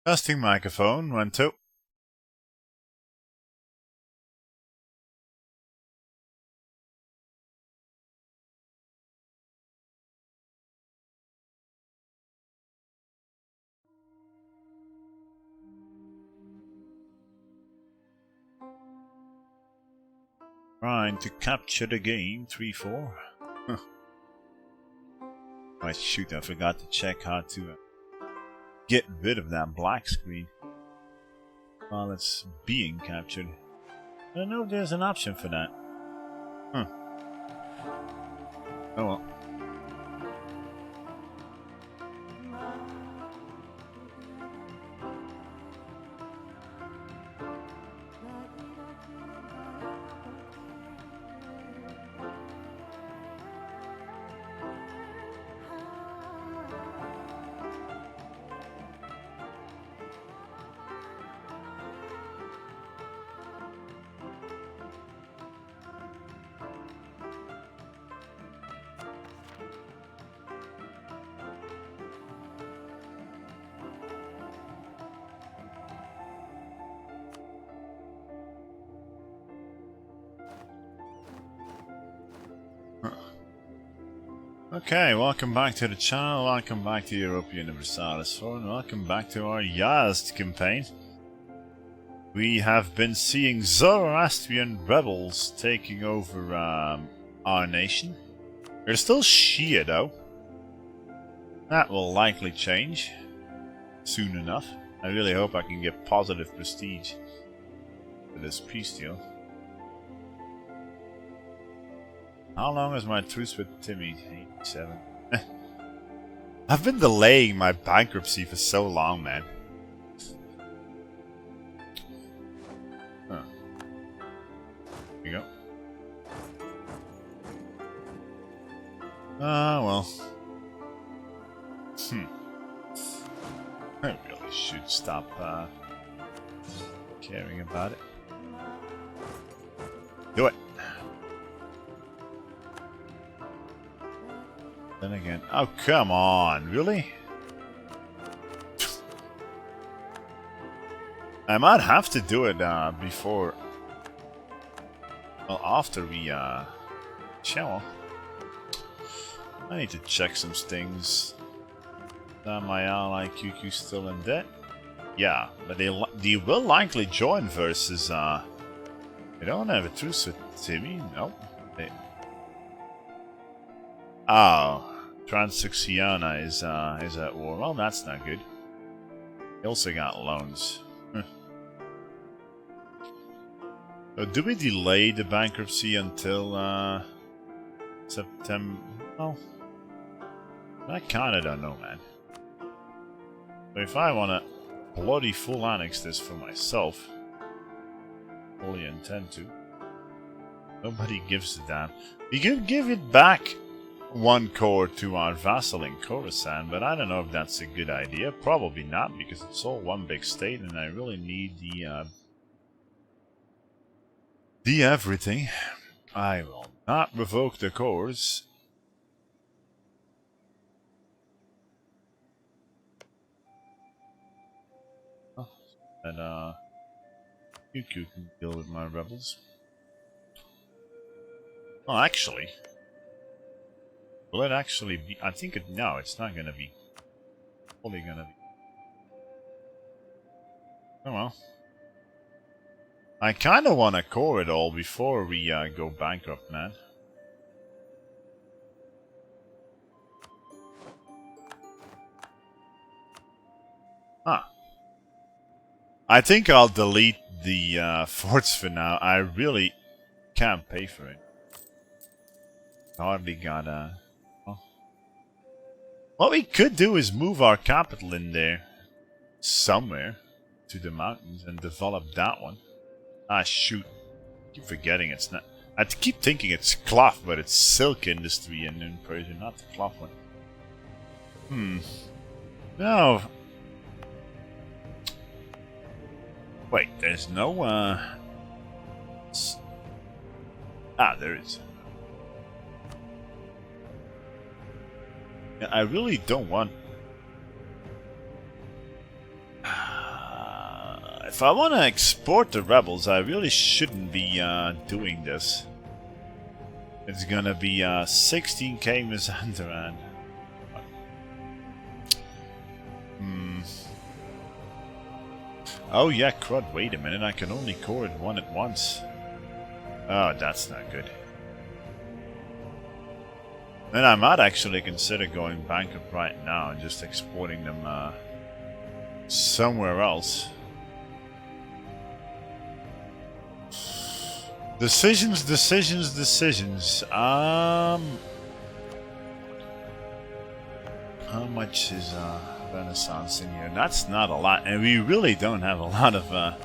Testing microphone, 1, 2. Trying to capture the game, 3, 4. Huh. Oh shoot, I forgot to check how to get rid of that black screen while it's being captured. I don't know if there's an option for that. Huh. Oh well. Okay, welcome back to the channel, welcome back to Europa Universalis 4, and welcome back to our Yazd campaign. We have been seeing Zoroastrian rebels taking over our nation. They're still Shia though. That will likely change soon enough. I really hope I can get positive prestige for this peace deal. How long is my truce with Timmy? 87. I've been delaying my bankruptcy for so long, man. Huh. Here you go. Well. I really should stop caring about it. Do it. Then again, oh come on, really? I might have to do it before, well, after we shower. I need to check some things. My ally QQ still in debt? Yeah, but they will likely join versus they don't have a truce with Timmy. Nope. Oh, Transoxiana is at war. Well, that's not good. They also got loans. So do we delay the bankruptcy until September? Oh, I kinda don't know, man. But if I wanna bloody full annex this for myself, fully intend to. Nobody gives a damn. We could give it back. One core to our vassal in Khorasan, but I don't know if that's a good idea. Probably not, because it's all one big state, and I really need the everything. I will not revoke the cores. Oh, and you can deal with my rebels. Oh, actually. Will it actually be? I think it. No, it's not gonna be. Fully gonna be. Oh well. I kinda wanna core it all before we go bankrupt, man. Huh. I think I'll delete the forts for now. I really can't pay for it. Hardly got what we could do is move our capital in there somewhere to the mountains and develop that one. Ah, shoot. I keep forgetting it's not. I keep thinking it's cloth, but it's silk industry in Persia, not the cloth one. No. Wait, there's no, there is. I really don't want If I want to export the rebels, I really shouldn't be doing this. It's gonna be 16k Mazandaran. Oh yeah, crud, wait a minute, I can only core it one at once. Oh, that's not good. Then I might actually consider going bankrupt right now and just exporting them somewhere else. Decisions, decisions, decisions. How much is Renaissance in here? That's not a lot, and we really don't have a lot of.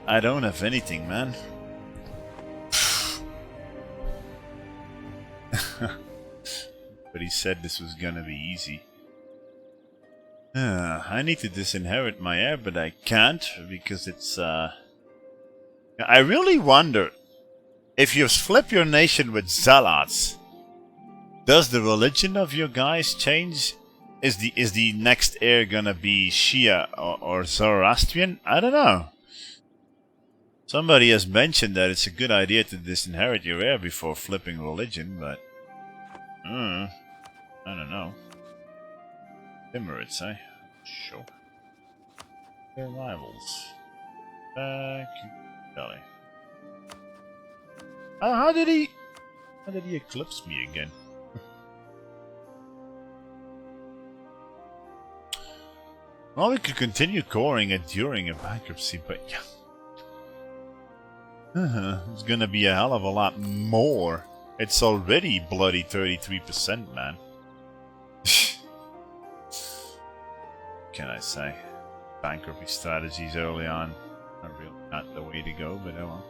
I don't have anything, man. But he said this was gonna be easy. I need to disinherit my heir, but I can't because it's. I really wonder if you flip your nation with zealots. Does the religion of your guys change? Is the next heir gonna be Shia or Zoroastrian? I don't know. Somebody has mentioned that it's a good idea to disinherit your heir before flipping religion, but I don't know. Emirates, eh? Sure. Their rivals. Back Belly. How did he eclipse me again? Well, we could continue coring it during a bankruptcy, but yeah. It's gonna be a hell of a lot more. It's already bloody 33%, man. Can I say? Bankruptcy strategies early on are really not the way to go, but oh well.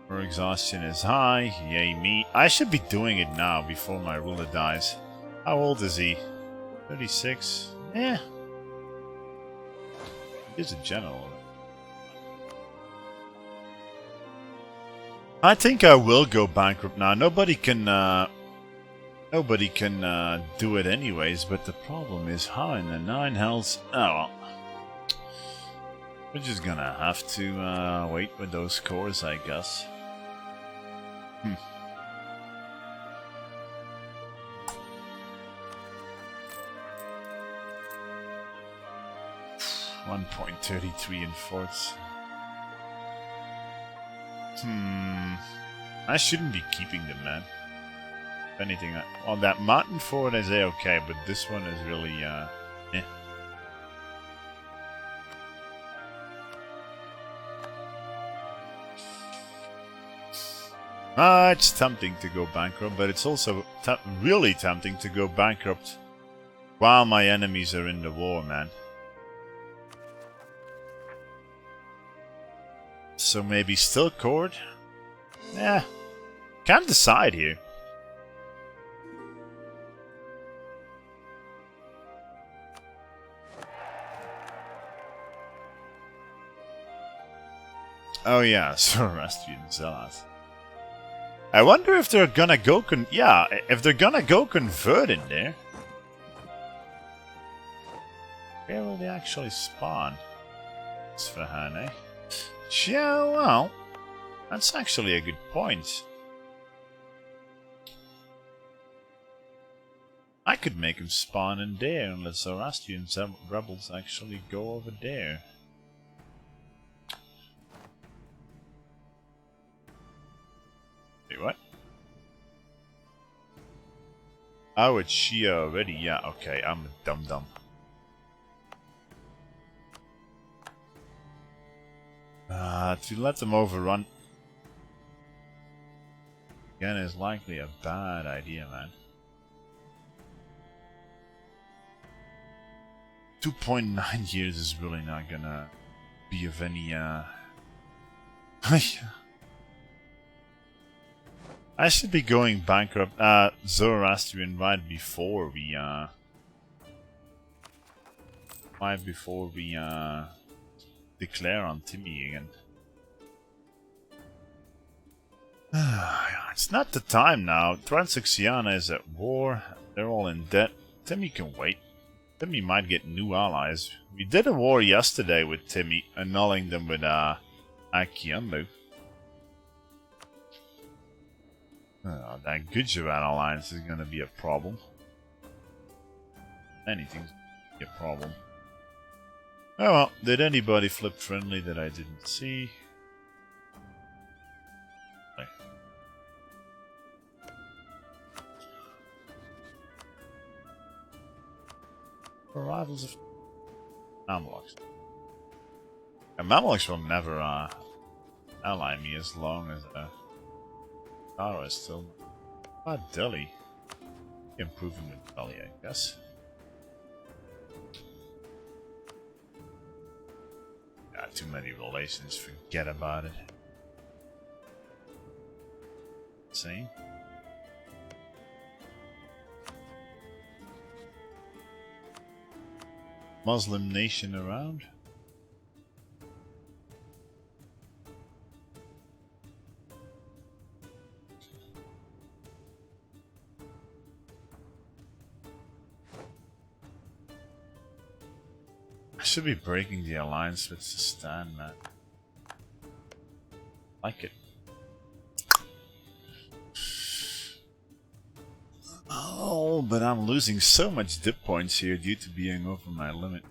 Our exhaustion is high, yay me. I should be doing it now before my ruler dies. How old is he? 36? Yeah. He's a general. I think I will go bankrupt now. Nobody can do it anyways, but the problem is how in the nine hells. Oh well. We're just gonna have to wait with those cores, I guess. 1.33 in forts. I shouldn't be keeping them, man. If anything, well, that mountain fort is okay, but this one is really, eh. It's tempting to go bankrupt, but it's also really tempting to go bankrupt while my enemies are in the war, man. So maybe still court? Yeah. Can't decide here. Oh yeah, Zoroastrian Zealots. I wonder if they're gonna go if they're gonna go convert in there. Where will they actually spawn? Sfahan, eh? Yeah, well, that's actually a good point. I could make him spawn in there and let Zoroastrian rebels actually go over there. Wait, what? Oh, it's Shia already. Yeah, okay, I'm a dum-dum. To let them overrun again is likely a bad idea, man. 2.9 years is really not gonna be of any I should be going bankrupt Zoroastrian right before we declare on Timmy again. It's not the time now. Transoxiana is at war. They're all in debt. Timmy can wait. Timmy might get new allies. We did a war yesterday with Timmy, annulling them with Akiambu. Oh, that Gujarat alliance is gonna be a problem. Anything's gonna be a problem. Oh well, did anybody flip friendly that I didn't see? Arrivals of Mamluks. And Mamluks will never ally me as long as Tara is still not Delhi. Improving with Delhi, I guess. Got too many relations, forget about it. Same. Muslim nation around? I should be breaking the alliance with Sistan, man. Like it. Oh, but I'm losing so much dip points here due to being over my limit.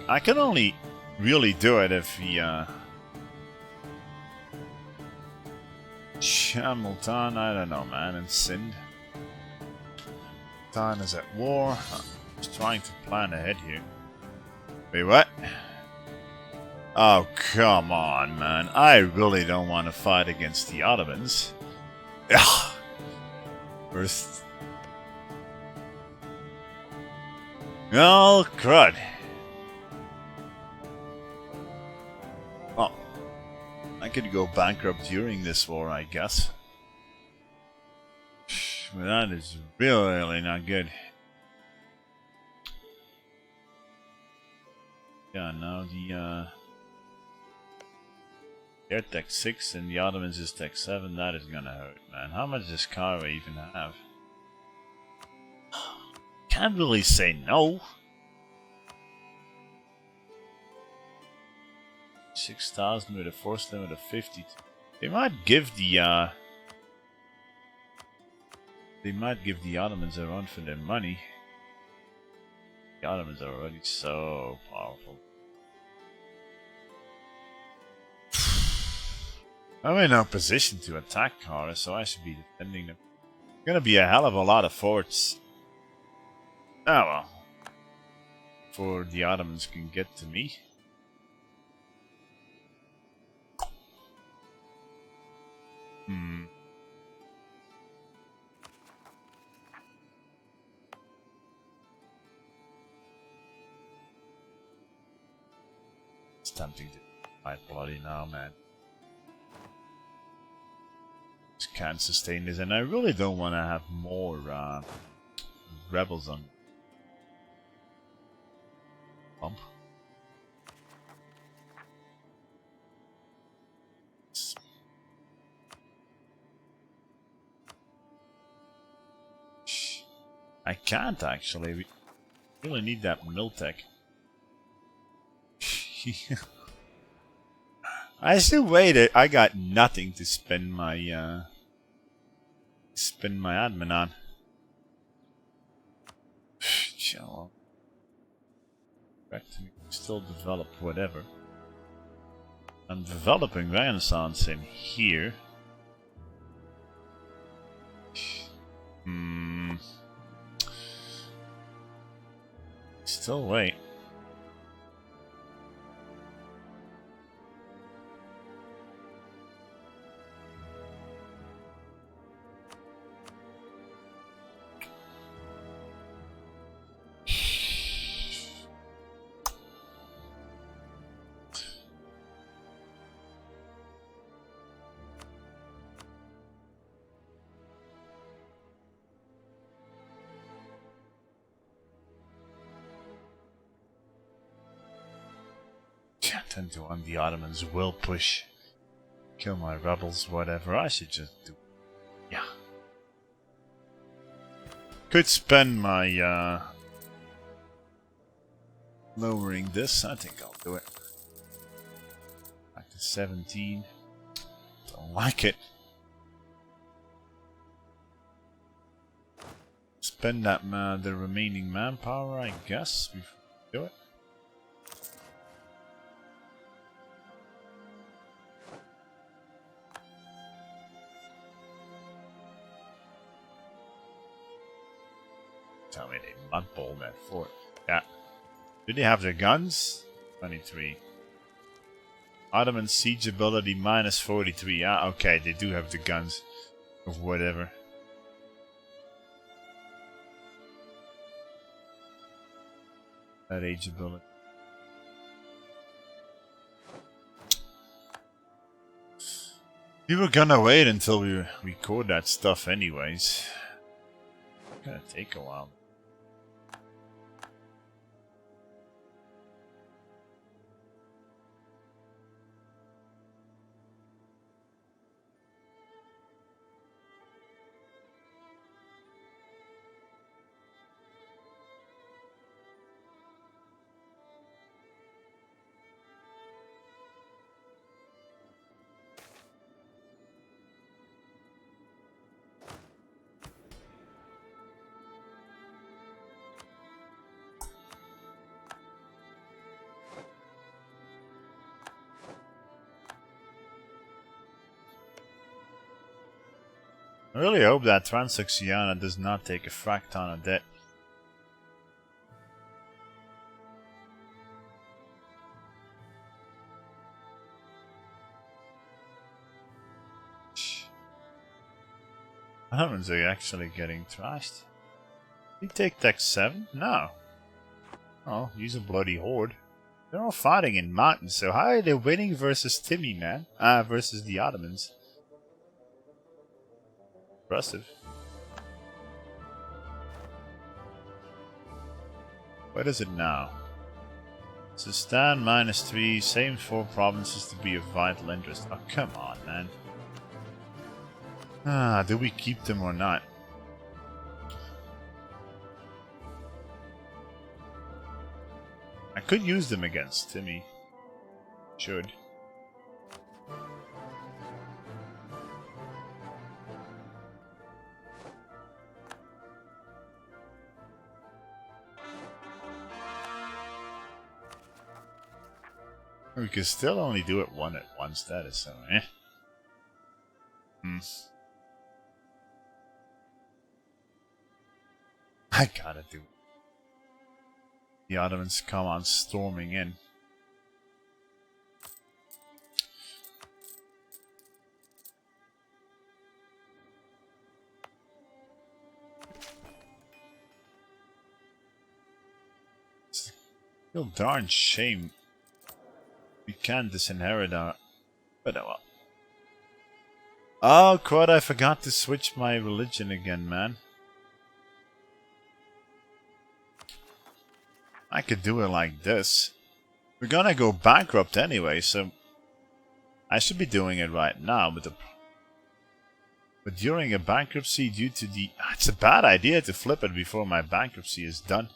I can only really do it if he Shamilton, I don't know, man, and Sind. Tan is at war. I'm just trying to plan ahead here. Wait, what? Oh, come on, man. I really don't want to fight against the Ottomans. Ugh. First. Oh, crud. Oh. I could go bankrupt during this war, I guess. But that is really not good. Yeah, now they're Tech 6 and the Ottomans is Tech 7. That is gonna hurt, man. How much does Kara even have? Can't really say no. 6,000 with a force limit of 50. They might give the Ottomans a run for their money. The Ottomans are already so powerful. I'm in no position to attack Kara, so I should be defending them. Gonna be a hell of a lot of forts. Oh well. Before the Ottomans can get to me. It's tempting to fight bloody now, man. Just can't sustain this, and I really don't want to have more rebels on bump. I can't actually. We really need that Miltech. I still waited. I got nothing to spend my admin on. Shall still develop whatever. I'm developing Renaissance in here. Still wait. 10-1. The Ottomans will push. Kill my rebels, whatever. I should just do. Yeah. Could spend my lowering this. I think I'll do it. Back to 17. Don't like it. Spend that the remaining manpower, I guess. We do it. Tell me they mudball that fort. Yeah. Do they have their guns? 23. Ottoman siege ability minus 43. Yeah, okay, they do have the guns. Of whatever. That age ability. We were gonna wait until we record that stuff anyways. It's gonna take a while. I really hope that Transoxiana does not take a frack ton of debt. Ottomans are actually getting trashed. Did he take Tech 7? No. Oh, use a bloody horde. They're all fighting in mountains, so how are they winning versus Timmy, man? Versus the Ottomans. Impressive. What is it now? Sustain minus 3, same 4 provinces to be of vital interest. Oh, come on, man. Do we keep them or not? I could use them against Timmy. Should. We can still only do it one at one status, so I gotta do it. The Ottomans come on storming in. It's a real darn shame we can't disinherit our... But oh well. Oh crud, I forgot to switch my religion again, man. I could do it like this. We're gonna go bankrupt anyway, so... I should be doing it right now, but during a bankruptcy due to the... It's a bad idea to flip it before my bankruptcy is done.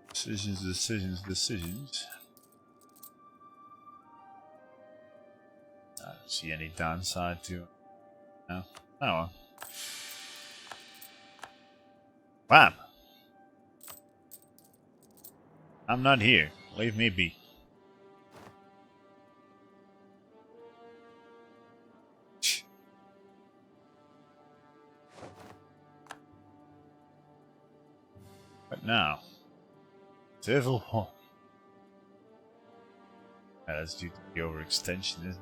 Decisions, decisions, decisions. I don't see any downside to it. No. Oh well. Wham! I'm not here. Leave me be. But now, civil war. That's due to the overextension, isn't it?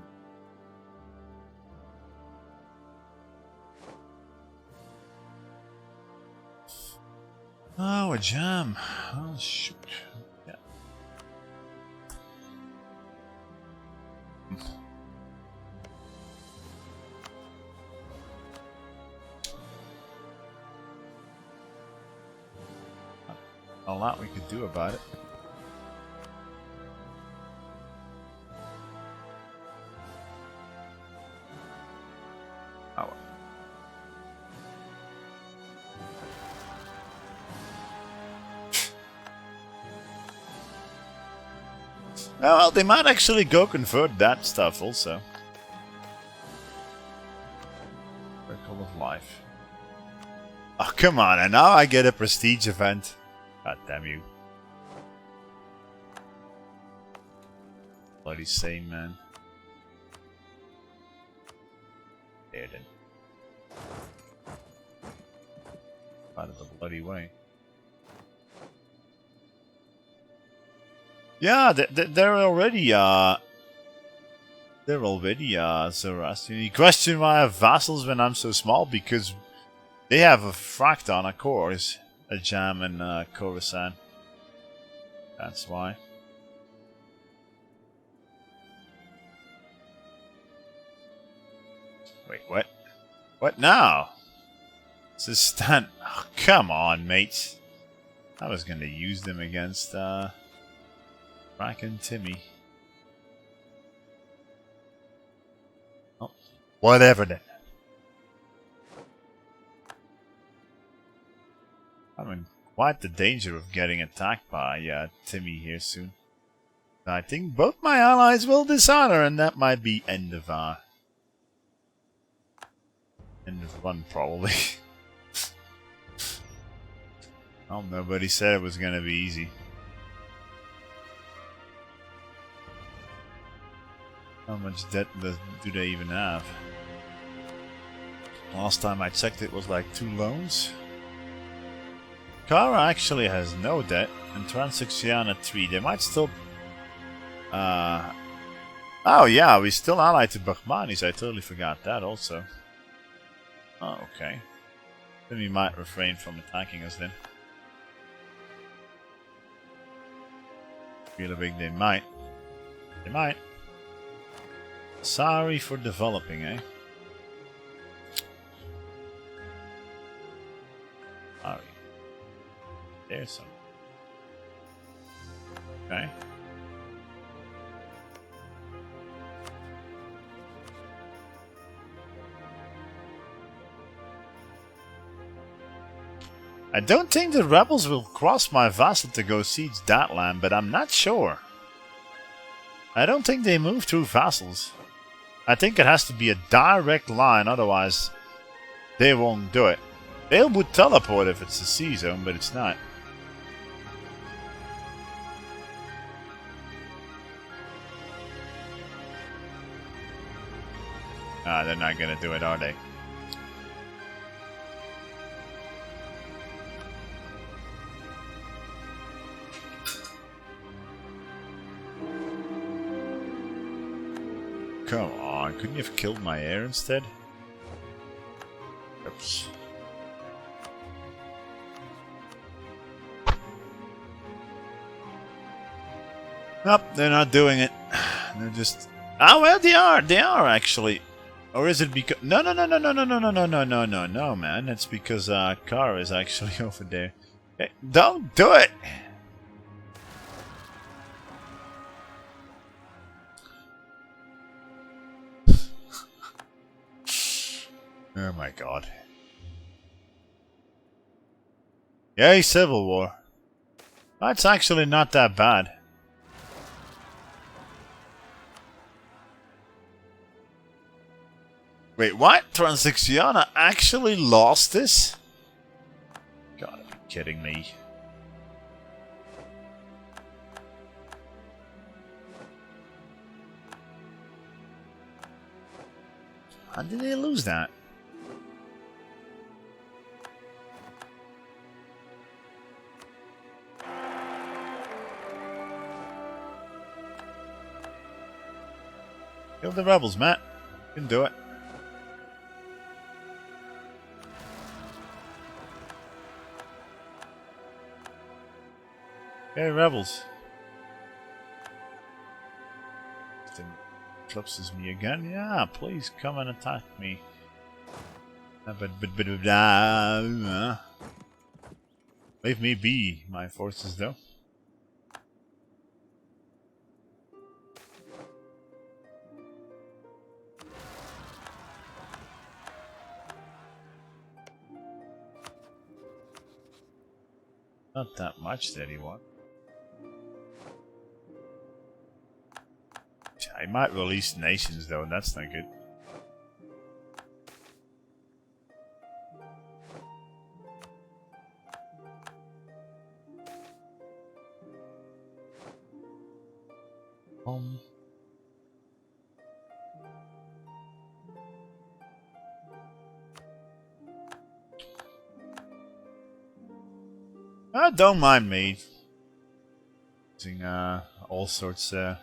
Oh, a jam. Oh, shoot. Yeah. A lot we could do about it. Oh. Well, they might actually go convert that stuff also. Circle of Life. Oh, come on, and now I get a prestige event. God damn you. Bloody same, man. There then. Out of the bloody way. Yeah, they're already Zoroastrian. You question why I have vassals when I'm so small? Because they have a Fracton, of course. A Jam and Khorasan. That's why. Wait, what? What now? It's a stunt. Oh, come on, mates. I was gonna use them against Frank and Timmy. Oh, whatever then. I'm in quite the danger of getting attacked by Timmy here soon. I think both my allies will dishonor, and that might be end of run probably. Well, nobody said it was gonna be easy. How much debt do they even have? Last time I checked it was like 2 loans. Kara actually has no debt, and Transoxiana 3. They might still... Oh yeah, we still allied to Bahmanis. I totally forgot that also. Oh, okay. Then we might refrain from attacking us then. Really big they might. They might. Sorry for developing, eh? Sorry. There's some. Okay. I don't think the rebels will cross my vassal to go siege that land, but I'm not sure. I don't think they move through vassals. I think it has to be a direct line, otherwise they won't do it. They would teleport if it's a sea zone, but it's not. Ah, they're not gonna do it, are they? Come on, couldn't you have killed my heir instead? Oops. Nope, they're not doing it. They're just... Oh, well, they are actually. Or is it because... No, man. It's because Kara is actually over there. Hey, don't do it! Oh my god. Yay, Civil War. That's actually not that bad. Wait, what? Transoxiana actually lost this? Gotta be kidding me. How did they lose that? Kill the rebels, Matt. You can do it. Okay, rebels. Eclipses me again. Yeah, please come and attack me. But Leave me be, my forces, though. Not that much that he wants. I might release nations, though, and that's not good. Don't mind me. Using all sorts of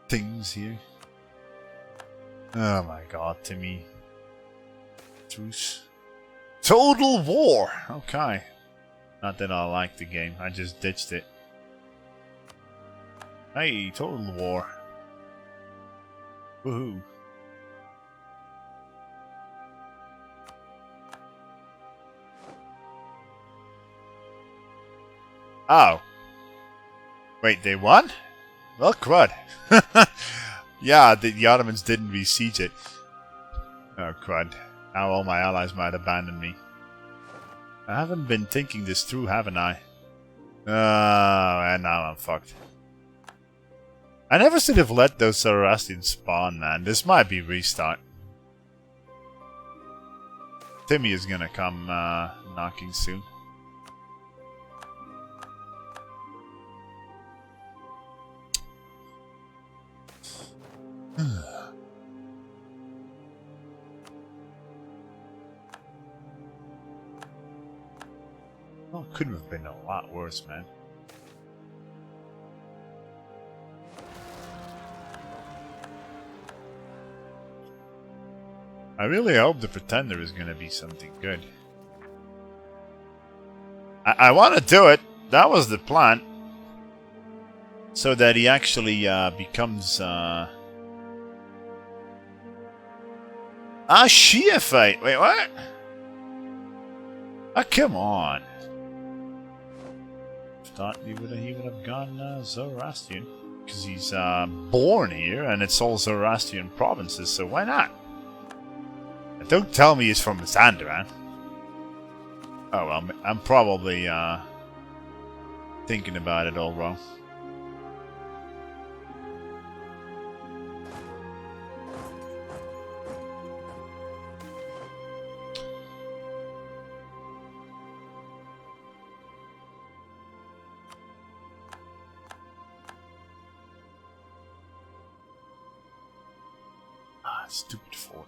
things here. Oh my god, Timmy. Truce. Total war! Okay. Not that I like the game, I just ditched it. Hey, total war. Woohoo. Oh. Wait, they won? Well, crud. Yeah, the Ottomans didn't besiege it. Oh, crud. Now all my allies might abandon me. I haven't been thinking this through, haven't I? And now I'm fucked. I never should have let those Zoroastrians spawn, man. This might be restart. Timmy is gonna come knocking soon. Oh, it couldn't have been a lot worse, man. I really hope the Pretender is going to be something good. I want to do it. That was the plan. So that he actually becomes... Shia fight! Wait, what? Oh, come on. Thought he would have gone Zoroastrian. Because he's born here and it's all Zoroastrian provinces, so why not? Don't tell me he's from Mazandaran. Oh well, I'm probably thinking about it all wrong. Stupid fort.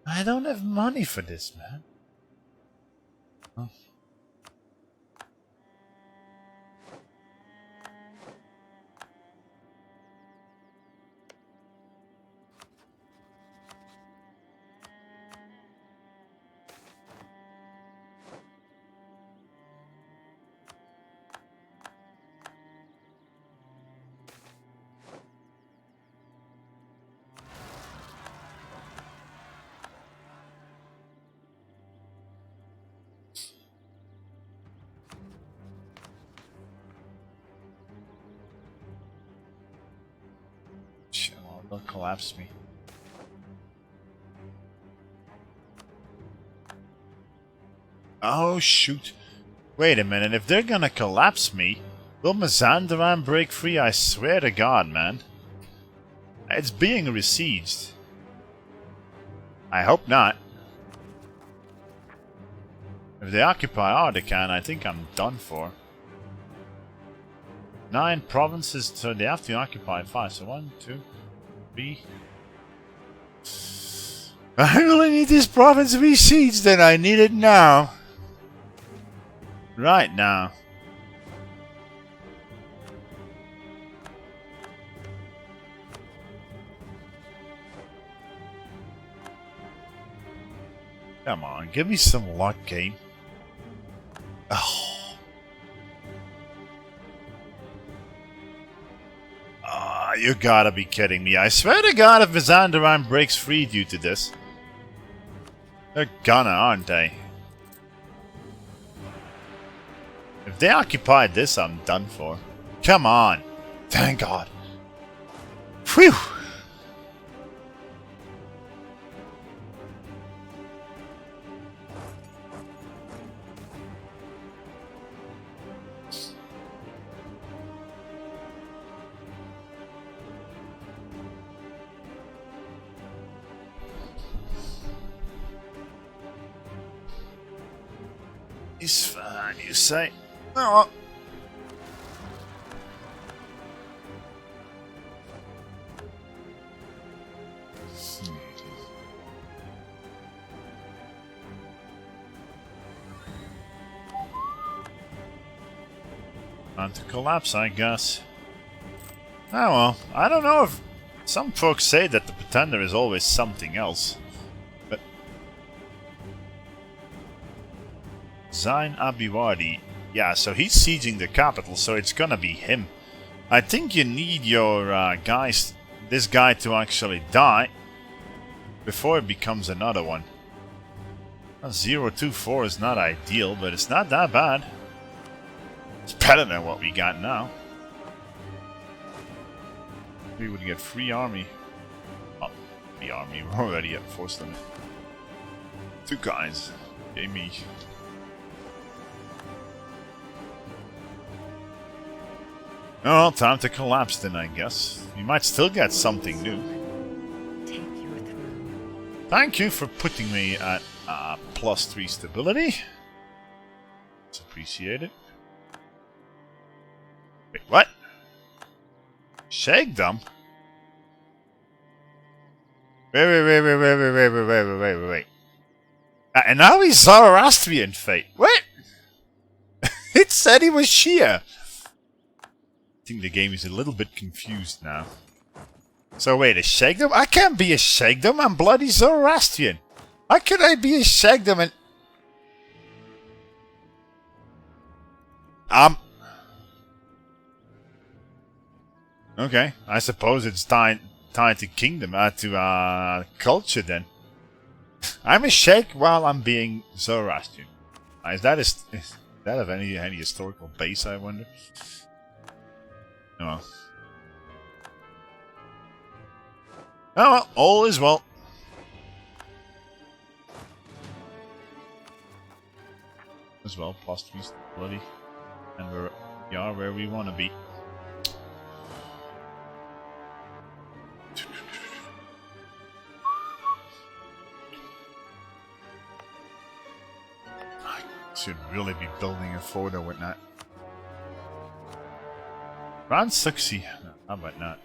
I don't have money for this, man. Huh? They'll collapse me. Oh shoot. Wait a minute, if they're gonna collapse me, will Mazandaran break free? I swear to God, man. It's being besieged. I hope not. If they occupy Ardakan, I think I'm done for. 9 provinces, so they have to occupy 5. So 1, 2, 3. I really need this province to be sieged, and I need it now. Right now. Come on, give me some luck, game. Oh. You gotta be kidding me. I swear to God, if Mazandaran breaks free due to this. They're gonna, aren't they? If they occupy this, I'm done for. Come on. Thank God. Phew. It's fine, you say. Oh. On to collapse, I guess. Oh well, I don't know if... Some folks say that the Pretender is always something else. But... Zain Abiwadi. Yeah, so he's sieging the capital, so it's gonna be him. I think you need your guys... This guy to actually die before it becomes another one. 024 is not ideal, but it's not that bad. It's better than what we got now. We would get free army. Oh, free army. We're already at force limit. 2 guys. Yay me. Oh, well, time to collapse then, I guess. We might still get something new. Thank you for putting me at +3 stability. It's appreciated. Wait, what? Shake them? Wait. And now he's Zoroastrian fate. What? It said he was Shia. I think the game is a little bit confused now. So wait, a Shagdom? I can't be a Shagdom, I'm bloody Zoroastrian. How could I be a Shagdom and... Okay, I suppose it's tied to kingdom, to culture then. I'm a Sheikh while I'm being Zoroastrian. Is that of any historical base, I wonder? Oh well, all is well. As well, +3 stability. And we are where we want to be. I should really be building a photo with that. Round 60. No, how about not?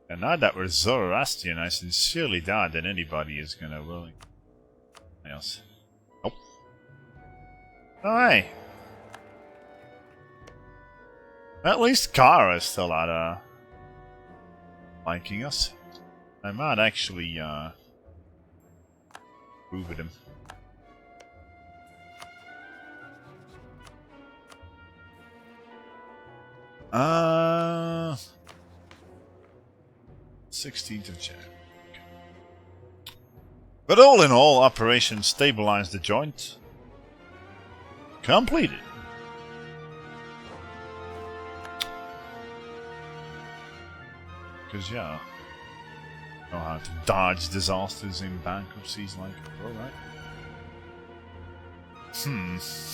And now that we're Zoroastrian, I sincerely doubt that anybody is gonna willing else. Nope. Oh hey. At least Kara is still out liking us. I might actually prove with him. Uh 16th of January. But all in all, Operation Stabilize the Joint completed. Because, yeah, know how to dodge disasters in bankruptcies like pro, right?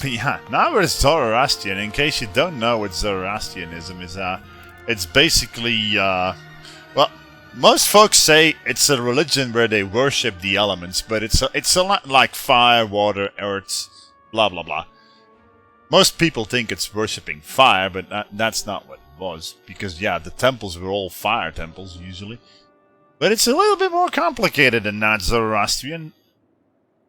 But yeah, now we're Zoroastrian. In case you don't know what Zoroastrianism is, it's basically, well, most folks say it's a religion where they worship the elements, but it's a lot like fire, water, earth, blah blah blah. Most people think it's worshipping fire, but that's not what it was. Because yeah, the temples were all fire temples usually. But it's a little bit more complicated than that, Zoroastrian.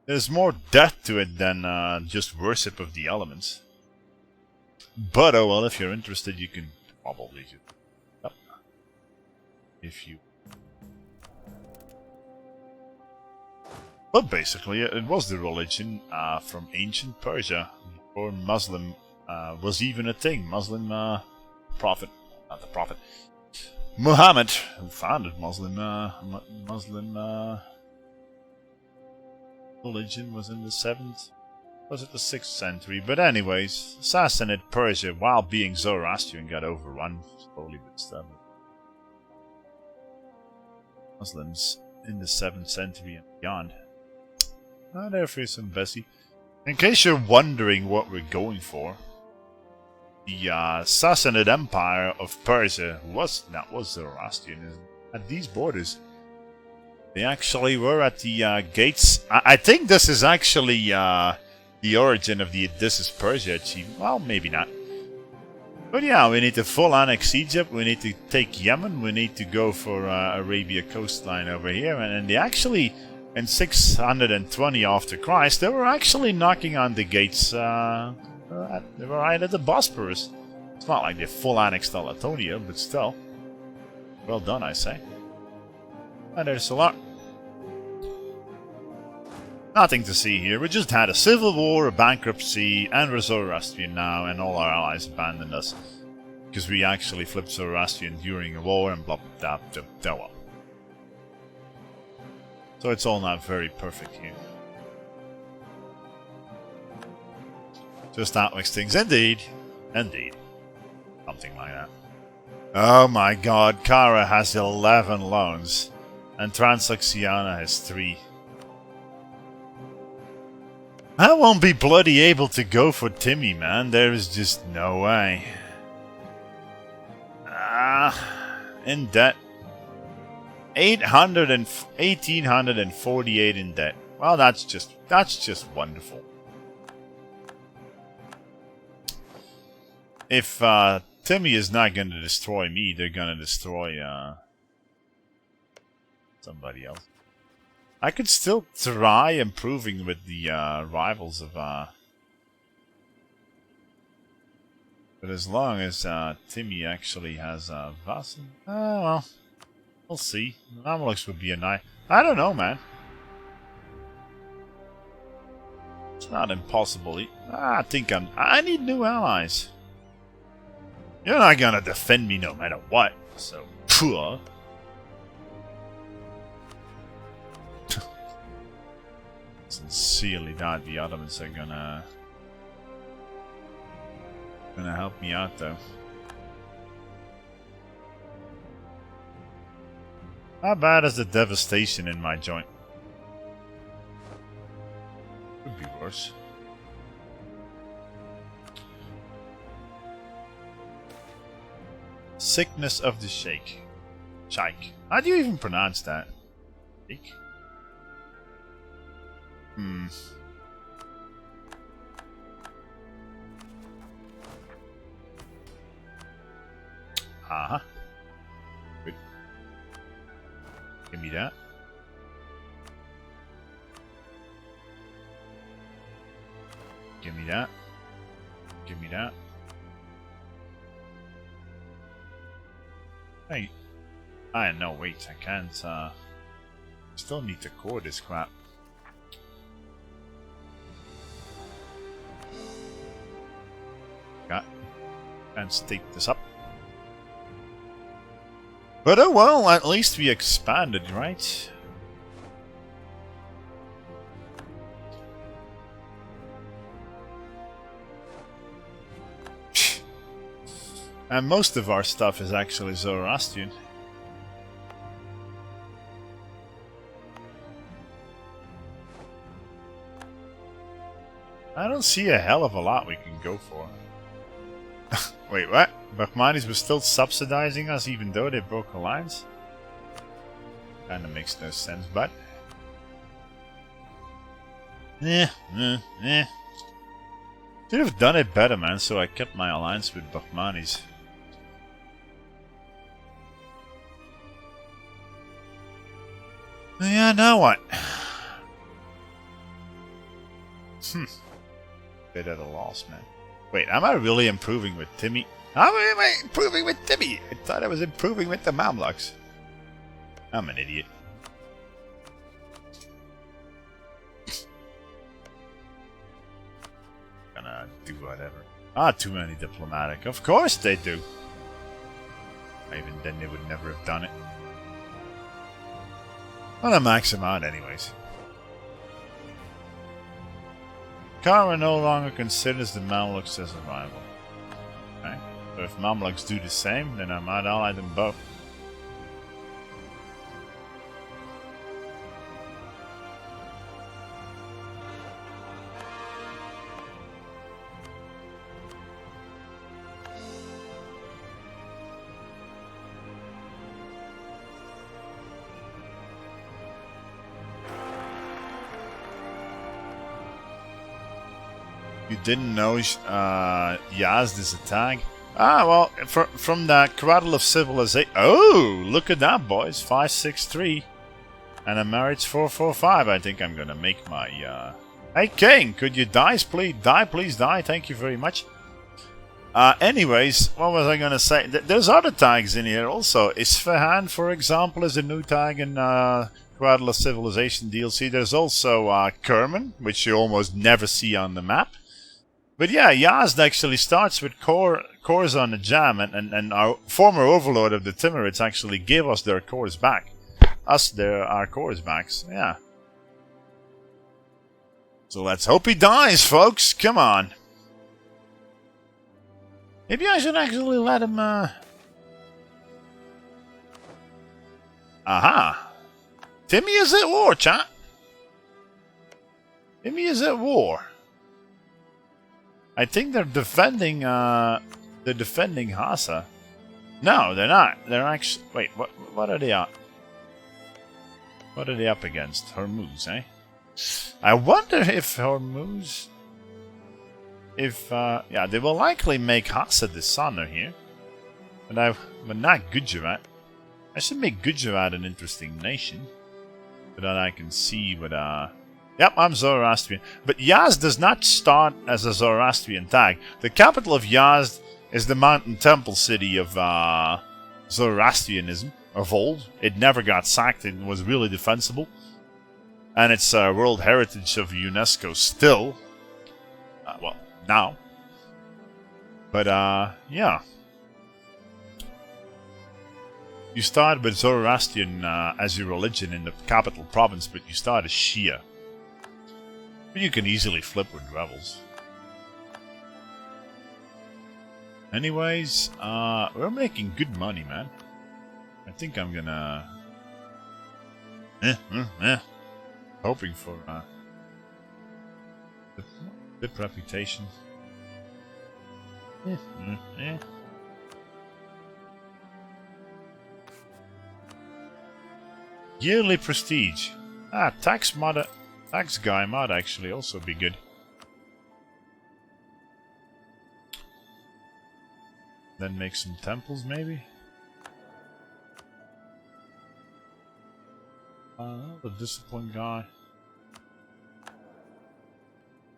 There's more depth to it than just worship of the elements. But oh well, if you're interested, you can probably do it. If you... But basically, it was the religion from ancient Persia before Muslim was even a thing. Muslim prophet, not the prophet, Muhammad, who founded Muslim religion, was in the 7th, was it the 6th century? But anyways, Sassanid Persia, while being Zoroastrian, got overrun slowly but steadily. Muslims in the 7th century and beyond. Therefore, some Bessie. In case you're wondering what we're going for, the Sassanid Empire of Persia was Zoroastrianism at these borders. They actually were at the gates. I think this is actually the origin of the "This is Persia" achievement. Well, maybe not. But yeah, we need to full annex Egypt. We need to take Yemen. We need to go for Arabia coastline over here, and they actually. In 620 after Christ, they were actually knocking on the gates. They were right at the Bosporus. It's not like they full annexed Anatolia, but still. Well done, I say. And there's a lot. Nothing to see here. We just had a civil war, a bankruptcy, and we're Zoroastrian now, and all our allies abandoned us. Because we actually flipped Zoroastrian during a war and blah blah blah blah blah. So it's all not very perfect here. Just that makes things. Indeed. Indeed. Something like that. Oh my god, Kara has 11 loans. And Transoxiana has 3. I won't be bloody able to go for Timmy, man. There is just no way. In debt. 1848 in debt. Well, that's just wonderful. If Timmy is not going to destroy me, they're going to destroy somebody else. I could still try improving with the rivals of but as long as Timmy actually has vassal, well. We'll see. Mamelukes would be a nice... I don't know, man. It's not impossible. I think I need new allies. You're not gonna defend me no matter what. So, poor. Sincerely doubt the Ottomans are gonna help me out, though. How bad is the devastation in my joint? Could be worse. Sickness of the Sheikh. Sheikh. How do you even pronounce that? Sheikh? Uh-huh. Good. Give me that. Give me that. Give me that. Hey. No, wait, I can't, still need to core this crap. Can't stake this up. But oh well, at least we expanded, right? And most of our stuff is actually Zoroastrian. I don't see a hell of a lot we can go for. Wait, what? Bahmanis were still subsidizing us even though they broke alliance? Kinda makes no sense, but... Should have done it better, man, so I kept my alliance with Bahmanis. Yeah, now what? Bit at a loss, man. Wait, am I really improving with Timmy? How am I improving with Timmy? I thought I was improving with the Mamluks. I'm an idiot. do whatever. Ah, too many diplomatic. Of course they do. Even then they would never have done it. Well, I max them out anyways. Kara no longer considers the Mamluks as a rival. Okay. So if Mamluks do the same, then I might ally them both. You didn't know Yazd is a tag? Ah, well, from the Cradle of Civilization. Oh, look at that, boys. 563. And a marriage 445. I think I'm gonna make my... Hey, King, could you die, please? Die, please, die. Thank you very much. Anyways, what was I gonna say? There's other tags in here also. Isfahan, for example, is a new tag in Cradle of Civilization DLC. There's also Kerman, which you almost never see on the map. But yeah, Yazd actually starts with cores on the jam, and our former overlord of the Timurids actually gave us their cores back. Our cores back, so yeah. So let's hope he dies, folks, come on. Maybe I should actually let him, Aha! Timmy is at war, chat! Timmy is at war. I think they're defending Hassa. No, they're not. They're actually... Wait, what are they up? What are they up against? Hormuz, eh? I wonder if Hormuz... yeah, they will likely make Hassa dishonor here. But not Gujarat. I should make Gujarat an interesting nation. So that I can see what, Yep, I'm Zoroastrian. But Yazd does not start as a Zoroastrian tag. The capital of Yazd is the mountain temple city of Zoroastrianism, of old. It never got sacked, it was really defensible. And it's World Heritage of UNESCO still. Well, now. But, yeah. You start with Zoroastrian as your religion in the capital province, but you start as Shia. But you can easily flip with rebels. Anyways, we're making good money, man. I think I'm gonna... Hoping for good reputation. Yearly prestige. Ah, tax guy might actually also be good. Then make some temples, maybe? The discipline guy.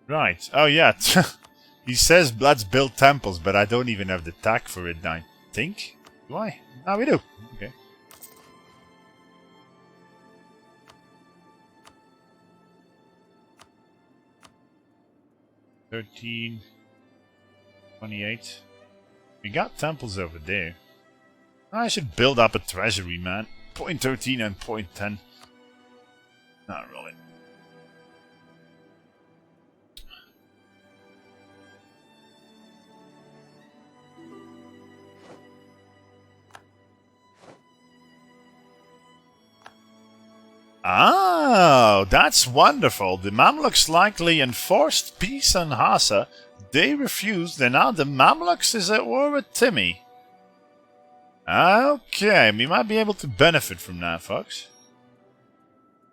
Right. Oh, yeah. He says let's build temples, but I don't even have the tag for it, I think. Do I? No, we do. Okay. $13, $28. We got temples over there. I should build up a treasury, man. Point 13 and point 10. Not really. Oh, that's wonderful. The Mamluks likely enforced peace on Hassa. They refused, and now the Mamluks is at war with Timmy. Okay, we might be able to benefit from that, folks.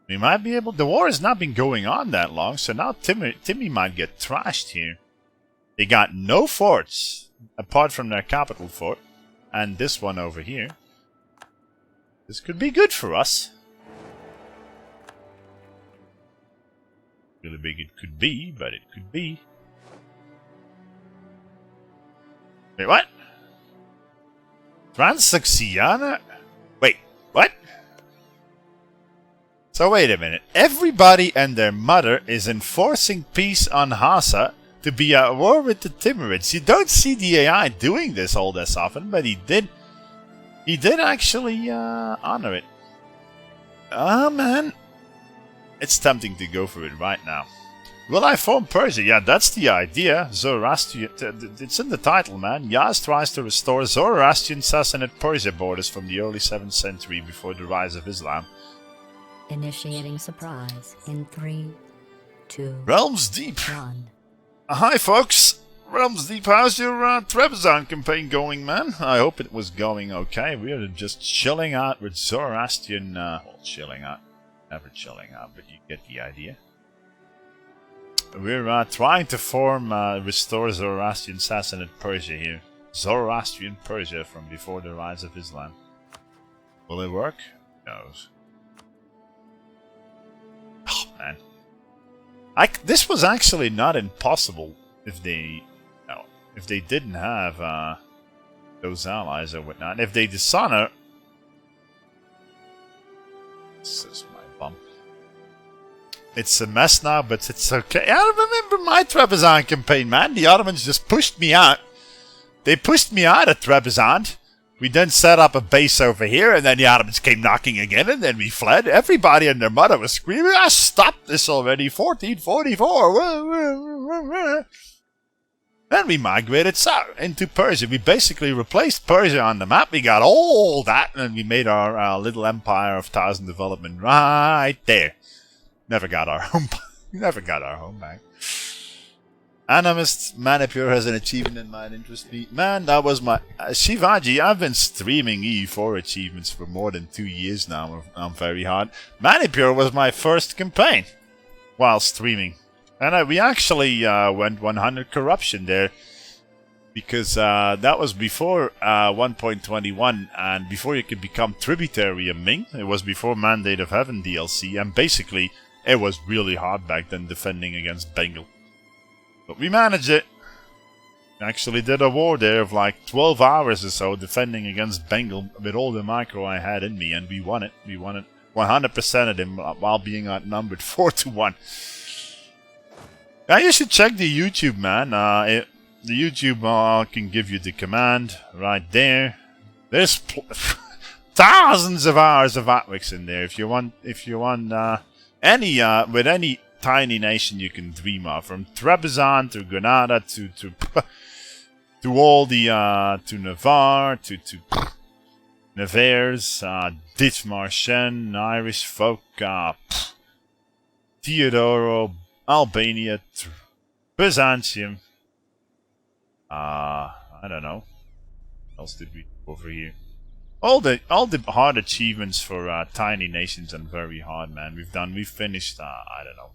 We might be able... The war has not been going on that long, so now Timmy might get trashed here. They got no forts, apart from their capital fort, and this one over here. This could be good for us. Really big it could be, but it could be. Wait, what? Transaxiana? Wait, what? So wait a minute. Everybody and their mother is enforcing peace on Hassa, to be at war with the Timurids. You don't see the AI doing this all this often, but he did. He did actually honor it. Ah, man. It's tempting to go for it right now. Will I form Persia? Yeah, that's the idea. Zoroastrian... It's in the title, man. Yazd tries to restore Zoroastrian Sassanid Persia borders from the early 7th century before the rise of Islam. Initiating surprise in 3, 2, Realms Deep. 1. Hi, folks. Realms Deep, how's your Trebizond campaign going, man? I hope it was going okay. We're just chilling out with Zoroastrian... well, chilling out. Never chilling out, but you get the idea. We're trying to restore Zoroastrian Sassanid Persia here. Zoroastrian Persia from before the rise of Islam. Will it work? Who knows. Oh, man. This was actually not impossible if they... No, if they didn't have those allies or whatnot. If they dishonor... This is my bum. It's a mess now, but it's okay. I remember my Trebizond campaign, man. The Ottomans just pushed me out. They pushed me out of Trebizond. We then set up a base over here, and then the Ottomans came knocking again, and then we fled. Everybody and their mother was screaming, stop this already, 1444. Then we migrated south into Persia. We basically replaced Persia on the map. We got all that, and we made our little empire of 1,000 development right there. Never got our home. Never got our home back. Animist Manipure has an achievement in mind interest me. Man, that was my... Shivaji, I've been streaming E4 achievements for more than 2 years now. I'm very hard. Manipure was my first campaign while streaming. And we actually went 100 corruption there. Because that was before 1.21 and before you could become tributary of Ming. It was before Mandate of Heaven DLC. And basically, it was really hard back then defending against Bengal. But we managed it. Actually did a war there of like 12 hours or so defending against Bengal with all the micro I had in me, and we won it. We won it 100% of them while being outnumbered 4-1. Now you should check the YouTube, man. The YouTube can give you the command right there. There's thousands of hours of Atwix in there. If you want any with any tiny nation you can dream of, from Trebizond to Granada to all the to Navarre to Nevers, Dithmarschen, Irish folk, Theodoro, Albania, Byzantium. I don't know. What else did we do over here? All the hard achievements for tiny nations and very hard, man. We've finished. I don't know,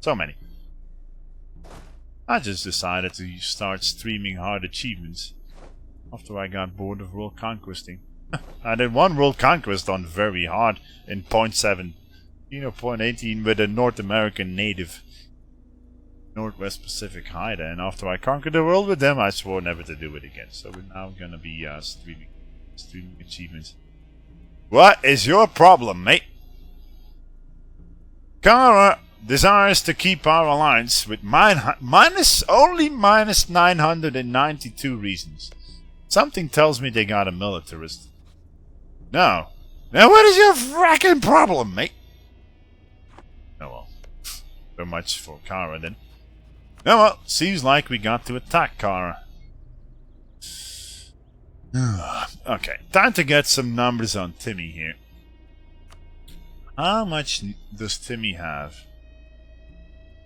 so many. I just decided to start streaming hard achievements after I got bored of world conquesting. I did one world conquest on very hard in 0.7, 0.18 with a North American native Northwest Pacific hider, and after I conquered the world with them, I swore never to do it again. So we're now gonna be streaming achievements. What is your problem, mate? Kara desires to keep our alliance with only minus 992 reasons. Something tells me they got a militarist. No. Now what is your fracking problem, mate? Oh well. So much for Kara then. Oh well, seems like we got to attack Kara. Okay, time to get some numbers on Timmy here. How much does Timmy have?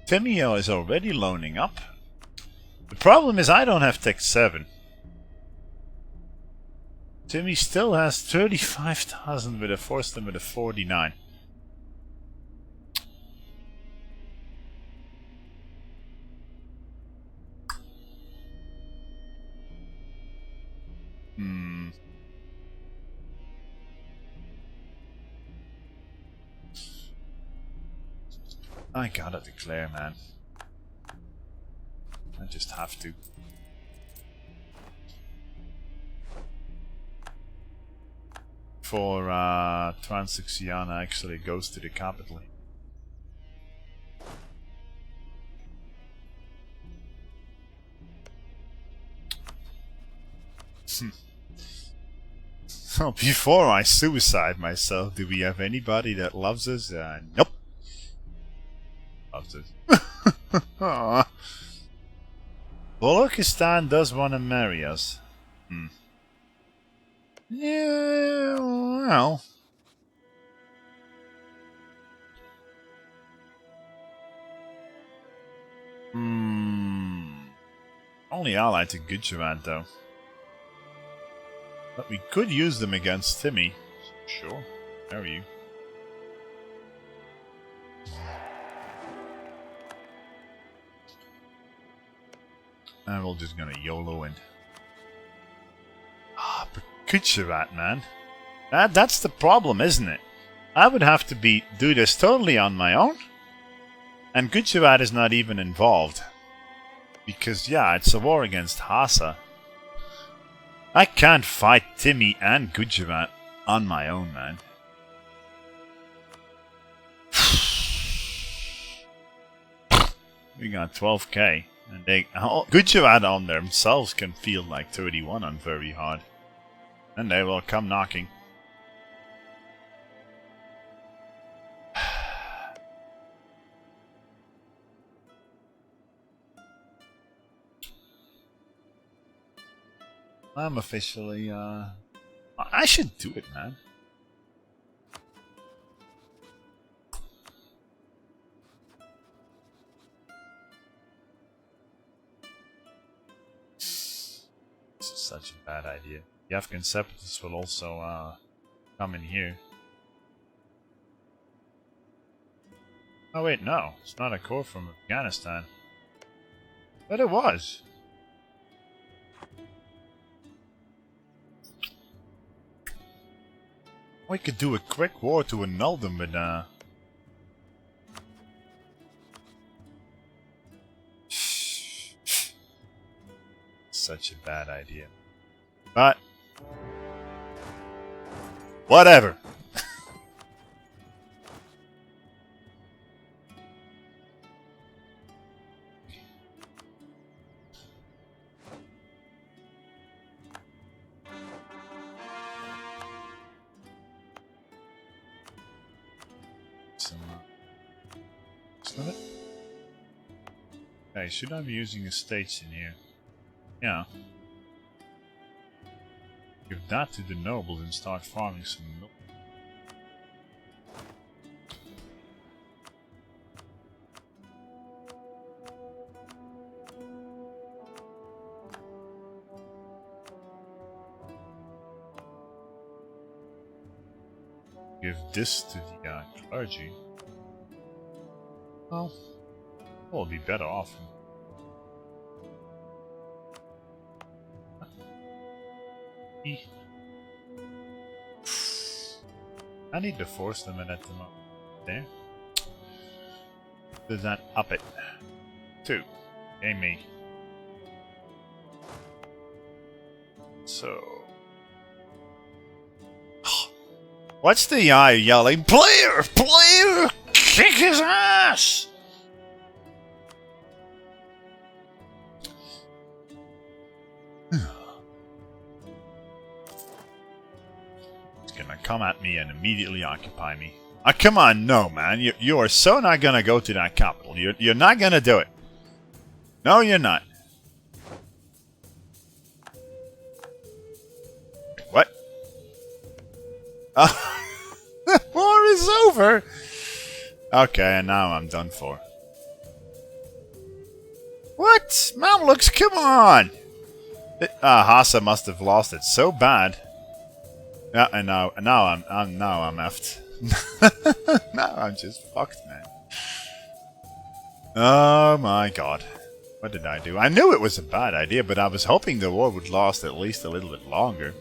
Timmy is already loaning up. The problem is I don't have Tech 7. Timmy still has 35,000 with a force limit of 49. I gotta declare, man. I just have to. For Transoxiana actually goes to the capital. So before I suicide myself, do we have anybody that loves us? Nope. Loves us. Aw. Balochistan does want to marry us. Yeah, well. Only allied to Gujarat, though. But we could use them against Timmy. Sure. How are you? And we're just gonna YOLO and... but Gujarat, man. That's the problem, isn't it? I would have to do this totally on my own. And Gujarat is not even involved. Because, yeah, it's a war against Hassa. I can't fight Timmy and Gujarat on my own, man. We got 12k. And Gujarat on themselves can feel like 31 on very hard. And they will come knocking. I'm officially, I should do it, man. This is such a bad idea. The Afghan separatists will also, come in here. Oh wait, no. It's not a corps from Afghanistan. But it was. We could do a quick war to annul them, but such a bad idea. But whatever. Okay, should I be using estates in here? Yeah. Give that to the nobles and start farming some milk. Give this to the clergy. Well, we'll be better off. I need to force them in at the moment. There. Does that up it? 2. Game me. So. What's the eye yelling? Player! Player! Kick his ass! Gonna come at me and immediately occupy me. Ah, come on, no, man. You are so not gonna go to that capital. You're not gonna do it. No, you're not. What? The war is over. Okay, and now I'm done for. What? Mamluks, come on! Hassa must have lost it so bad. Yeah, and now I'm effed. Now I'm just fucked, man. Oh my god. What did I do? I knew it was a bad idea, but I was hoping the war would last at least a little bit longer.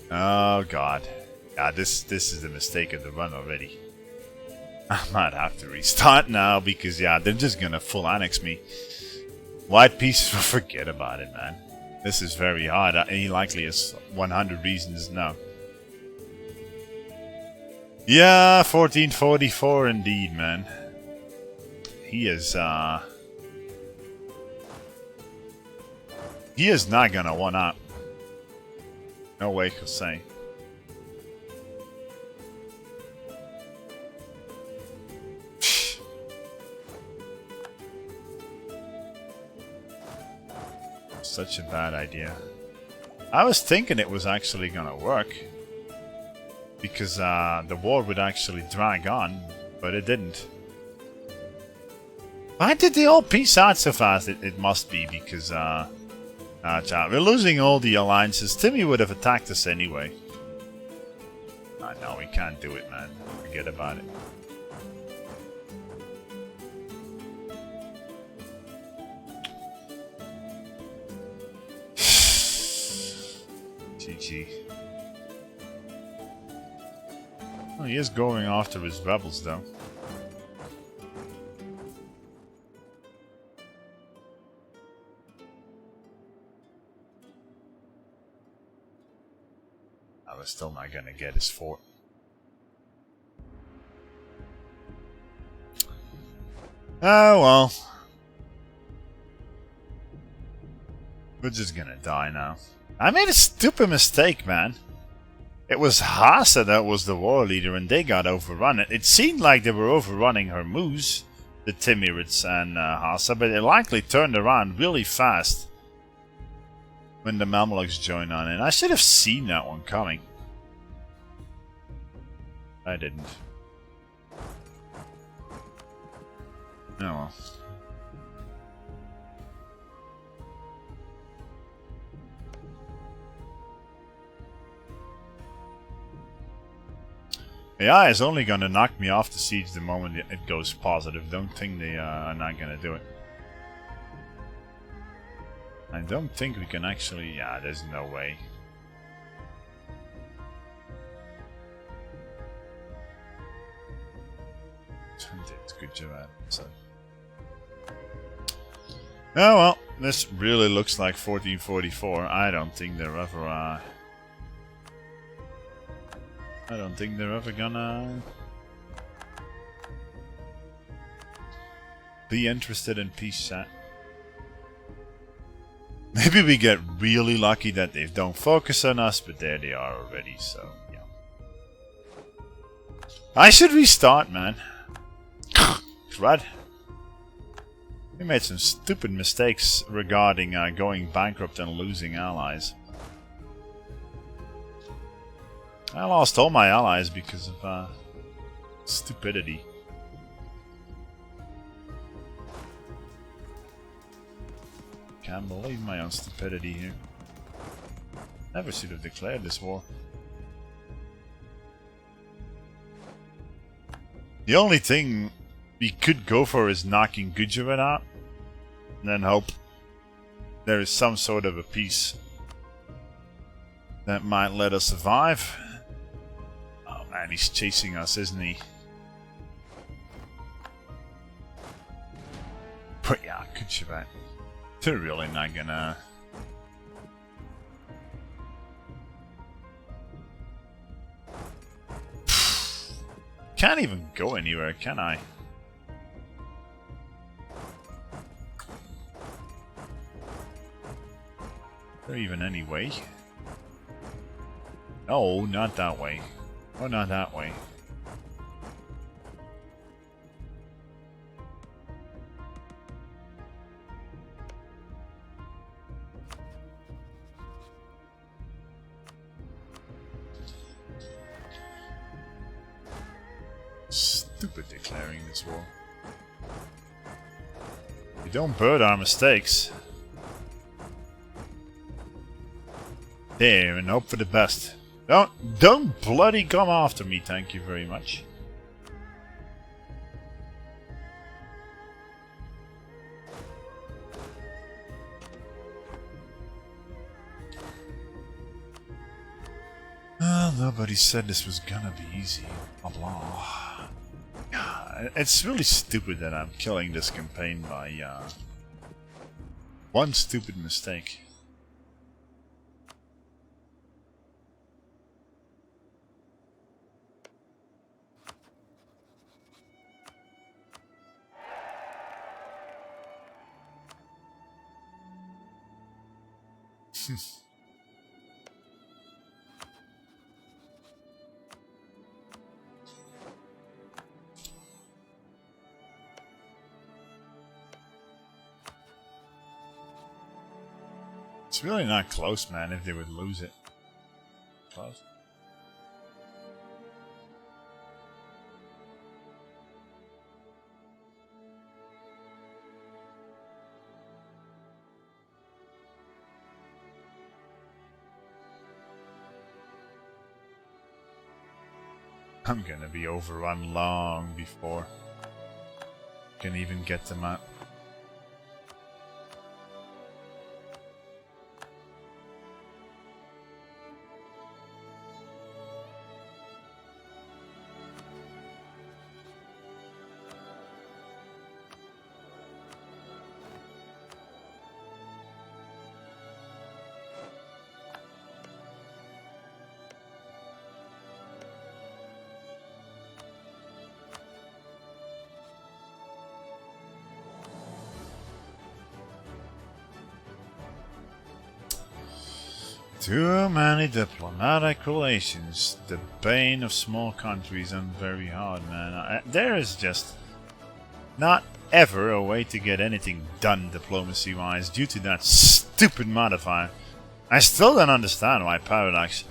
Oh god. Yeah, this is a mistake of the run already. I might have to restart now because, yeah, they're just gonna full annex me. White pieces will forget about it, man. This is very hard. He likely has 100 reasons no. Yeah, 1444 indeed, man. He is not gonna one up. No way, Jose. Such a bad idea. I was thinking it was actually gonna work. Because the war would actually drag on, but it didn't. Why did they all peace out so fast? It must be because we're losing all the alliances. Timmy would have attacked us anyway. No, we can't do it, man. Forget about it. GG. Oh, he is going after his rebels, though. I was still not gonna get his fort. Oh well. We're just gonna die now. I made a stupid mistake, man. It was Hasa that was the war leader and they got overrun. It seemed like they were overrunning Hormuz, the Timurids and Hasa, but it likely turned around really fast when the Mamluks joined on it. I should have seen that one coming. I didn't. Oh well. AI is only gonna knock me off the siege the moment it goes positive. Don't think they are not gonna do it. I don't think we can actually... Yeah, there's no way. Good job, so. Oh well, this really looks like 1444. I don't think they're ever I don't think they're ever gonna be interested in peace chat. Maybe we get really lucky that they don't focus on us, but there they are already, so yeah. I should restart, man. Crud. We made some stupid mistakes regarding going bankrupt and losing allies. I lost all my allies because of stupidity. Can't believe my own stupidity here. Never should have declared this war. The only thing we could go for is knocking Gujarat out, and then hope there is some sort of a peace that might let us survive. Oh man, he's chasing us, isn't he? But yeah, Gujarat. They're really not gonna... Can't even go anywhere, can I? Is there even any way? No, not that way. Oh, not that way. Stupid declaring this war. We don't bird our mistakes. There, and hope for the best. Don't bloody come after me, thank you very much. Well, nobody said this was gonna be easy. Blah blah. It's really stupid that I'm killing this campaign by one stupid mistake. It's really not close, man, if they would lose it. Close. I'm gonna be overrun long before I can even get them out. Too many diplomatic relations, the bane of small countries and very hard, man. There is just not ever a way to get anything done diplomacy-wise due to that stupid modifier. I still don't understand why Paradox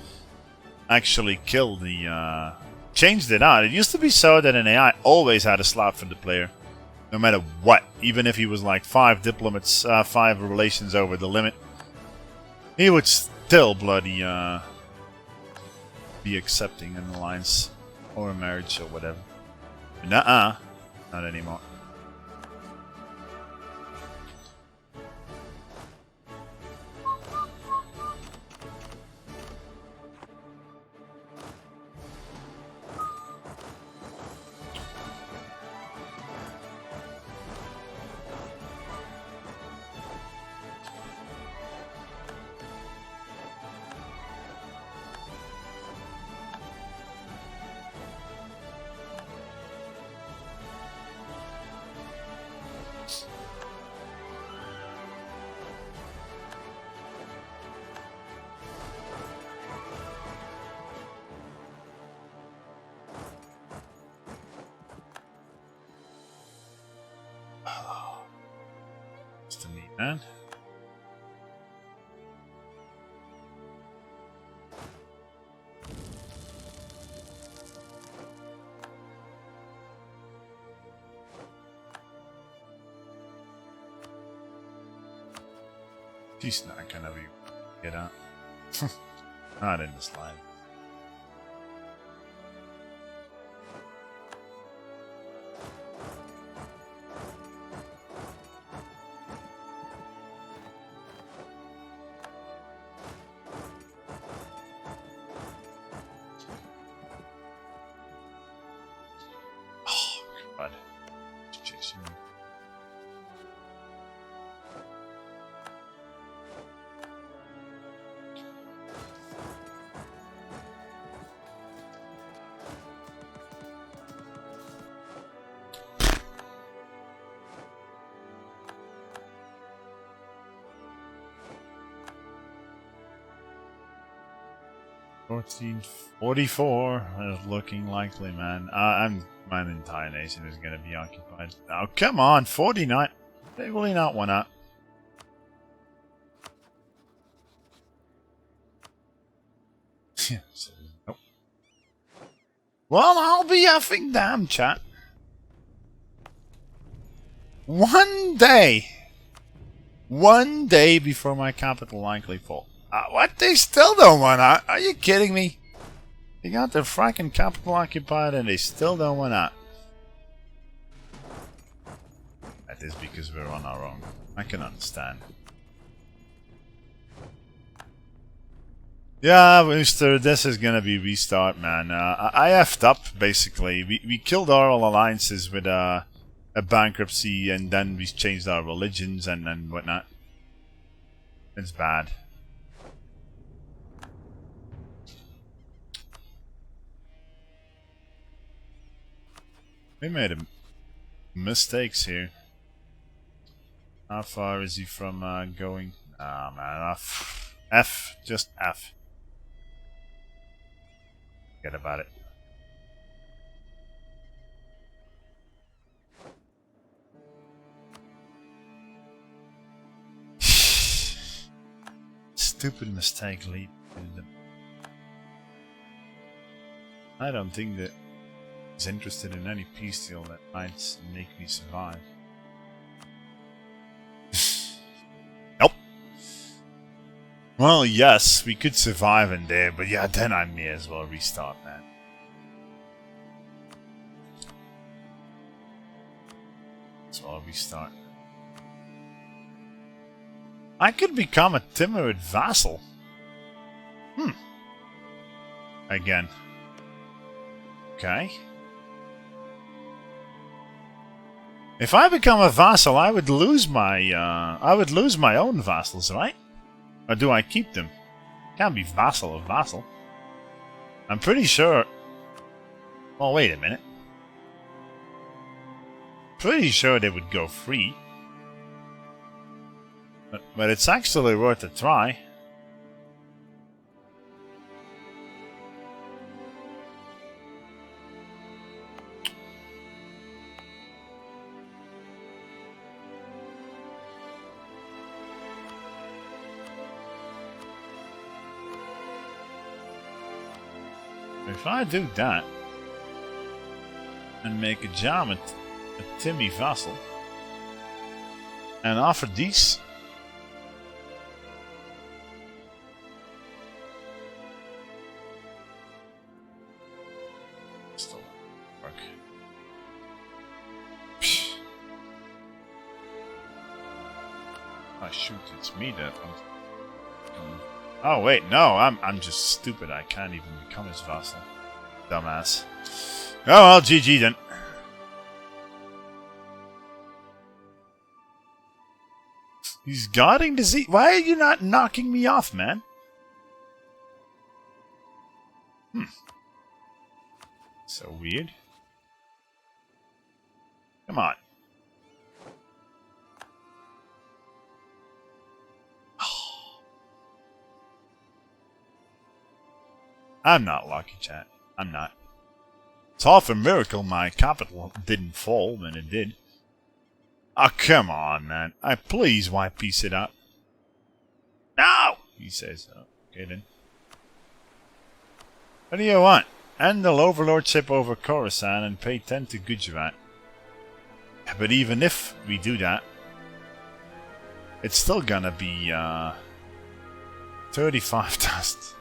actually killed the... changed it out. It used to be so that an AI always had a slot for the player, no matter what. Even if he was like 5 diplomats, 5 relations over the limit, he would still bloody be accepting an alliance or a marriage or whatever. Nuh-uh. Not anymore. To me, man. She's not gonna be get out. Not in this line. God. It's chasing me. $14.44 is looking likely, man. My entire nation is going to be occupied. Oh, come on, 49. They really not want to. Nope. Well, I'll be effing damned, chat. One day before my capital likely fall. What? They still don't want out? Are you kidding me? They got their frickin' capital occupied and they still don't want out. That is because we're on our own. I can understand. Yeah, Booster, this is gonna be restart, man. I effed up, basically. We killed our alliances with a bankruptcy and then we changed our religions and whatnot. It's bad. We made mistakes here. How far is he from going? Ah, man, F, just F. Forget about it. stupid mistake lead to them. I don't think that he's interested in any peace deal that might make me survive. Nope. Well, yes, we could survive in there, but yeah, then I may as well restart, man. So I'll restart. I could become a Timurid vassal. Again. Okay. If I become a vassal, I would lose my own vassals, right? Or do I keep them? Can't be vassal of vassal. I'm pretty sure. Well, wait a minute. Pretty sure they would go free. But it's actually worth a try. If I do that and make a jam at a Timmy vassal and offer these still work. Oh shoot, it's me that oh wait, no, I'm just stupid. I can't even become his vassal. Dumbass. Oh well, GG then. He's guarding the Z. Why are you not knocking me off, man? So weird. Come on. I'm not lucky, chat. I'm not. It's half a miracle my capital didn't fall when it did. Oh, come on, man. Please, why piece it up? No! He says. Oh, okay, then. What do you want? End the overlordship over Khorasan and pay 10 to Gujarat. But even if we do that, it's still gonna be 35,000.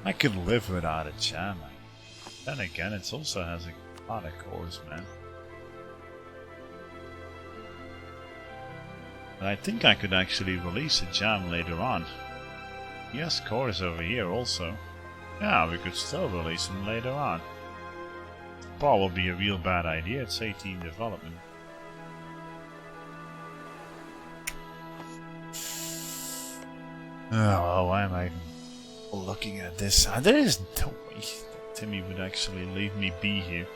I could live without a jam. Then again, it also has a lot of cores, man. But I think I could actually release a jam later on. Yes, cores over here also. Yeah, we could still release them later on. Probably a real bad idea. It's 18 development. Oh, well, why am I even looking at this? There is no way that Timmy would actually leave me be here.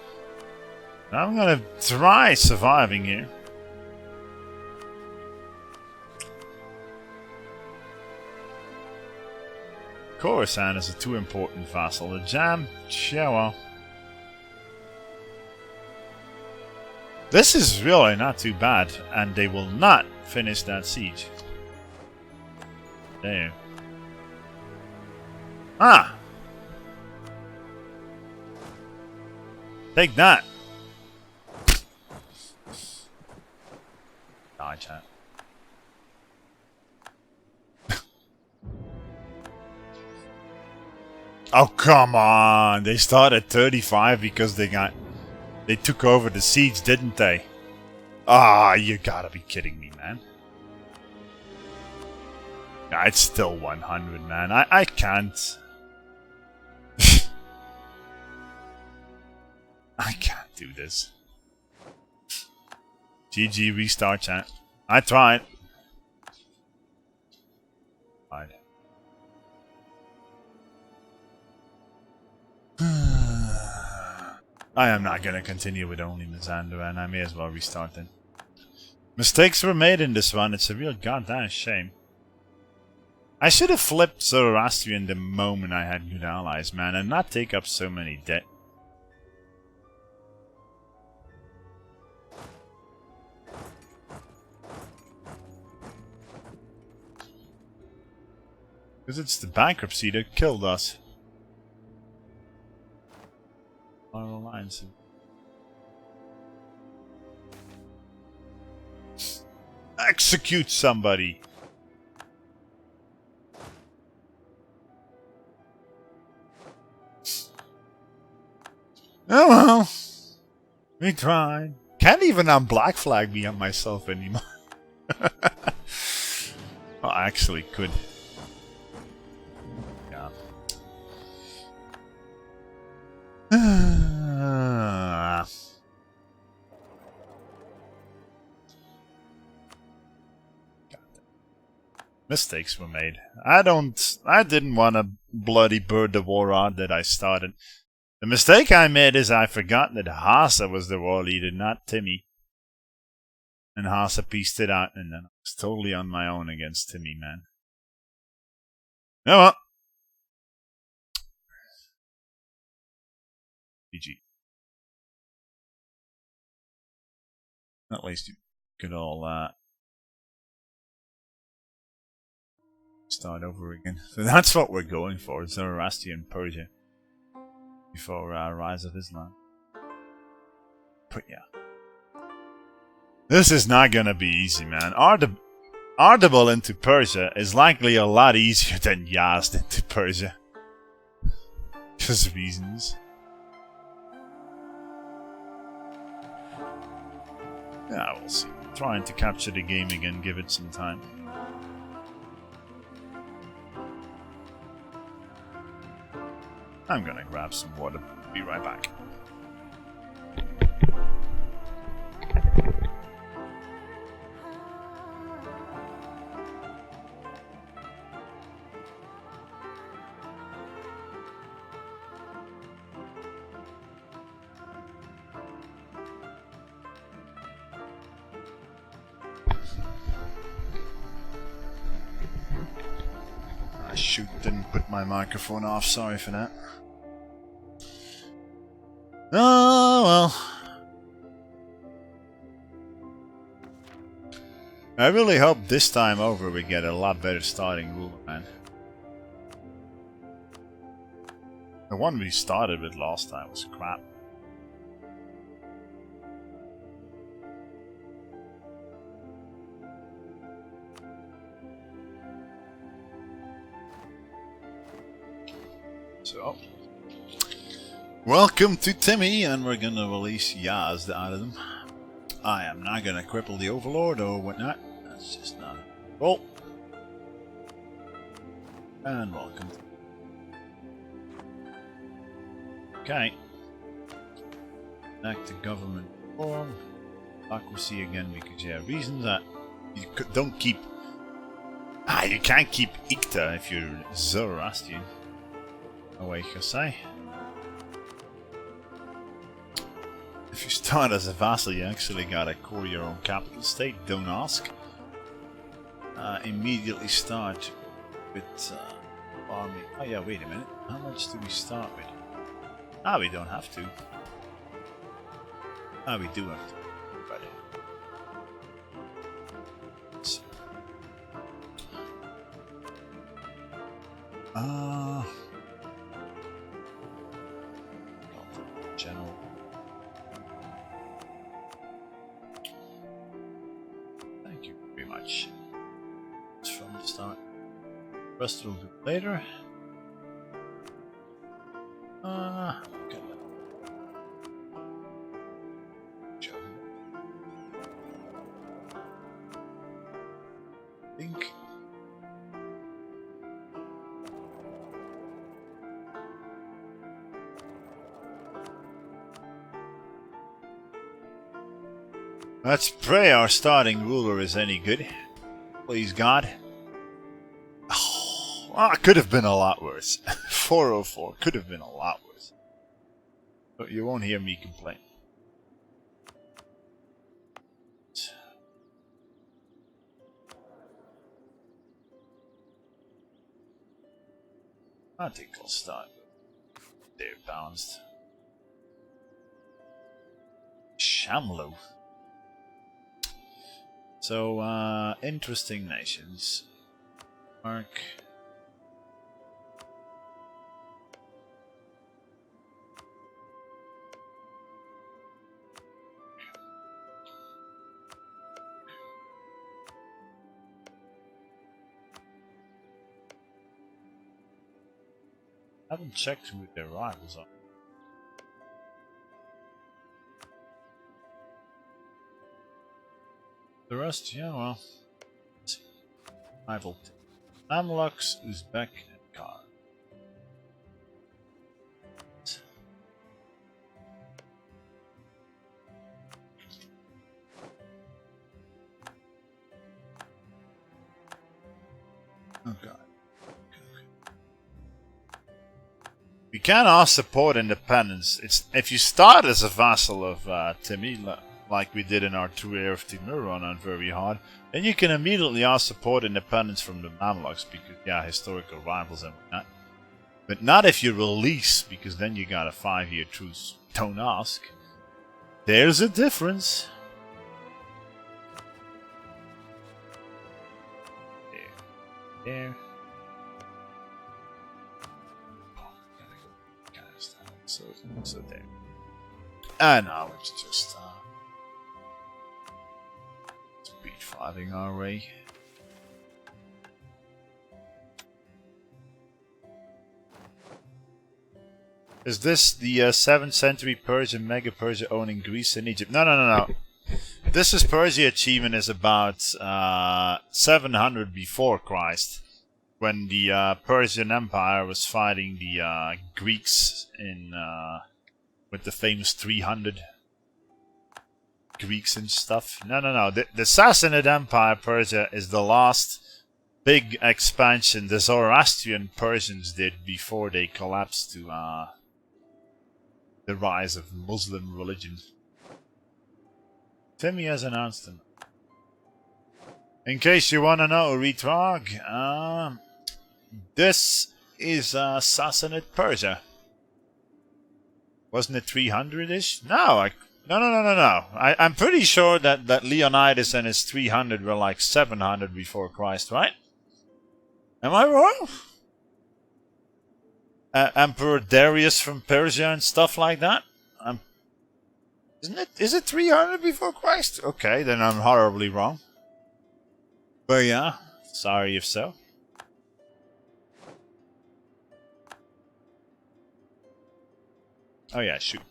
I'm gonna try surviving here. Khorasan is a too important vassal. The jam, yeah, well. This is really not too bad, and they will not finish that siege. There. Ah! Take that! Die, chat. Oh, come on! They started 35 because they took over the siege, didn't they? Ah, you gotta be kidding me, man. Yeah, it's still 100, man. I can't. I can't do this. GG, restart, chat. I tried. Fine. I am not gonna continue with only Mazandaran. I may as well restart then. Mistakes were made in this one. It's a real goddamn shame. I should have flipped Zoroastrian the moment I had good allies, man, and not take up so many debt. Because it's the bankruptcy that killed us. Our alliance. Execute somebody! Oh well. We tried. Can't even unblack flag me on myself anymore. Well, I actually could. Yeah. Mistakes were made. I didn't want to bloody bird the war out that I started. The mistake I made is I forgot that Hasa was the war leader, not Timmy. And Hasa pieced it out, and then I was totally on my own against Timmy, man. Oh well. GG. At least you could all start over again. So that's what we're going for, Zoroastrian Persia. Before Rise of Islam. But yeah. This is not gonna be easy, man. Ardabil into Persia is likely a lot easier than Yazd into Persia. Just reasons. Yeah, we'll see. Trying to capture the game again, give it some time. I'm gonna grab some water. Be right back. Shoot, didn't put my microphone off, sorry for that. Oh well. I really hope this time over we get a lot better starting ruler, man. The one we started with last time was crap. So, welcome to Timmy, and we're gonna release Yazd out of them. I am not gonna cripple the Overlord or whatnot. That's just not a goal. And welcome. Okay. Back to government reform. Democracy again because you have reasons that you don't keep. You can't keep Ikta if you're Zoroastrian. Awake, I say. If you start as a vassal, you actually gotta core your own capital state. Don't ask. Immediately start with army. Oh yeah, wait a minute. How much do we start with? We don't have to. We do have to. But general. Thank you very much. It's from the start. Rest we'll do later. Okay. Think. Let's pray our starting ruler is any good. Please God. Oh, it could have been a lot worse. 404 could have been a lot worse. But you won't hear me complain. I think I'll start. They're balanced. Shamlo. So, interesting nations. Mark. I haven't checked who their rivals are. The rest, yeah, well. Rival. Mamluks, Uzbek, and Kar. Oh god. We can ask support independence. It's if you start as a vassal of Timmy, like we did in our 2 Air of Timur run on very hard, then you can immediately ask support independence from the Mamluks because yeah, historical rivals and whatnot. But not if you release, because then you got a 5-year truce. Don't ask. There's a difference. There. So there. And now it's just speed 5ing our way. Is this the 7th century Persia, Mega Persia owning Greece and Egypt? No. This is Persia achievement is about 700 before Christ, when the Persian Empire was fighting the Greeks in with the famous 300 Greeks and stuff. No. The Sassanid Empire, Persia, is the last big expansion the Zoroastrian Persians did before they collapsed to the rise of Muslim religion. Timmy has announced them. In case you want to know, Retrog, this is Sassanid Persia. Wasn't it 300-ish? No. I'm pretty sure that Leonidas and his 300 were like 700 before Christ, right? Am I wrong? Emperor Darius from Persia and stuff like that? Isn't it? Is it 300 before Christ? Okay, then I'm horribly wrong. But yeah, sorry if so. Oh yeah, shoot.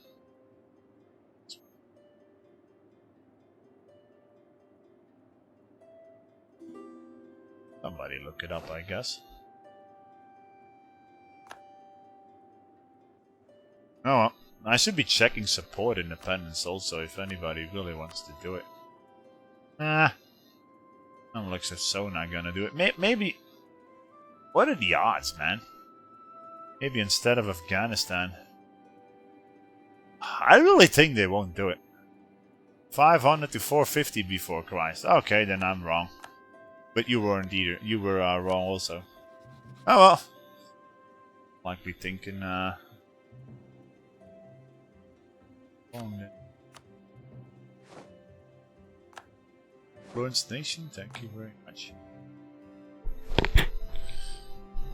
Somebody look it up, I guess. Oh well, I should be checking support independence also if anybody really wants to do it. Looks like so not gonna do it. Maybe. What are the odds, man? Maybe instead of Afghanistan. I really think they won't do it. 500 to 450 before Christ. Okay, then I'm wrong. But you weren't either. You were wrong also. Oh well. Likely thinking. Influenced nation, thank you very much.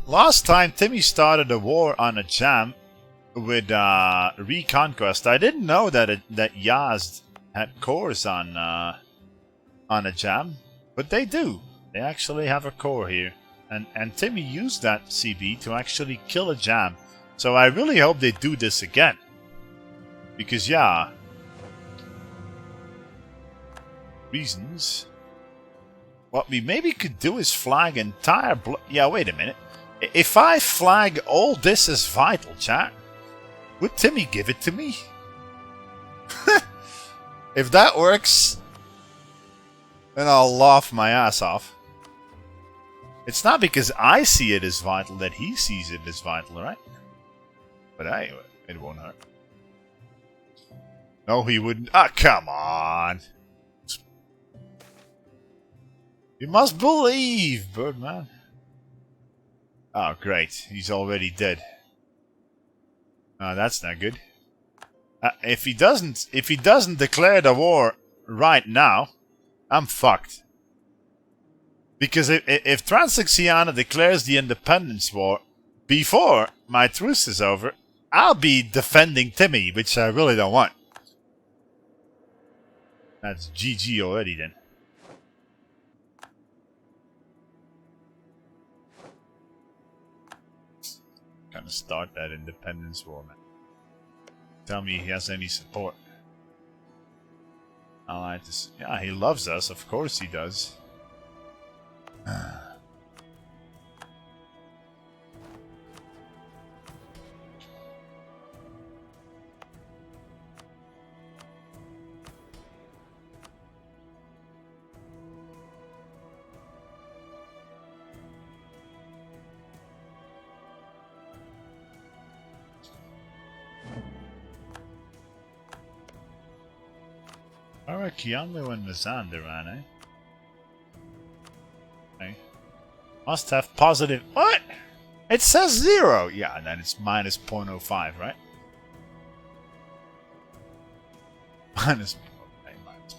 Last time Timmy started a war on a jam with Reconquest. I didn't know that that Yazd had cores on a jam, but they do. They actually have a core here, and Timmy used that CB to actually kill a jam. So I really hope they do this again, because yeah, reasons. What we maybe could do is flag entire yeah, wait a minute. If I flag all this as vital, chat, would Timmy give it to me? If that works, then I'll laugh my ass off. It's not because I see it as vital that he sees it as vital, right? But anyway, it won't hurt. No, he wouldn't. Ah, come on. You must believe, Birdman. Oh, great. He's already dead. Oh, that's not good. If he doesn't declare the war right now, I'm fucked. Because if Transoxiana declares the independence war before my truce is over, I'll be defending Timmy, which I really don't want. That's GG already then. Gonna start that independence war, man. Tell me he has any support. Allied to... Yeah, he loves us. Of course he does. Kianlu and Mazander, eh? Okay. Must have positive... What? It says 0! Yeah, and then it's minus 0.05, right? Minus... Okay, minus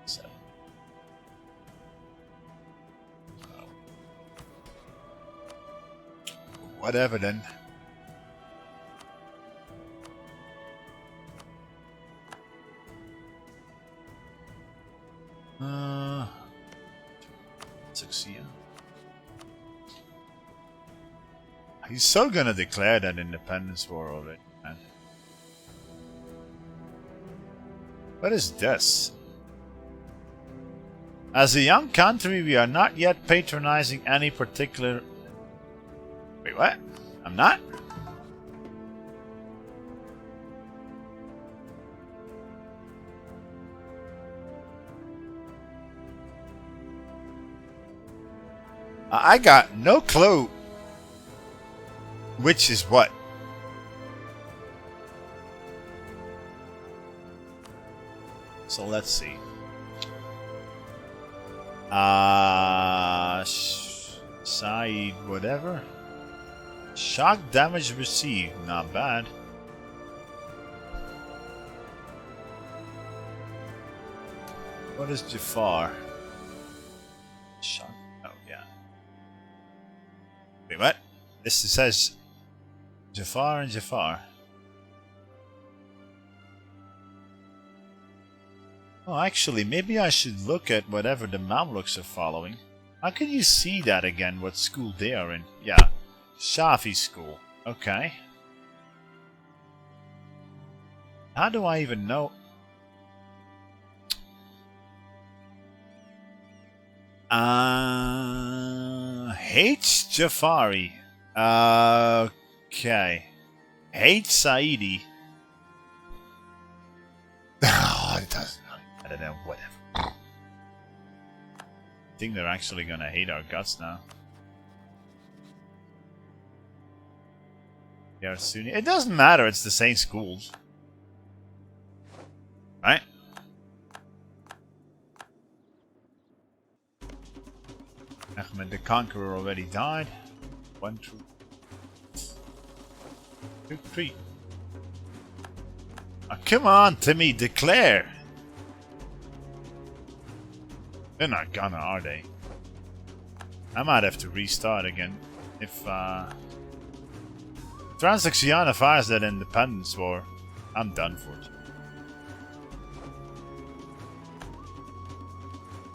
0.7. Whatever then. He's so gonna declare that independence war already, man. What is this? As a young country, we are not yet patronizing any particular... Wait, what? I'm not? I got no clue which is what. So let's see. Side whatever. Shock damage received, not bad. What is Jafar? Shock. Oh yeah. Wait, what? This says Jafar and Jafar. Oh, actually, maybe I should look at whatever the Mamluks are following. How can you see that again, what school they are in? Yeah, Shafi school. Okay. How do I even know? Hates Jafari. Okay. Hate Saidi. Oh, it doesn't. I don't know. Whatever. I think they're actually gonna hate our guts now. Yeah, Sunni. It doesn't matter. It's the same schools, right? Ahmed the Conqueror already died. 1, 2, 3. Oh, come on, Timmy, declare. They're not gonna, are they? I might have to restart again. If Transoxiana fires that independence war, I'm done for it.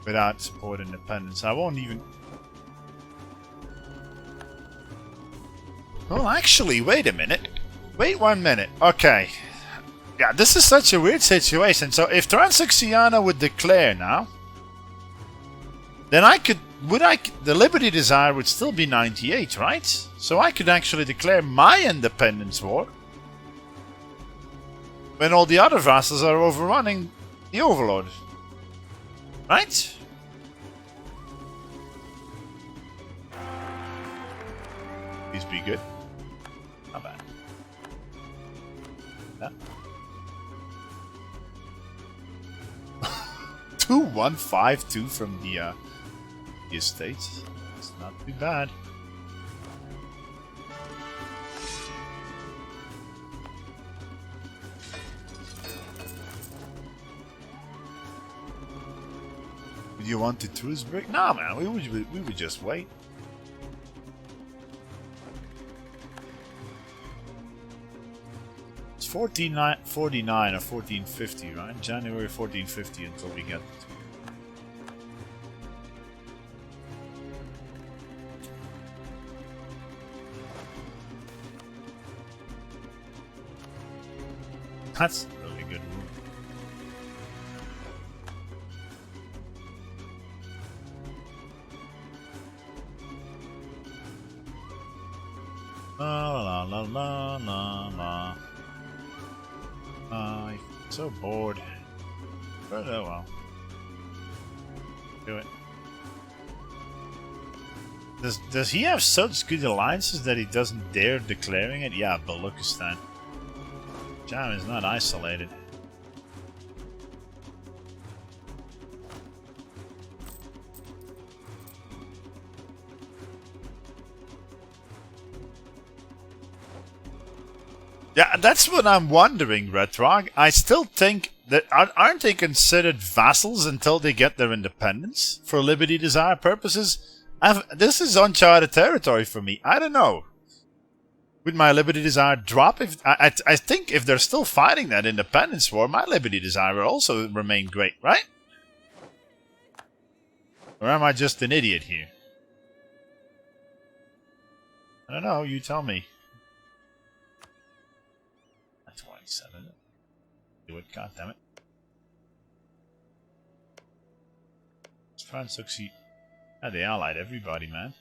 Without support independence, I won't even... Well, actually, wait a minute. Wait 1 minute. Okay. Yeah, this is such a weird situation. So if Transoxiana would declare now, then I could... the Liberty Desire would still be 98, right? So I could actually declare my independence war when all the other vassals are overrunning the Overlord. Right? Please be good. Not bad. Yeah. 2152 from the estates. It's not too bad. Would you want to truce break? Nah, man. We would just wait. It's 1449 or 1450, right? January 1450 until we get. That's a really good rule. La la la la la. I'm so bored. But oh well. Do it. Does he have such good alliances that he doesn't dare declaring it? Yeah, Baluchistan. Jam is not isolated. Yeah, that's what I'm wondering, Retrog. I still think that aren't they considered vassals until they get their independence for liberty desire purposes? This is uncharted territory for me. I don't know. Would my liberty desire drop if I think if they're still fighting that independence war, my liberty desire will also remain great, right? Or am I just an idiot here? I don't know. You tell me. 27. Do it, goddammit. Let's try and succeed. Yeah, they allied everybody, man.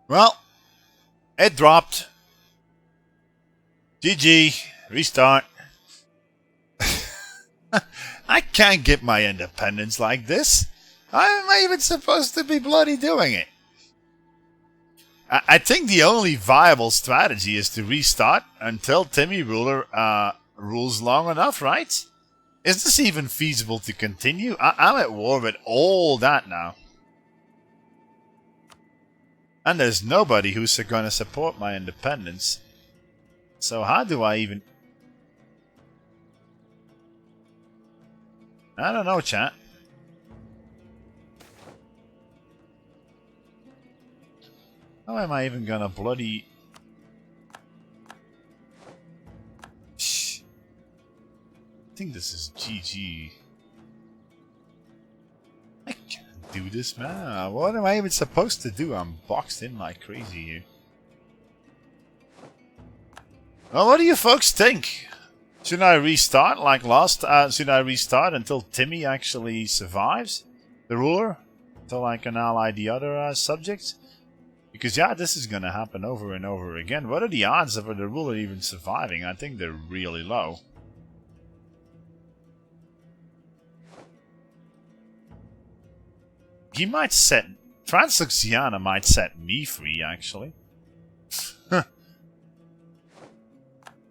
Well, it dropped. GG. Restart. I can't get my independence like this. How am I even supposed to be bloody doing it? I think the only viable strategy is to restart until Timmy Ruler rules long enough, right? Is this even feasible to continue? I'm at war with all that now. And there's nobody who's going to support my independence. So how do I even... I don't know, chat. How am I even gonna bloody... I think this is GG. I can't do this, man. What am I even supposed to do? I'm boxed in like crazy here. Well, what do you folks think? Should I restart like last? Should I restart until Timmy actually survives the ruler? Until I can ally the other subjects? Because yeah, this is gonna happen over and over again. What are the odds of the ruler even surviving? I think they're really low. He might set... Transoxiana might set me free, actually.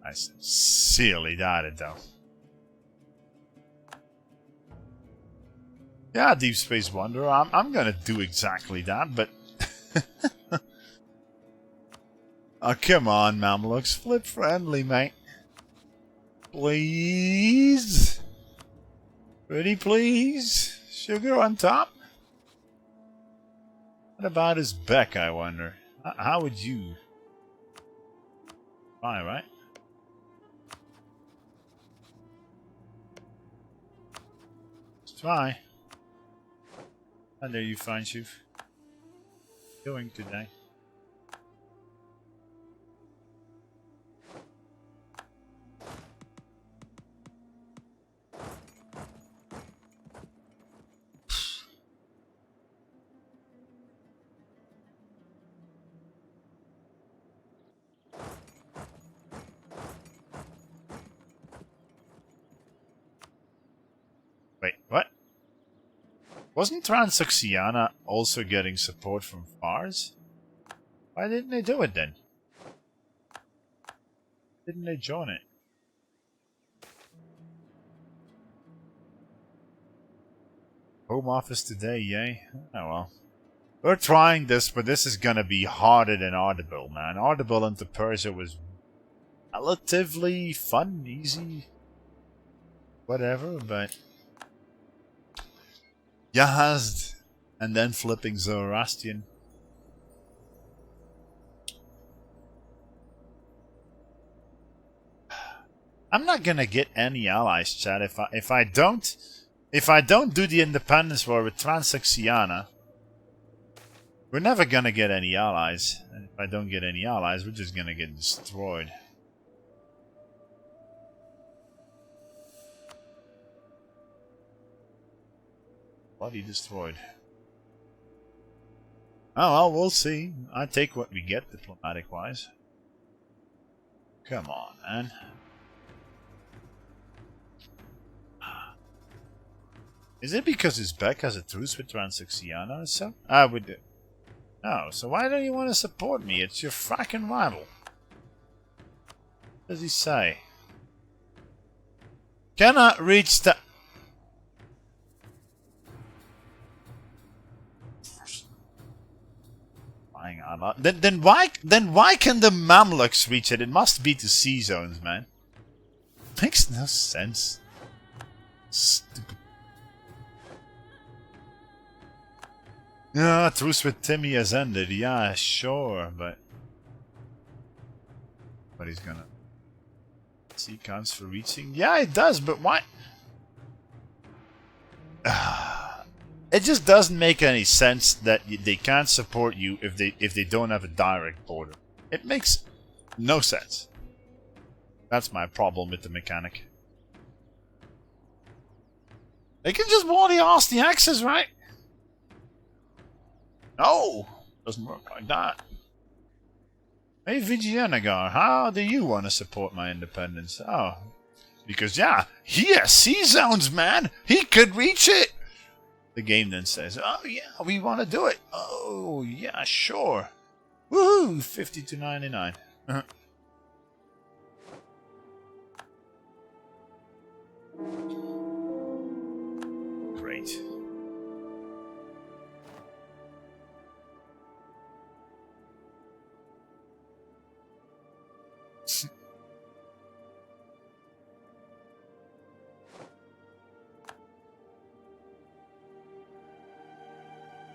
I sincerely doubt it, though. Yeah, Deep Space Wanderer, I'm gonna do exactly that, but... Oh, come on, Mamluks. Flip friendly, mate. Please? Pretty please? Sugar on top? What about his Beck, I wonder? How would you... Fine, right? Let's try. How dare you, Fine Chief? Doing today? Wait, what? Wasn't Transoxiana also getting support from Fars? Why didn't they do it then? Didn't they join it? Home office today, yay. Oh well. We're trying this, but this is gonna be harder than Audible, man. Audible into Persia was relatively fun, easy, whatever, but Yazd and then flipping Zoroastrian. I'm not gonna get any allies, Chad. If I don't do the independence war with Transoxiana, we're never gonna get any allies. And if I don't get any allies, we're just gonna get destroyed. Bloody destroyed. Oh well, we'll see. I take what we get diplomatic wise. Come on, man. Is it because Uzbek has a truce with Transoxiana or so? I would. No, so why don't you want to support me? It's your fracking rival. What does he say? Cannot reach the. Hang on. Then why can the Mamluks reach it? It must be to sea zones, man. Makes no sense. Stupid. Yeah, truce with Timmy has ended. Yeah, sure, but he's gonna see counts for reaching. Yeah, it does, but why? It just doesn't make any sense that they can't support you if they don't have a direct border. It makes no sense. That's my problem with the mechanic. They can just bloody ask the axes, right? No, doesn't work like that. Hey Vijayanagara, how do you want to support my independence? Oh, because yeah, he has sea zones, man. He could reach it. The game then says, oh yeah, we want to do it. Oh yeah, sure. Woohoo, 50 to 99. Great.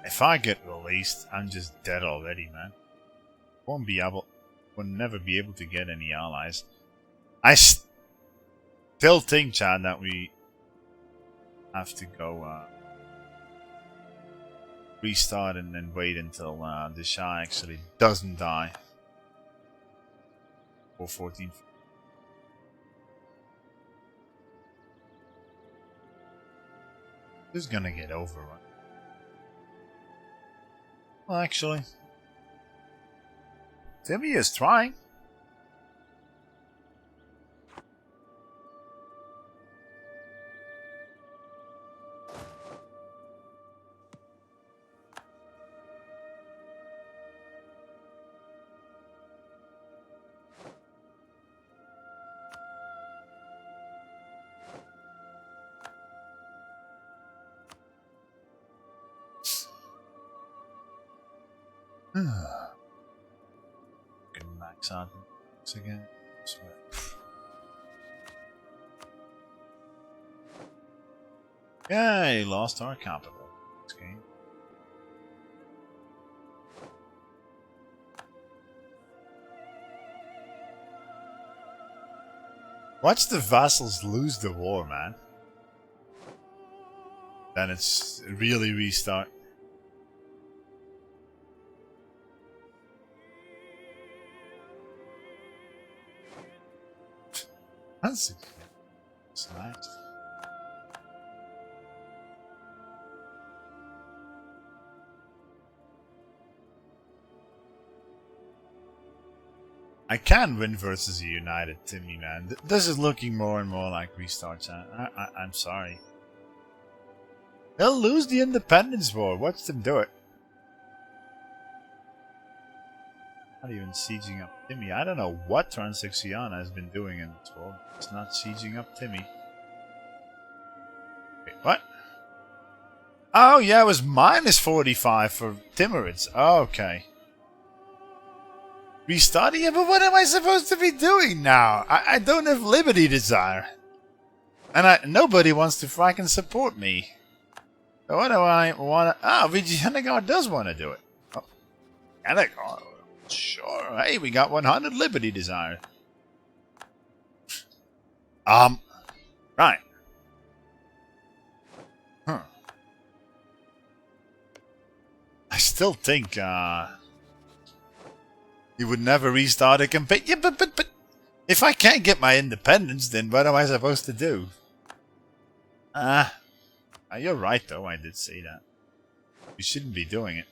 If I get released, I'm just dead already, man. Will never be able to get any allies. I still think, Chad, that we have to go restart and then wait until the Shah actually doesn't die. Or 14. This is gonna get overrun. Well, actually, Timmy is trying. Can max out this again. Swear. Yay, lost our capital this game. Watch the vassals lose the war, man. Then it's really restart. That's nice. I can win versus a united Timmy, man. This is looking more and more like restarts. I'm sorry. They'll lose the independence war. Watch them do it. Not even sieging up Timmy. I don't know what Transoxiana has been doing in this world. It's not sieging up Timmy. Wait, what? Oh, yeah, it was minus 45 for Timurids. Oh, okay. Restarting it? But what am I supposed to be doing now? I don't have Liberty Desire. And nobody wants to frickin' support me. So what do I want to... Oh, Vigianagar does want to do it. Oh, Vigianagar. Sure. Hey, we got 100 Liberty Desire. Right. Huh. I still think, you would never restart a campaign. Yeah, but if I can't get my independence, then what am I supposed to do? You're right, though. I did say that. We shouldn't be doing it.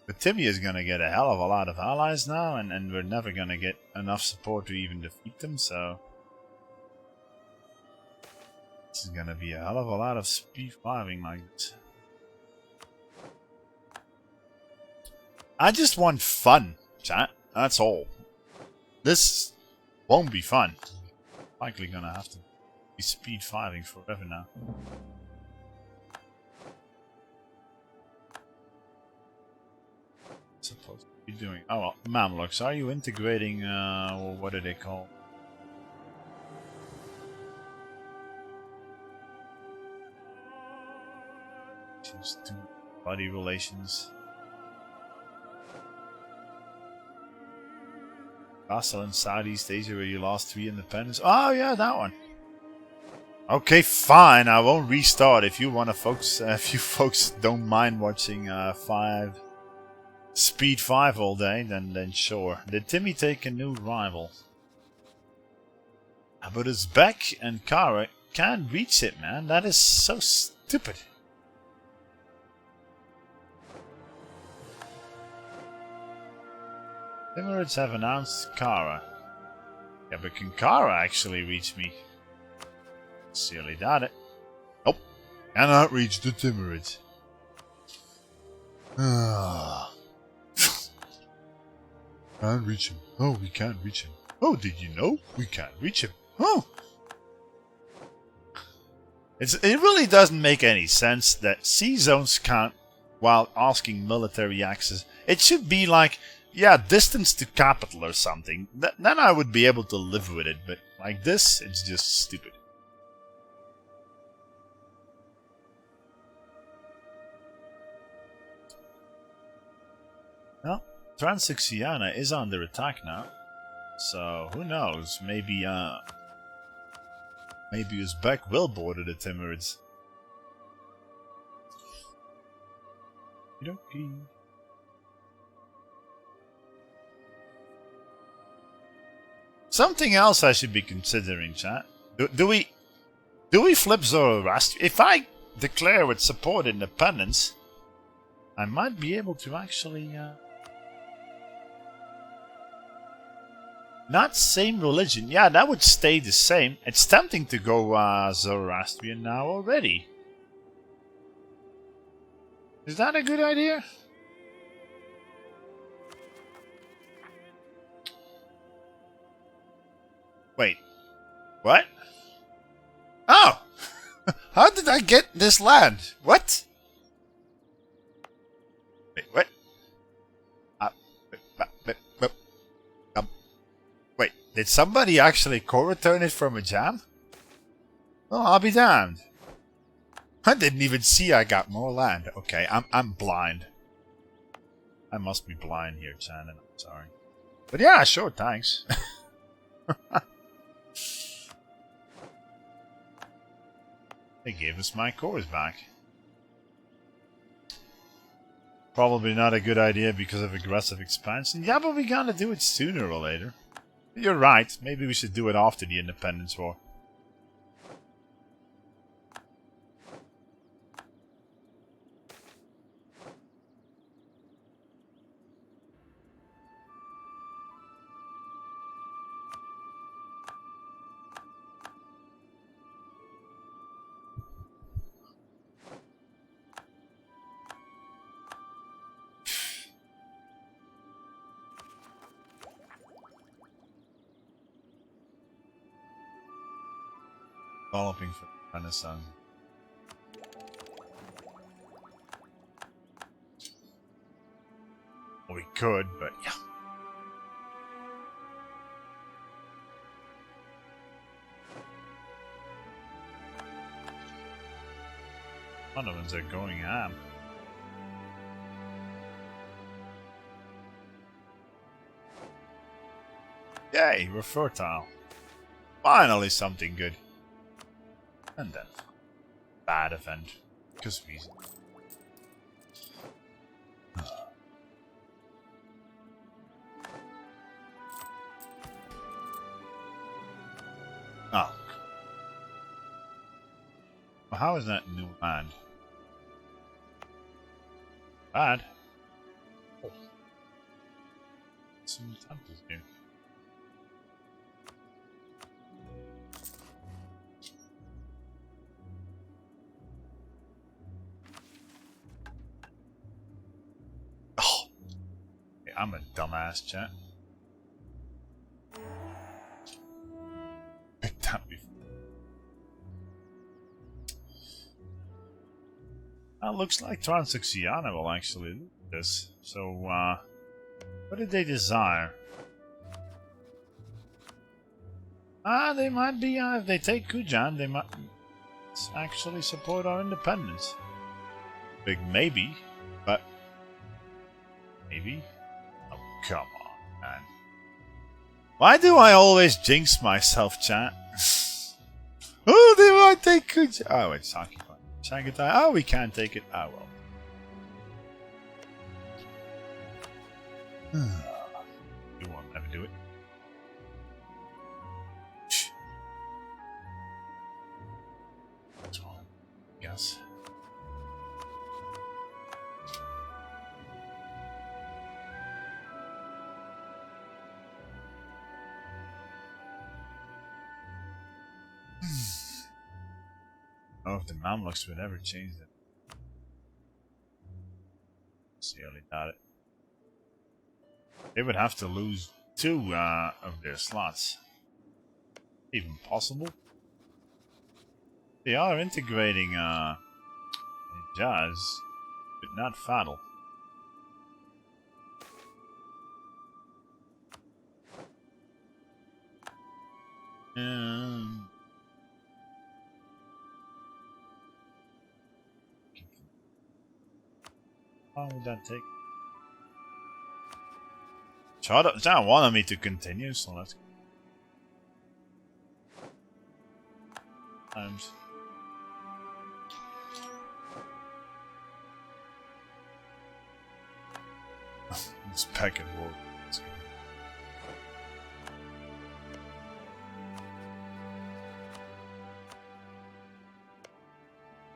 But Timmy is going to get a hell of a lot of allies now, and we're never going to get enough support to even defeat them, so... This is going to be a hell of a lot of speed farming like this. I just want fun, chat. That's all. This won't be fun. Likely going to have to be speed farming forever now. Supposed to be doing. Oh well, Mamluks, are you integrating what are they called? To body relations. Vassal in Southeast Asia where you lost 3 independence. Oh yeah, that one. Okay, fine. I won't restart if you wanna folks if you folks don't mind watching 5 Speed 5 all day, then sure. Did Timmy take a new rival? But Uzbek and Kara can't reach it, man. That is so stupid. Timurids have announced Kara. Yeah, but can Kara actually reach me? Sincerely doubt it. Nope. Cannot reach the Timurids. Can't reach him. Oh, we can't reach him. Oh, did you know? We can't reach him. Oh! It really doesn't make any sense that sea zones count while asking military access. It should be like, yeah, distance to capital or something. Then I would be able to live with it, but like this, it's just stupid. Well, Transoxiana is under attack now, so who knows? Maybe Uzbek will border the Timurids. Okay. Something else I should be considering, chat. Do we flip Zoroastrian? If I declare with support independence, I might be able to actually not same religion. Yeah, that would stay the same. It's tempting to go Zoroastrian now already. Is that a good idea? Wait. What? Oh! How did I get this land? What? Wait, what? Wait, did somebody actually co-return it from a jam? Oh, I'll be damned. I didn't even see I got more land. Okay, I'm blind. I must be blind here, Shannon. I'm sorry. But yeah, sure, thanks. They gave us my cores back. Probably not a good idea because of aggressive expansion. Yeah, but we gotta do it sooner or later. You're right. Maybe we should do it after the Independence War. Developing for Renaissance. We could, but yeah. Donovan's are going ham. Yay, we're fertile. Finally something good. And then bad event. Because reason. Oh. Well, how is that new land? Bad. Oh. Some temples here. Oh. Hey, I'm a dumbass, chat. Picked that before. Looks like Transoxiana will actually do this. So, what did they desire? They might be, if they take Kujan, they might actually support our independence. Big maybe, but maybe? Oh, come on, man. Why do I always jinx myself, chat? Oh, they might take Kujan. Oh, it's occupied. Shanghai. Oh, we can't take it. Ah, well. We won't ever do it. That's all. Yes. Oh, if the Mamluks would ever change it. Sincerely doubt it. They would have to lose 2 of their slots. Even possible? They are integrating Yazd, but not Fatal. How long would that take? Chad wanted me to continue, so let's go. Times. This packet war. Let's go.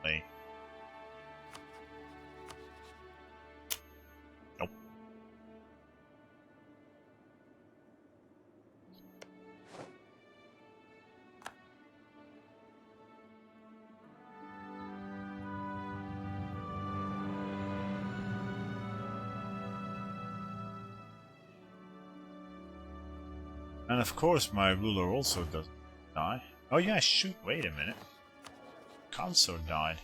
Play. Nope. And of course my ruler also doesn't die. Oh yeah, shoot, wait a minute. Consort died.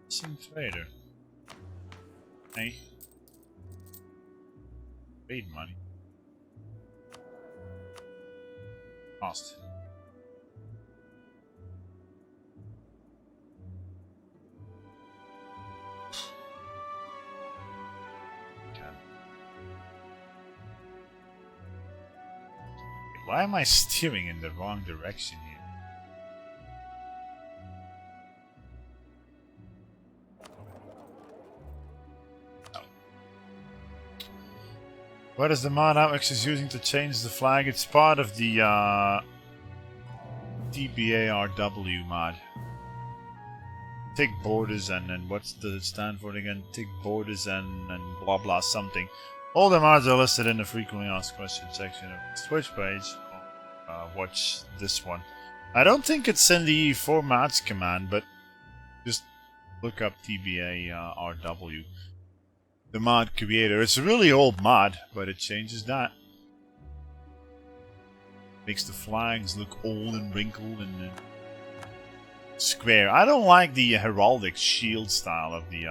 Some trader. Hey. Paid money. Cost. Why am I steering in the wrong direction here? What is the mod Amex is using to change the flag? It's part of the DBARW mod. Tick borders and what's the stand for it again? Tick borders and blah blah something. All the mods are listed in the frequently asked questions section of the Twitch page. Watch this one. I don't think it's in the for mods command, but just look up TBA RW. The mod creator. It's a really old mod, but it changes that. Makes the flags look old and wrinkled and square. I don't like the heraldic shield style of the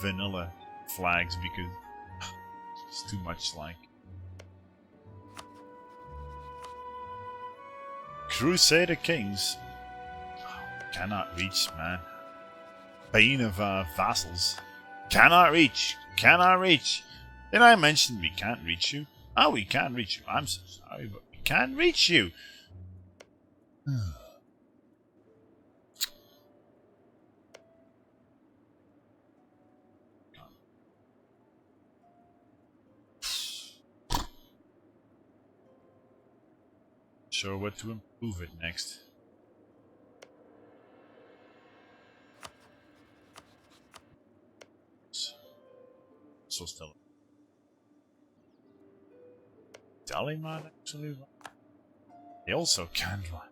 vanilla flags because it's too much like. Crusader Kings. Cannot reach, man. Bane of vassals. Cannot reach. Cannot reach. Did I mention we can't reach you? Oh, we can't reach you. I'm so sorry, but we can't reach you. Sure what to improve it next. So still Dolly might actually run. They also can run.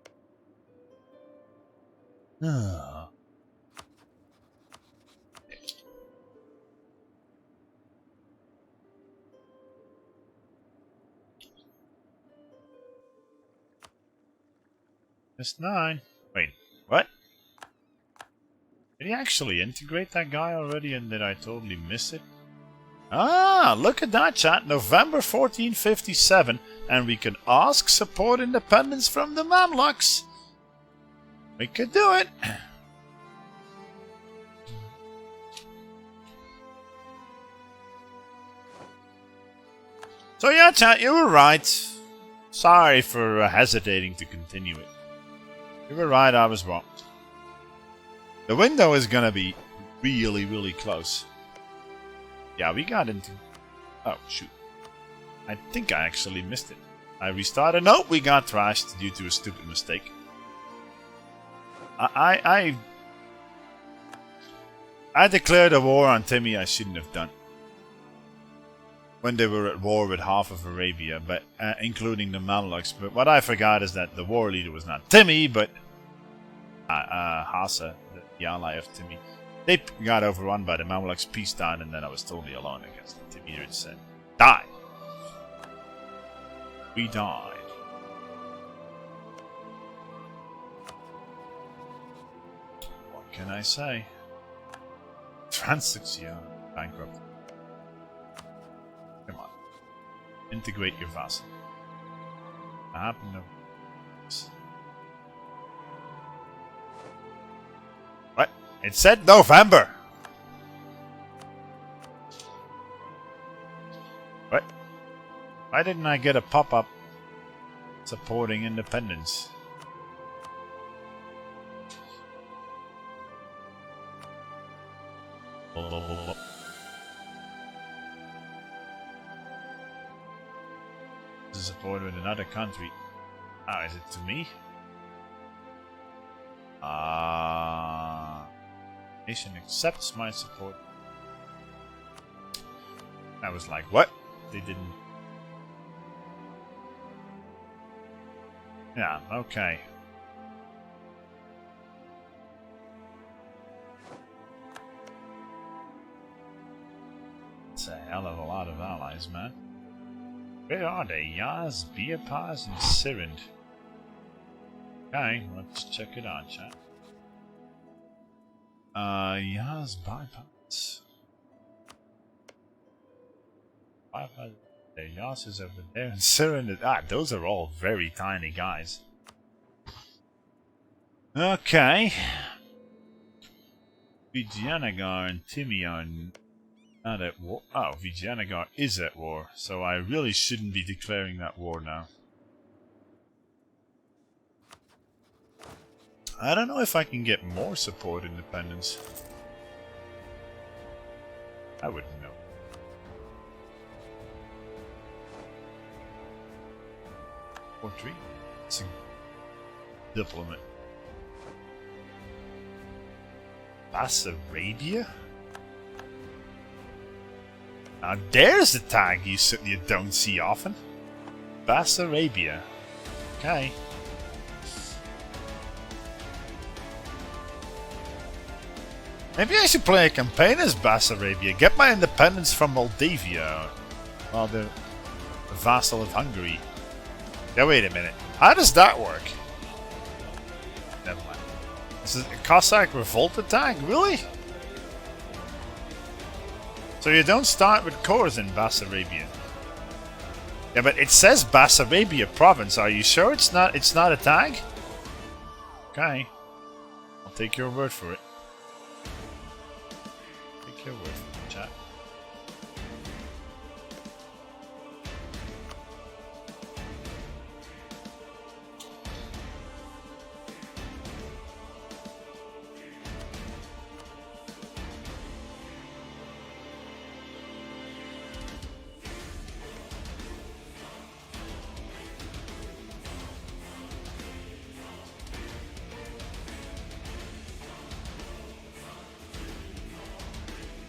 It's 9. Wait, what? Did he actually integrate that guy already and did I totally miss it? Ah, look at that, chat. November 1457, and we can ask support independence from the Mamluks. We could do it. So yeah, chat, you were right. Sorry for hesitating to continue it. You were right, I was wrong. The window is gonna be really, really close. Yeah, we got into... Oh, shoot. I think I actually missed it. I restarted. Nope, we got thrashed due to a stupid mistake. I declared a war on Timmy I shouldn't have done. When they were at war with half of Arabia, but including the Mamluks. But what I forgot is that the war leader was not Timmy, but Hassa, the ally of Timmy. They got overrun by the Mamluks, peace died, and then I was totally alone against the Timirids said, die! We died. What can I say? Transaction bankrupt. Come on. Integrate your vassal. What happened to... What? It said November! What? Why didn't I get a pop-up supporting independence? This is supported in another country. Ah, is it to me? Nation accepts my support. I was like, what? They didn't. Yeah, okay. It's a hell of a lot of allies, man. Where are they? Yazd, Biapaz, and Sirend. Okay, let's check it out, chat. Yazd, Biapaz. Biapaz. There, Yazd is over there, and Sirend is... Ah, those are all very tiny guys. Okay. Vijayanagar and Timmy are not at war. Oh, Vijayanagar is at war, so I really shouldn't be declaring that war now. I don't know if I can get more support independence. I wouldn't know. Portrait? It's a diplomat. Basarabia? Now there's a tag you don't see often. Bessarabia. Okay. Maybe I should play a campaign as Bessarabia. Get my independence from Moldavia. Well, the vassal of Hungary. Yeah, wait a minute. How does that work? Never mind. This is a Cossack revolt attack? Really? So you don't start with cores in Bessarabia. Yeah, but it says Bessarabia province. Are you sure it's not a tag? Okay. I'll take your word for it. Take your word for it, chat.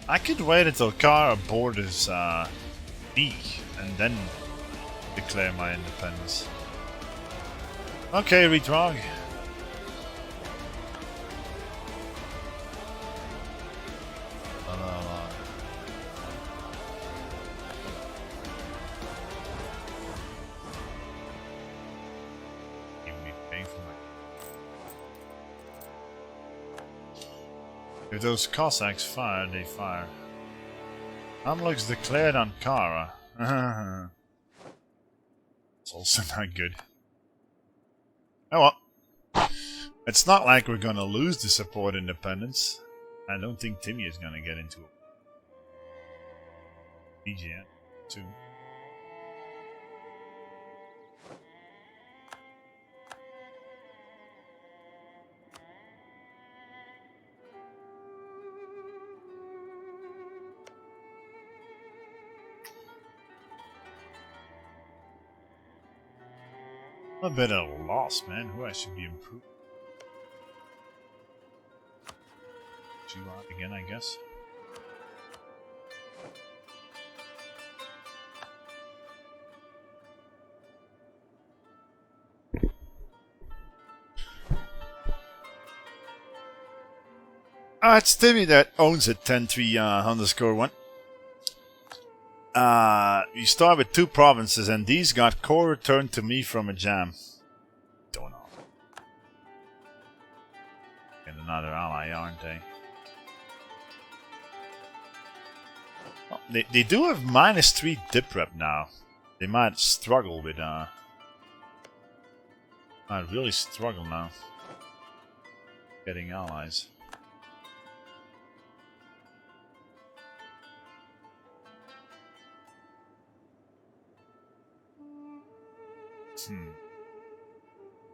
I could wait until Kara borders B and then declare my independence. Okay, Retrog. If those Cossacks fire, they fire. Unlocks declared on Kara. It's also not good. Oh well. It's not like we're gonna lose the support independence. I don't think Timmy is gonna get into it. BGN too. A bit of a loss, man. Who I should be improved? Again, I guess. It's Timmy that owns it. 10-3 _1. You start with 2 provinces, and these got core returned to me from a jam. Don't know. And another ally, aren't they? Well, they do have -3 dip rep now. They might struggle with might really struggle now getting allies.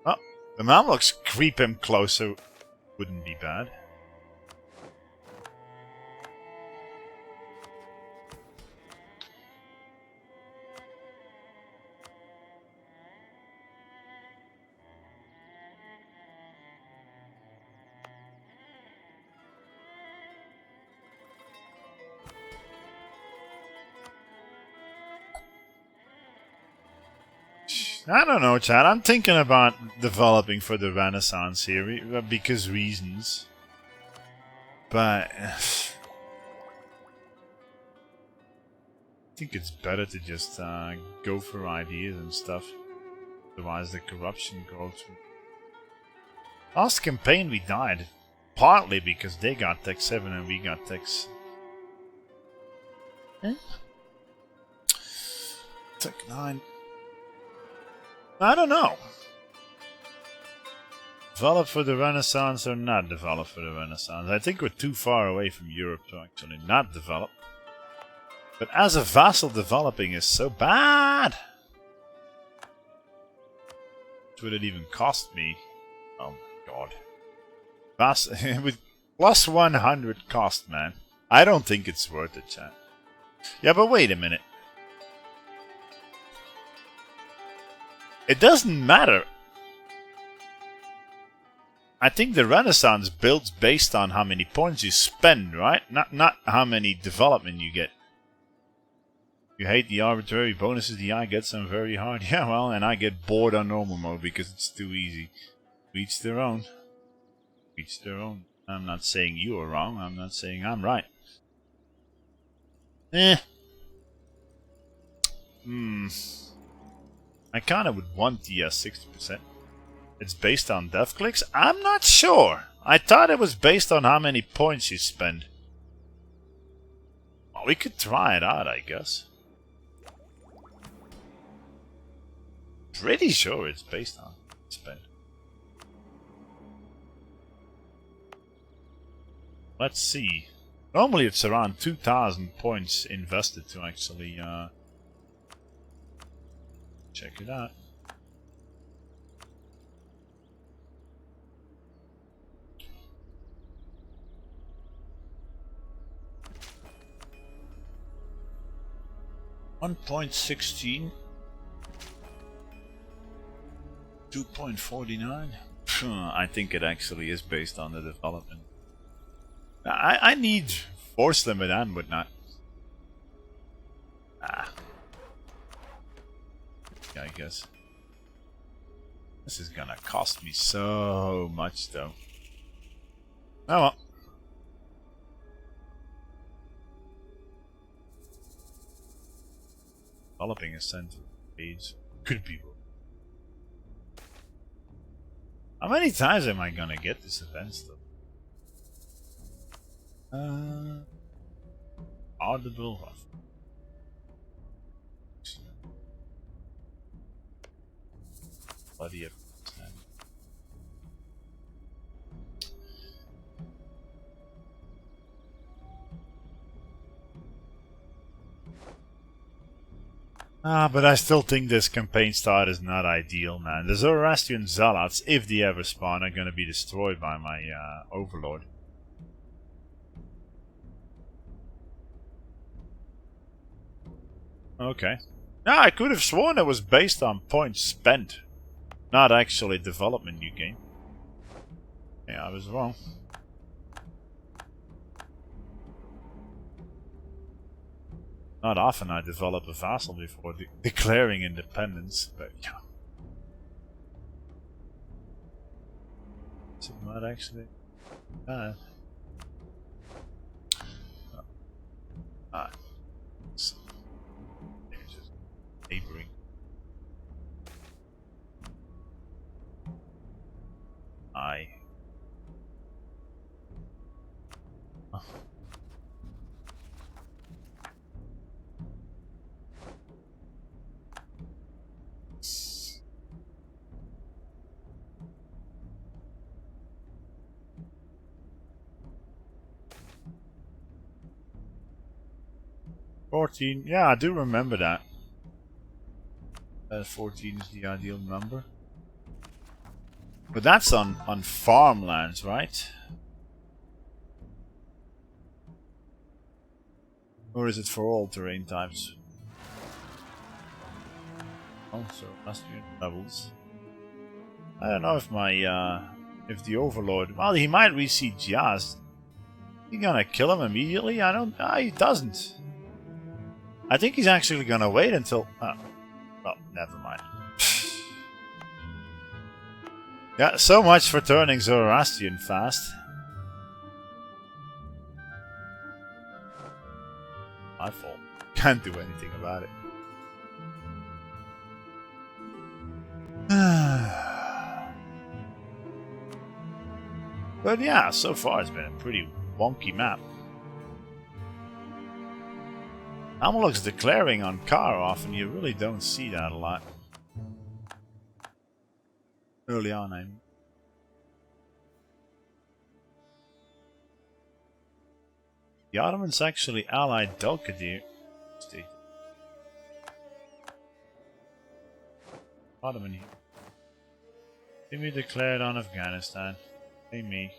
Oh, the Mamluks creep him closer. Wouldn't be bad. I don't know, Chad. I'm thinking about developing for the Renaissance here because reasons. But I think it's better to just go for ideas and stuff. Otherwise, the corruption grows. Last campaign we died, partly because they got Tech 7 and we got Tech. Tech 9. I don't know. Develop for the Renaissance or not develop for the Renaissance? I think we're too far away from Europe to actually not develop. But as a vassal, developing is so bad. What would it even cost me? Oh my god. With plus 100 cost, man. I don't think it's worth it, chat. Yeah, but wait a minute. It doesn't matter. I think the Renaissance builds based on how many points you spend, right? Not how many development you get. You hate the arbitrary bonuses the eye gets on very hard. Yeah, well, and I get bored on normal mode because it's too easy. Each their own. Each their own. I'm not saying you are wrong. I'm not saying I'm right. I kind of would want the 60%. It's based on death clicks? I'm not sure. I thought it was based on how many points you spend. Well, we could try it out, I guess. Pretty sure it's based on spend. Let's see. Normally it's around 2,000 points invested to actually check it out. $1.16. 2.49. I think it actually is based on the development. I need force limit and whatnot. Yeah, I guess. This is gonna cost me so much though. Oh well. Developing a center page could be. How many times am I gonna get this event stuff? Audible. Bloody up. But I still think this campaign start is not ideal, man. The Zoroastrian Zealots, if they ever spawn, are gonna be destroyed by my Overlord. Okay. No, I could have sworn it was based on points spent, not actually development new game. Yeah, I was wrong. Not often I develop a vassal before declaring independence, but yeah. Is it not actually? So, just neighboring. Oh. 14, yeah, I do remember that. 14 is the ideal number. But that's on farmlands, right? Or is it for all terrain types? Also, Austrian levels. I don't know if my, if the Overlord... Well, he might re-see Yazd. He gonna kill him immediately? I don't... he doesn't. I think he's actually gonna wait until... Oh, well, never mind. Yeah, so much for turning Zoroastrian fast. My fault. Can't do anything about it. But yeah, so far it's been a pretty wonky map. Amalok's declaring on Karov, and you really don't see that a lot. Early on, I mean. The Ottomans actually allied Delkadir state. Ottoman here. Give me declared on Afghanistan. Hey me.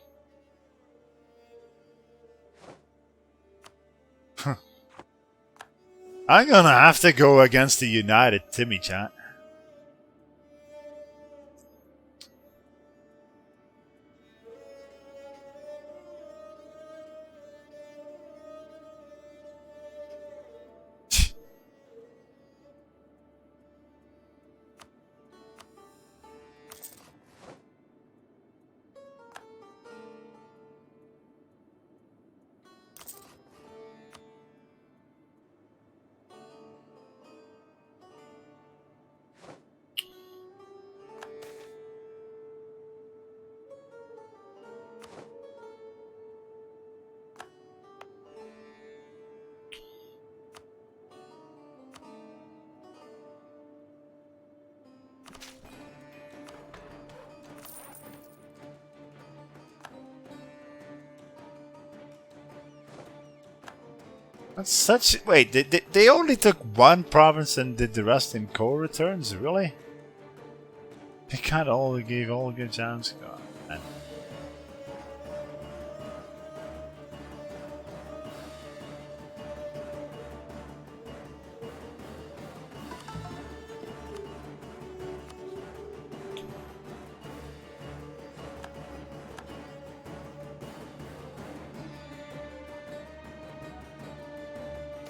I'm gonna have to go against the United Timmy chat. That's such... Wait, they only took one province and did the rest in core returns? Really? They can't all gave all good chance. God, man.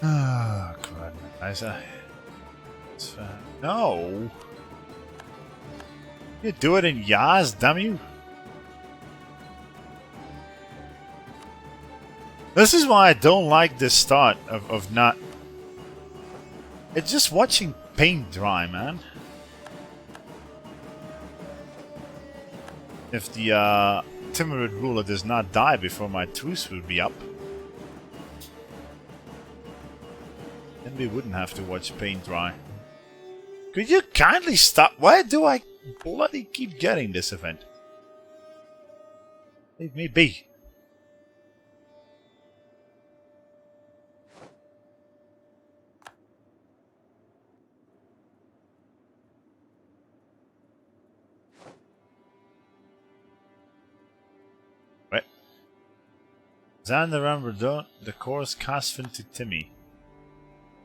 Oh, God. No! You do it in Yazd, damn you! This is why I don't like this start of not... It's just watching paint dry, man. If the Timurid ruler does not die before my truce would be up, then we wouldn't have to watch paint dry. Could you kindly stop? Why do I bloody keep getting this event? Leave me be. Right. Xander and Verdun, the course Casvin to Timmy.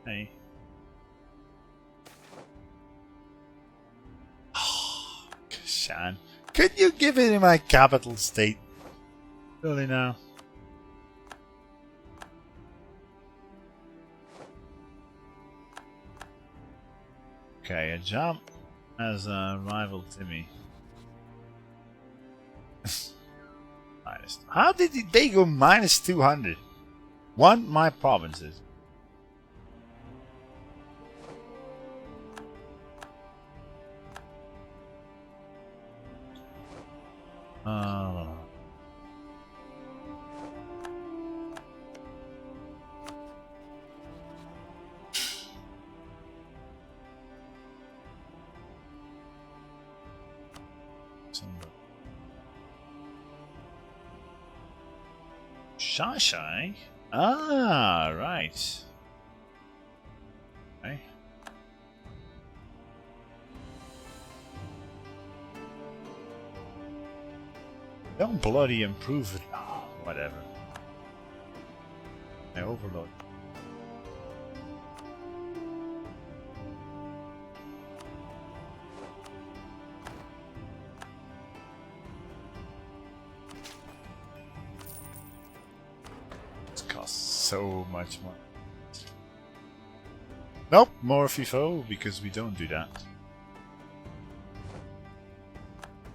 Hey. Shan, could you give it in my capital state? Really now? Okay, a jump as a rival Timmy. Minus. How did they go minus 200? Want my provinces. Shashai? Ah, right. Okay. Don't bloody improve it. Oh, whatever. I overload. This costs so much money. Nope, more FIFO because we don't do that.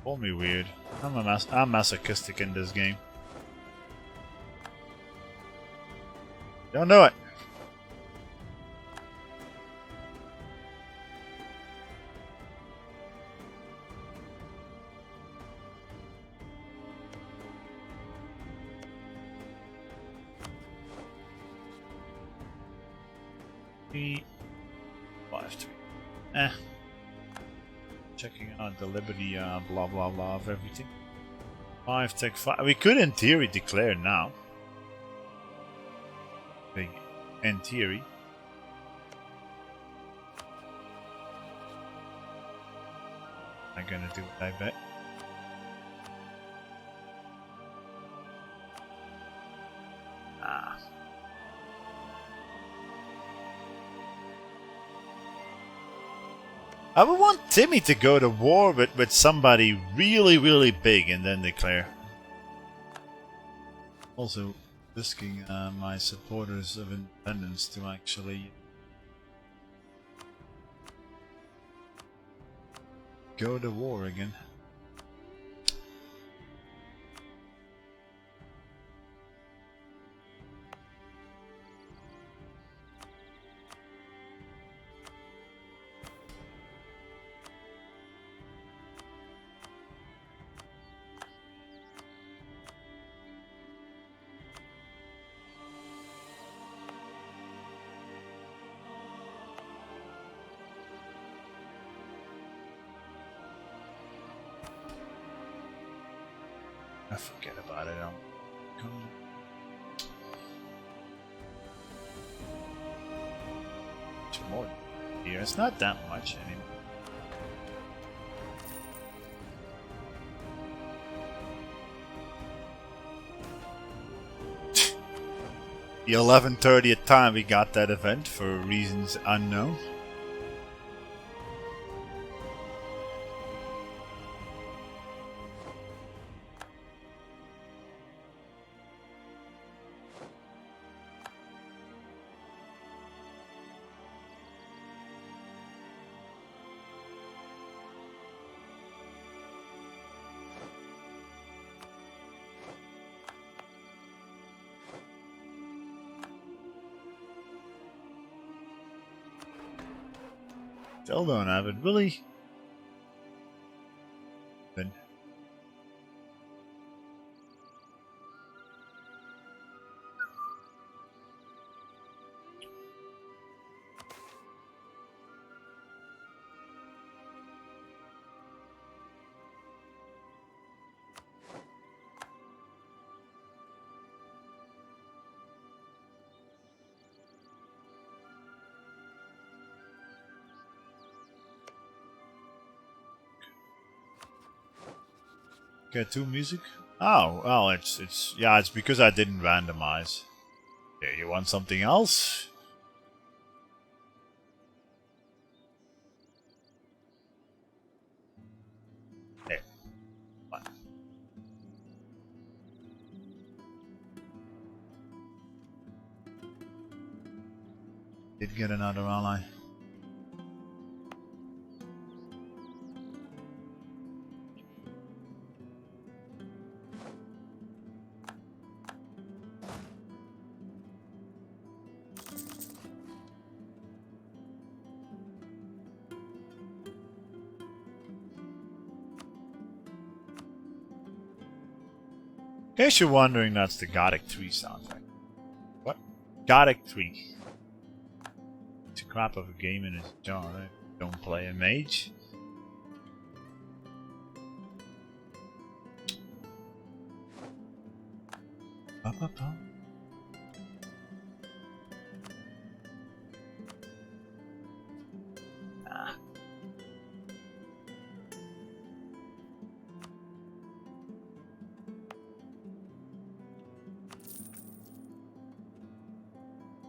Call me weird. I'm masochistic in this game. Don't know it. Three, 5, 3. Checking out the liberty, blah blah blah of everything. 5 tech 5. We could, in theory, declare now. Big, in theory. I'm gonna do it, I bet. Ah. I would want Timmy to go to war with somebody really, really big and then declare. Also, risking my supporters of independence to actually go to war again. I forget about it. more here. It's not that much anymore. The 11:30th time we got that event for reasons unknown. Still don't have it, really? Then get to music? Oh, well, it's yeah, it's because I didn't randomize. Yeah, you want something else? Hey, what? Did get another ally. In case you're wondering, that's the Gothic 3 soundtrack. What? Gothic 3. It's a crap of a game in its genre. Don't play a mage. Ba-ba-ba.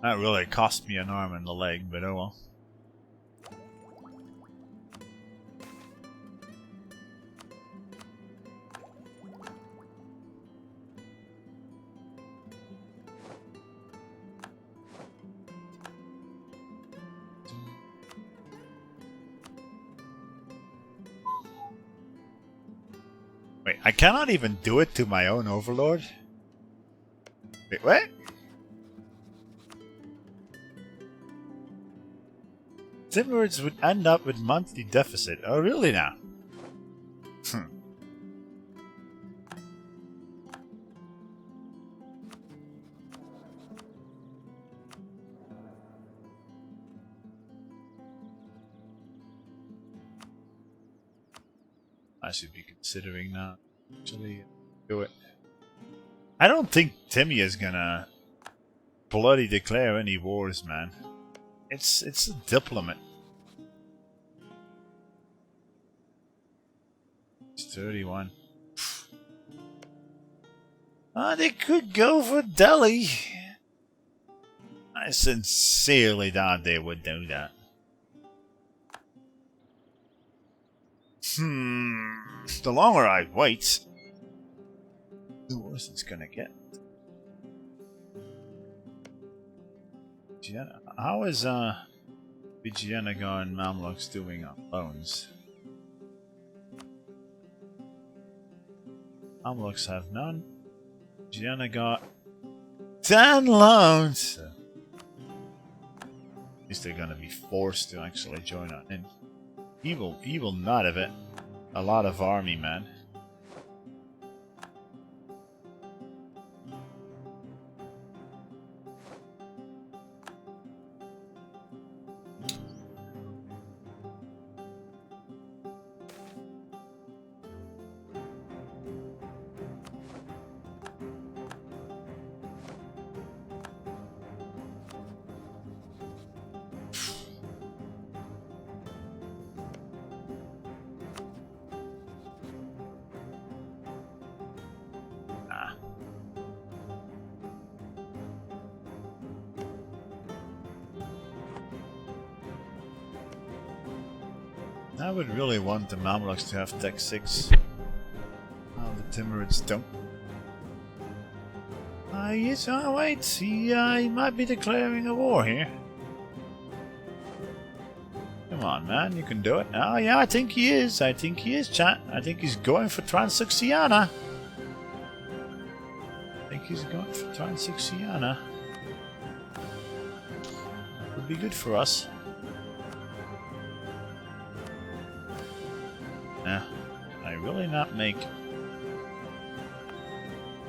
That really cost me an arm and a leg, but oh well. Wait, I cannot even do it to my own overlord? Wait, what? Simlords would end up with monthly deficit. Oh, really now? I should be considering that. Actually, do it. I don't think Timmy is gonna bloody declare any wars, man. It's a diplomat. It's 31. They could go for Delhi. I sincerely doubt they would do that. The longer I wait, the worse it's gonna get. How is Vijayanagara and Mamluks doing on loans? Mamluks have none. Vijayanagara 10 loans. At least they're gonna be forced to actually join on. And he will not have it. A lot of army, man. I would really want the Mamluks to have Tech 6. Oh, the Timurids don't. Yes, wait, he might be declaring a war here. Come on, man, you can do it. Oh, yeah, I think he is. I think he is, chat. I think he's going for Transoxiana. I think he's going for Transoxiana. Would be good for us. Yeah, I really not make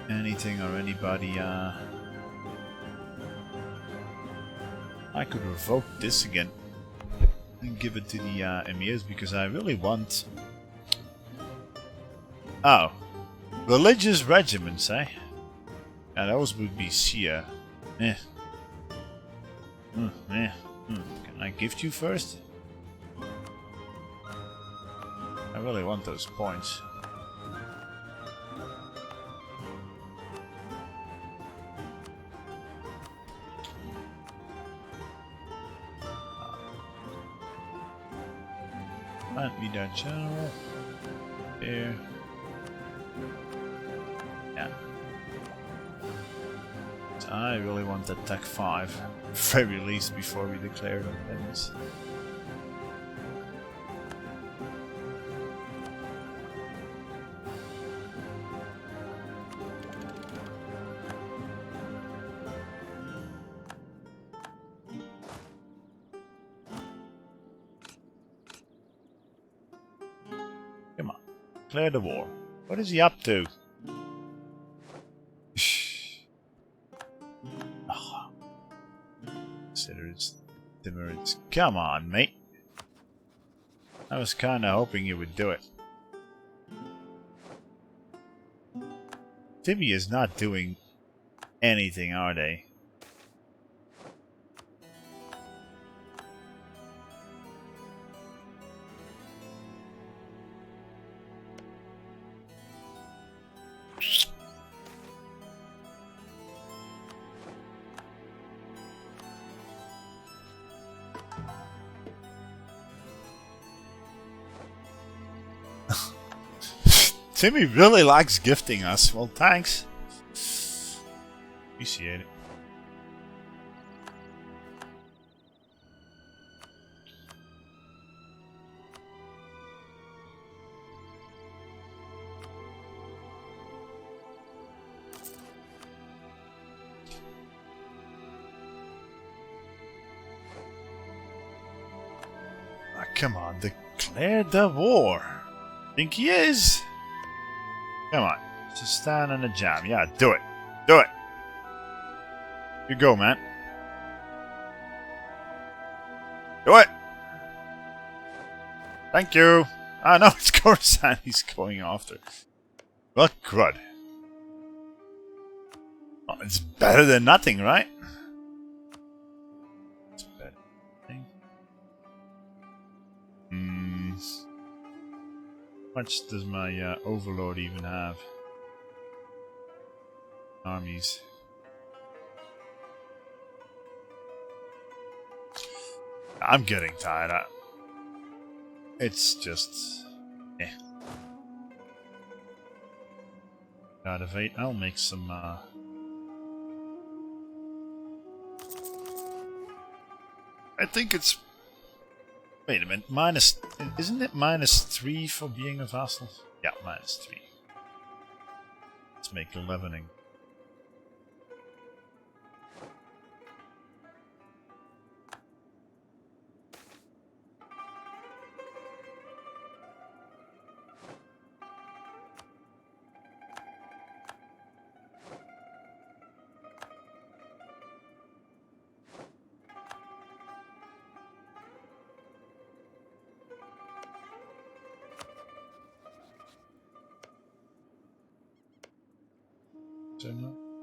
anything or anybody. I could revoke this again and give it to the emirs because I really want. Oh, religious regiments, eh? Yeah, those would be Shia. Eh. Can I gift you first? I really want those points. Plant me that general. There. Yeah. So I really want that Tech 5. Very least before we declare independence. Come on, declare the war. What is he up to? Timurids. Come on, mate. I was kinda hoping you would do it. Timmy is not doing anything, are they? Timmy really likes gifting us. Well, thanks. Appreciate it. Ah, come on, declare the war. Think he is? Come on, just stand in the jam. Yeah, do it. Do it. You go, man. Do it. Thank you. Ah, no, it's Coruscant he's going after. Well, crud. Oh, it's better than nothing, right? It's better than nothing. How much does my overlord even have? Armies. I'm getting tired. It's just... eh. God of 8. I'll make some... I think it's... Wait a minute, minus... Isn't it -3 for being a vassal? Yeah, -3. Let's make 11ing.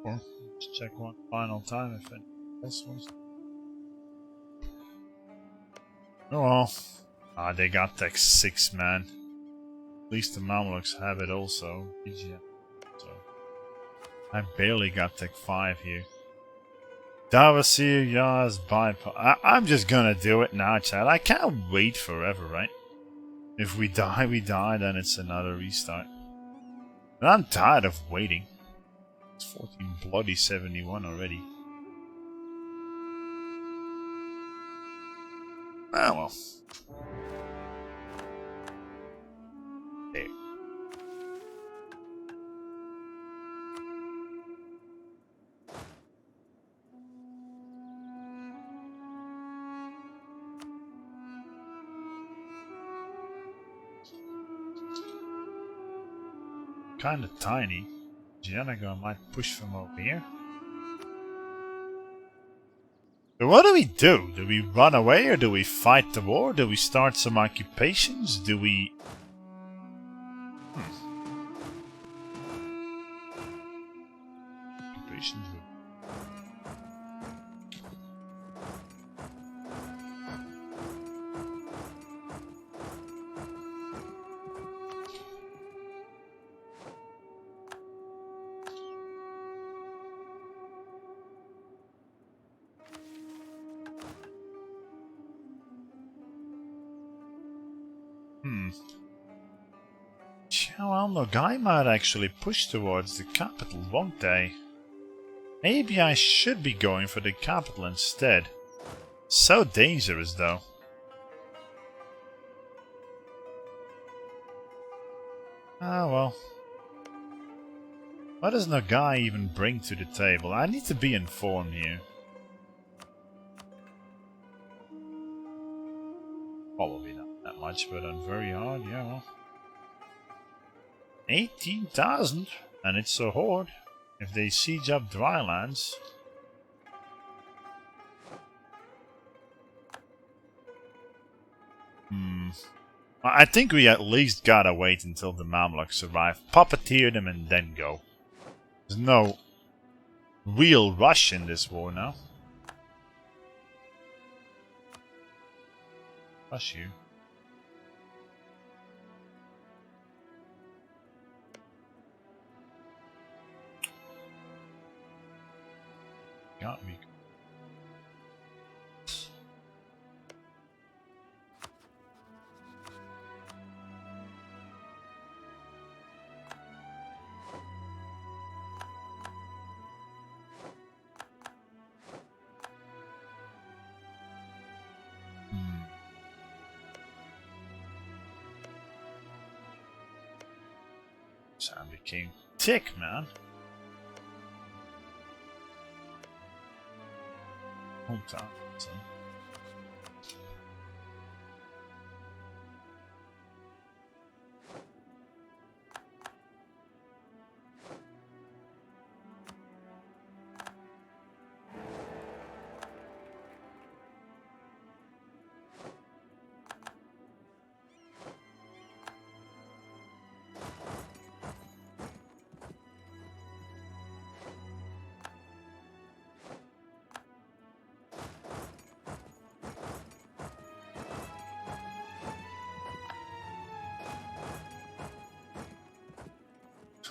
Or let's check one final time if anyone else wants. Oh well. Ah, they got Tech 6, man. At least the Mamluks have it also. Yeah. So I barely got Tech 5 here. Davasir, Yazd, bypass. I'm just gonna do it now, Chad. I can't wait forever, right? If we die, we die, then it's another restart. And I'm tired of waiting. It's 14 bloody 71 already. Ah well. There. Kinda tiny. Giannago might push from over here. But what do we do? Do we run away or do we fight the war? Do we start some occupations? Do we... Occupations... Yeah, well, Nogai might actually push towards the capital, won't they? Maybe I should be going for the capital instead. So dangerous, though. Ah, well. What does Nogai even bring to the table? I need to be informed here. Probably not that much, but on very hard, yeah, well. 18,000, and it's a horde. If they siege up drylands. I think we at least gotta wait until the Mamluks arrive, puppeteer them, and then go. There's no real rush in this war now. Rush you. Got me. Sam became thick, man. Hometown. So.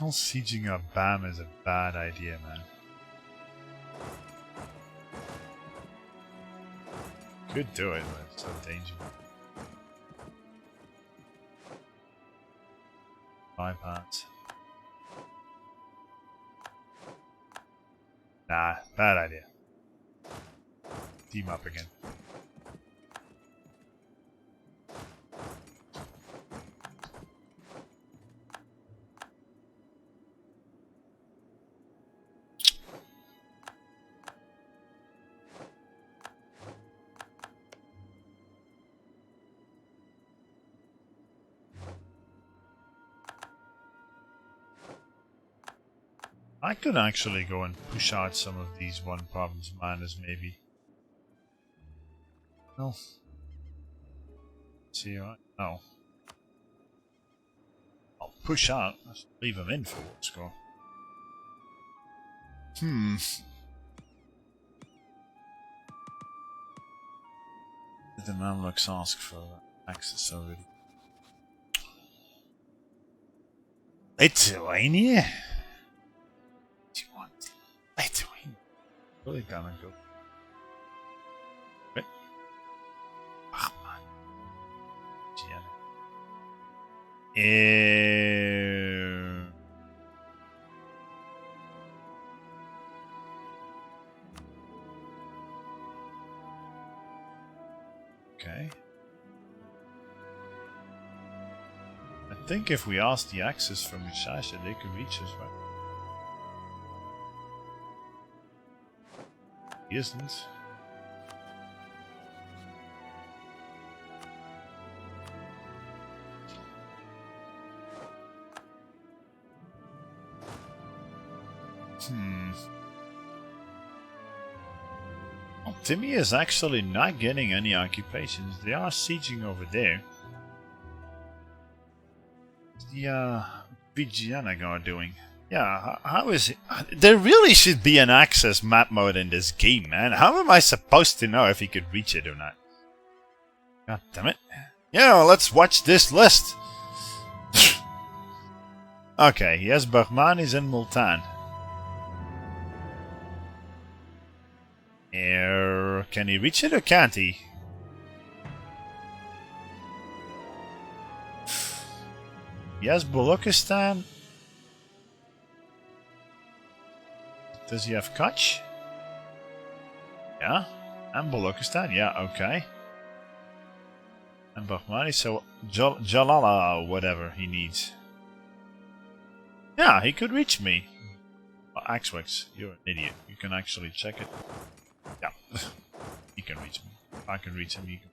All sieging up Bam is a bad idea, man. Could do it, but it's so dangerous. Bypass. Nah, bad idea. Team up again. I could actually go and push out some of these one province miners, maybe. No. See, right? No. I'll push out. Let's leave them in for what's going. Did the Mamluks ask for access already? Lithuania? What do you want? Lithuania? Really gonna go? Right? Ah, man. Okay. I think if we ask the Axis from Musashi, they can reach us, right? He isn't. Well, Timmy is actually not getting any occupations. They are sieging over there. What's the Vigianagar doing? Yeah, how is it? There really should be an access map mode in this game, man. How am I supposed to know if he could reach it or not? God damn it. Yeah, let's watch this list. Okay, yes, Bahman is in Multan. Can he reach it or can't he? Yes, Balochistan. Does he have Kutch? Yeah. And Balochistan, yeah, okay. And Bahmani, so Jalala, whatever he needs. Yeah, he could reach me. Axwix, you're an idiot. You can actually check it. Yeah. He can reach me. If I can reach him, he can.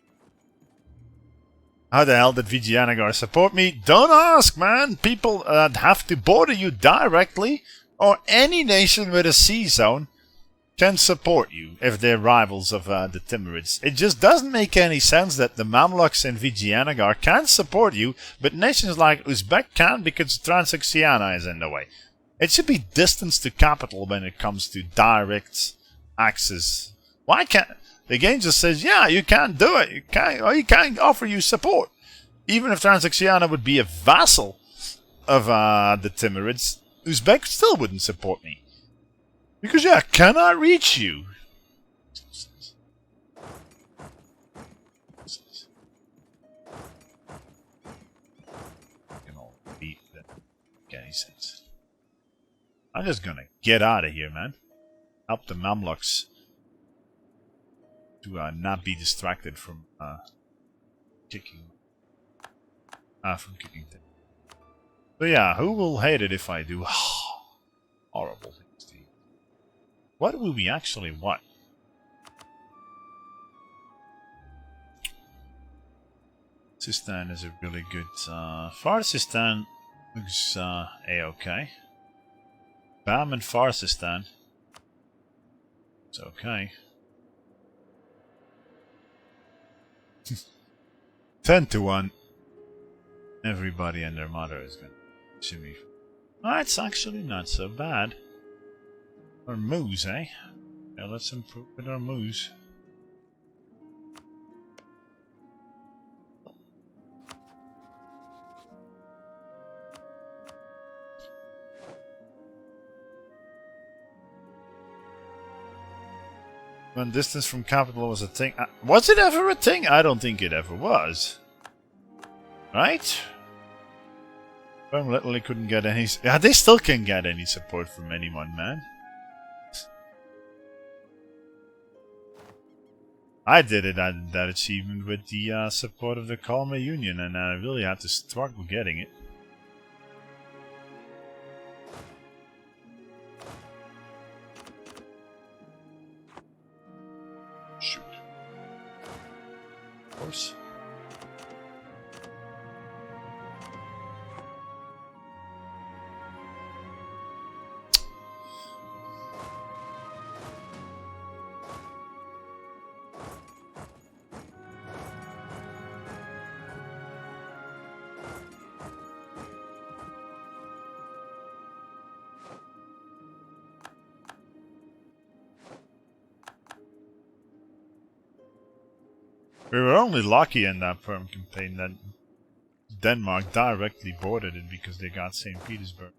How the hell did Vigianagar support me? Don't ask, man! People have to border you directly, or any nation with a sea zone can support you if they're rivals of the Timurids. It just doesn't make any sense that the Mamluks and Vigianagar can't support you, but nations like Uzbek can because Transoxiana is in the way. It should be distance to capital when it comes to direct access. Why can't... The game just says, yeah, you can't do it. You can't offer you support. Even if Transoxiana would be a vassal of the Timurids, Uzbek still wouldn't support me. Because, yeah, I cannot reach you. Any sense. I'm just gonna get out of here, man. Help the Mamluks to not be distracted from kicking things. So yeah, who will hate it if I do horrible things to you? What will we actually want? Sistan is a really good Farsistan looks a-okay. Bam and Farsistan. It's okay. 10-1. Everybody and their mother is gonna shimmy. That's actually not so bad. Our moves, eh? Yeah, let's improve with our moves. When distance from capital was a thing. Was it ever a thing? I don't think it ever was. Right? Firm literally couldn't get any... Yeah, they still can't get any support from anyone, man. I did it, that achievement with the support of the Kalmar Union, and I really had to struggle getting it. Shoot. Of course. We were only lucky in that Perm campaign that Denmark directly boarded it because they got St. Petersburg.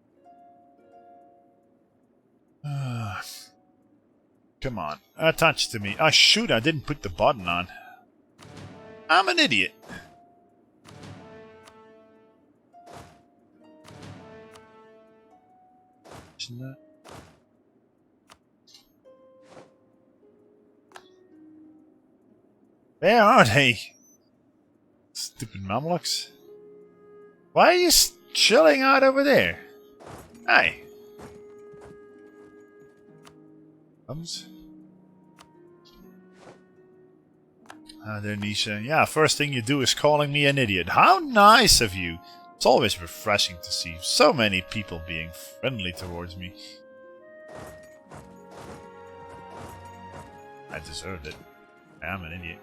Come on, attach to me. Ah, shoot, I didn't put the button on. I'm an idiot. mention that? Where are they? Stupid Mamluks. Why are you chilling out over there? Hey. Thumbs. Ah, there, Nisha. Yeah, first thing you do is calling me an idiot. How nice of you. It's always refreshing to see so many people being friendly towards me. I deserved it. I am an idiot.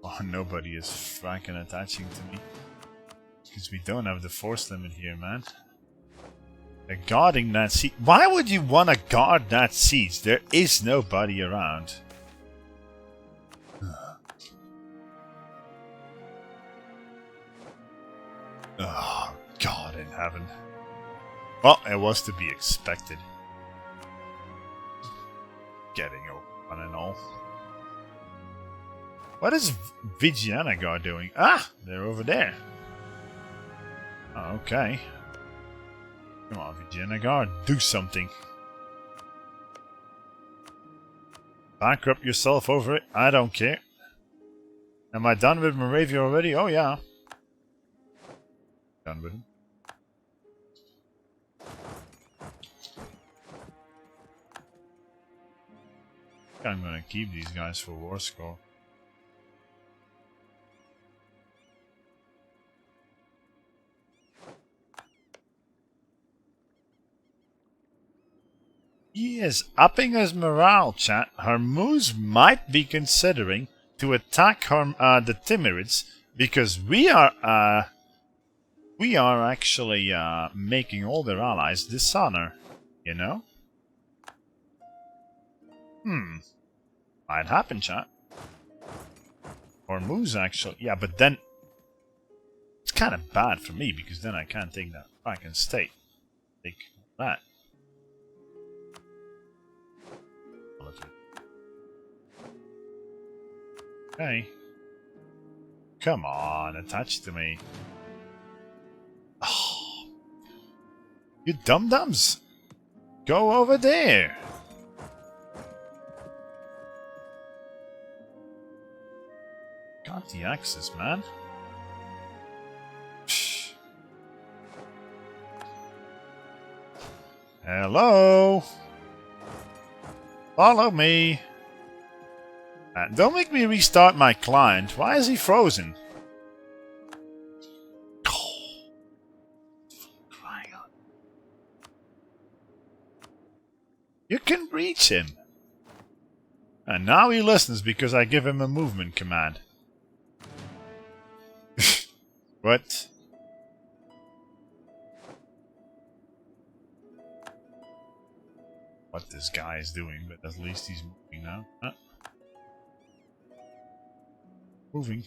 Oh, nobody is fracking attaching to me. Because we don't have the force limit here, man. They're guarding that seat. Why would you want to guard that seat? There is nobody around. Oh, God in heaven. Well, it was to be expected. Getting one and all. What is Vigianagar doing? Ah! They're over there. Oh, okay. Come on, Vigianagar, do something. Bankrupt yourself over it. I don't care. Am I done with Moravia already? Oh, yeah. Done with him. I'm gonna keep these guys for war score. He is upping his morale, chat. Hormuz might be considering to attack the Timurids because we are actually making all their allies dishonor. You know? Might happen, chat. Hormuz actually, yeah, but then it's kind of bad for me because then I can't take that fucking state. Take that. Okay. Come on, attach to me. Oh. You dum-dums! Go over there! Got the axis, man. Psh. Hello? Follow me. Don't make me restart my client. Why is he frozen? You can reach him. And now he listens because I give him a movement command. What? What this guy is doing, but at least he's moving now. Huh? Moving.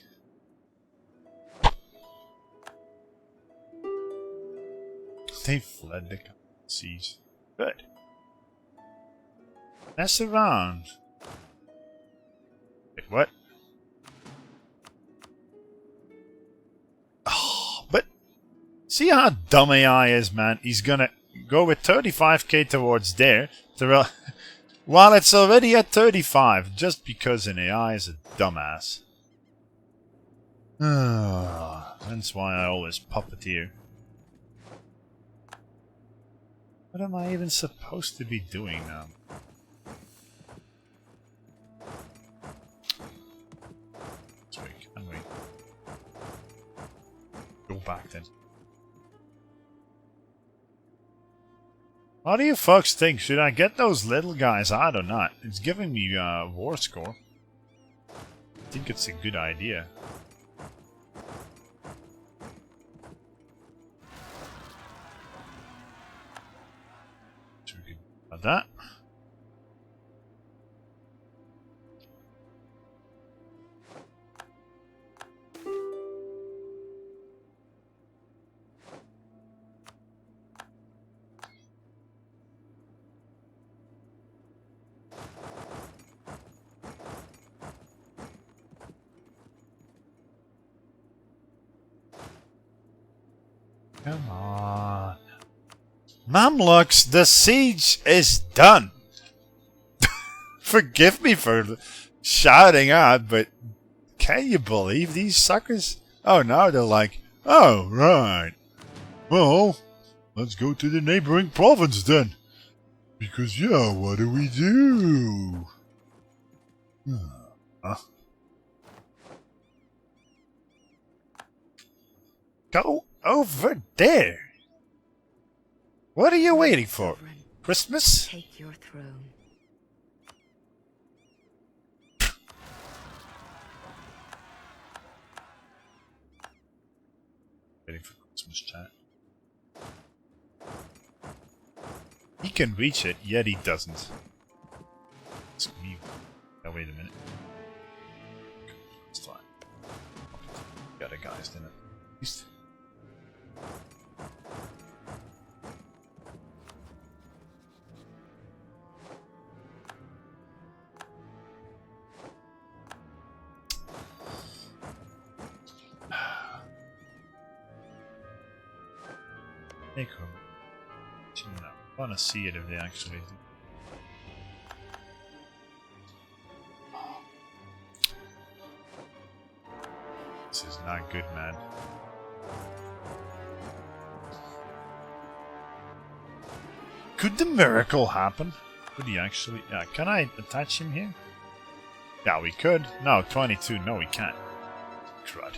They fled the seas. Good. Mess around. Wait, what? Oh, but see how dumb AI is, man. He's gonna go with 35k towards there, while it's already at 35, just because an AI is a dumbass. That's why I always puppeteer. What am I even supposed to be doing now? Can we go back then? What do you folks think? Should I get those little guys out or not? It's giving me war score. I think it's a good idea. So we can do that. Come on. Mamluks, the siege is done. Forgive me for shouting out, but can you believe these suckers? Oh, now they're like, oh, right. Well, let's go to the neighboring province then. Because, yeah, what do we do? Huh? Go over there. What are you waiting for? Sovereign, Christmas? take your throne. Waiting for Christmas chat. He can reach it, yet he doesn't. It's me. Oh, wait a minute. It's fine. Got a guys, didn't it? At least. Echo. I want to see it if they actually do. This is not good, man. Could the miracle happen? Could he actually... Yeah, can I attach him here? Yeah, we could. No, 22. No, we can't. Crud.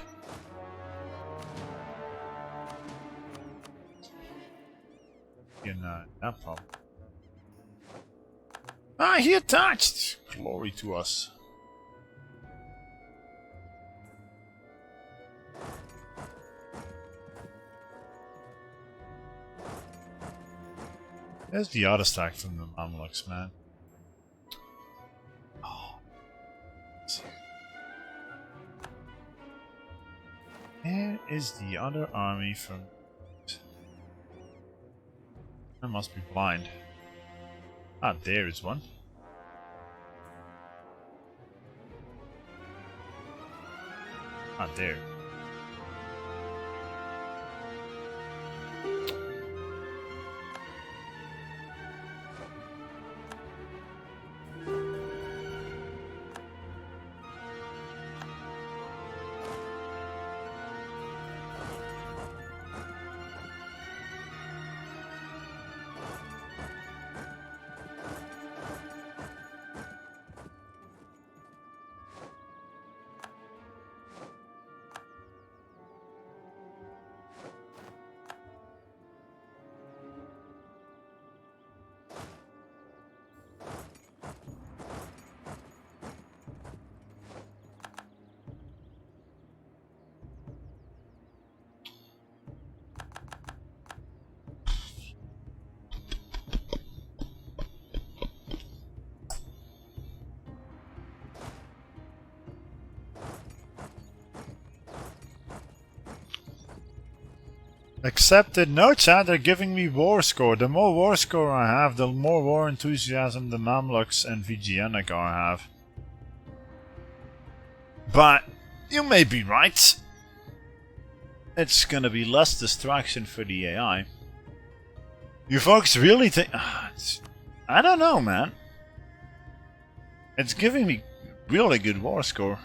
No problem. Ah, he attached! Glory to us. There's the other stack from the Mamluks, man. Oh. Where is the other army from... I must be blind. Ah, there is one. Ah, there. Accepted. No chat, they're giving me war score. The more war score I have, the more war enthusiasm the Mamluks and Vigianagar have. But you may be right. It's gonna be less distraction for the AI. You folks really think... I don't know, man. It's giving me really good war score.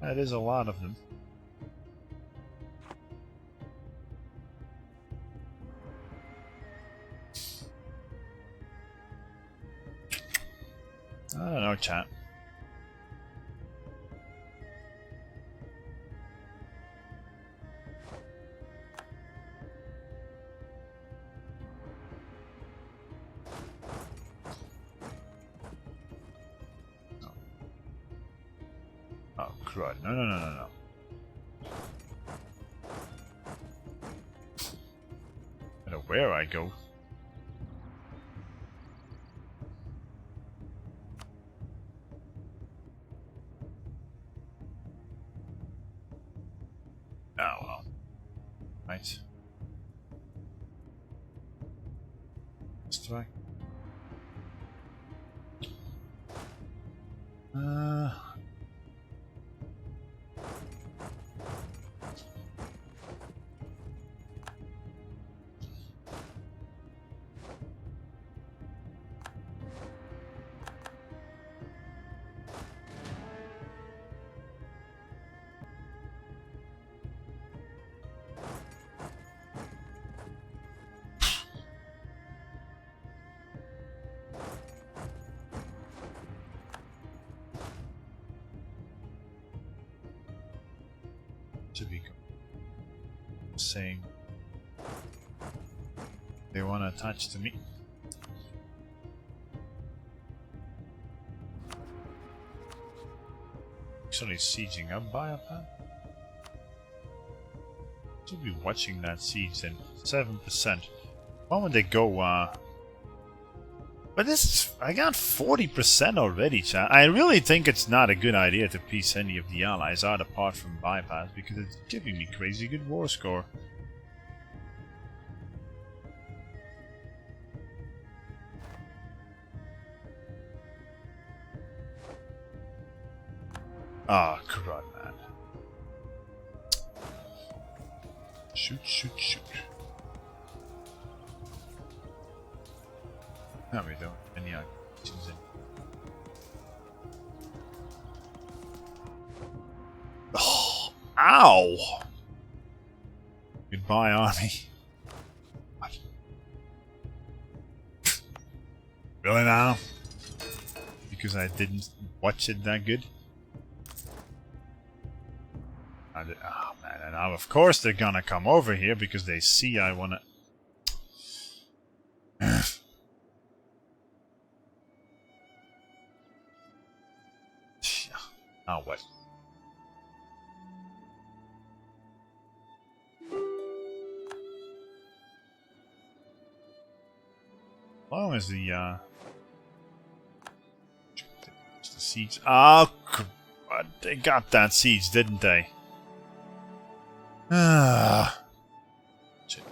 That is a lot of them. I don't know, chat. Oh, crud. No, no, no, no, no. I don't know where I go. Oh, well. Right. Let's try. To be saying they want to attach to me. Actually sieging up Biopan. Should be watching that siege then. 7%. Why would they go but this is, I got 40% already, chat. I really think it's not a good idea to piece any of the allies out apart from bypass because it's giving me crazy good war score. Ah, crud, man. Shoot, shoot, shoot. No, we don't. Any actions in. Oh, ow! Goodbye, army. What? Really now? Because I didn't watch it that good? Oh man, and now of course they're gonna come over here because they see I wanna... Oh, what? Well, is the siege? Oh, they got that siege, didn't they? Ah. Shit.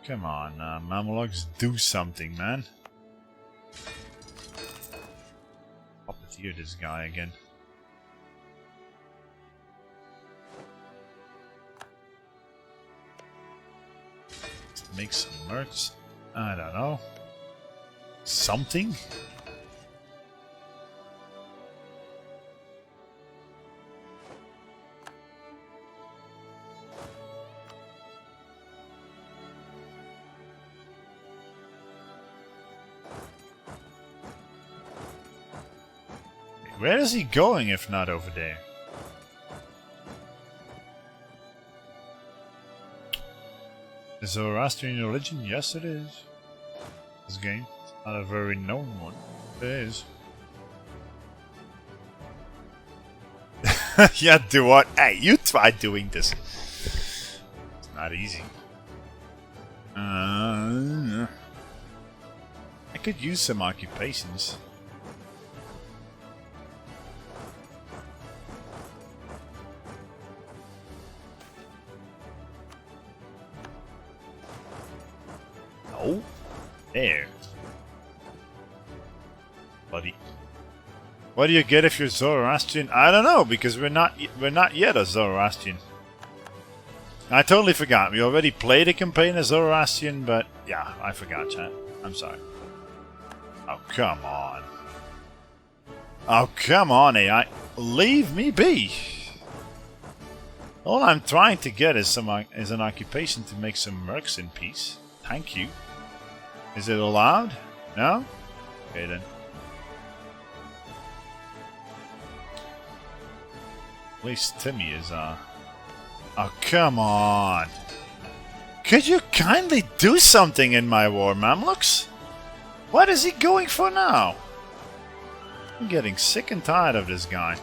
Come on, Mamelukes, do something, man. Puppeteer this guy again. Make some merch. I don't know. Something? Where is he going if not over there? The Zoroastrian religion? Yes, it is. This game. It's not a very known one. It is. Yeah, do what? Hey, you try doing this. It's not easy. I could use some occupations. Oh, there. Buddy. What do you get if you're Zoroastrian? I don't know, because we're not yet a Zoroastrian. I totally forgot. We already played a campaign as Zoroastrian, but yeah, I forgot, chat. I'm sorry. Oh, come on. Oh, come on, AI. Leave me be. All I'm trying to get is an occupation to make some mercs in peace. Thank you. Is it allowed? No? Okay then. At least Timmy is, Oh, come on! Could you kindly do something in my war, Mamluks? What is he going for now? I'm getting sick and tired of this guy.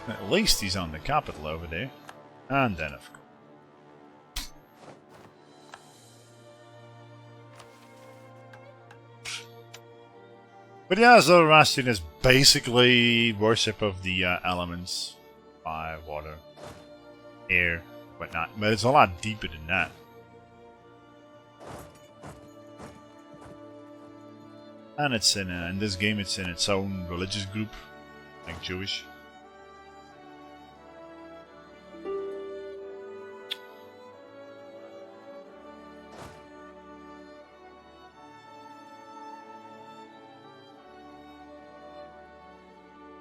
At least he's on the capital over there. And then, of course. But yeah, Zoroastrian is basically worship of the elements. Fire, water, air, whatnot. But it's a lot deeper than that. And it's in this game it's in its own religious group, like Jewish.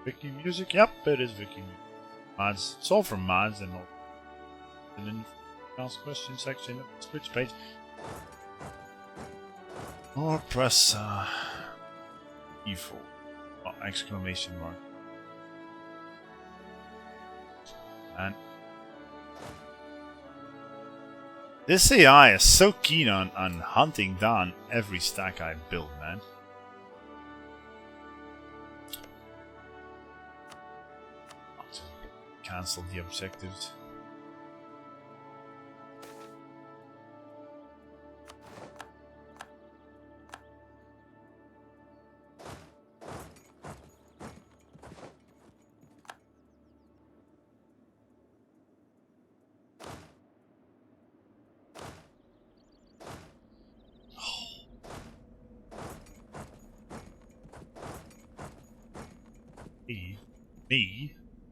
Viking music? Yep, it is Viking music. Mods. It's all from mods and all. And then ask question section of the Switch page. Or press E4. Oh, exclamation mark. And this AI is so keen on hunting down every stack I build, man. Cancel the objectives.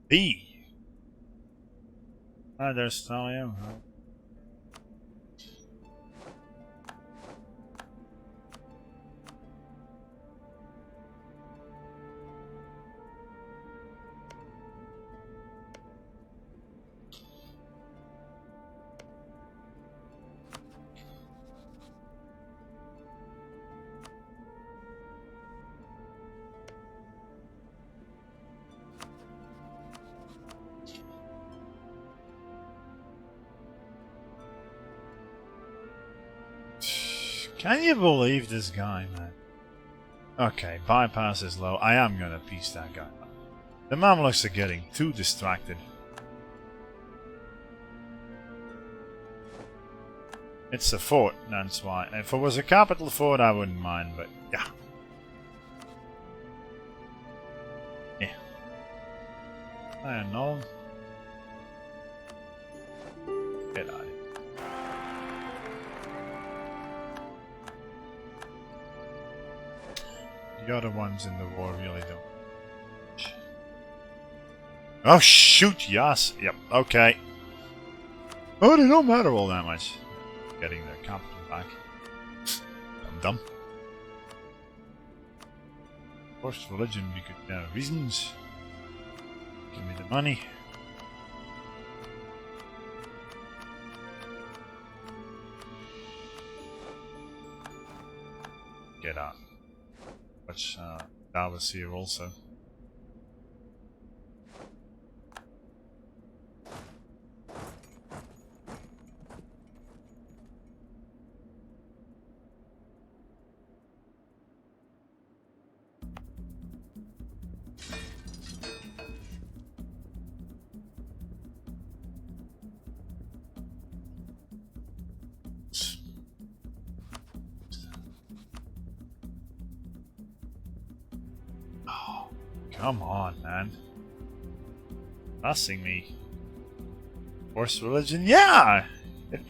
Me. Ah, there's Thalia. Can you believe this guy, man? Okay, bypass is low. I am gonna piece that guy up. The Mamluks are getting too distracted. It's a fort, that's why. If it was a capital fort, I wouldn't mind, but yeah. Yeah. I don't know. Get out of here. The other ones in the war really don't. Oh shoot, yes. Yep, okay. Oh, they don't matter all that much. Getting their capital back. I'm dumb. Forced religion, we could have reasons. Give me the money. Get out. Which that was here also. Come on, man. Passing me. Forced religion? Yeah!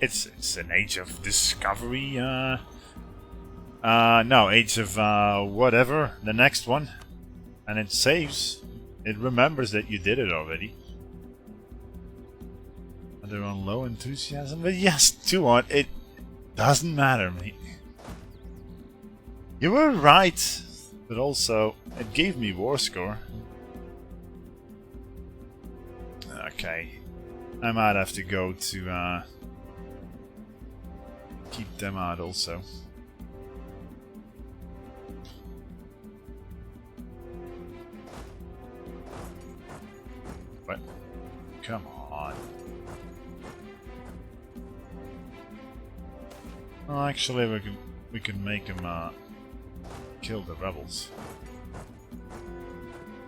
It's an age of discovery, no, age of, whatever. The next one. And it saves. It remembers that you did it already. They're on low enthusiasm, but yes, 2-1. It doesn't matter, mate. You were right. But also, it gave me war score. Okay. I might have to go to keep them out also. What? Come on. Well, actually, we can make him kill the rebels.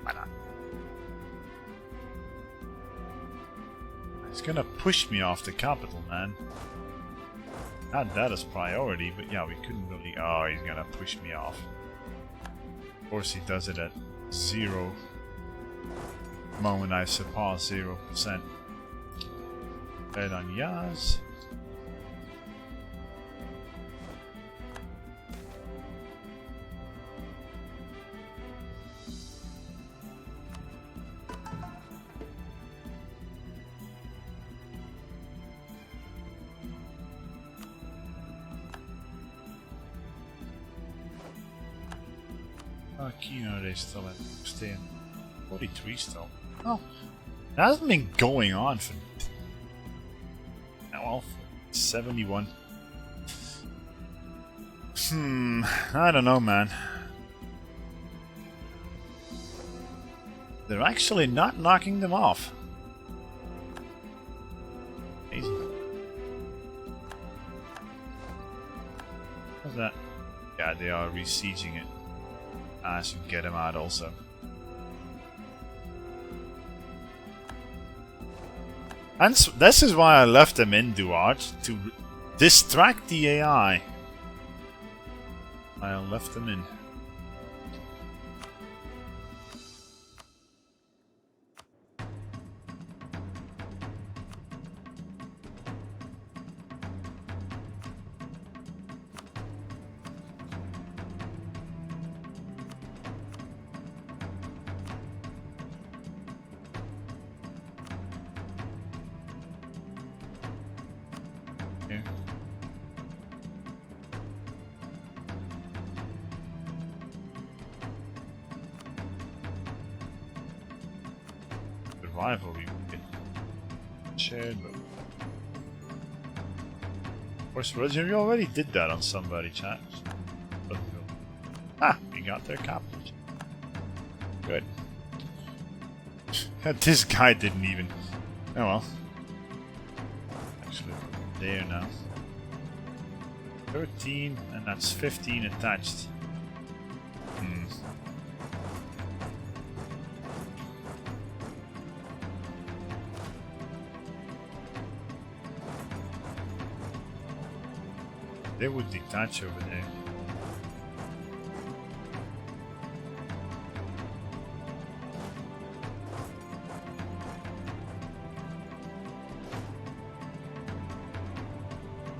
Why not? He's gonna push me off the capital, man. Had that as priority, but yeah, we couldn't really. Oh, he's gonna push me off. Of course, he does it at 0 moment I surpass 0%. Head on Yazd. keen are they still at? Staying 43 still. Oh, that hasn't been going on for. Well, 71. I don't know, man. They're actually not knocking them off. Amazing. What's that? Yeah, they are besieging it. I should get him out also. And this is why I left them in, Duarte, to distract the AI. I left them in. Rivalry shared, but of course, Roger, you already did that on somebody, chat. Ah, we got their captain. Good. This guy didn't even. Oh well. Actually, there now. 13, and that's 15 attached. They would detach over there.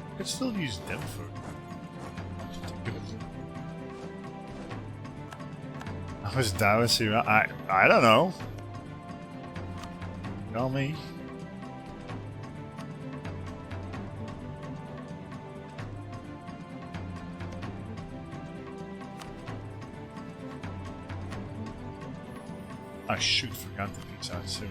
I could still use them for. I was Dallas here. I don't know. Tell me. I shoot, forgot to fix out soon.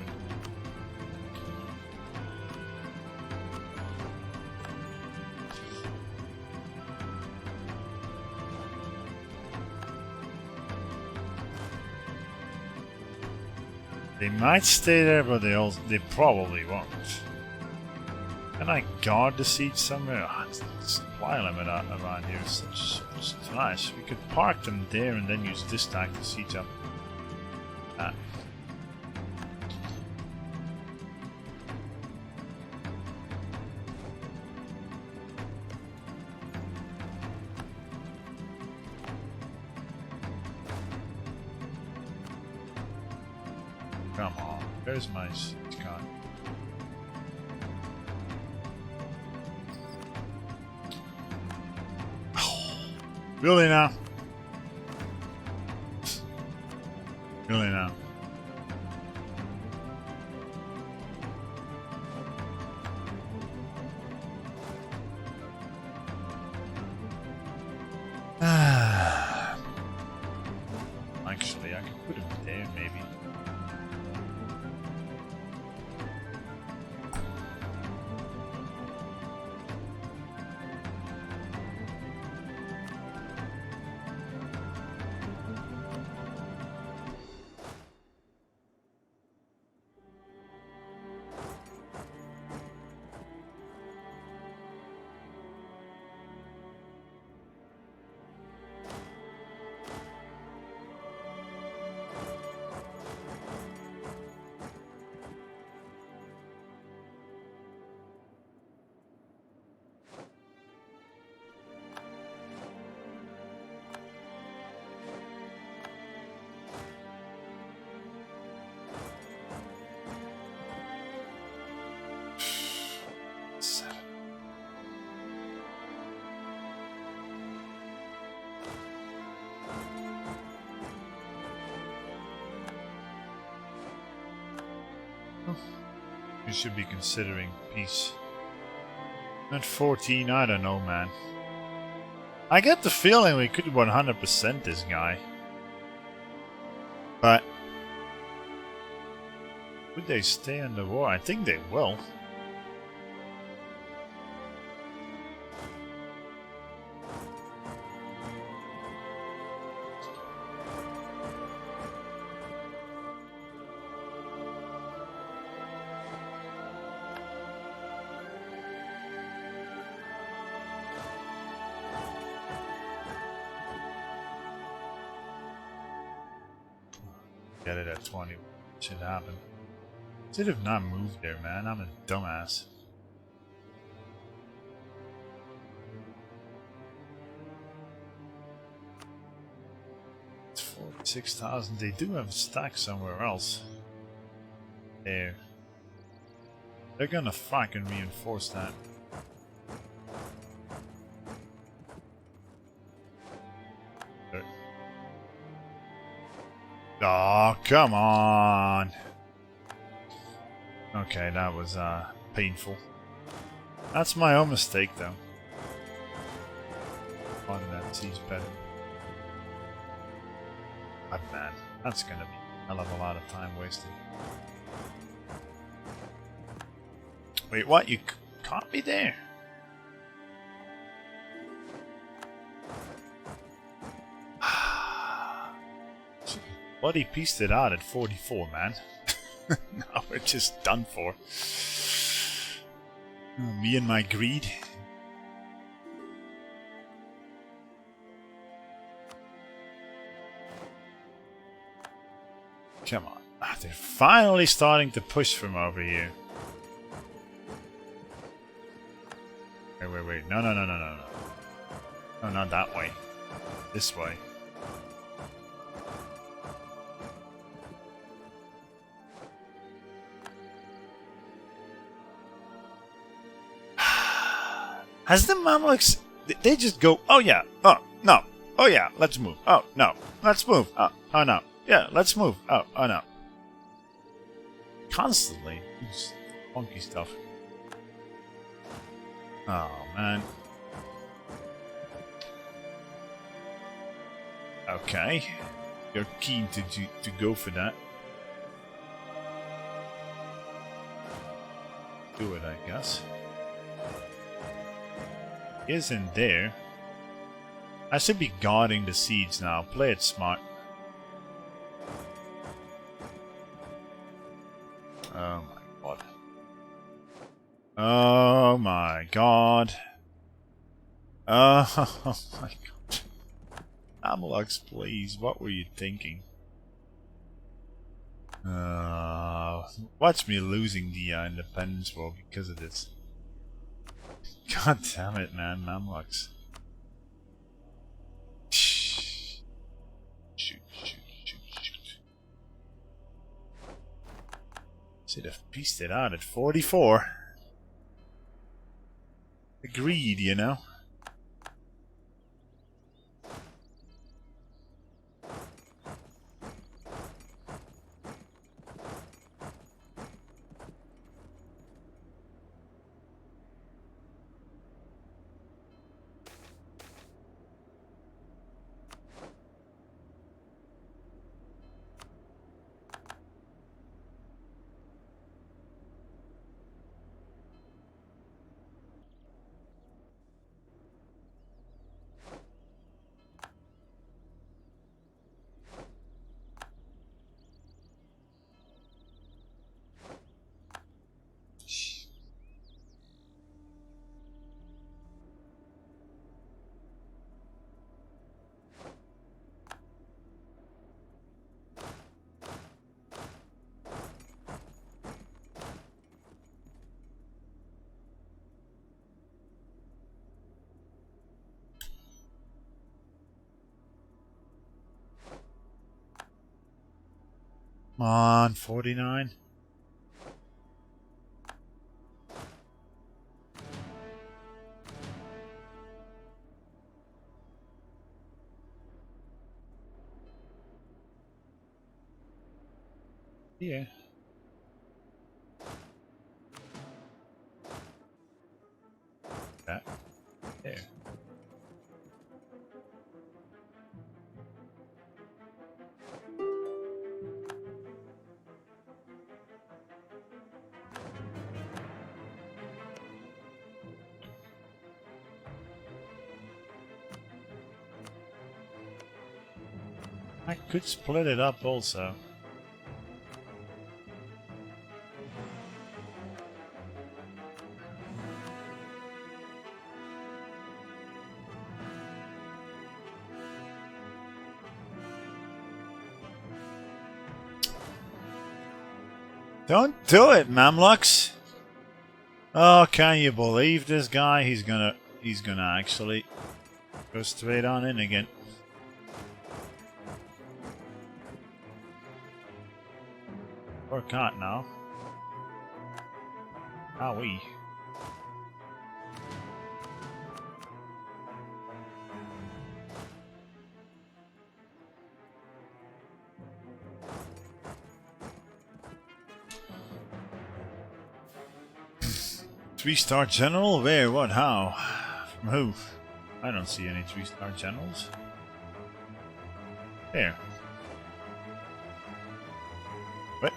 They might stay there, but they probably won't. Can I guard the siege somewhere? Oh, the supply limit around here is such nice. We could park them there and then use this tank to siege up. Come on, there's my gun. Really now? Really now? Actually, I could put him there, maybe. You should be considering peace. At 14, I don't know, man. I get the feeling we could 100% this guy. But would they stay in the war? I think they will. Get it at 20. Should happen. Should have not moved there, man. I'm a dumbass. It's 46,000. They do have a stack somewhere else. There. They're gonna fucking reinforce that. Oh, come on. Okay, that was painful. That's my own mistake, though. On that siege better. But man, that's gonna be a hell of a lot of time wasted. Wait, what? You can't be there? Bloody pieced it out at 44, man. Now we're just done for. Me and my greed. Come on. They're finally starting to push from over here. Wait. No. No, not that way. This way. Has the Mamluks... They just go, oh yeah, oh no, oh yeah, let's move, oh no, let's move, oh no, yeah, let's move, oh no. Constantly. Just funky stuff. Oh man. Okay. You're keen to go for that. Do it, I guess. Isn't there. I should be guarding the siege now. Play it smart. Oh my god. Oh my god. Oh my god. Amlux, please. What were you thinking? Watch me losing the Independence War because of this. God damn it, man, Mamluks. Shoot. Should have pieced it out at 44. Agreed, you know. Come on, 49. Yeah. That. There. I could split it up also. Don't do it, Mamluks! Oh, can you believe this guy? He's gonna actually go straight on in again. Or can't now. Owie. Three-star general? Where? What? How? From who? I don't see any three-star generals. There. What?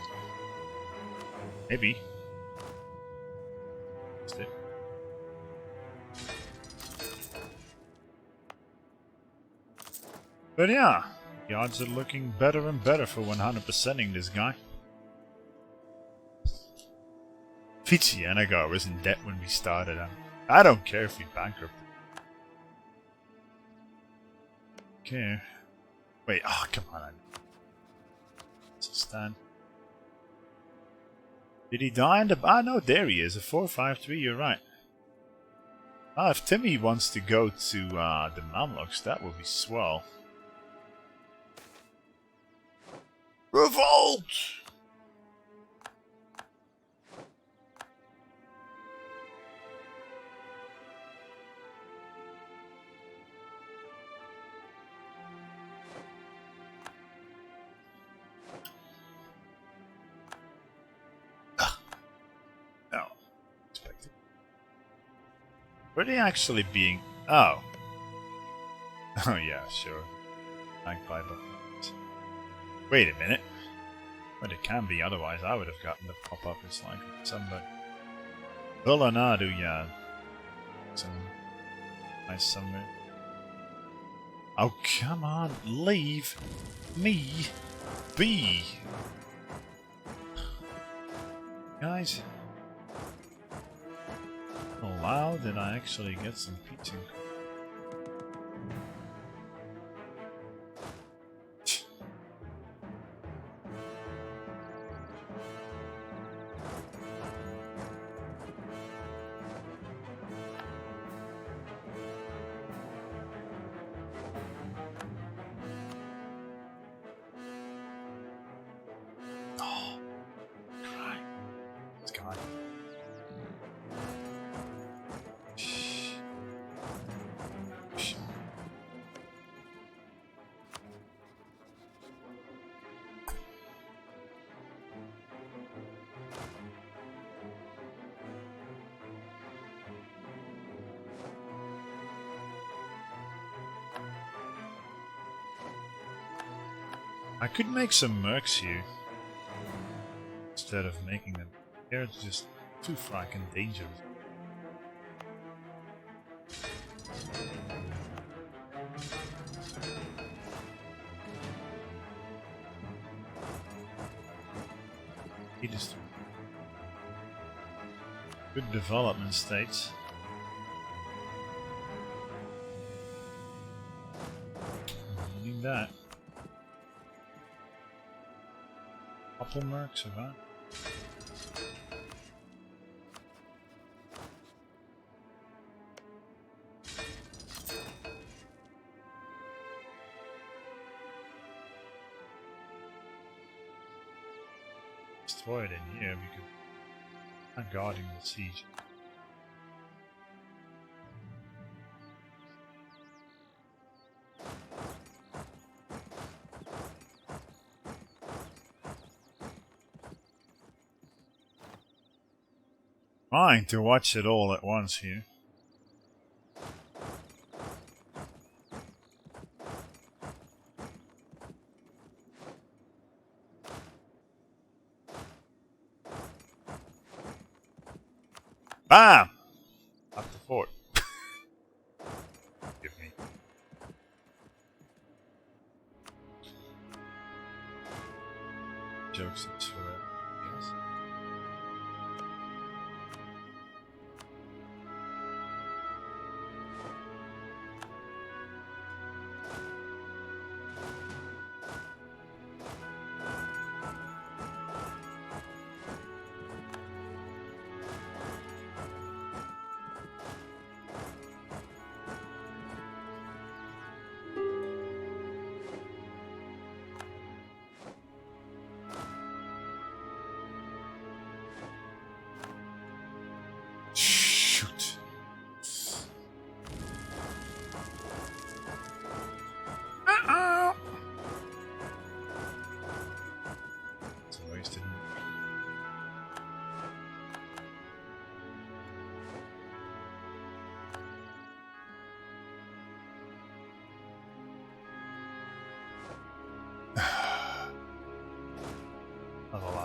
Maybe. Missed it. But yeah, the odds are looking better and better for 100%ing this guy. Fijianagar was in debt when we started. I don't care if we bankrupt. Okay. Wait, oh come on. It's a stand. Did he die in the... Ah no, there he is. A 453, you're right. Ah, if Timmy wants to go to the Mamluks, that would be swell. Revolt! No. Expected. Were they actually being... Oh. Oh yeah, sure. Magpie buttons. Wait a minute. But it can be, otherwise I would have gotten the pop-up. It's like somebody... Villanadu, yeah. Some nice somewhere. Oh, come on. Leave me be. Guys. Wow, did I actually get some pizza? Oh, right. It's gone. I could make some mercs here instead of making them. They're just too fucking dangerous. It is good development states. Needing that. Couple mercs of that. Destroy it in here because I'm guarding the siege. Trying to watch it all at once here. Bam! Up the fort. Give me.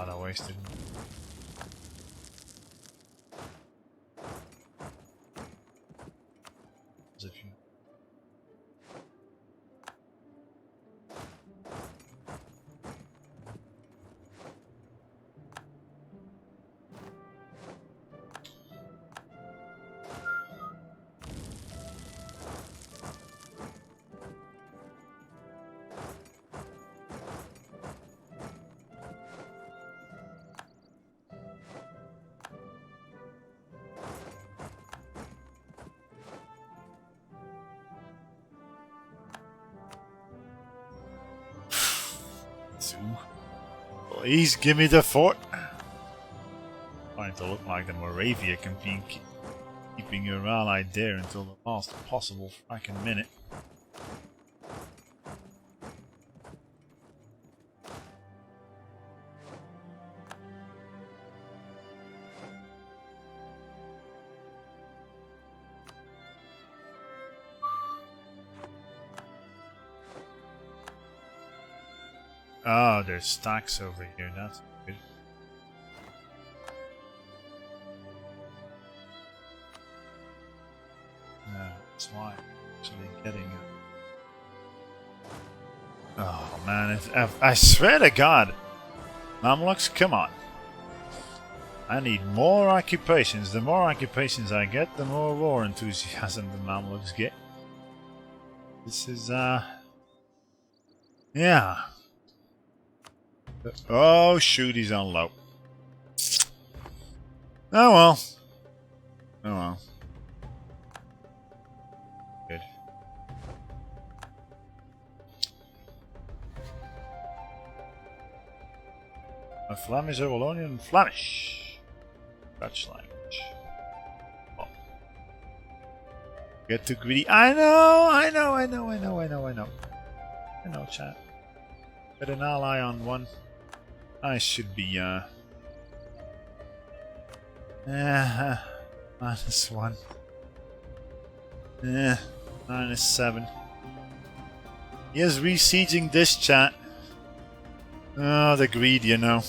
God, I wasted. If you please give me the fort. Trying to look like the Moravia can be keeping your ally there until the last possible fracking minute. Oh, there's stacks over here, that's good. Yeah, that's why I'm actually getting it. Oh man, I swear to God, Mamluks, come on. I need more occupations. The more occupations I get, the more war enthusiasm the Mamluks get. This is, yeah. Oh shoot, he's on low. Oh well. Oh well. Good. A Flemish, a Wallonian, Flemish. Dutch language. Oh. Get too greedy. I know, chat. Get an ally on one. I should be, -1. -7. He is re-sieging this, chat. Oh, the greed, you know.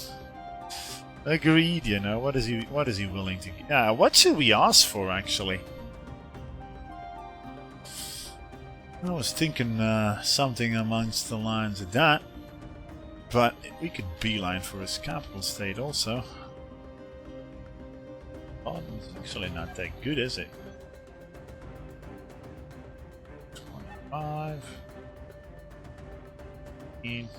The greed, you know. What is he willing to... Yeah, what should we ask for, actually? I was thinking, something amongst the lines of that. But we could beeline for his capital state also. Oh, it's actually not that good, is it? 25, 15,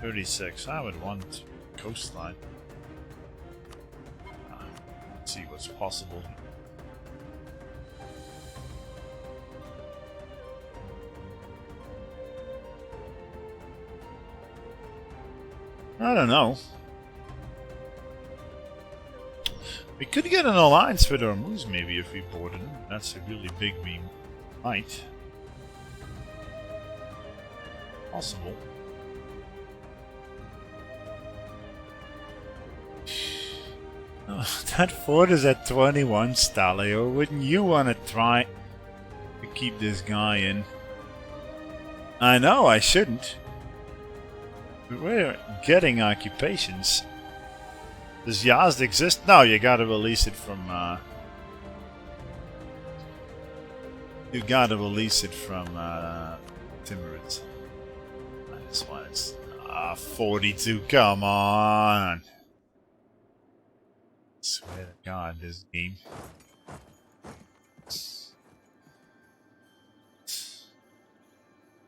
36. I would want coastline. Let's see what's possible. I don't know. We could get an alliance with Hormuz maybe if we boarded him. That's a really big we might. Possible. Oh, that fort is at 21, Stalio. Wouldn't you want to try to keep this guy in? I know, I shouldn't. But we're getting occupations. Does Yazd exist? No, you gotta release it from, you gotta release it from, Timurids. That's why it's, 42, come on! I swear to God, this game.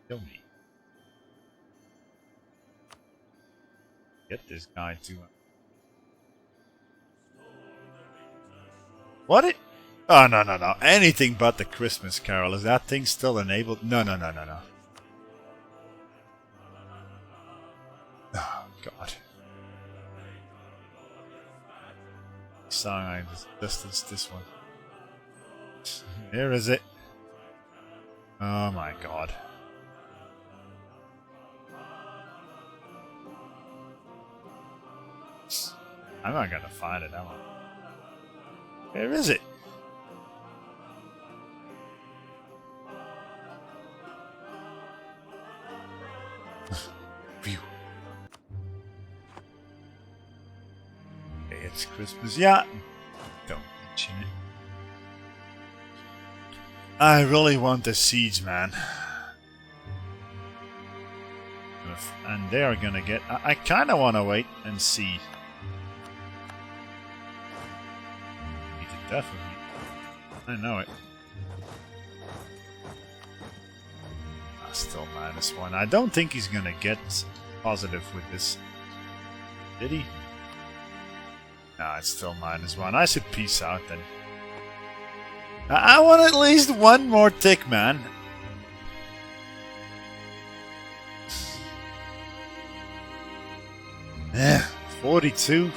Kill me. Get this guy to... What it? Oh, no. Anything but the Christmas Carol. Is that thing still enabled? No. Oh, God. Song I distanced this one. Here is it. Oh, my God. I'm not gonna find it, am I? Where is it? Phew. It's Christmas. Yeah. Don't mention it. I really want the siege, man. And they are gonna get... I kind of want to wait and see. He did definitely. I know it. Still -1. I don't think he's gonna get positive with this. Did he? No, it's still -1. I should peace out then. I want at least one more tick, man. Eh, 42.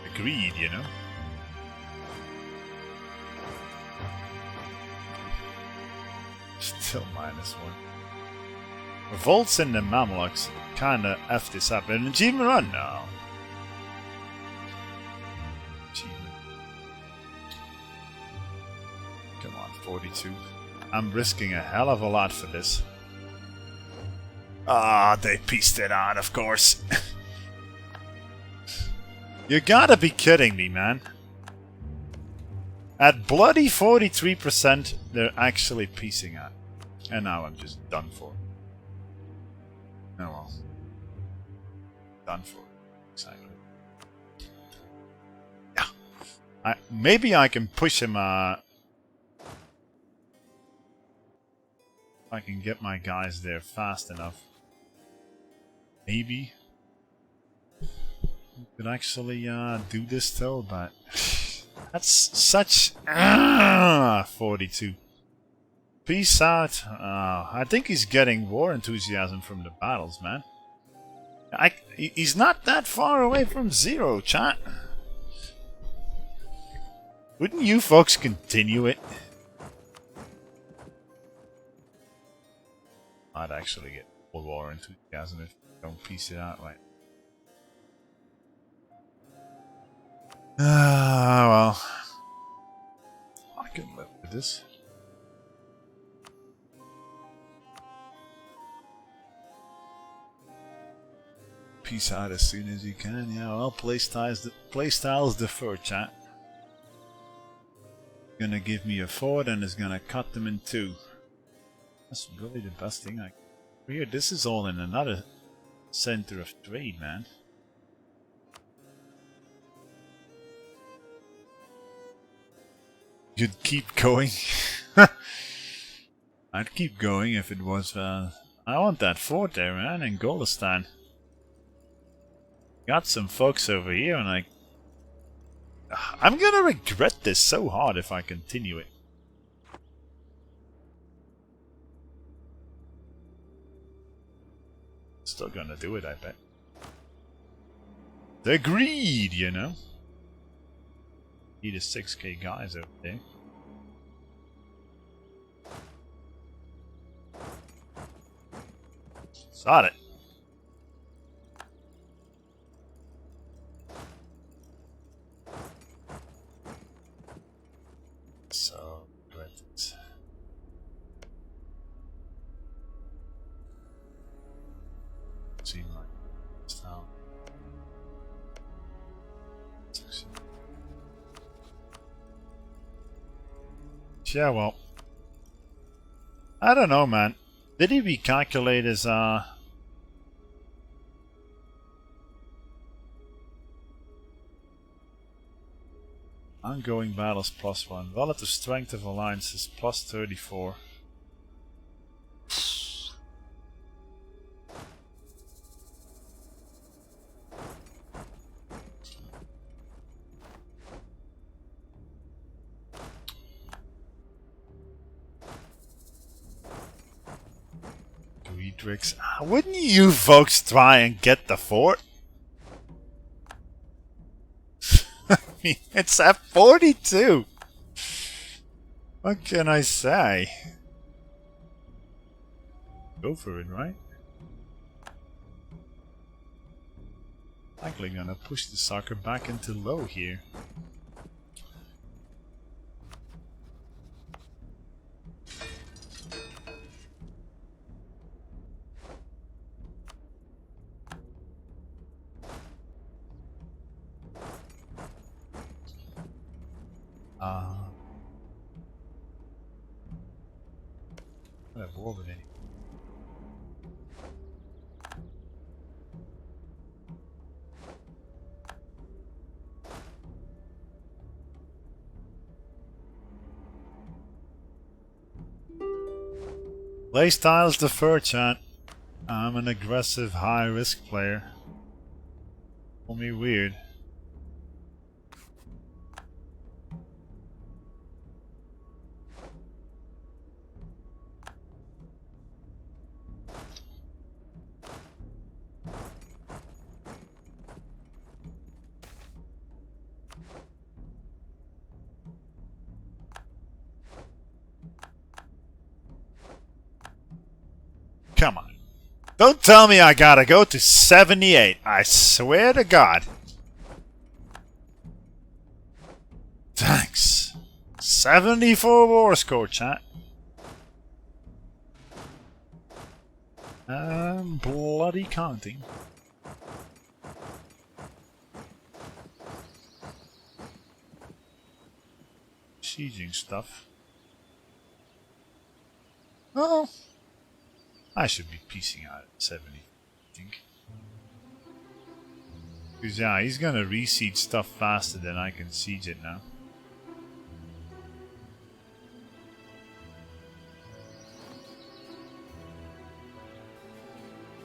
Agreed, you know. Still -1. Revolts in the Mamluks kinda F this up. An achievement run? No. Achievement. Come on, 42. I'm risking a hell of a lot for this. Ah, they pieced it out, of course. You gotta be kidding me, man. At bloody 43%, they're actually piecing out. And now I'm just done for. Oh well. Done for. Exactly. Yeah. Maybe I can push him, I can get my guys there fast enough. Maybe. Could actually, do this though, but... That's such... 42. Peace out. I think he's getting war enthusiasm from the battles, man. He's not that far away from 0, chat. Wouldn't you folks continue it? I'd actually get war enthusiasm if you don't piece it out right. Well. I can live with this. Peace out as soon as you can. Yeah, well, playstyles differ, chat. Gonna give me a fort and is gonna cut them in 2. That's really the best thing I can do here. This is all in another center of trade, man. You'd keep going. I'd keep going if it was... I want that fort there, man, in Golistan. Got some folks over here, and I'm gonna regret this so hard if I continue it. Still gonna do it, I bet. The greed, you know. Need a 6k guys over there. Got it. So, great. See my style. Yeah, well, I don't know, man. Did he recalculate his ongoing battles +1, relative strength of alliances +34. Greedrix. Wouldn't you folks try and get the fort? I mean, it's at 42. What can I say? Go for it, right? Likely gonna push the sucker back into low here. I have war with any. Playstyles defer, chat. I'm an aggressive, high-risk player. Call me weird. Come on. Don't tell me I gotta go to 78. I swear to God. Thanks. 74 war score, chat. I'm bloody counting. Sieging stuff. Oh. I should be piecing out at 70, I think. Because yeah, he's gonna re-siege stuff faster than I can siege it now.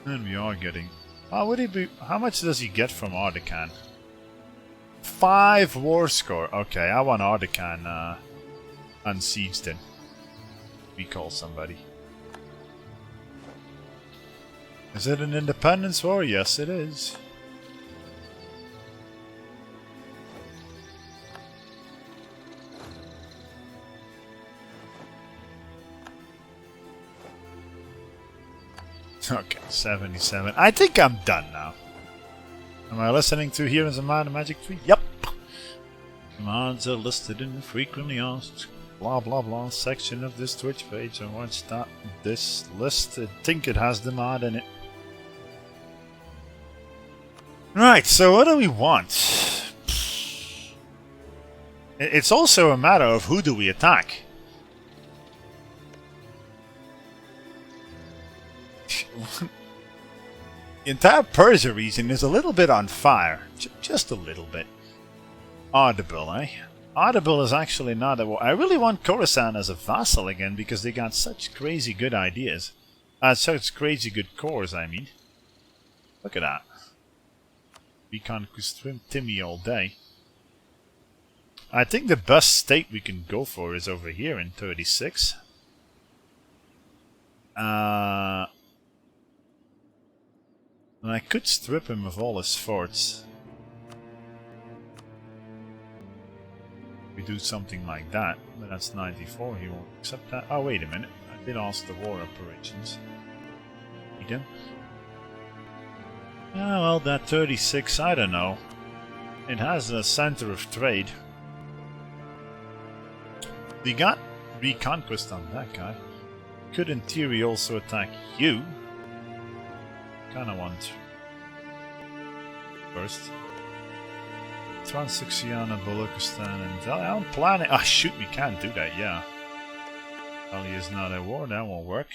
And we are getting... Oh, would he be... How much does he get from Ardecan? 5 war score. Okay, I want Ardecan unsieged then. We call somebody. Is it an independence war? Yes, it is. Okay, 77. I think I'm done now. Am I listening to Here is a Man Magic Tree? Yep. Commands are listed in the frequently asked blah blah blah section of this Twitch page. I watched that this list. I think it has the mod in it. Right, so what do we want? It's also a matter of who do we attack. The entire Persia region is a little bit on fire. Just a little bit. Audible, eh? Audible is actually not a war. I really want Khorasan as a vassal again because they got such crazy good ideas. Such crazy good cores, I mean. Look at that. We can swim Timmy all day. I think the best state we can go for is over here in 36. And I could strip him of all his forts. We do something like that, but that's 94, he won't accept that. Oh, wait a minute. I did ask the war operations. Again? Yeah, well, that 36, I don't know. It has a center of trade. We got reconquest on that guy. Could in theory also attack you. Kinda want first. Transoxiana, Baluchistan, and I'm planning. Ah, shoot, we can't do that, yeah. Ali is not at war, that won't work.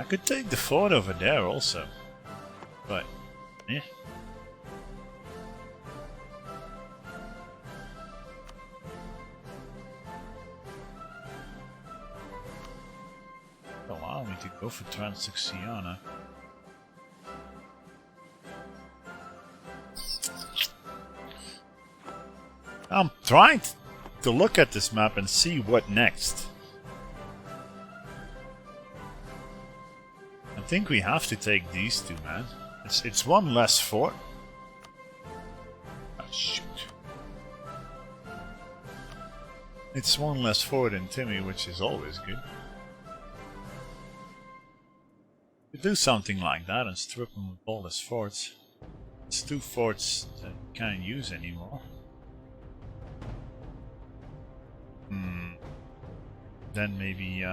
I could take the fort over there also, but eh. Allow me to go for Transoxiana. I'm trying to look at this map and see what next. I think we have to take these two, man. It's one less fort. shoot. It's one less fort in Timmy, which is always good. You do something like that and strip him with all his forts. It's 2 forts that you can't use anymore. Then maybe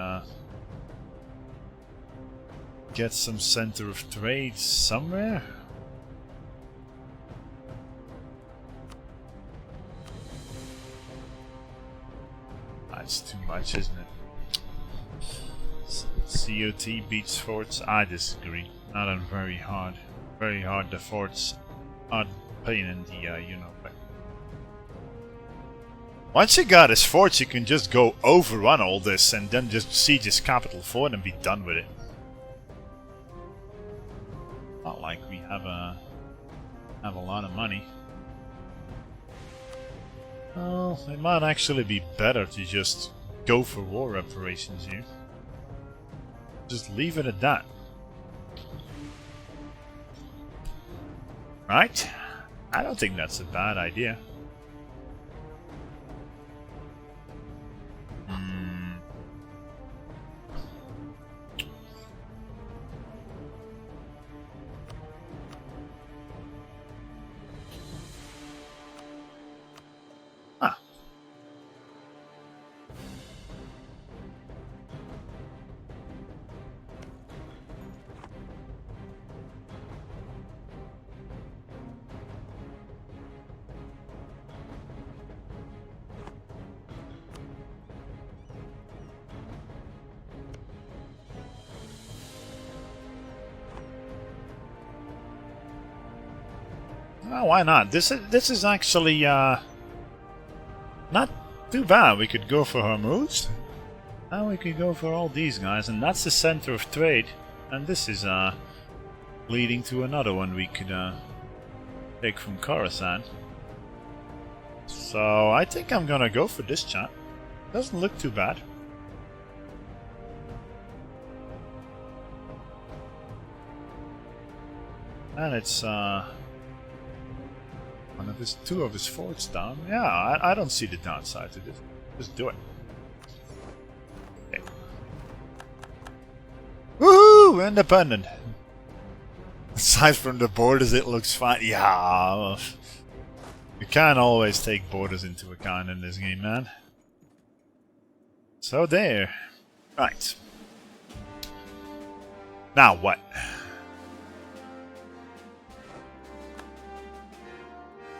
get some center of trade somewhere. That's too much, isn't it? COT beats forts? I disagree. Not on very hard. Very hard, the forts are pain in the, you know. But once you got his forts, you can just go overrun all this and then just siege his capital fort and be done with it. Not like we have a lot of money. Well, it might actually be better to just go for war reparations here. Just leave it at that. Right? I don't think that's a bad idea. Oh, why not? This is actually not too bad. We could go for Hormuz, and we could go for all these guys, and that's the center of trade. And this is leading to another one we could take from Khorasan. So I think I'm gonna go for this chat. Doesn't look too bad. And it's two of his forts down. Yeah, I don't see the downside to this. Just do it. Okay. Woohoo! Independent! Aside from the borders, it looks fine. Yeah. You can't always take borders into account in this game, man. So there. Right. Now what?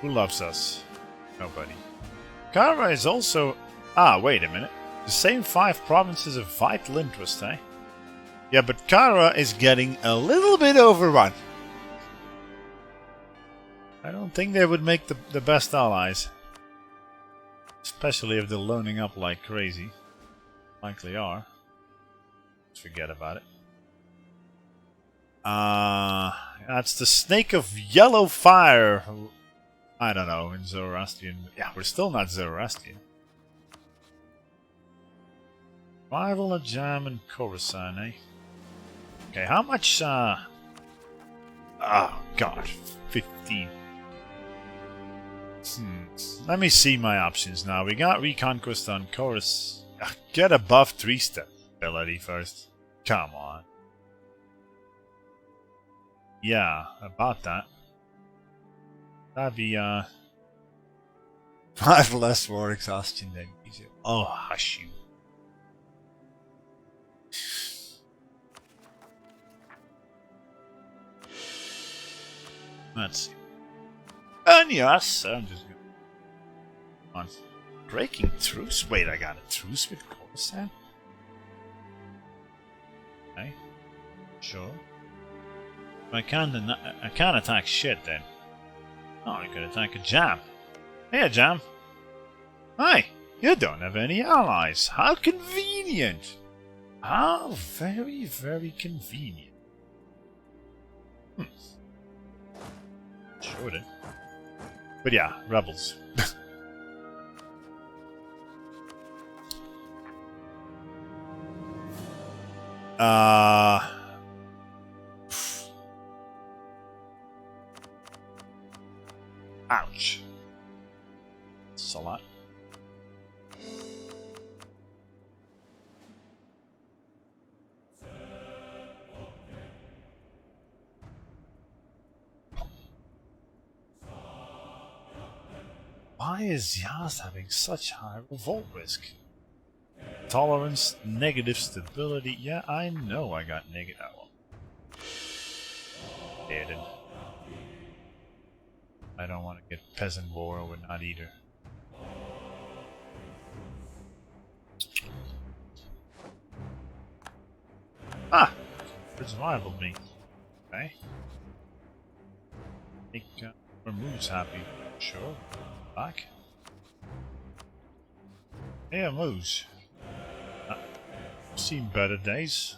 Who loves us? Nobody. Kara is also... Ah, wait a minute. The same 5 provinces of vital interest, eh? Yeah, but Kara is getting a little bit overrun. I don't think they would make the best allies. Especially if they're loaning up like crazy. Likely are. Forget about it. That's the Snake of Yellow Fire. I don't know, in Zoroastrian. Yeah, we're still not Zoroastrian. Rival of Jam and Khorasan, eh? Okay, how much, Oh, God. 15. Let me see my options now. We got Reconquest on Chorus. Get above 3-step ability first. Come on. Yeah, about that. That'd be, 5 less war exhaustion than usual. Oh, hush you. Let's see. And yes, I'm just gonna... On. Breaking truce? Wait, I got a truce with Khorasan? Okay. Sure. I can't attack shit then. Oh, I could attack a Jam. Hey, Jam. Hi, you don't have any allies. How convenient. How very, very convenient. Sure then. But yeah, rebels. Ouch. It's a lot. Why is Yazd having such high revolt risk? Tolerance, negative stability. Yeah, I know I got negative. Oh, well. Dead. I don't want to get peasant war or not either. Ah! It's rivaled me. Okay. Make Moose happy. Sure. Back. Yeah, Moose. Seen better days.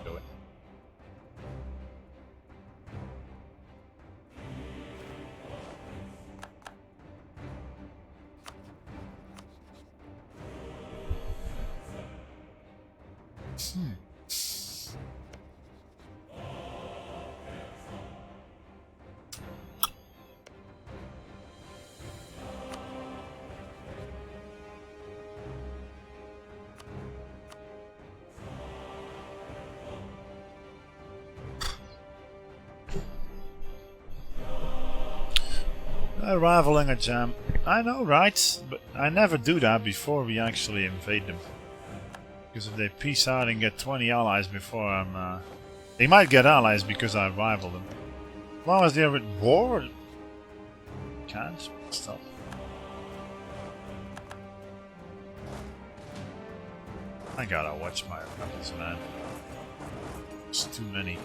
Do it. Rivaling a jam. I know, right? But I never do that before we actually invade them. Because if they peace out and get 20 allies before I'm... They might get allies because I rival them. As long as they're at war... Can't stop. I gotta watch my rebels, man. There's too many.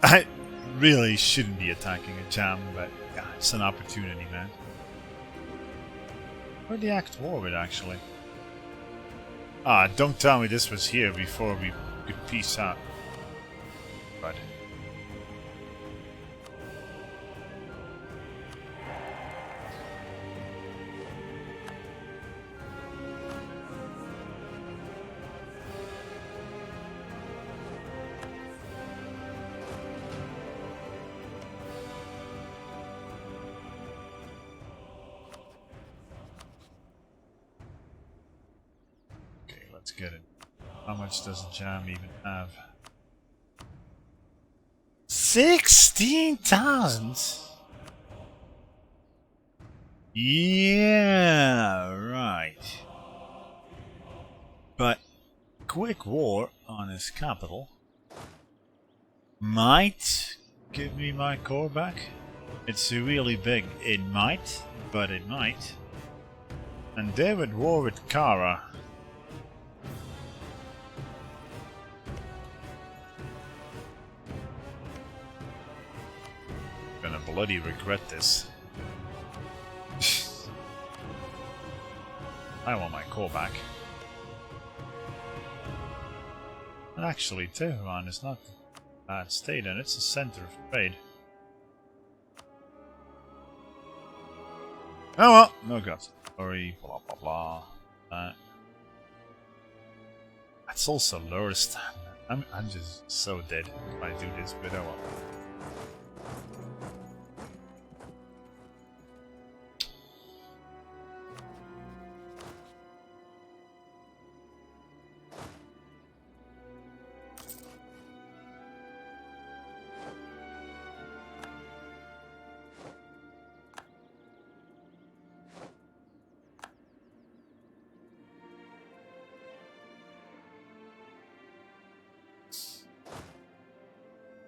I really shouldn't be attacking a jam, but yeah, it's an opportunity, man. Where'd the act war with, actually? Ah, don't tell me this was here before we could peace out. But... let's get it. How much does a jam even have? 16,000? Yeah, right. But quick war on his capital might give me my core back. It's really big. It might, but it might. And David war with Kara. Gonna bloody regret this. I want my core back. Actually, Tehran is not a bad state, and it's a center of trade. Oh well, no guts. Sorry, blah blah blah. That's also lowest. I'm just so dead if I do this, but oh well.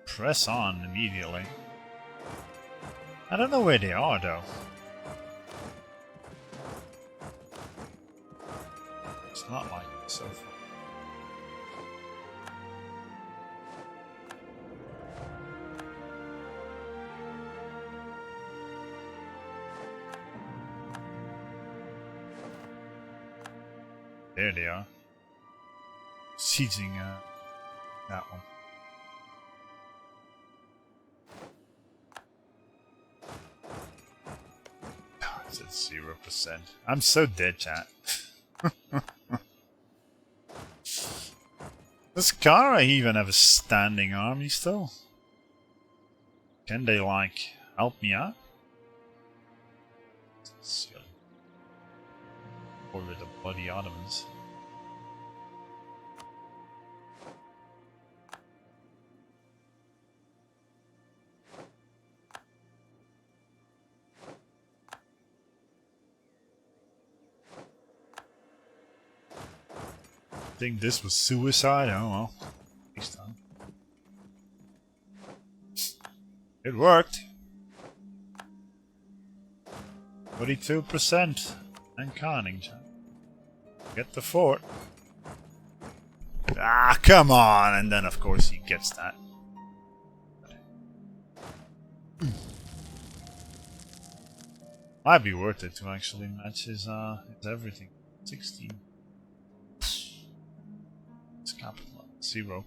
Press on immediately. I don't know where they are though. It's not like it so far. There they are. Sieging that one. Oh, it's at 0%. I'm so dead, chat. Does Kara even have a standing army still? Can they, like, help me out? Silly. Or with the bloody Ottomans. I think this was suicide. Oh well. Next time. It worked. 42% and counting. Get the fort. Ah, come on! And then of course he gets that. Might be worth it to actually match his everything. 16. It's capital 0.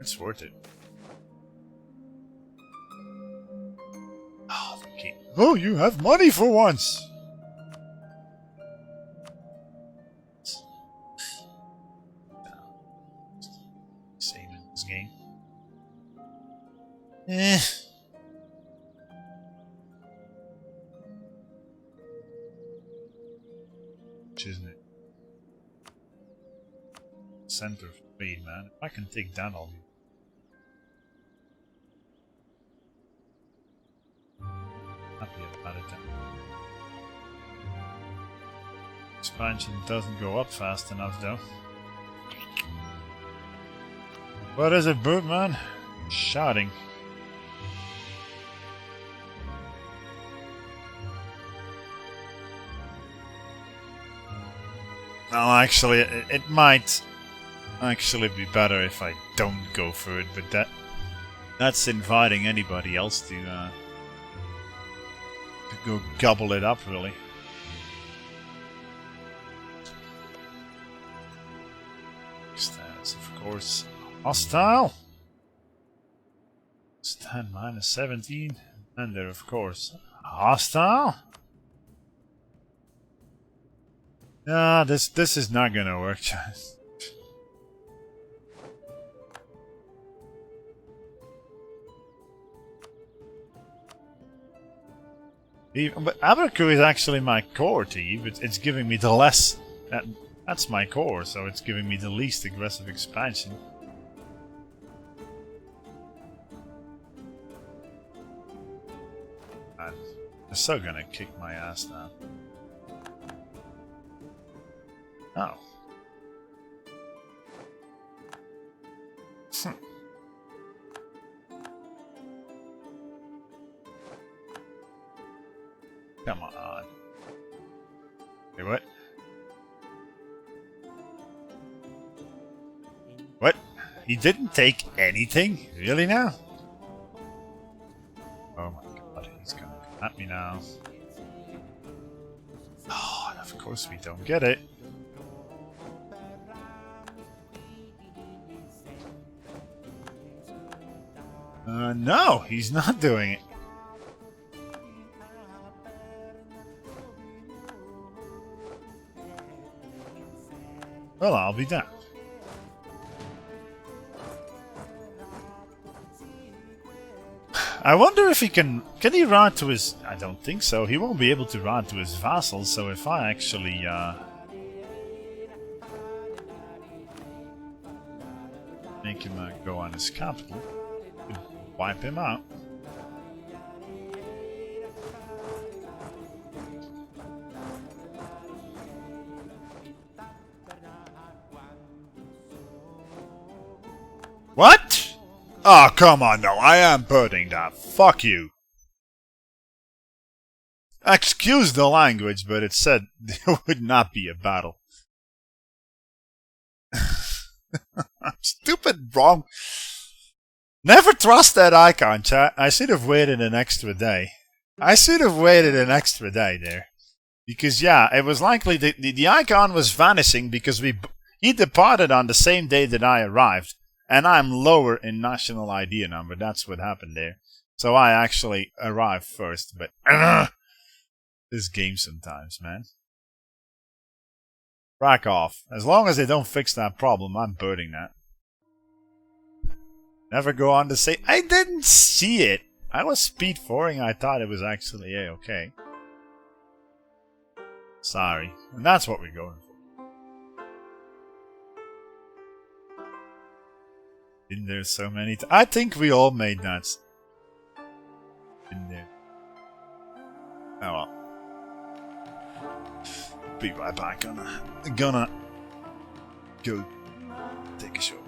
It's worth it. Oh, okay. Oh, you have money for once! Same in this game. Eh. Which isn't it? Center of trade, man. If I can take that, I'll be happy about it then. Expansion doesn't go up fast enough though. What is it, brute man? Shouting. Well, actually, it might actually be better if I don't go for it, but that's inviting anybody else to go gobble it up, really. Stats, of course, hostile. Stand minus 17, and they're of course hostile. Ah, this is not gonna work, guys. But Abaku is actually my core team. It's giving me the less. That's my core, so it's giving me the least aggressive expansion. Man, they're so gonna kick my ass now. Oh. Come on. Hey, what? What? He didn't take anything? Really now? Oh my god, he's gonna come at me now. Oh, and of course we don't get it. No, he's not doing it. Well, I'll be damned. I wonder if he can he ride to his... I don't think so. He won't be able to ride to his vassals, so if I actually make him go on his capital, wipe him out. What? Oh, come on, no. I am birding that. Fuck you. Excuse the language, but it said there would not be a battle. Stupid wrong. Never trust that icon, chat. I should have waited an extra day. There. Because, yeah, it was likely the icon was vanishing because he departed on the same day that I arrived. And I'm lower in national ID number. That's what happened there. So I actually arrived first. But this game sometimes, man. Rack off. As long as they don't fix that problem, I'm birding that. Never go on to say, I didn't see it. I was speed 4ing. I thought it was actually A-okay. Sorry. And that's what we're going for. Been there so many times. I think we all made that. Been there. Oh well. Be right back. Gonna go take a short one.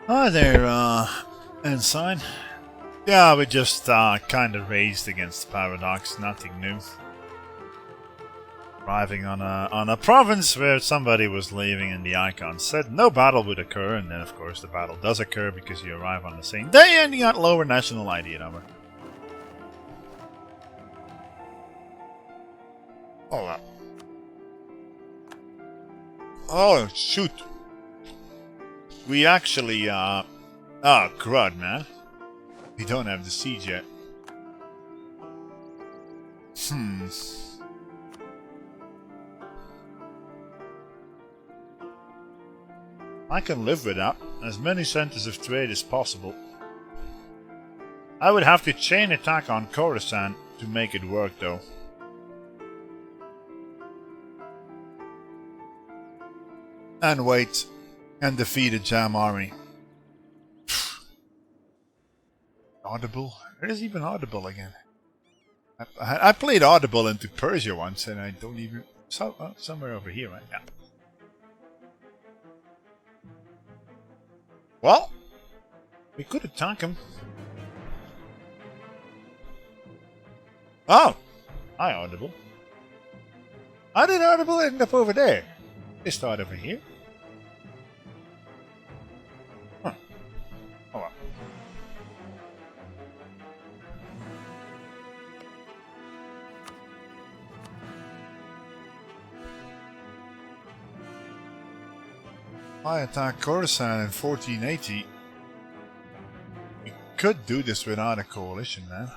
Hi there, Ensign. Yeah, we just kind of raced against Paradox, nothing new. Arriving on a province where somebody was leaving and the icon said no battle would occur, and then of course the battle does occur because you arrive on the same day and you got lower national ID number. Oh, oh shoot. We actually, oh, crud, man. We don't have the siege yet. I can live with that. As many centers of trade as possible. I would have to chain attack on Khorasan to make it work, though. And wait. And defeat a Jam army. Audible? Where is even Audible again? I played Audible into Persia once and I don't even... somewhere over here, right? Yeah. Well, we could attack him. Oh! Hi, Audible. How did Audible end up over there? They start over here. Huh. Oh well. I attacked Khorasan in 1480. We could do this without a coalition, man.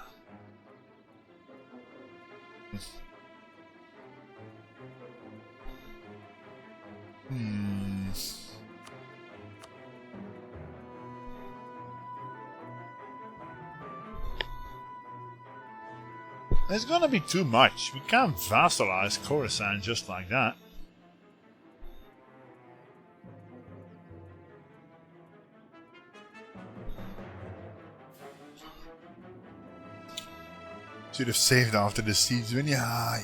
It's gonna be too much. We can't vassalize Khorasan just like that. Should have saved after the siege win. Yeah.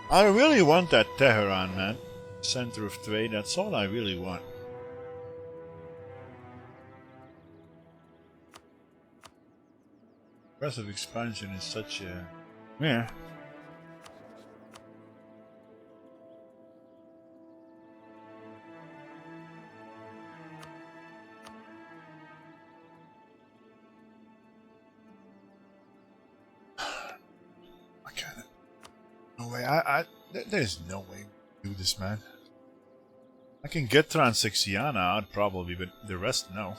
I really want that Tehran, man. Center of trade, that's all I really want. Aggressive expansion is such a... Yeah. I can't... No way, there's no way we do this, man. I can get Transixiana out probably, but the rest, no.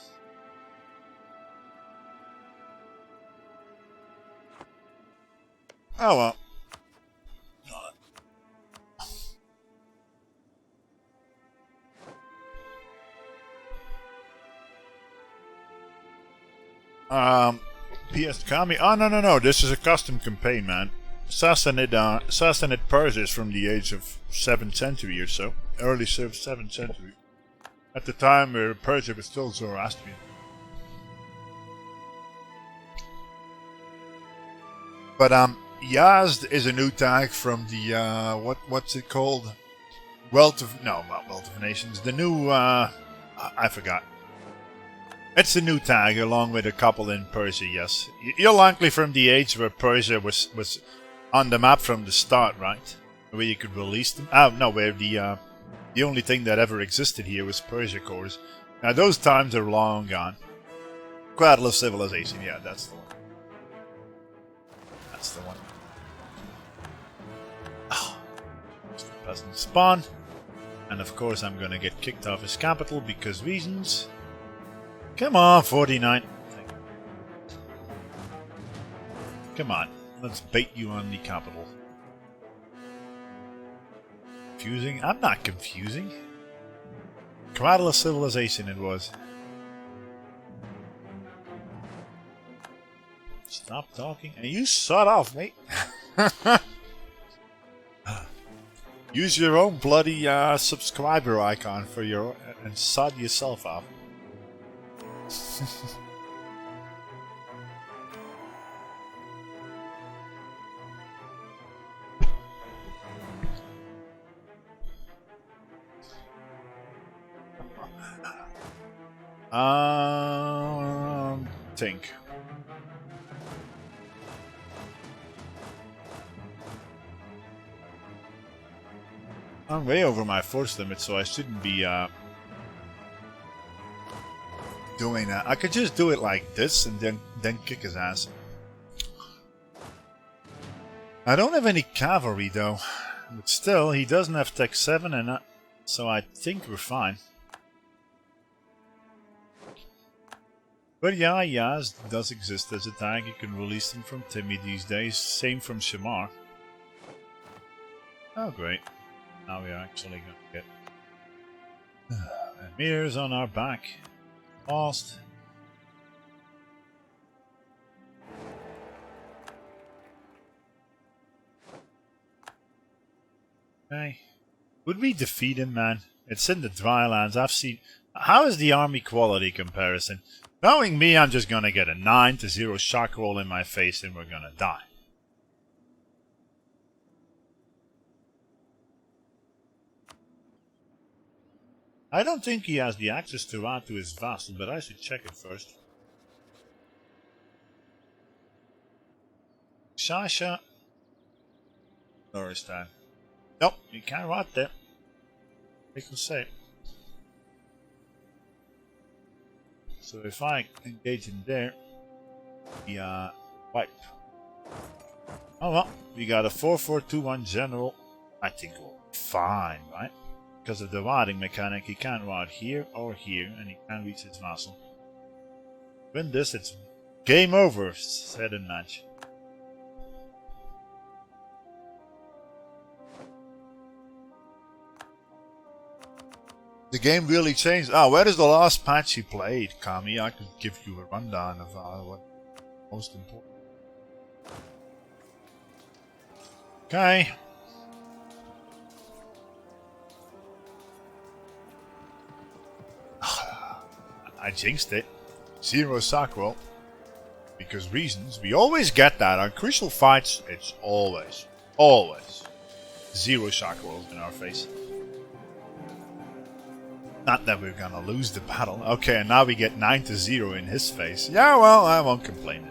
Oh well. PS Kami. Oh no! This is a custom campaign, man. Sassanid Persians from the age of 7th century or so, early 7th century. At the time where Persia was still Zoroastrian. But Yazd is a new tag from the what's it called? Not Wealth of Nations. The new I forgot. It's a new tag along with a couple in Persia. Yes, you're likely from the age where Persia was on the map from the start, right? Where you could release them. Oh no, where the only thing that ever existed here was Persia cores. Now those times are long gone. Cradle of Civilization. Yeah, that's the one. That's the one. Oh, peasant spawn. And of course I'm gonna get kicked off his capital because reasons. Come on, 49. Come on, let's bait you on the capital. Confusing? I'm not confusing. Cradle of Civilization it was. Stop talking and you shut off, mate. Use your own bloody subscriber icon for your and sod yourself off. Think. I'm way over my force limit, so I shouldn't be doing that. I could just do it like this and then kick his ass. I don't have any cavalry though, but still, he doesn't have Tech 7, and so I think we're fine. But yeah, Yazd does exist as a tag. You can release them from Timmy these days. Same from Shamar. Oh great. Now we are actually going to get Emirs on our back. Lost. Okay. Would we defeat him, man? It's in the drylands. I've seen... How is the army quality comparison? Knowing me, I'm just gonna get a 9-0 shock roll in my face and we're gonna die. I don't think he has the access to add to his vassal, but I should check it first. Shasha. Loristan. Nope, you can't rot there. They can say. So if I engage in there, we wipe. Oh well, we got a 4-4-2-1 general. I think we're fine, right? Because of the routing mechanic, he can't route here or here, and he can't reach his vassal. Win this, it's game over, said in match. The game really changed. Oh, where is the last patch you played, Kami? I could give you a rundown of what most important. Okay. I jinxed it. 0 Sacral. Because reasons. We always get that. On crucial fights, it's always 0 Sacrals in our face. Not that we're gonna lose the battle. Okay, and now we get 9-0 in his face. Yeah, well, I won't complain.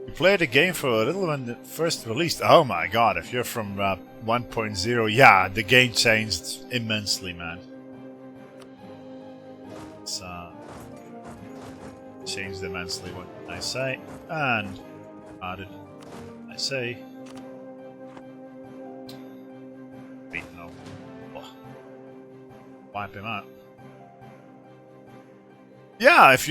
We played the game for a little when it first released. Oh my god, if you're from 1.0, yeah, the game changed immensely, man. It's changed immensely, what can I say? And added, I say. Wait, no. Wipe him out. Yeah, if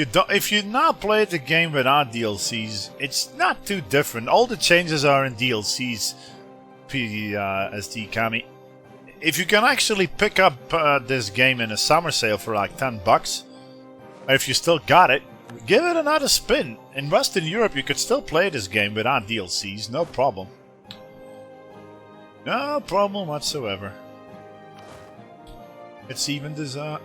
you now play the game without DLCs, it's not too different. All the changes are in DLCs. PSD Kami. If you can actually pick up this game in a summer sale for like $10, or if you still got it, give it another spin. In Western Europe, you could still play this game without DLCs, no problem. No problem whatsoever. It's even dessert.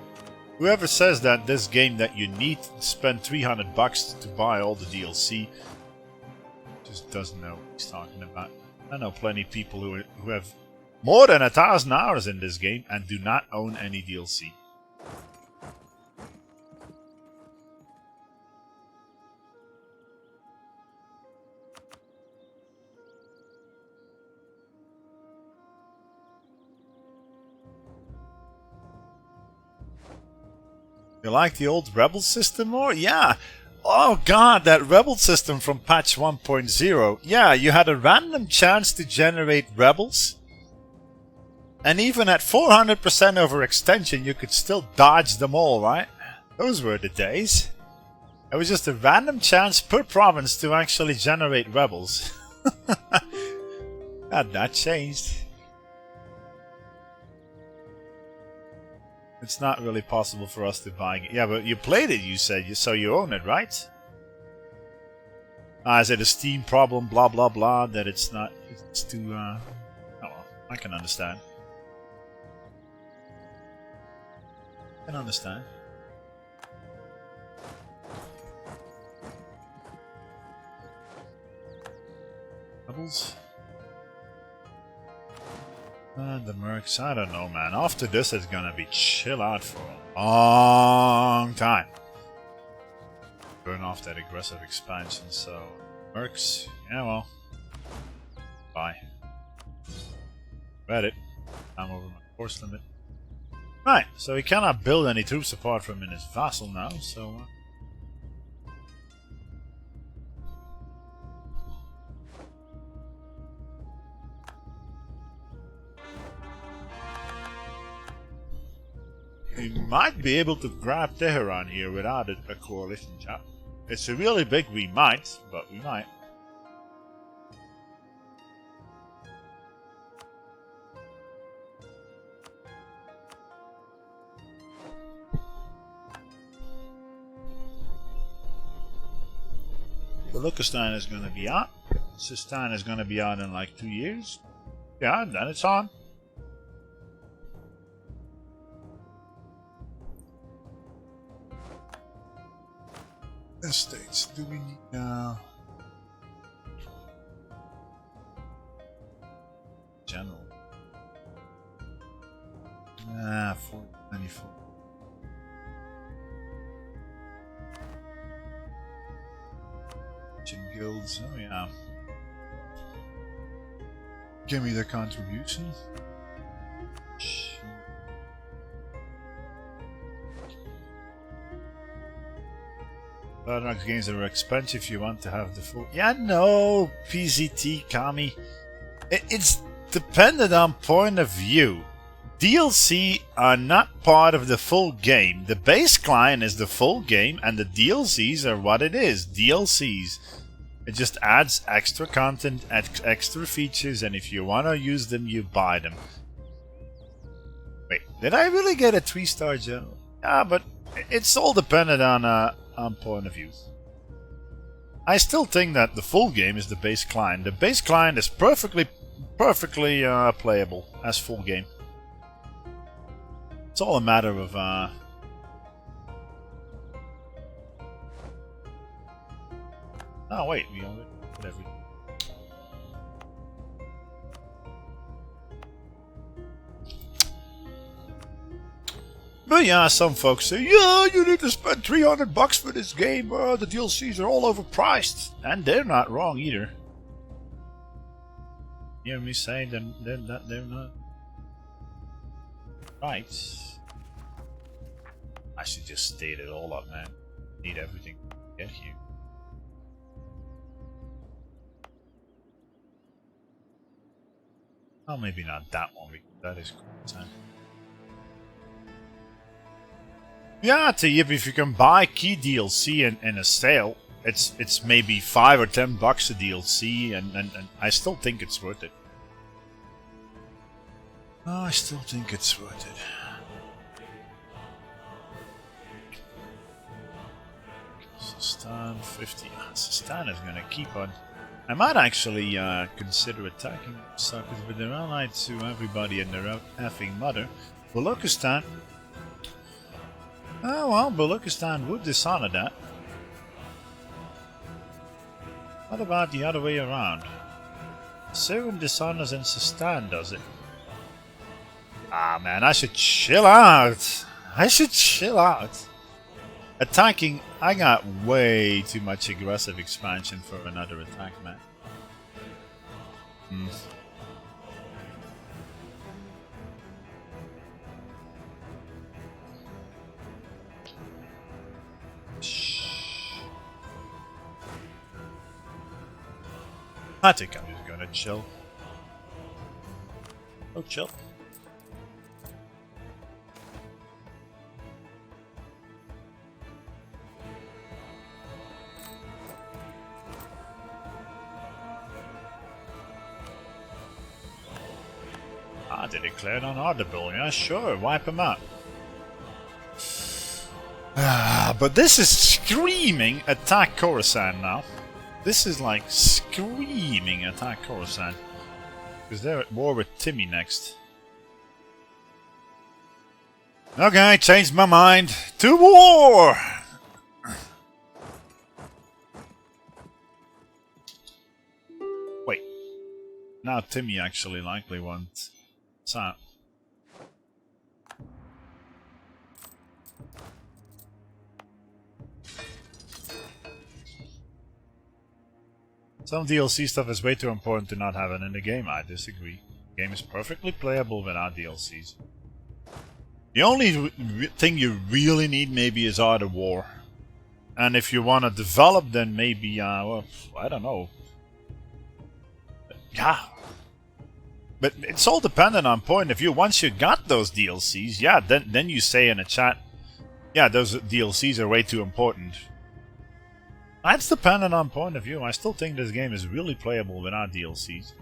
Whoever says that this game that you need to spend $300 to buy all the DLC just doesn't know what he's talking about. I know plenty of people who have more than 1,000 hours in this game and do not own any DLC. You like the old Rebel system more? Yeah. Oh god, that Rebel system from patch 1.0. Yeah, you had a random chance to generate rebels. And even at 400% overextension, you could still dodge them all, right? Those were the days. It was just a random chance per province to actually generate rebels. And that changed. It's not really possible for us to buy it. Yeah, but you played it, you said, so you own it, right? Is it a Steam problem, blah blah blah, that it's not, it's too, oh well, I can understand. I can understand. Rebels? The mercs, I don't know, man. After this, it's gonna be chill out for a long time. Burn off that aggressive expansion, so mercs, yeah, well, bye. Read it. I'm over my force limit. Right, so he cannot build any troops apart from in his vassal now, so. We might be able to grab Tehran here without a coalition chap. It's a really big we might, but we might. Baluchistan is going to be out. Sistan is going to be out in like 2 years. Yeah, and then it's on. Estates, do we need now? General. 494. Guilds, oh yeah. Give me the contribution. Paradox games are expensive if you want to have the full. Yeah, no, PZT, Kami. It's dependent on point of view. DLC are not part of the full game. The base client is the full game, and the DLCs are what it is. DLCs. It just adds extra content, extra features, and if you want to use them, you buy them. Wait. Did I really get a 3-star general? Yeah, but it's all dependent on point of view. I still think that the full game is the base client. The base client is perfectly playable as full game. It's all a matter of oh wait, we already did everything. But yeah, some folks say, yeah, you need to spend $300 for this game. The DLCs are all overpriced. And they're not wrong either. You hear me say that they're not right. I should just state it all up, man. Need everything to get here. Well, maybe not that one, because that is cool. Yeah, if you can buy key DLC in a sale, it's maybe $5 or $10 a DLC, and I still think it's worth it. Oh, I still think it's worth it. Stan 50. Stan is gonna keep on. I might actually consider attacking suckers, but they're allied to everybody and their effing mother. Balochistan. Oh well, Balochistan would dishonor that. What about the other way around? Syrian dishonors and Sistan does it. Ah man, I should chill out. I should chill out. Attacking, I got way too much aggressive expansion for another attack, man. I think I'm just gonna chill. Oh, chill. Ah, they declared unaudible. Yeah, sure, wipe them out. But this is screaming attack Khorasan now. This is like screaming attack Khorasan. Because they're at war with Timmy next. Okay, changed my mind. To war! Wait. Now Timmy actually likely wants that. Some DLC stuff is way too important to not have it in the game. I disagree. The game is perfectly playable without DLCs. The only thing you really need maybe is Art of War. And if you want to develop, then maybe, well, I don't know. Yeah. But it's all dependent on point of view. Once you got those DLCs, yeah, then you say in a chat, yeah, those DLCs are way too important. That's dependent on point of view. I still think this game is really playable without DLCs.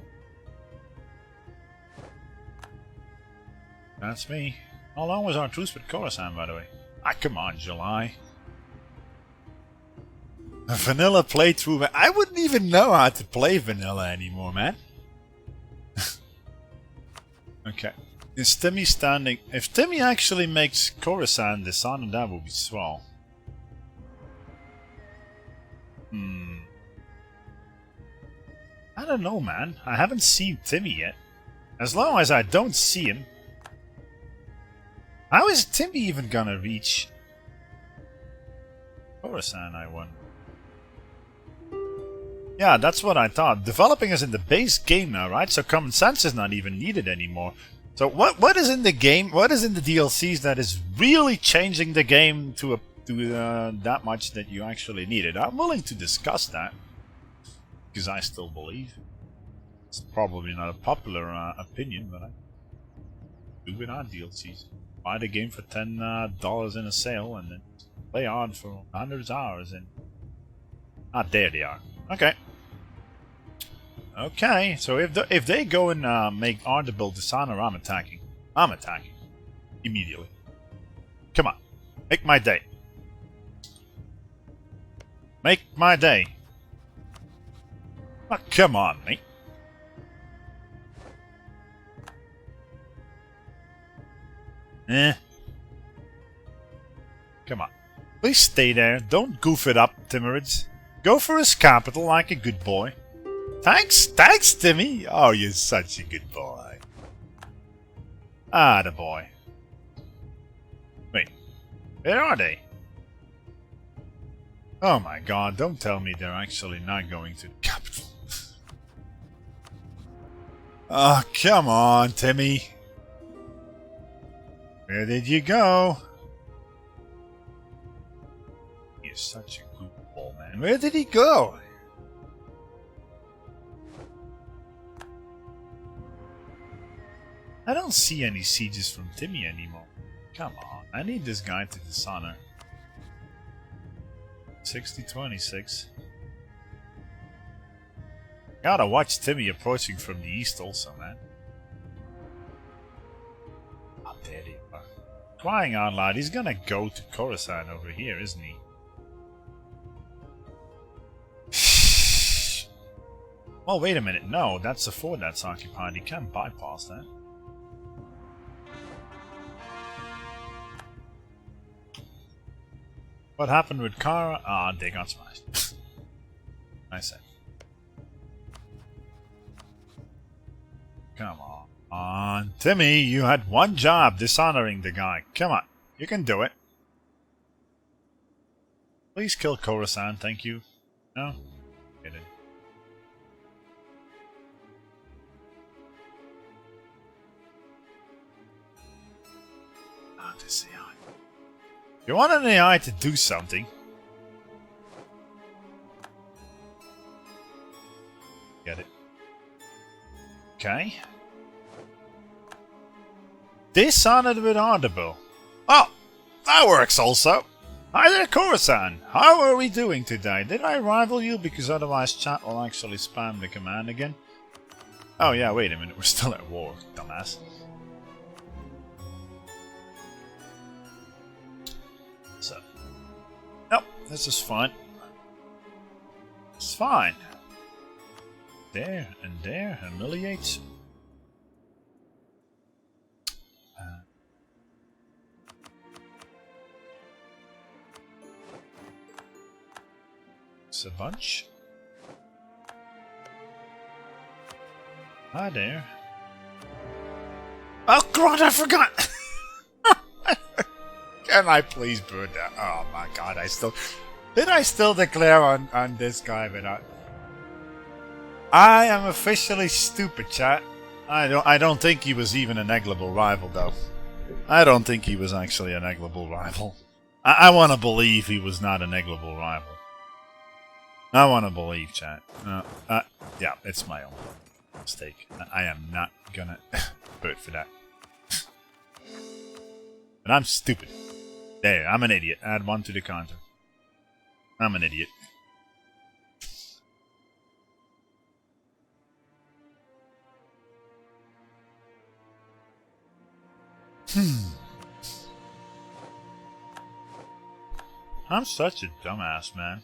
That's me. How long was our truce with Khorasan, by the way? Ah, come on, July. A vanilla playthrough. I wouldn't even know how to play vanilla anymore, man. Okay. Is Timmy standing? If Timmy actually makes Khorasan dishonor, that would be swell. I don't know, man. I haven't seen Timmy yet. As long as I don't see him, how is Timmy even gonna reach Khorasan, I wonder? Yeah, that's what I thought. Developing is in the base game now, right? So common sense is not even needed anymore. So what is in the game? What is in the DLCs that is really changing the game to that much that you actually need it? I'm willing to discuss that. Because I still believe. It's probably not a popular opinion, but I do without DLCs. Buy the game for $10 in a sale and then play on for hundreds of hours and... Ah, there they are. Okay. Okay, so if they go and make Audible Dishonor, I'm attacking. I'm attacking. Immediately. Come on. Make my day. Make my day. Oh, come on, mate. Come on. Please stay there. Don't goof it up, Timurids. Go for his capital like a good boy. Thanks, Timmy. Oh, you're such a good boy. Ah, the boy. Wait, where are they? Oh my god, don't tell me they're actually not going to the capital. Oh, come on, Timmy. Where did you go? You're such a goofball, man. Where did he go? I don't see any sieges from Timmy anymore. Come on, I need this guy to dishonor. 60-26. Gotta watch Timmy approaching from the east also, man. Oh, there they are. Crying out loud, he's gonna go to Khorasan over here, isn't he? Well, wait a minute. No, that's a fort that's occupied. He can't bypass that. What happened with Kara? Ah, they got smashed. I said. Come on, Timmy, you had one job, dishonoring the guy. Come on, you can do it. Please kill Khorasan, thank you. No? Get it. Ah, this AI. You want an AI to do something. Get it. Okay. Dishonored with Audible. Oh, that works also. Hi there, Khorasan. How are we doing today? Did I rival you? Because otherwise chat will actually spam the command again. Oh yeah, wait a minute. We're still at war, dumbass. So. Nope, this is fine. It's fine. There and there, humiliates. It's a bunch. Hi there. Oh god, I forgot! Can I please burn that? Oh my god, Did I still declare on this guy without... I am officially stupid, chat. I don't think he was even a negligible rival, though. I don't think he was actually a negligible rival. I want to believe he was not a negligible rival. I want to believe, chat. Yeah, it's my own mistake. I am not gonna vote for that. But I'm stupid. There, I'm an idiot. Add one to the counter. I'm an idiot. I'm such a dumbass, man.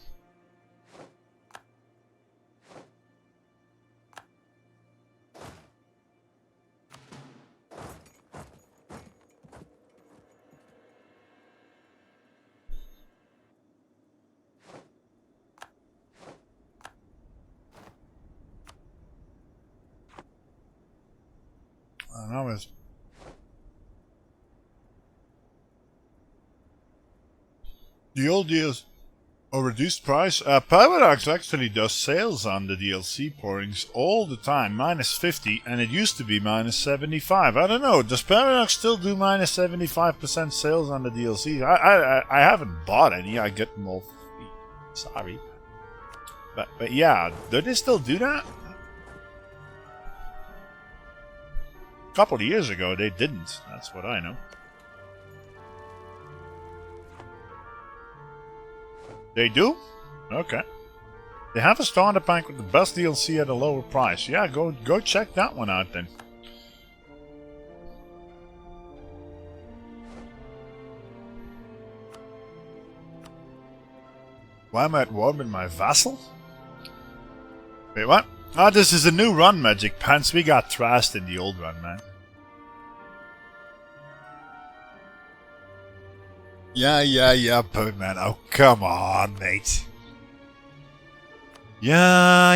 I know it's... The old deals or reduced price. Paradox actually does sales on the DLC pourings all the time, minus 50, and it used to be minus 75. I don't know. Does Paradox still do minus 75% sales on the DLC? I haven't bought any. I get them all free. Sorry, but yeah, do they still do that? A couple of years ago, they didn't. That's what I know. They do? Okay. They have a starter pack with the best DLC at a lower price. Yeah, go check that one out then. Why am I at war with my vassal? Wait, what? Ah, this is a new run, Magic Pants. We got thrashed in the old run, man. Yeah, Birdman. Oh, come on, mate. Yeah,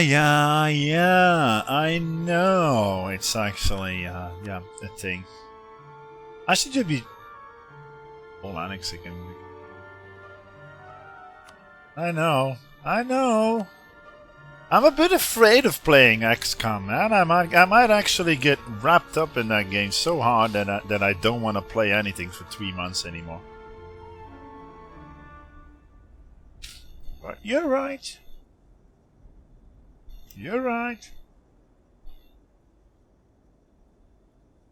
I know. It's actually, yeah, a thing. I should just be full annex again. I know. I'm a bit afraid of playing XCOM, man. I might actually get wrapped up in that game so hard that I don't want to play anything for 3 months anymore. But you're right. You're right.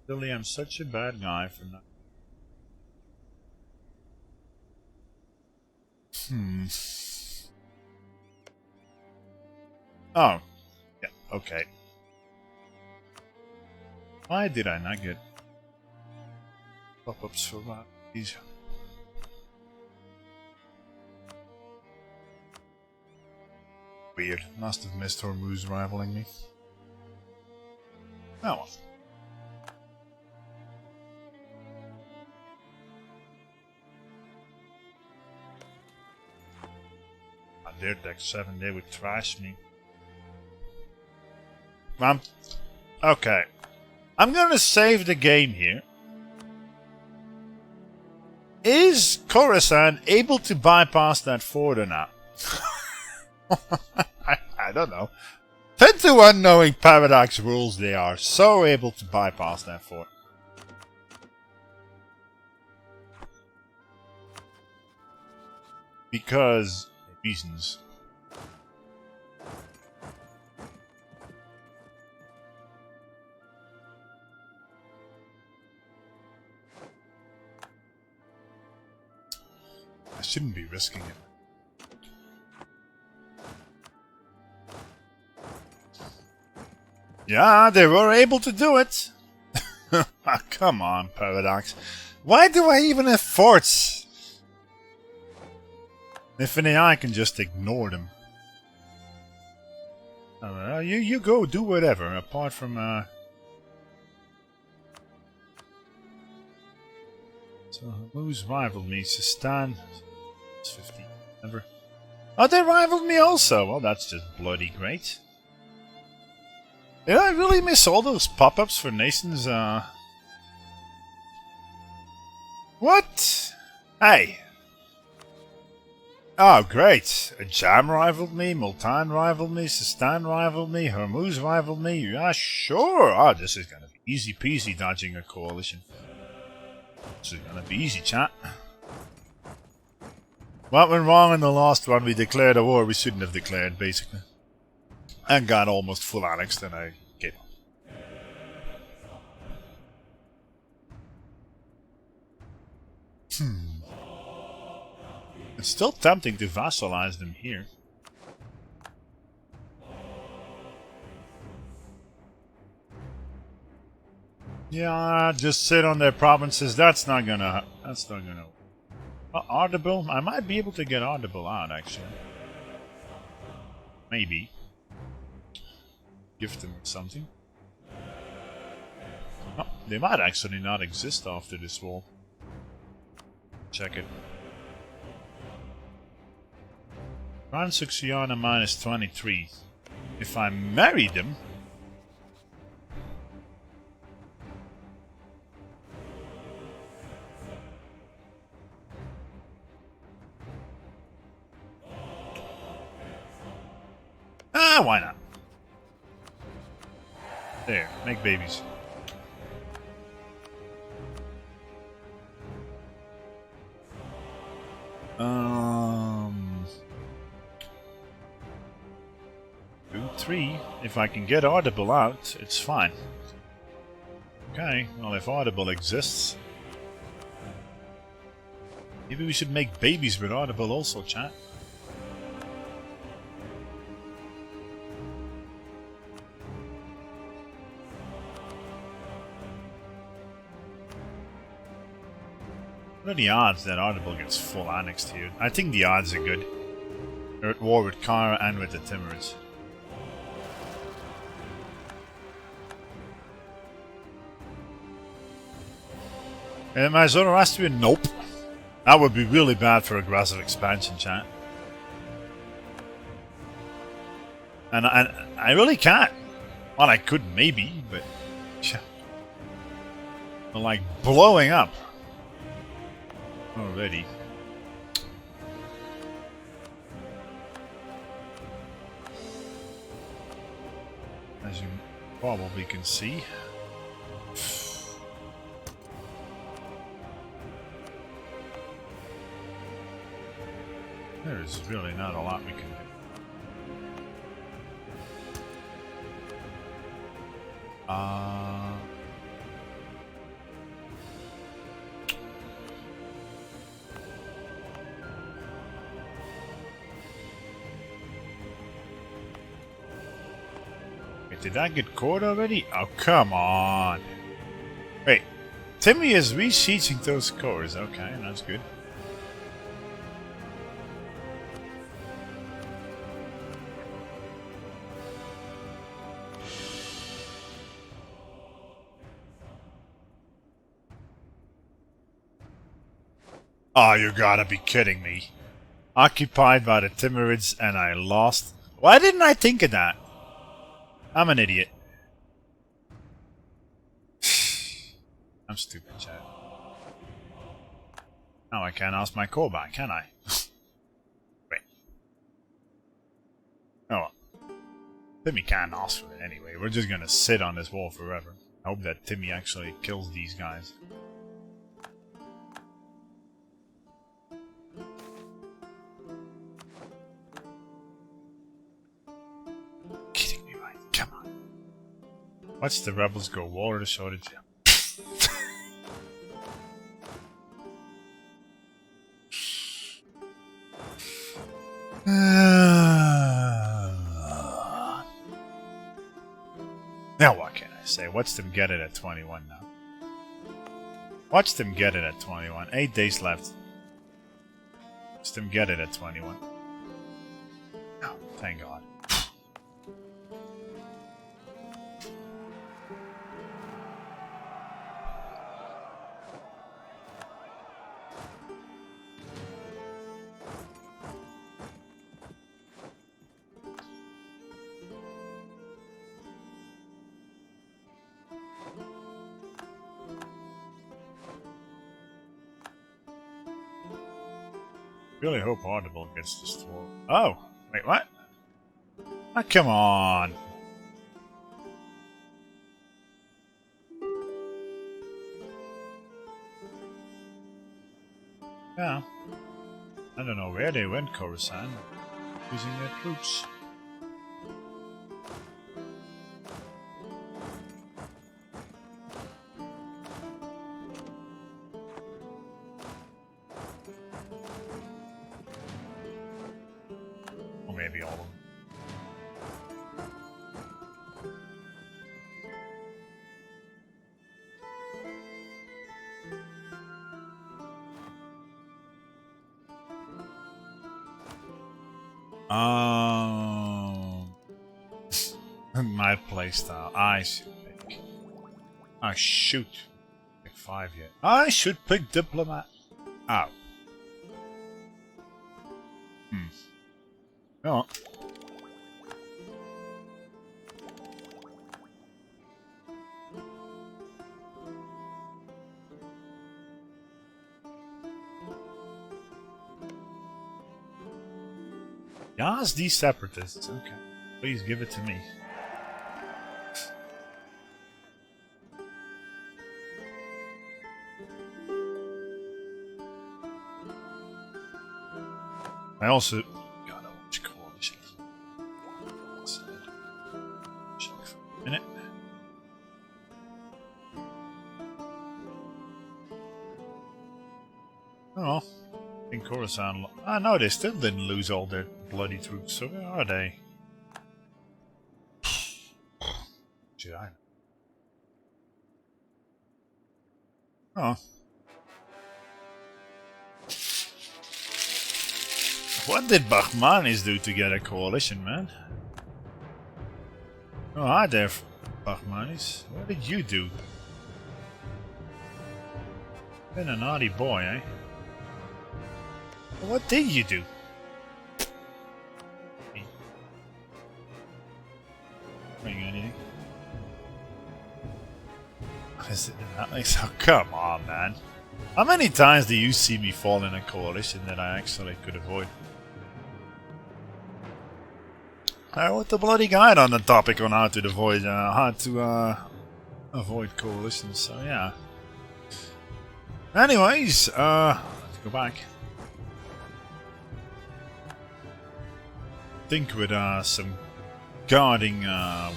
Really, I'm such a bad guy for not. Oh, yeah, okay. Why did I not get pop-ups for these? Weird. Must have missed Hormuz rivaling me. Oh well. On their deck 7, they would trash me. Okay. I'm gonna save the game here. Is Khorasan able to bypass that fort or not? I don't know. 10 to 1 knowing Paradox rules, they are so able to bypass that fort. Because reasons. I shouldn't be risking it. Yeah, they were able to do it. Come on, Paradox. Why do I even have forts? If an AI can just ignore them. You go do whatever, apart from So who's rivaled me? Sistan. It's 15. Never. Oh, they rivaled me also. Well, that's just bloody great. Did I really miss all those pop-ups for nations? What? Hey. Oh, great. Jam rivaled me, Multan rivaled me, Sistan rivaled me, Hormuz rivaled me. Yeah, sure. Oh, this is gonna be easy peasy dodging a coalition. This is gonna be easy, chat. What went wrong in the last one? We declared a war we shouldn't have declared, basically. And got almost full annexed, and I gave up. It's still tempting to vassalize them here. Yeah, just sit on their provinces. That's not gonna. Audible? I might be able to get Audible out, actually. Maybe. Gift them something. Oh, they might actually not exist after this wall. Check it. Transuxiana minus 23. If I marry them... why not? There, make babies. Do 3. If I can get Audible out, it's fine. Okay, well if Audible exists... Maybe we should make babies with Audible also, chat. What are the odds that Audible gets full annexed here? I think the odds are good. They're at war with Kara and with the Timurids. And my Zoroastrian? Nope. That would be really bad for aggressive expansion, chat. And I really can't. Well, I could maybe, but... They're like blowing up. Already. As you probably can see. There is really not a lot we can do. Wait, did that get caught already? Oh, come on. Wait, Timmy is re-sieging those cores. Okay, that's good. Oh, you gotta be kidding me. Occupied by the Timurids and I lost. Why didn't I think of that? I'm an idiot. I'm stupid, Chad. Now I can't ask my core back, can I? Wait. Oh well. Timmy can't ask for it anyway. We're just gonna sit on this wall forever. I hope that Timmy actually kills these guys. Kidding me, right? Come on. Watch the rebels go water the shortage. Now what can I say? Watch them get it at 21 now. Watch them get it at 21. 8 days left. Watch them get it at 21. Oh, thank God. Really hope Audible gets destroyed. Oh! Wait, what? Oh, come on! Yeah. I don't know where they went, Coruscant. Using their troops. Or maybe all of them. My playstyle. I should pick. I shoot. Pick 5 yet. I should pick Diplomat. Oh. No. Yazd, these separatists. Okay. Please give it to me. I also gotta watch coalition. A minute. Oh, in Coruscant. Ah, no, they still didn't lose all their bloody troops. So where are they? Should I? Oh. What did Bahmanis do to get a coalition, man? Oh, hi there, Bahmanis. What did you do? Been a naughty boy, eh? What did you do? Bring anything? Is it not like so? Come on, man. How many times do you see me fall in a coalition that I actually could avoid? I wrote the bloody guide on the topic on how to avoid coalitions. So yeah. Anyways, let's go back. I think with some guarding,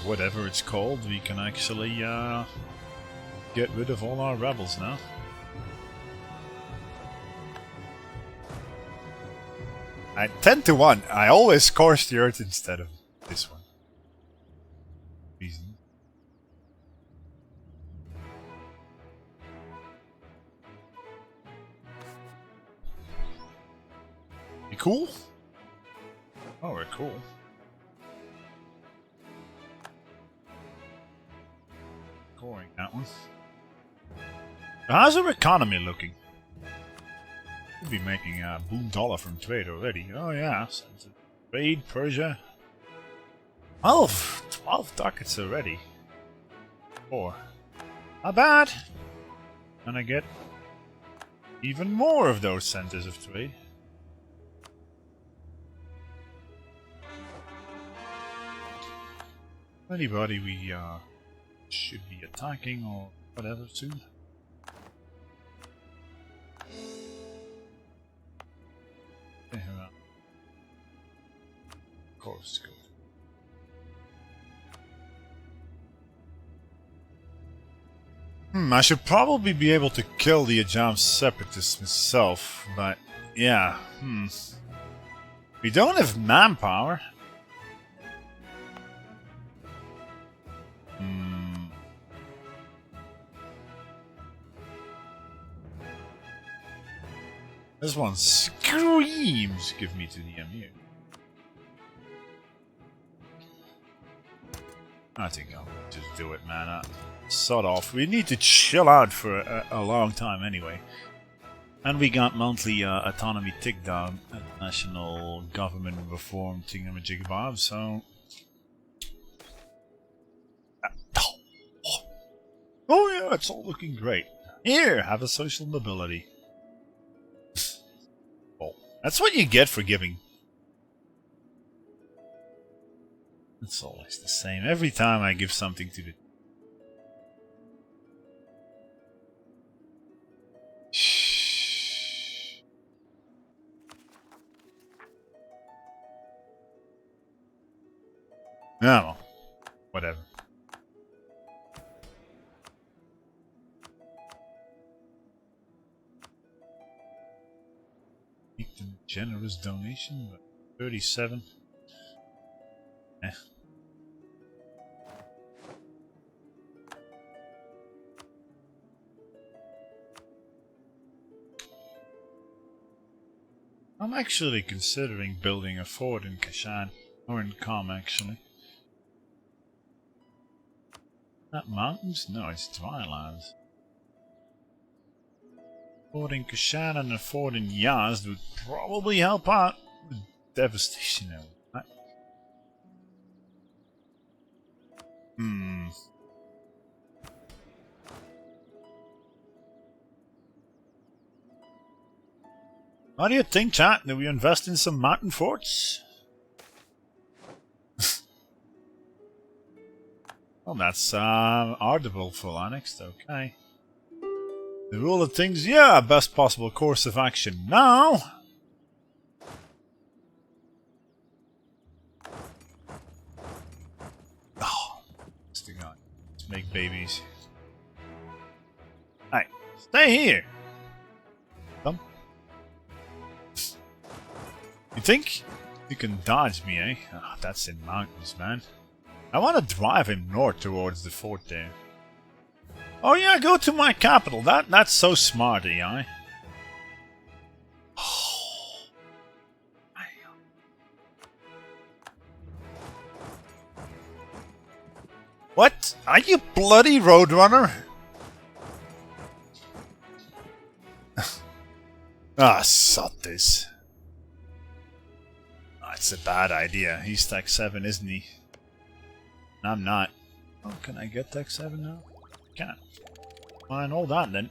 whatever it's called, we can actually get rid of all our rebels now. I 10 to 1. I always scorch the earth instead of this one. Reason. You cool? Oh, we're cool. Scoring that one. How's our economy looking? We'll be making a boom dollar from trade already. Oh yeah, trade, Persia. 12 ducats already. 4. Not bad. And I get even more of those centers of trade. Anybody we should be attacking or whatever soon. Of course, good. I should probably be able to kill the Ajam separatists myself, but yeah, we don't have manpower. This one screams, give me to the Emir. I think I'll just do it, man. Sod off. We need to chill out for a long time anyway. And we got monthly autonomy tick down at national government reform thingamajigbob, so... Oh yeah, it's all looking great. Here, have a social mobility. That's what you get for giving. It's always the same. Every time I give something to the... Shh. No. Whatever. Generous donation, but 37. I'm actually considering building a fort in Kashan, or in Qom actually. Not mountains? No, it's drylands. Fort in Kashan and a fort in Yazd would probably help out with devastation. Right? What do you think, chat? Do we invest in some mountain forts? Well, that's audible for annexed, okay. The rule of things, yeah, best possible course of action now. Oh, let's make babies. Hey, stay here. Come. You think you can dodge me, eh? Oh, that's in mountains, man. I want to drive him north towards the fort there. Oh yeah, go to my capital. That's so smart, eh? What? Are you bloody Roadrunner? Ah, sod this. That's a bad idea. He's Tech 7, isn't he? I'm not. Oh, can I get Tech 7 now? Can't. Fine, hold on then.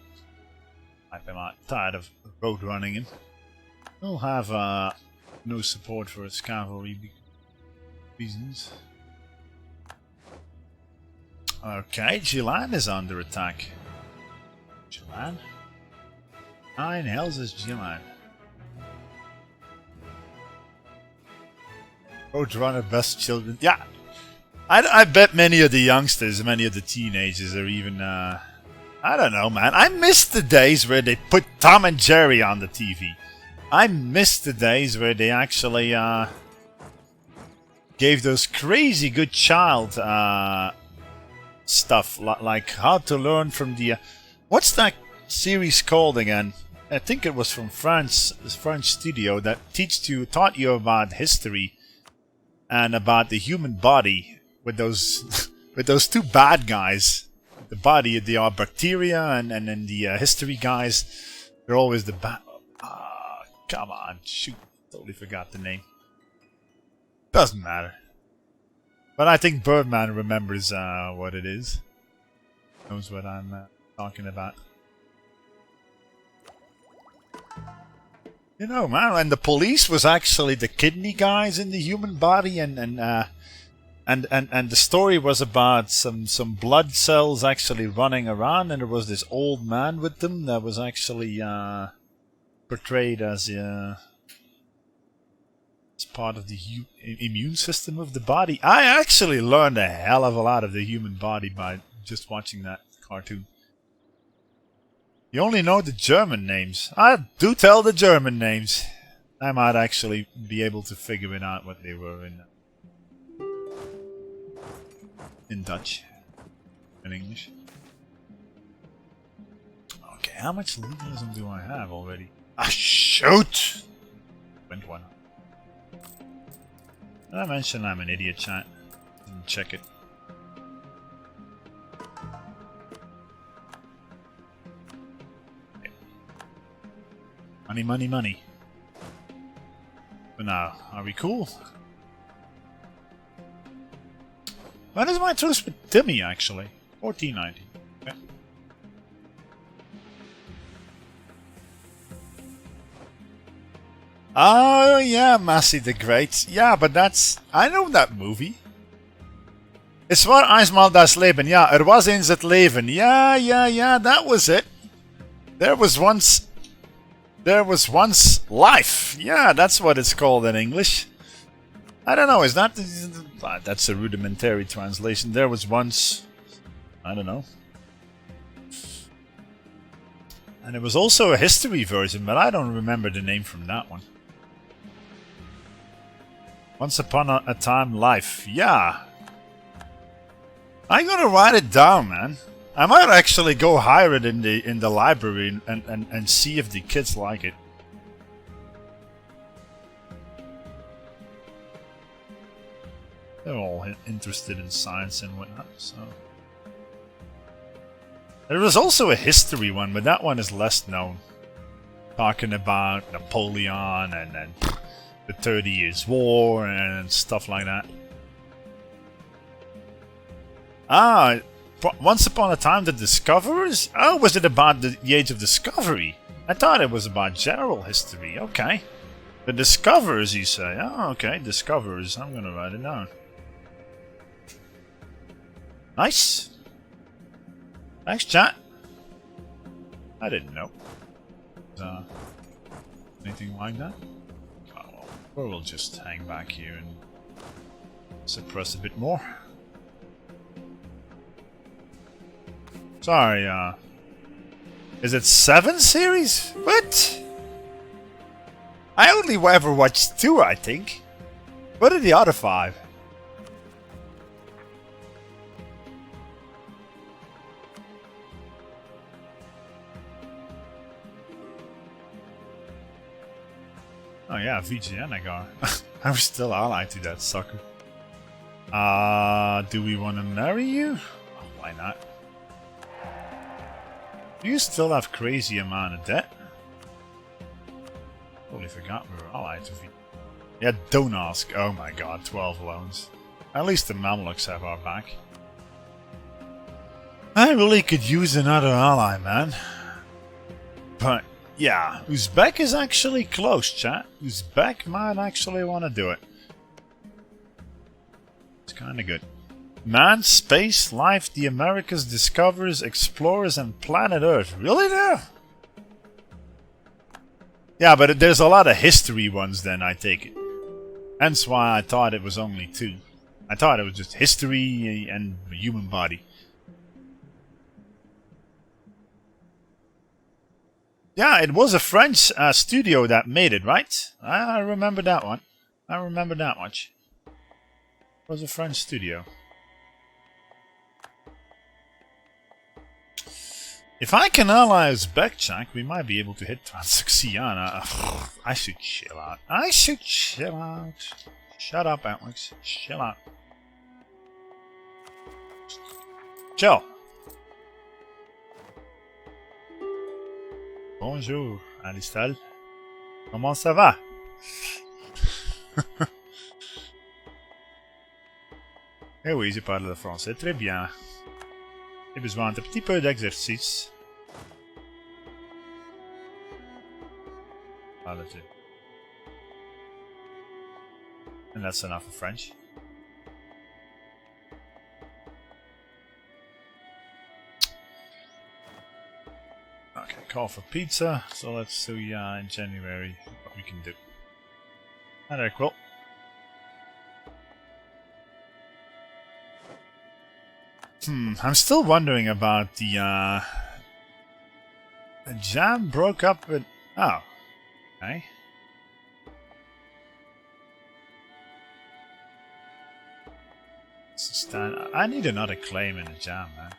I'm tired of road running him. We'll have no support for his cavalry reasons. Okay, Jilan is under attack. Jilan? Nine hells is Jilan. Roadrunner best children. Yeah, I bet many of the youngsters, many of the teenagers are even. I don't know, man. I miss the days where they put Tom and Jerry on the TV. I miss the days where they actually gave those crazy good child stuff, like how to learn from the. What's that series called again? I think it was from France, this French studio that taught you about history and about the human body with those with those two bad guys. The body, they are bacteria, and then the history guys, they're always the bad. Come on, shoot! Totally forgot the name. Doesn't matter. But I think Birdman remembers what it is. Knows what I'm talking about. You know, man, and the police was actually the kidney guys in the human body, and the story was about some blood cells actually running around, and there was this old man with them that was actually portrayed as part of the immune system of the body. I actually learned a hell of a lot of the human body by just watching that cartoon. You only know the German names. I do tell the German names. I might actually be able to figure it out what they were in Dutch and English. Okay, how much legalism do I have already? Ah, shoot! Went one. Did I mention I'm an idiot, chat? Didn't check it. Okay. Money, money, money. But now, are we cool? When is my truce with Timmy, actually? 1490. Okay. Oh, yeah, Massey the Great. Yeah, but that's... I know that movie. Es war einmal das Leben. Ja, was in het Leben. Yeah, that was it. There was once life. Yeah, that's what it's called in English. I don't know, is that... that's a rudimentary translation. There was once... I don't know. And it was also a history version, but I don't remember the name from that one. Once Upon a Time Life. Yeah. I'm gonna write it down, man. I might actually go hire it in the library and see if the kids like it. They're all interested in science and whatnot, so... There was also a history one, but that one is less known. Talking about Napoleon and the 30 Years' War and stuff like that. Ah, Once Upon a Time, the Discoverers? Oh, was it about the Age of Discovery? I thought it was about general history. Okay. The Discoverers, you say? Oh, okay, Discoverers. I'm gonna write it down. Nice. Thanks, chat. I didn't know. Anything like that? Oh, well, or we'll just hang back here and suppress a bit more. Sorry, is it 7 series? What? I only ever watched 2, I think. What are the other 5? Oh yeah, VGN Agar. I'm still allied to that sucker. Do we want to marry you? Oh, why not? Do you still have crazy amount of debt? Totally forgot we were allied with you. Yeah, don't ask. Oh my god, 12 loans. At least the Mamluks have our back. I really could use another ally, man. But, yeah, Uzbek is actually close, chat. Uzbek might actually want to do it. It's kinda good. Man, space, life, the Americas, discoverers, explorers, and planet Earth. Really now? Yeah, but there's a lot of history ones then, I take it. Hence why I thought it was only 2. I thought it was just history and the human body. Yeah, it was a French studio that made it, right? I remember that one. I remember that much. It was a French studio. If I can ally Uzbekchak, we might be able to hit Transaxiana. I should chill out. I should chill out. Shut up, Alex. Chill out. Chill. Bonjour, Alistal. Comment ça va? Eh oui, je parle le français très bien. J'ai besoin d'un petit peu d'exercice. And that's enough of French. Okay, call for pizza. So let's see in January what we can do. Alright, cool. I'm still wondering about the jam broke up with... Oh. Okay. I need another claim in the jam, man.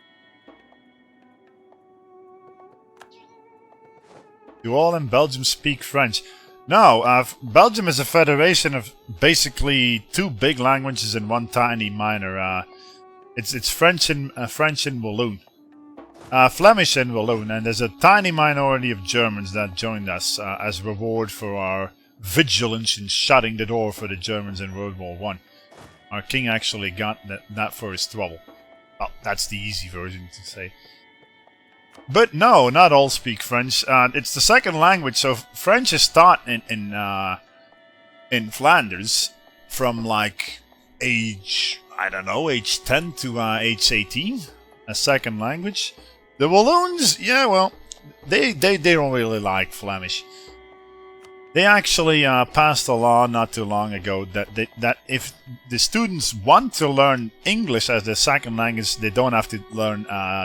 Do all in Belgium speak French? No, Belgium is a federation of basically 2 big languages and 1 tiny minor. It's French and Walloon, Flemish and Walloon, and there's a tiny minority of Germans that joined us as reward for our vigilance in shutting the door for the Germans in World War I. Our king actually got that for his trouble. Oh, that's the easy version to say. But no, not all speak French. It's the second language, so French is taught in Flanders from like age, I don't know, age 10 to age 18. A second language. The Walloons, yeah, well, they don't really like Flemish. They actually passed a law not too long ago that if the students want to learn English as their second language, they don't have to learn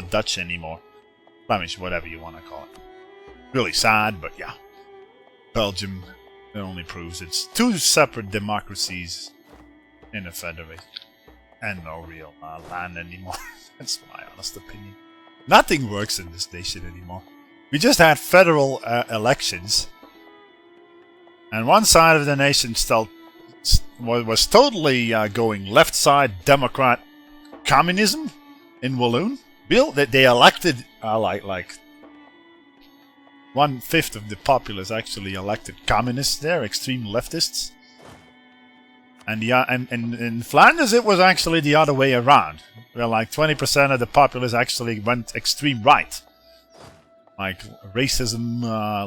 Dutch anymore. Flemish, whatever you want to call it. Really sad, but yeah. Belgium, it only proves it's 2 separate democracies in a federation. And no real land anymore. That's my honest opinion. Nothing works in this nation anymore. We just had federal elections. And one side of the nation still was totally going left side Democrat communism in Walloon. They elected like 1/5 of the populace actually elected communists there, extreme leftists. And in Flanders it was actually the other way around, where like 20% of the populace actually went extreme right. Like racism,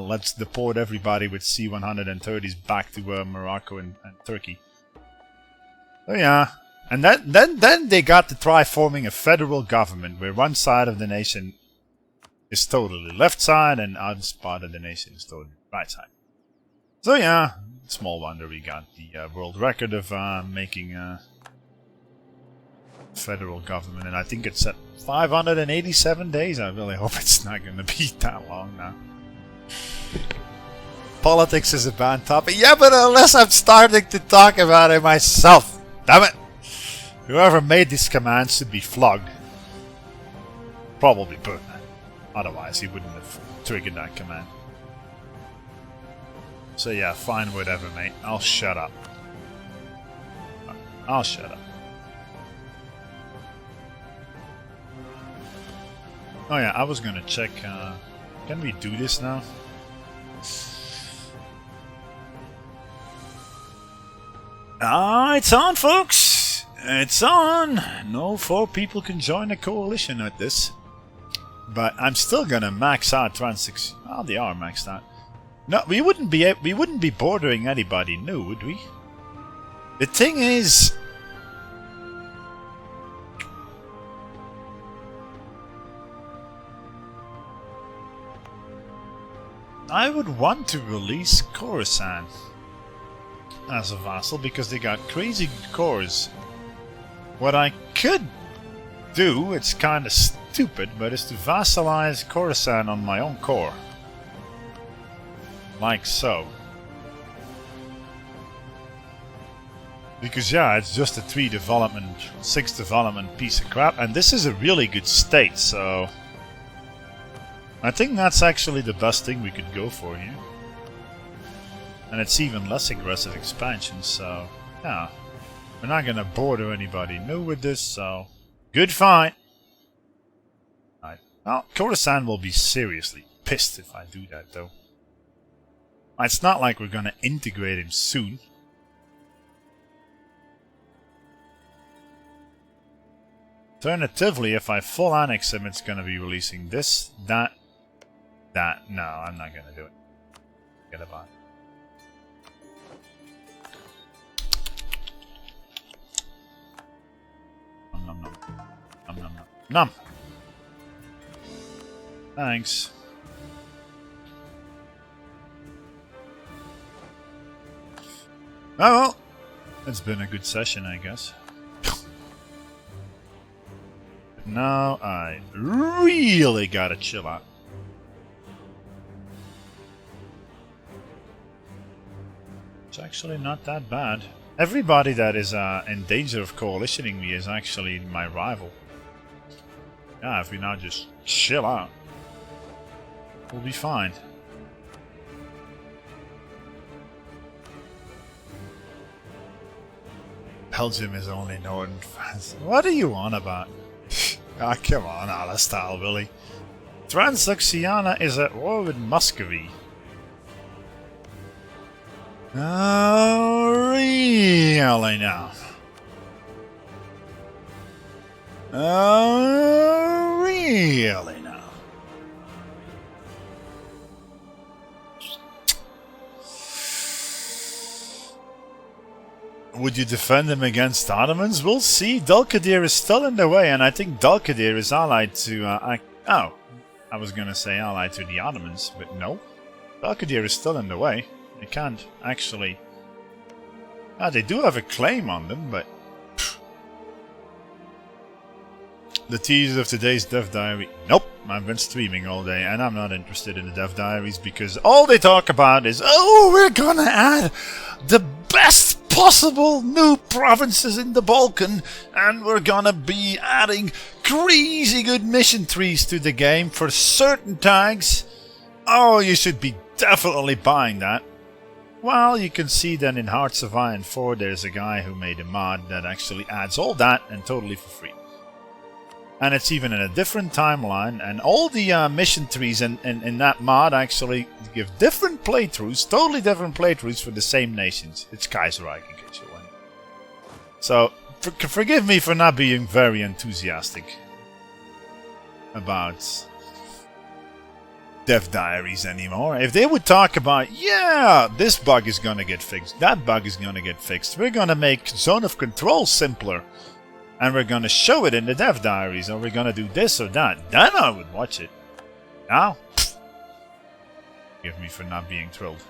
let's deport everybody with C-130s back to Morocco and Turkey. So yeah, and then they got to try forming a federal government where one side of the nation is totally left side and other part of the nation is totally right side. So yeah, small wonder we got the world record of making a federal government, and I think it's at 587 days. I really hope it's not going to be that long now. Politics is a bad topic. Yeah, but unless I'm starting to talk about it myself. Damn it! Whoever made this command should be flogged. Probably Burn. Otherwise, he wouldn't have triggered that command. So yeah, fine, whatever, mate. I'll shut up. I'll shut up. Oh yeah, I was gonna check. Can we do this now? Ah, it's on, folks! It's on! No 4 people can join a coalition at this. But I'm still gonna max out Transix. Oh, they are maxed out. No, we wouldn't be bordering anybody new, would we? The thing is, I would want to release Khorasan as a vassal because they got crazy cores. What I could do, it's kind of stupid, but is to vassalize Khorasan on my own core. Like so. Because yeah, it's just a 3 development, 6 development piece of crap, and this is a really good state, so I think that's actually the best thing we could go for here. And it's even less aggressive expansion, so yeah. We're not gonna border anybody new with this, so good fight. Right. Well, Khorasan will be seriously pissed if I do that though. It's not like we're gonna integrate him soon. Alternatively, if I full annex him, it's gonna be releasing this, that. No, I'm not gonna do it. Forget about it. Nom nom nom nom nom nom. Thanks. Oh well, it's been a good session, I guess. Now I really gotta chill out. It's actually not that bad. Everybody that is in danger of coalitioning me is actually my rival. Yeah, if we now just chill out, we'll be fine. Belgium is only northern France. What are you on about? Ah, come on, Alistair, Willie. Transoxiana is at war with Muscovy. Oh, really now? Oh, really now? Would you defend him against Ottomans? We'll see. Dulkadir is still in the way, and I think Dulkadir is allied to... I was gonna say allied to the Ottomans, but no. Dulkadir is still in the way. They can't actually... they do have a claim on them, but... Pff. The teaser of today's Dev Diary... Nope, I've been streaming all day, and I'm not interested in the Dev Diaries, because all they talk about is, oh, we're gonna add the best possible new provinces in the Balkan, and we're gonna be adding crazy good mission trees to the game for certain tags. Oh, you should be definitely buying that. Well, you can see then in Hearts of Iron 4 there's a guy who made a mod that actually adds all that and totally for free. And it's even in a different timeline, and all the mission trees in that mod actually give different playthroughs, totally different playthroughs for the same nations. It's Kaiserreich, in case you're wondering. So, forgive me for not being very enthusiastic about Dev Diaries anymore. If they would talk about, yeah, this bug is gonna get fixed, that bug is gonna get fixed, we're gonna make Zone of Control simpler, and we're gonna show it in the Dev Diaries, or we're gonna do this or that, then I would watch it. Now, forgive me for not being thrilled.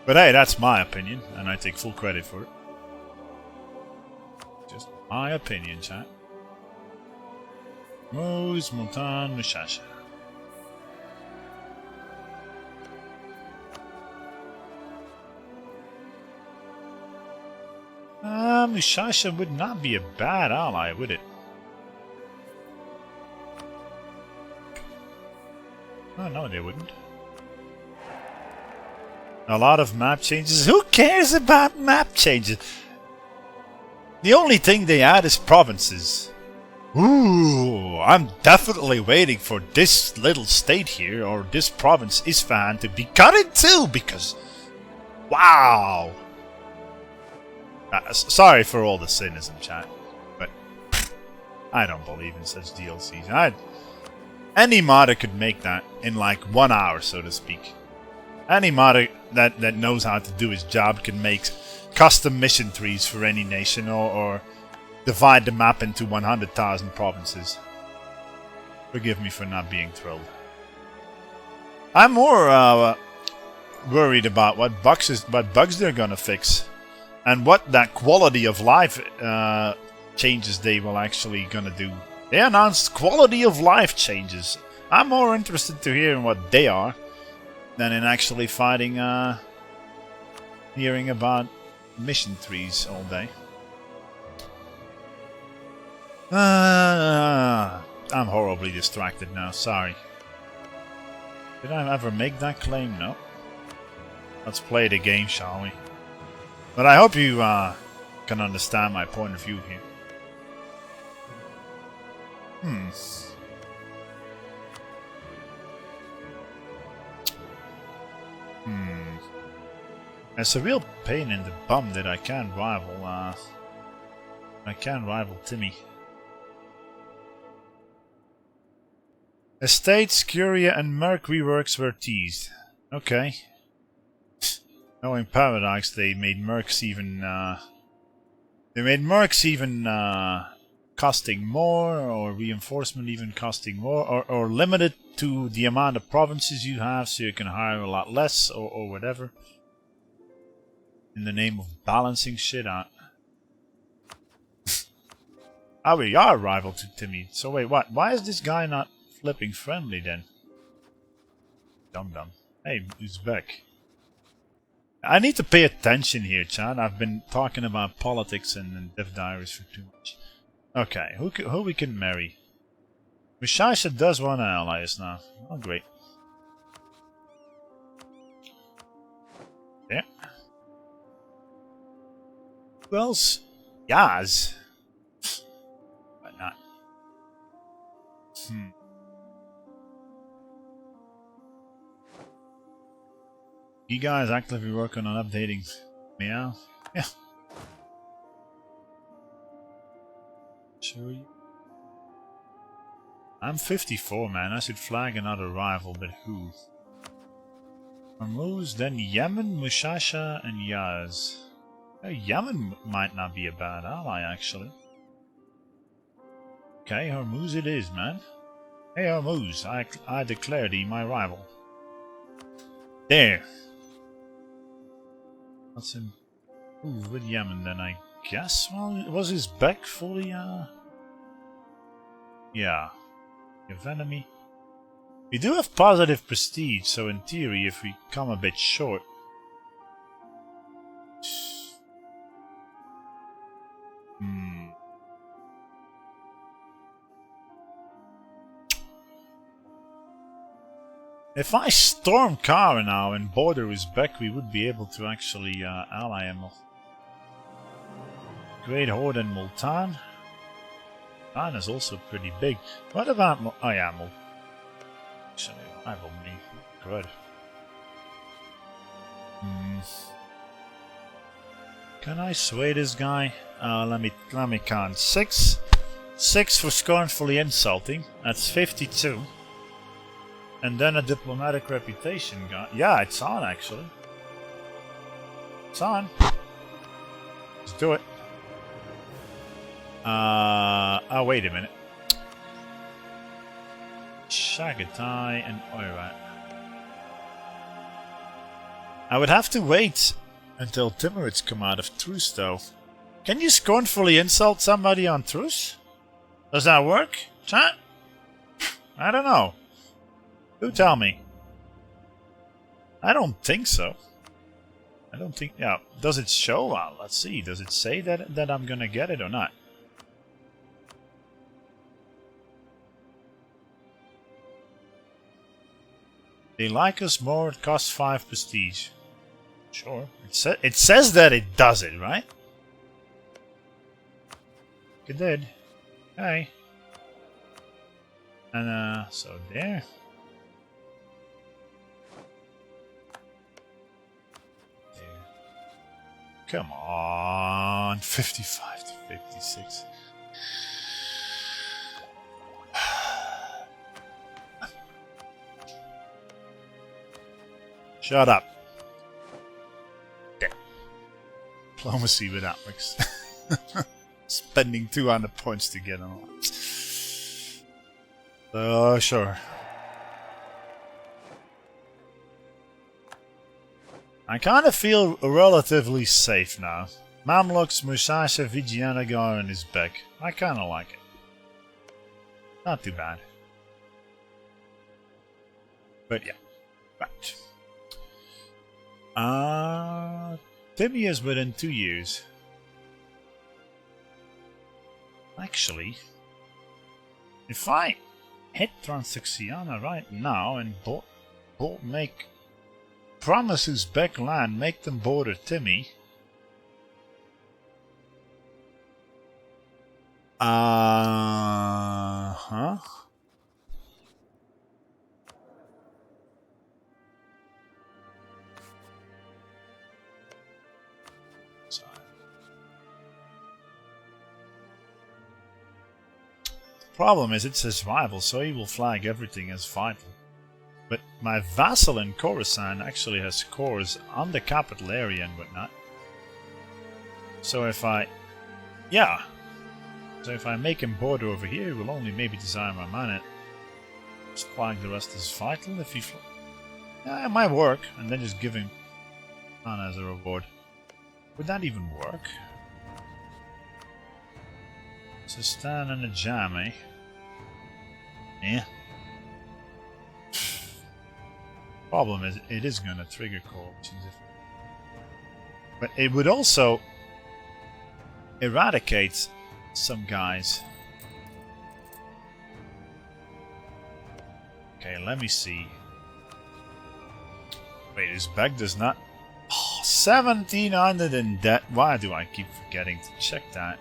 But hey, that's my opinion, and I take full credit for it. Just my opinion, chat. Rose, Montan, Mushasha. Mushasha would not be a bad ally, would it? Oh, no, they wouldn't. A lot of map changes. Who cares about map changes? The only thing they add is provinces. Ooh, I'm definitely waiting for this little state here, or this province Isfahan, to be cut in two, because... Wow! Sorry for all the cynicism, chat, but I don't believe in such DLCs. Any modder could make that in like 1 hour, so to speak. Any modder that knows how to do his job can make custom mission trees for any nation, or divide the map into 100,000 provinces. Forgive me for not being thrilled. I'm more worried about what bugs they're gonna fix, and what that quality of life changes they will actually gonna do. They announced quality of life changes. I'm more interested to hear what they are than in actually fighting, hearing about mission trees all day. I'm horribly distracted now, sorry. Did I ever make that claim? No. Let's play the game, shall we? But I hope you can understand my point of view here. It's a real pain in the bum that I can't rival Timmy. Estates, Curia, and Merc reworks were teased. Okay. Knowing Paradox, they made Mercs even costing more, or reinforcement even costing more, or limited to the amount of provinces you have, so you can hire a lot less, or whatever. In the name of balancing shit out. Ah, we are rival to Timmy. So wait, what? Why is this guy not flipping friendly then? Dum dum. Hey, Uzbek. I need to pay attention here, Chad. I've been talking about politics and Dev Diaries for too much. Okay, who we can marry? Mushasha does want to ally us now. Oh, great. Yeah. Who else? Yazd. Why not? You guys actively working on updating Meow? Yeah. Sure. I'm 54, man. I should flag another rival, but who? Hormuz, then Yemen, Mushasha, and Yazd. Yemen might not be a bad ally, actually. Okay, Hormuz it is, man. Hey, Hormuz, I declare thee my rival. There. What's in... Ooh, with Yemen then, I guess? Well, was his back fully, Yeah. You have enemy. We do have positive prestige, so in theory, if we come a bit short... If I storm Kara now and border Uzbek, we would be able to actually ally him. Great Horde and Multan. Multan is also pretty big. What about oh yeah, Multan. Actually, rival me. Good. Can I sway this guy? Let me count. 6 for scornfully insulting. That's 52. And then a diplomatic reputation guy. Yeah, it's on actually. It's on. Let's do it. Oh, wait a minute. Shagatai and Oirat. I would have to wait until Timurids come out of truce, though. Can you scornfully insult somebody on truce? Does that work, chat? I don't know. Do tell me. I don't think so. I don't think... Yeah, does it show? Well, let's see. Does it say that I'm gonna get it or not? They like us more, it costs 5 prestige. Sure. It says that it does it, right? it did. Okay. And so there. Come on, 55 to 56. Shut up. Diplomacy with Apex. Spending 200 points to get on. Sure. I kind of feel relatively safe now. Mamluks, Musashi, Vigianagar are in his back. I kind of like it. Not too bad. But yeah. Right. Timmy is within 2 years. Actually, if I hit Transaxiana right now and make promises back land, make them border Timmy. Huh? Sorry. The problem is it says rival, so he will flag everything as vital. But my vassal in Khorasan actually has cores on the capital area and whatnot. So if I... Yeah. So if I make him border over here, he will only maybe desire my mana. Just flag the rest as vital if he... Yeah, it might work. And then just give him mana as a reward. Would that even work? It's a stand and a jam, eh? Yeah. Problem is, it is going to trigger coalitions. But it would also eradicate some guys. Okay, let me see. Wait, his back does not... Oh, 1700 in debt. Why do I keep forgetting to check that?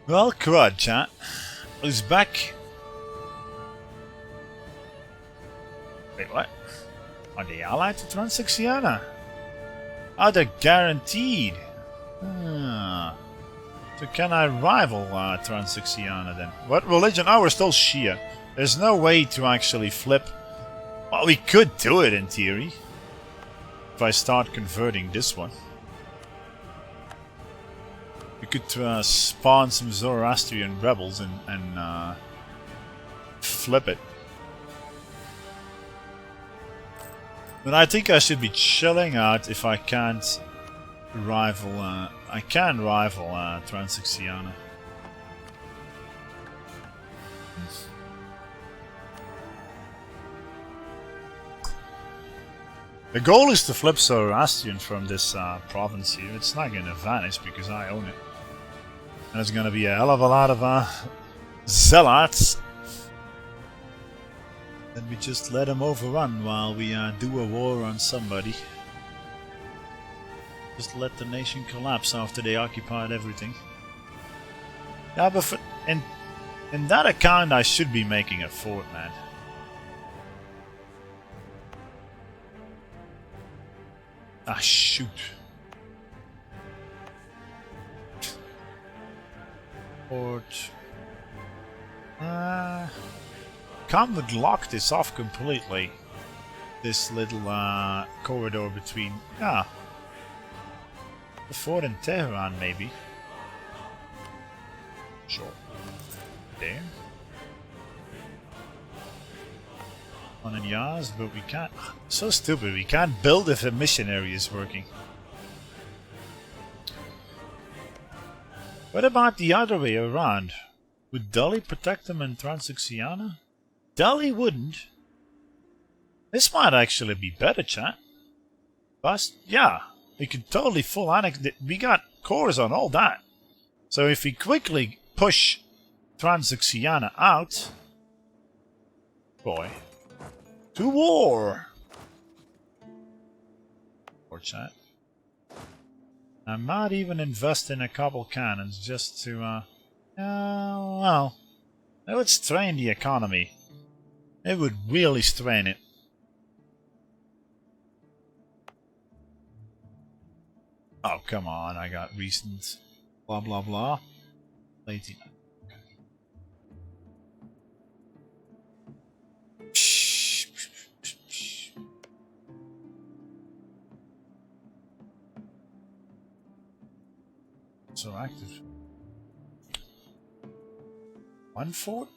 Well, crud, chat. His back... Wait, what? Are they allied to Transaxiana? Oh, they're guaranteed. So can I rival Transaxiana then? What religion? Oh, we're still Shia. There's no way to actually flip. Well, we could do it in theory. If I start converting this one. We could spawn some Zoroastrian rebels and flip it. But I think I should be chilling out if I can't rival. I can rival Transaxiana. The goal is to flip Zoroastrian from this province here. It's not going to vanish because I own it. And there's going to be a hell of a lot of zealots. Then we just let them overrun while we do a war on somebody. Just let the nation collapse after they occupied everything. Yeah, but in that account I should be making a fort, man. Ah, shoot. Fort. Can't lock this off completely. This little corridor between... Yeah. The fort in Tehran, maybe. Sure. There. One in Yazd, but we can't... So stupid, we can't build if a missionary is working. What about the other way around? Would Delhi protect them in Transaxiana? Delhi wouldn't. This might actually be better, chat. But, yeah, we could totally full annex... We got cores on all that. So if we quickly push Transaxiana out... Boy. To war! Or chat. I might even invest in a couple cannons just to, well, it would strain the economy. It would really strain it. Oh, come on, I got recent blah blah blah. 18. So active. 1 fort?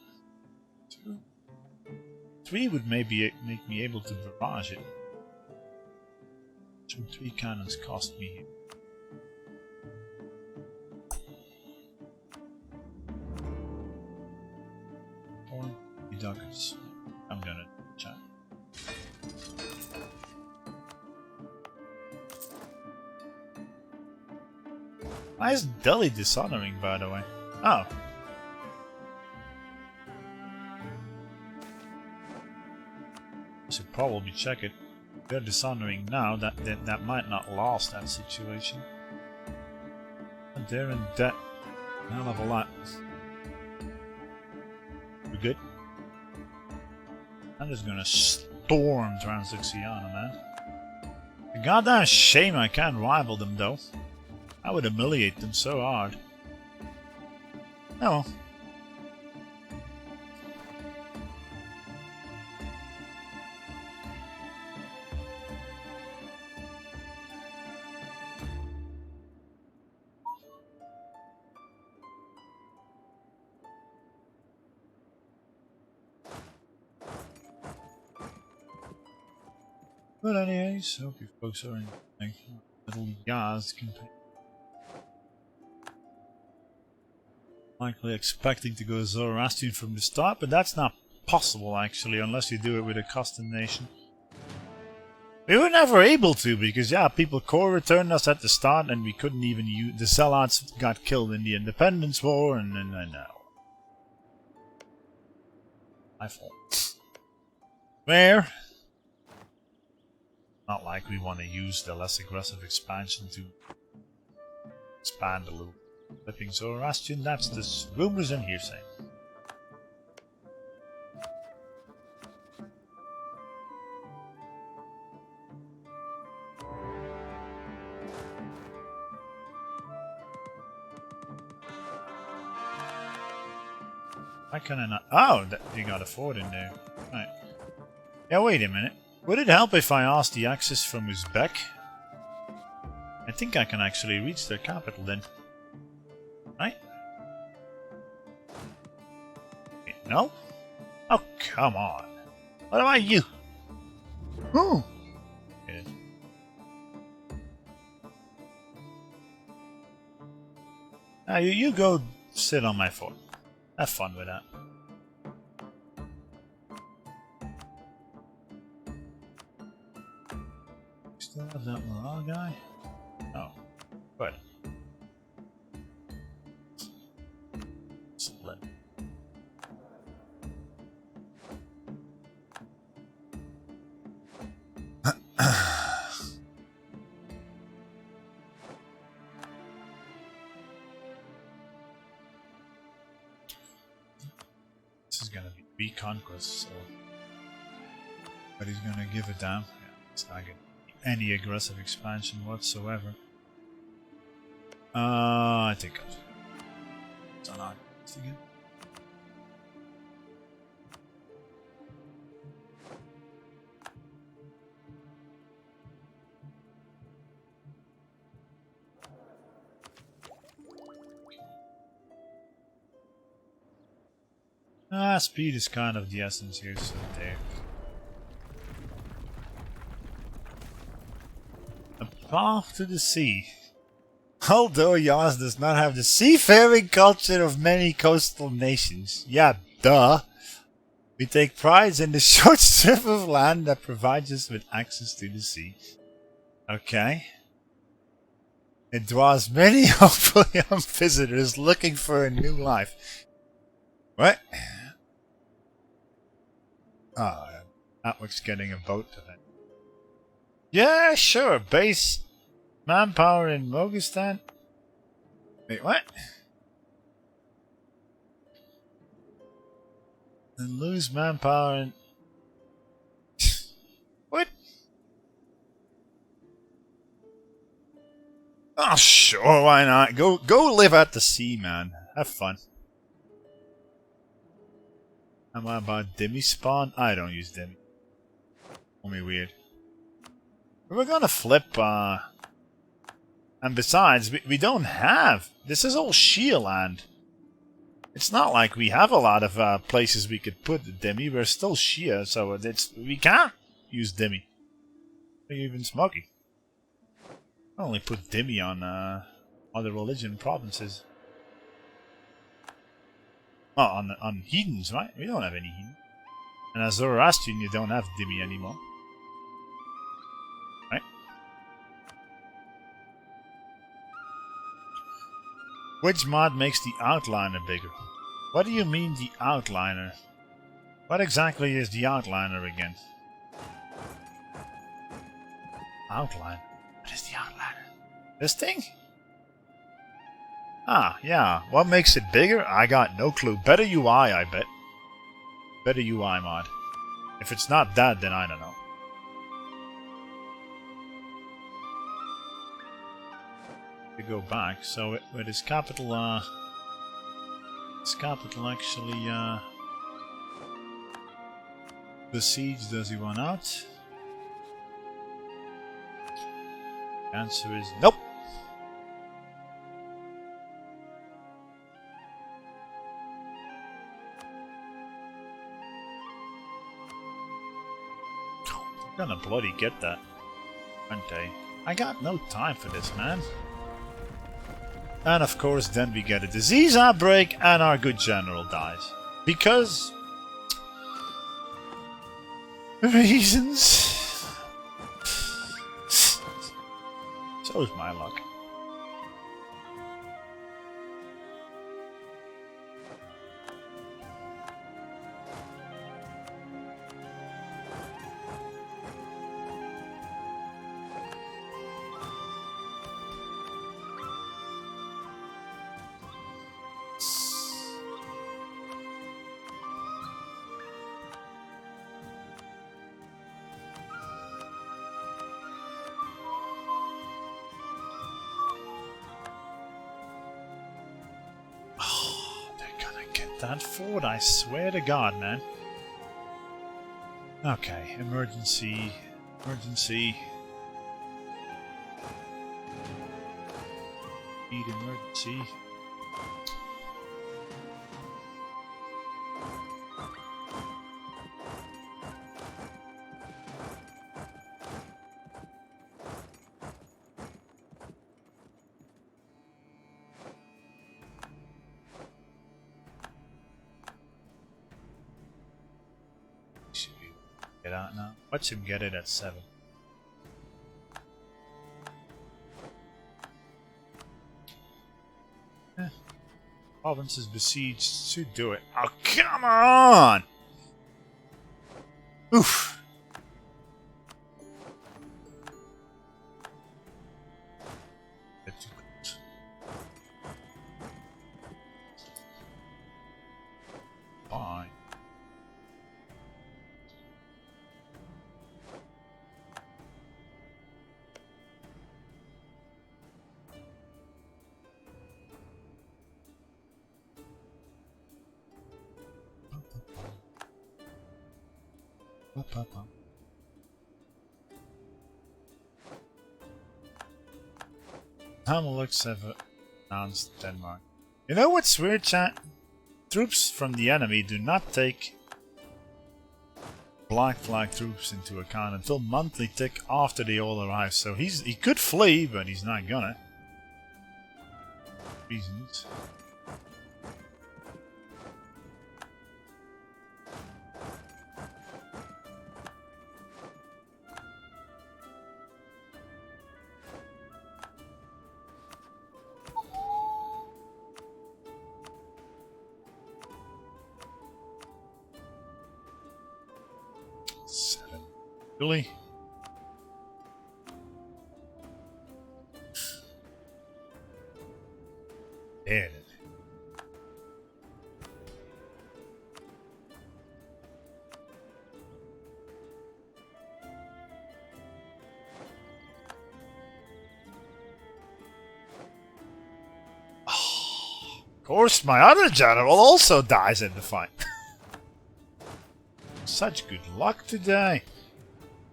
2? 3 would maybe make me able to barrage it. So 3 cannons cost me here. Ducats. I'm gonna chat. Why is Delhi dishonoring, by the way? Oh. I should probably check it. They're dishonoring now. That might not last that situation. And they're in debt. A hell of a lot. We good? I'm just gonna storm Transoxiana, man. A goddamn shame I can't rival them, though. I would humiliate them so hard. Oh. But anyways, hope you folks are enjoying little Yazd campaign. Likely expecting to go Zoroastrian from the start, but that's not possible actually, unless you do it with a custom nation. We were never able to, because yeah, people core returned us at the start and we couldn't even use... The Zealots got killed in the Independence War and no. My fault. Where? Not like we want to use the less aggressive expansion to expand a little. Flipping Zoroastrian, that's the rumors and hearsay. Why can I not? Oh, you got a fort in there. Right. Yeah, wait a minute. Would it help if I asked the access from Uzbek? I think I can actually reach their capital then. Right? Wait, no? Oh, come on. What about you? Oh. Yeah. Now you go sit on my fort. Have fun with that. Still have that morale guy? Oh, good. Split. This is gonna be reconquest, so. But he's gonna give it down. Yeah, it's not gonna be any aggressive expansion whatsoever. I think it's on again. Speed is kind of the essence here, so there. A path to the sea. Although Yazd does not have the seafaring culture of many coastal nations. Yeah, duh. We take pride in the short strip of land that provides us with access to the sea. Okay. It draws many hopeful young visitors looking for a new life. What? Oh, Atwick's getting a boat event. Yeah, sure, base. manpower in Mogistan? Wait, what? And lose manpower in... What? Oh, sure, why not? Go live at the sea, man. Have fun. Am I about Demi spawn? I don't use Demi. Only weird. We're gonna flip, and besides, we don't have... This is all Shia land. It's not like we have a lot of places we could put the Demi. We're still Shia, so we can't use Demi. Or even Smoky. I only put Demi on other religion provinces. Oh, on heathens, right? We don't have any heathen. And as Zoroastrian, you don't have Demi anymore. Right? Which mod makes the outliner bigger? What do you mean the outliner? What exactly is the outliner again? Outliner? What is the outliner? This thing? Ah, yeah. What makes it bigger? I got no clue. Better UI, I bet. Better UI mod. If it's not that, then I don't know. To go back, so with his capital, actually, the siege, does he want out? The answer is nope. They're gonna bloody get that, aren't they? I got no time for this, man. And of course, then we get a disease outbreak and our good general dies. Because... reasons. So's my luck. That fort, I swear to God, man. Okay, emergency. Need emergency. Get out now. Watch him get it at 7. Province is besieged. Should do it. Oh, come on! Oof. Fine. Hamlux have announced Denmark. You know what's weird, chat? Troops from the enemy do not take Black Flag troops into account until monthly tick after they all arrive. So he could flee, but he's not gonna. Reasons. Really? Damn it. Of course, my other general also dies in the fight. Such good luck today.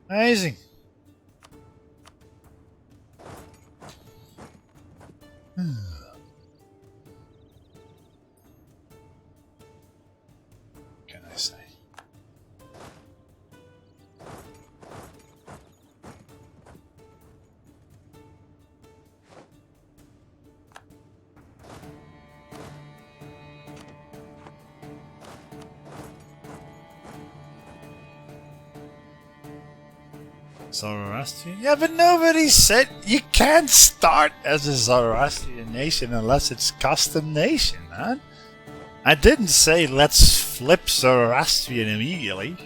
Amazing. Can I say? Zoroastrian? Yeah, but nobody said you can't start as a Zoroastrian nation unless it's custom nation, man. I didn't say let's flip Zoroastrian immediately.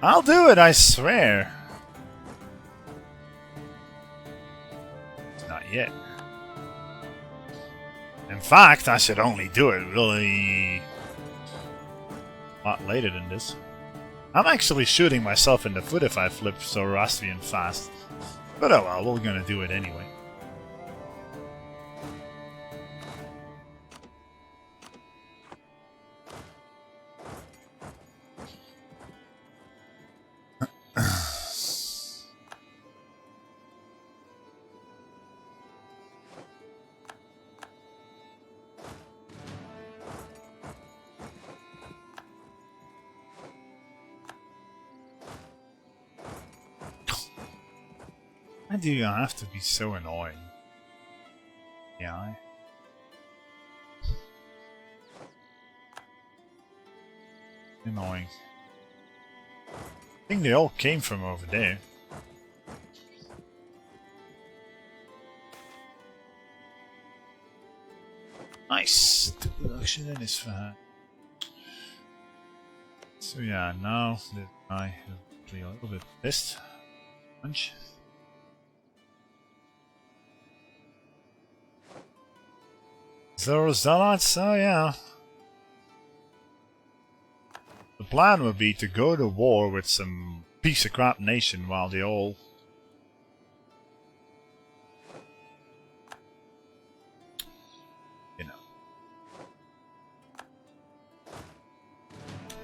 I'll do it, I swear. Not yet. In fact, I should only do it really a lot later than this. I'm actually shooting myself in the foot if I flip Zoroastrian fast. But oh well, we're gonna do it anyway. Why do you have to be so annoying? Yeah. Annoying. I think they all came from over there. Nice! The production in is fine. So yeah, now that I have play a little bit pissed. Punch. Zoro Zealots? Oh yeah. The plan would be to go to war with some piece of crap nation while they all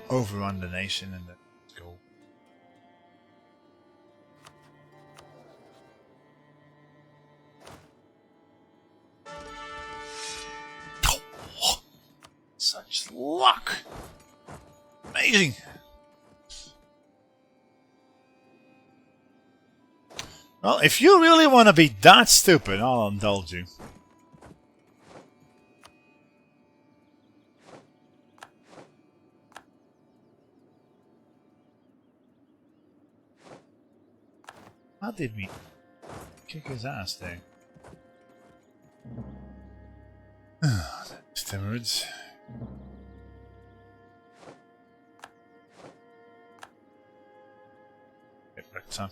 overrun the nation and then go. Oh, such luck! Amazing! Well, if you really want to be that stupid, I'll indulge you. How did we kick his ass there? Steroids. Get back some.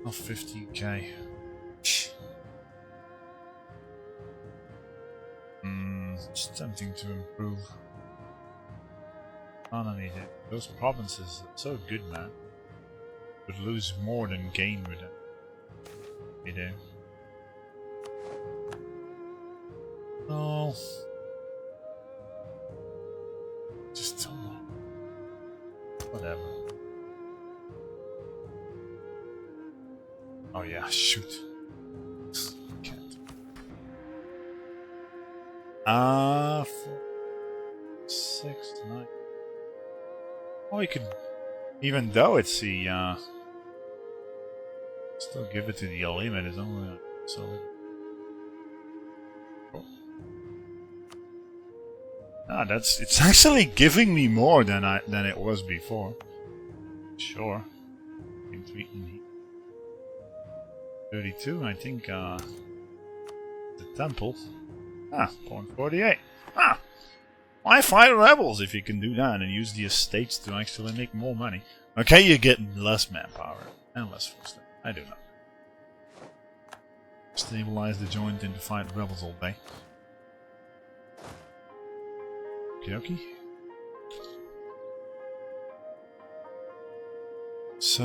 Oh, 15k. It's tempting to improve. Economy. Those provinces are so good, man. Would lose more than gain with them. You know. Oh. Just don't know. Whatever. Oh yeah, shoot. Can't. 4, 6, 9. Oh, you could, even though it's the, still give it to the limit. It's only so. Ah, it's actually giving me more than it was before. Sure. 32, I think. The temple. Ah, 0.48. Ah, why fight rebels if you can do that and use the estates to actually make more money? Okay, you're getting less manpower and less force. I do know. Stabilize the joint and to fight rebels all day. Okay. So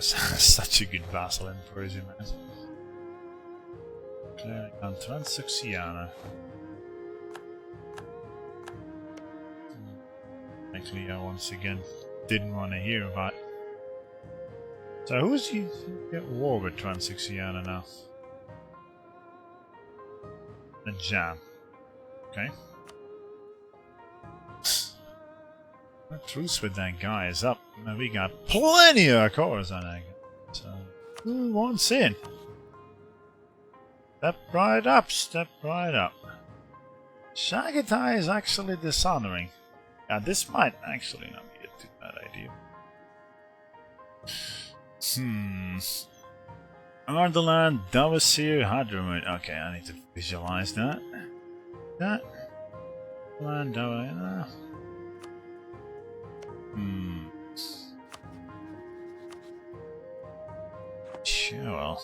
such a good vassal in Persia, man. Clearing on Transoxiana. Actually, I once again didn't want to hear about. So who's he at war with Transoxiana now? A jam. Okay. The truce with that guy is up. Now we got plenty of cores on that guy. So who wants in? Step right up, step right up. Shagatai is actually dishonoring. Now this might actually not be a too bad idea. Ardalan, Davasir, Hadramut. Okay, I need to visualize that. Ardalan, Sure, well.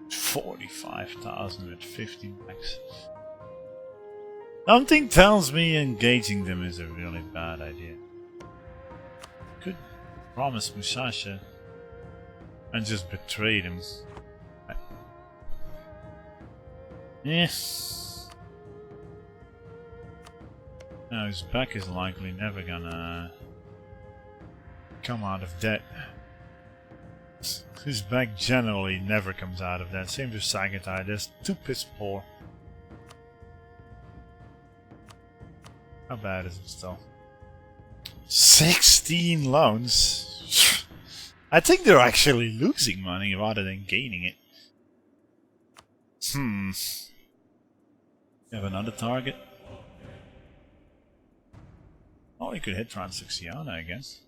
$45,000 at 50 max. Something tells me engaging them is a really bad idea. Could promise Musashi and just betray them. Yes. Now Uzbek is likely never gonna come out of debt. Uzbek generally never comes out of debt. Same with Sagatai, they're too piss poor. How bad is it still? 16 loans? I think they're actually losing money rather than gaining it. You have another target? Oh, you could hit Transoxiana, I guess.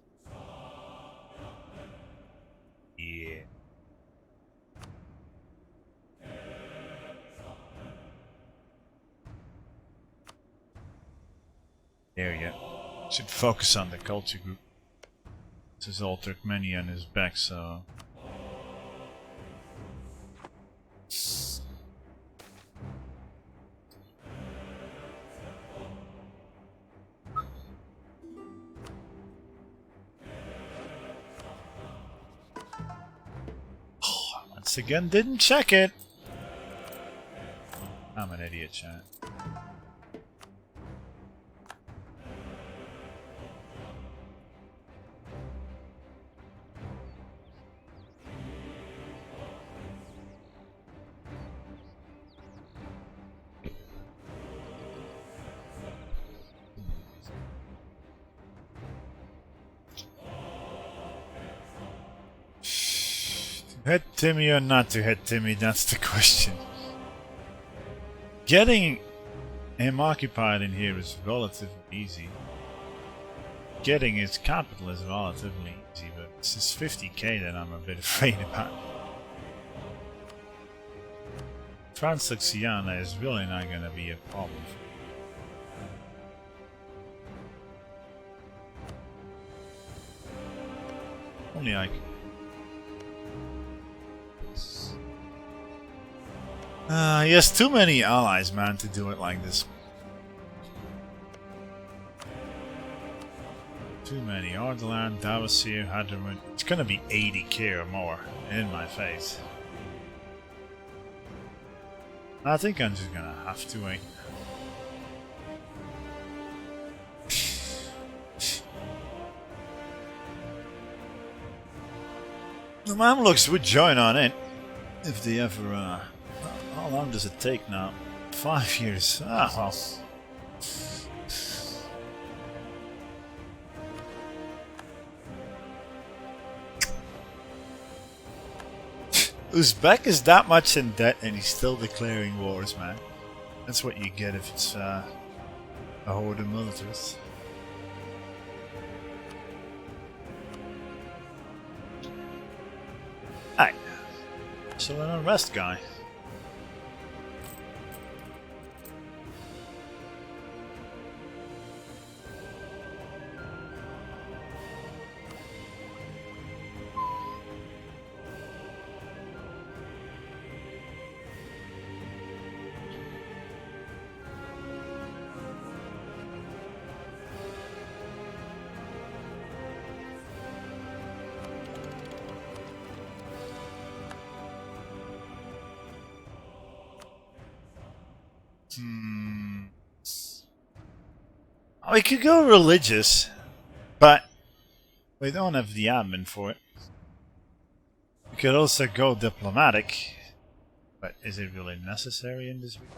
Yeah. There you go. Should focus on the culture group. This is all Turkmenian is back, so... Once again, didn't check it. I'm an idiot, chat. Hit Timmy or not to hit Timmy, that's the question. Getting him occupied in here is relatively easy. Getting his capital is relatively easy, but this is 50k that I'm a bit afraid about. Transoxiana is really not going to be a problem. Only I can. He has too many allies, man, to do it like this. Too many. Ardalan, Davasir, Hadramut. It's gonna be 80k or more in my face. I think I'm just gonna have to wait. The Mamluks would join on it if they ever. How long does it take now? 5 years. Ah, well. Uzbek is that much in debt and he's still declaring wars, man. That's what you get if it's a horde of militarists. Alright. So an unrest guy. We could go religious, but we don't have the admin for it. We could also go diplomatic, but is it really necessary in this week?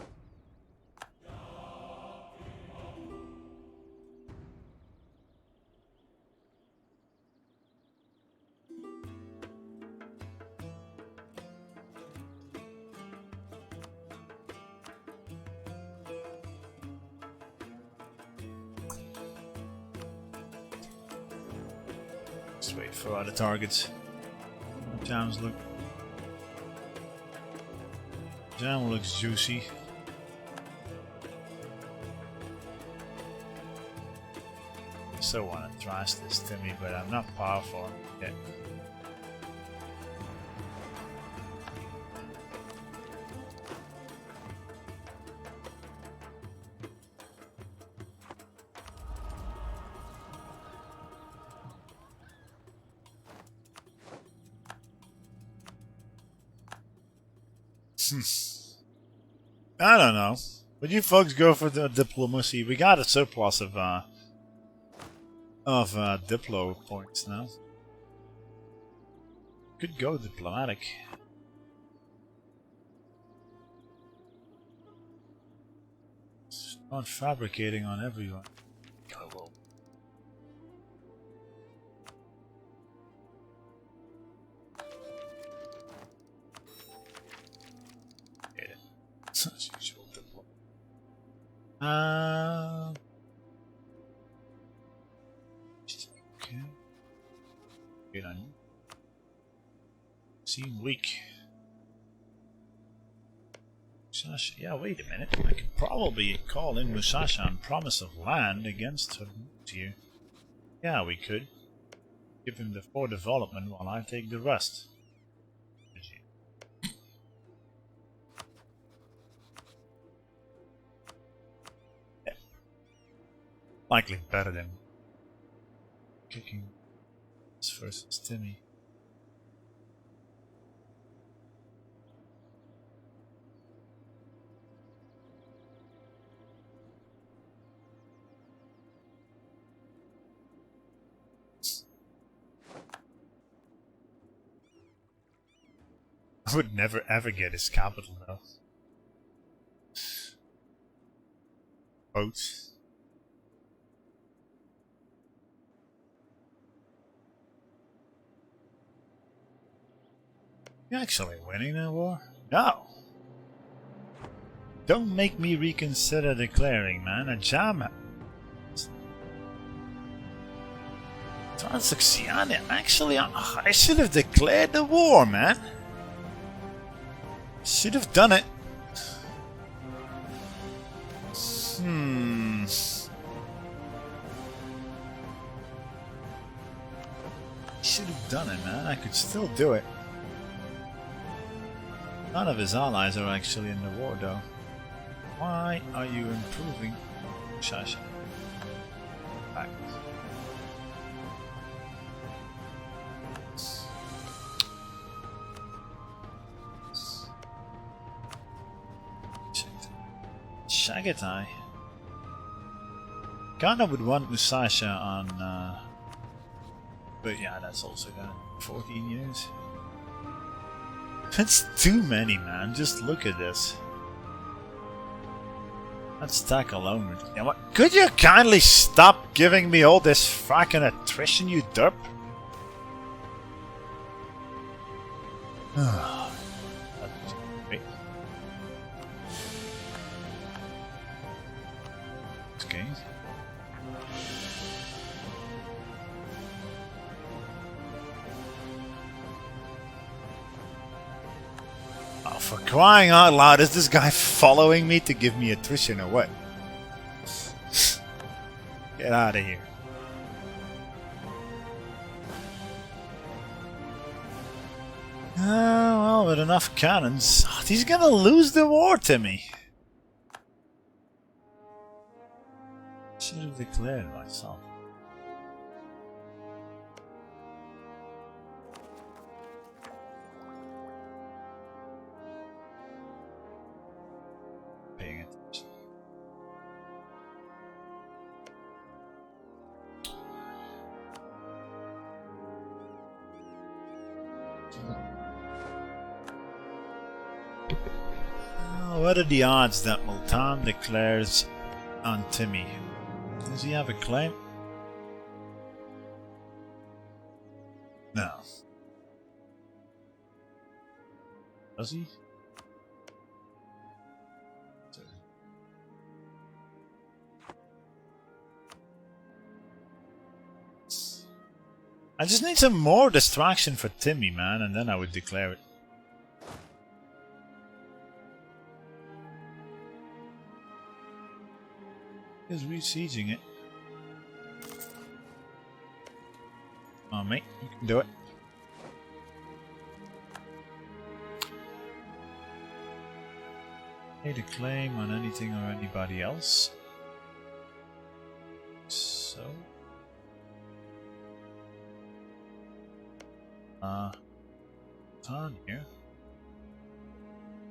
Let's wait for other targets. Jam looks juicy. So want to trash this to me, but I'm not powerful yet. I don't know. But you folks go for the diplomacy. We got a surplus of diplo points now. Could go diplomatic. Start fabricating on everyone. Go. As usual, diplo. Okay. Good on you. Seem weak. Musashi. Yeah, wait a minute. I could probably call in Musashi on promise of land against you. Yeah, we could. Give him the 4 development while I take the rest. Likely better than kicking this versus Timmy. I would never ever get his capital though. Boats. You actually winning that war? No! Don't make me reconsider declaring, man. A jam. Transoxiana. Actually, I should have declared the war, man. Should have done it. Should have done it, man. I could still do it. None of his allies are actually in the war, though. Why are you improving? Shush. Back. Chagatai. Kinda would want Musashi on, but yeah, that's also got 14 years. That's too many, man. Just look at this. That stack alone would... You know what? Could you kindly stop giving me all this fucking attrition, you derp? Wait. Okay. Oh, for crying out loud, is this guy following me to give me attrition or what? Get out of here. Well, with enough cannons, he's gonna lose the war to me. Should have declared myself. Paying attention. What are the odds that Multan declares on Timmy? Does he have a claim? No. Does he? I just need some more distraction for Timmy, man, and then I would declare it. He's besieging it. Come on, mate, you can do it. Made a claim on anything or anybody else. So. On here.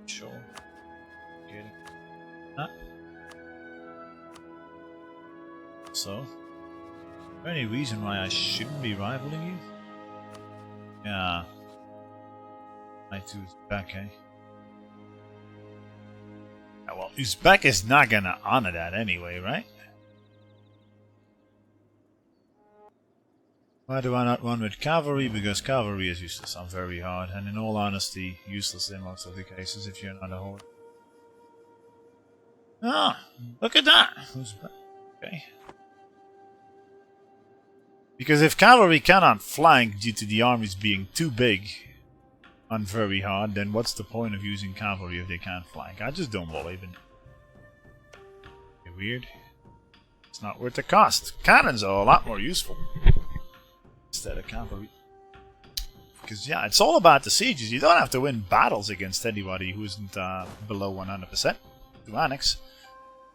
Sure. Get it. Ah. So, is there any reason why I shouldn't be rivaling you? Yeah. I too Uzbek, eh? Yeah, well, Uzbek is not gonna honor that anyway, right? Why do I not run with cavalry? Because cavalry is useless on very hard, and in all honesty, useless in most of the cases if you're not a horde. Ah, look at that! Uzbek. Okay. Because if cavalry cannot flank due to the armies being too big on very hard, then what's the point of using cavalry if they can't flank? I just don't believe in it. Okay, weird. It's not worth the cost. Cannons are a lot more useful instead of cavalry. Because yeah, it's all about the sieges. You don't have to win battles against anybody who isn't below 100% to annex.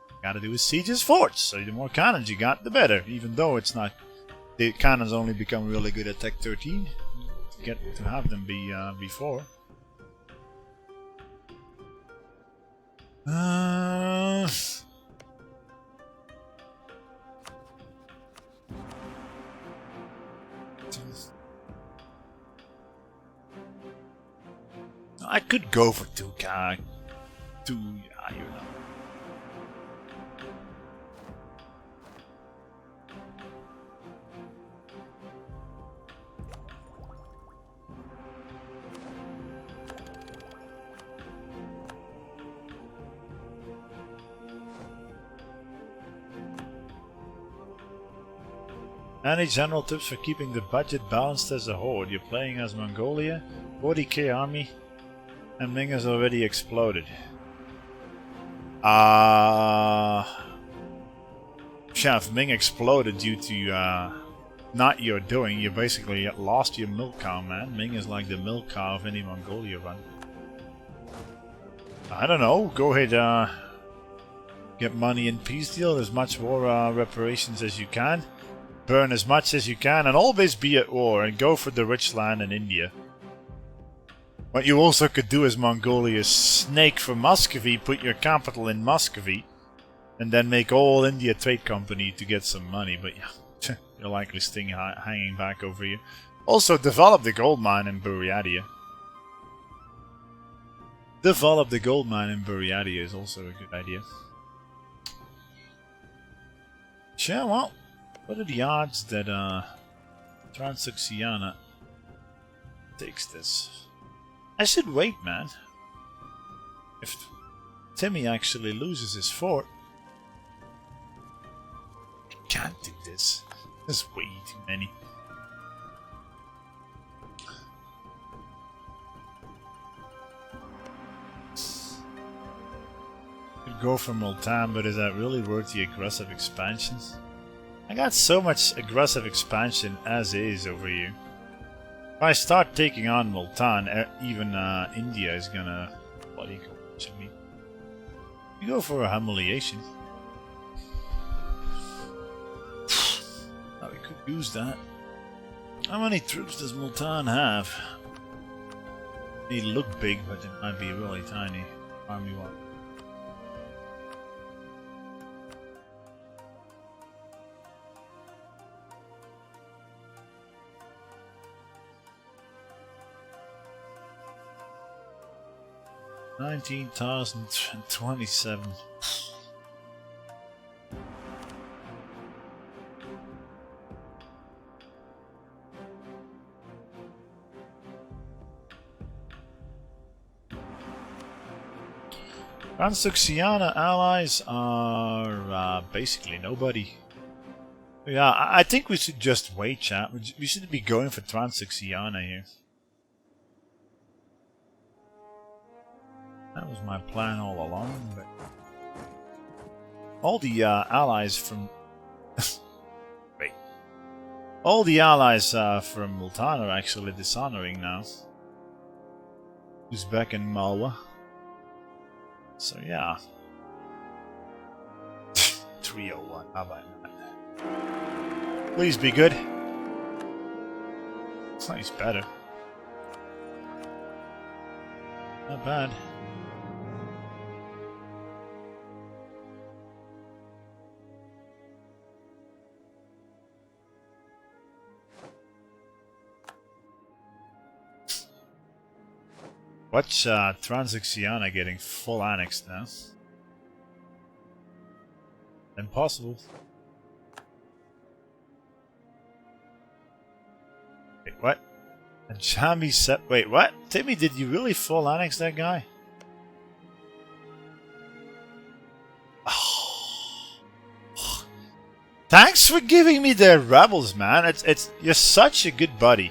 You gotta do is sieges forts. So the more cannons you got, the better. Even though it's not... The cannons only become really good at Tech 13 to get to have them be before. I could go for 2K. Yeah, you know. Any general tips for keeping the budget balanced as a horde? You're playing as Mongolia, 40k army, and Ming has already exploded. Yeah, if Ming exploded due to not your doing, you basically lost your milk cow, man. Ming is like the milk cow of any Mongolia run. I don't know, go ahead, get money in peace deal, as much war reparations as you can. Burn as much as you can and always be at war and go for the rich land in India. What you also could do as Mongolia is snake for Muscovy, put your capital in Muscovy, and then make all India Trade Company to get some money, but yeah, you're likely staying hanging back over here. Also, develop the gold mine in Buryatia. Develop the gold mine in Buryatia is also a good idea. Yeah, well, what are the odds that Transoxiana takes this? I should wait, man. If Timmy actually loses his fort, I can't do this. There's way too many. Could go for Multan, but is that really worth the aggressive expansion? I got so much aggressive expansion as is over here. If I start taking on Multan, even India is gonna bloody go me. You go for a humiliation. Oh, we could use that. How many troops does Multan have? They look big, but it might be really tiny. Army one. $19,027. Transoxiana allies are basically nobody. Yeah, I think we should just wait, chat. We should be going for Transoxiana here. That was my plan all along, but all the allies from wait, all the allies from Multan are actually dishonoring now. Uzbek and Malwa. So yeah, 301. How about that? Please be good. He's better. Not bad. Watch Transoxiana getting full annexed now. Impossible. Wait, what? And Jambi set. Wait, what? Timmy, did you really full annex that guy? Thanks for giving me the rebels, man. It's you're such a good buddy.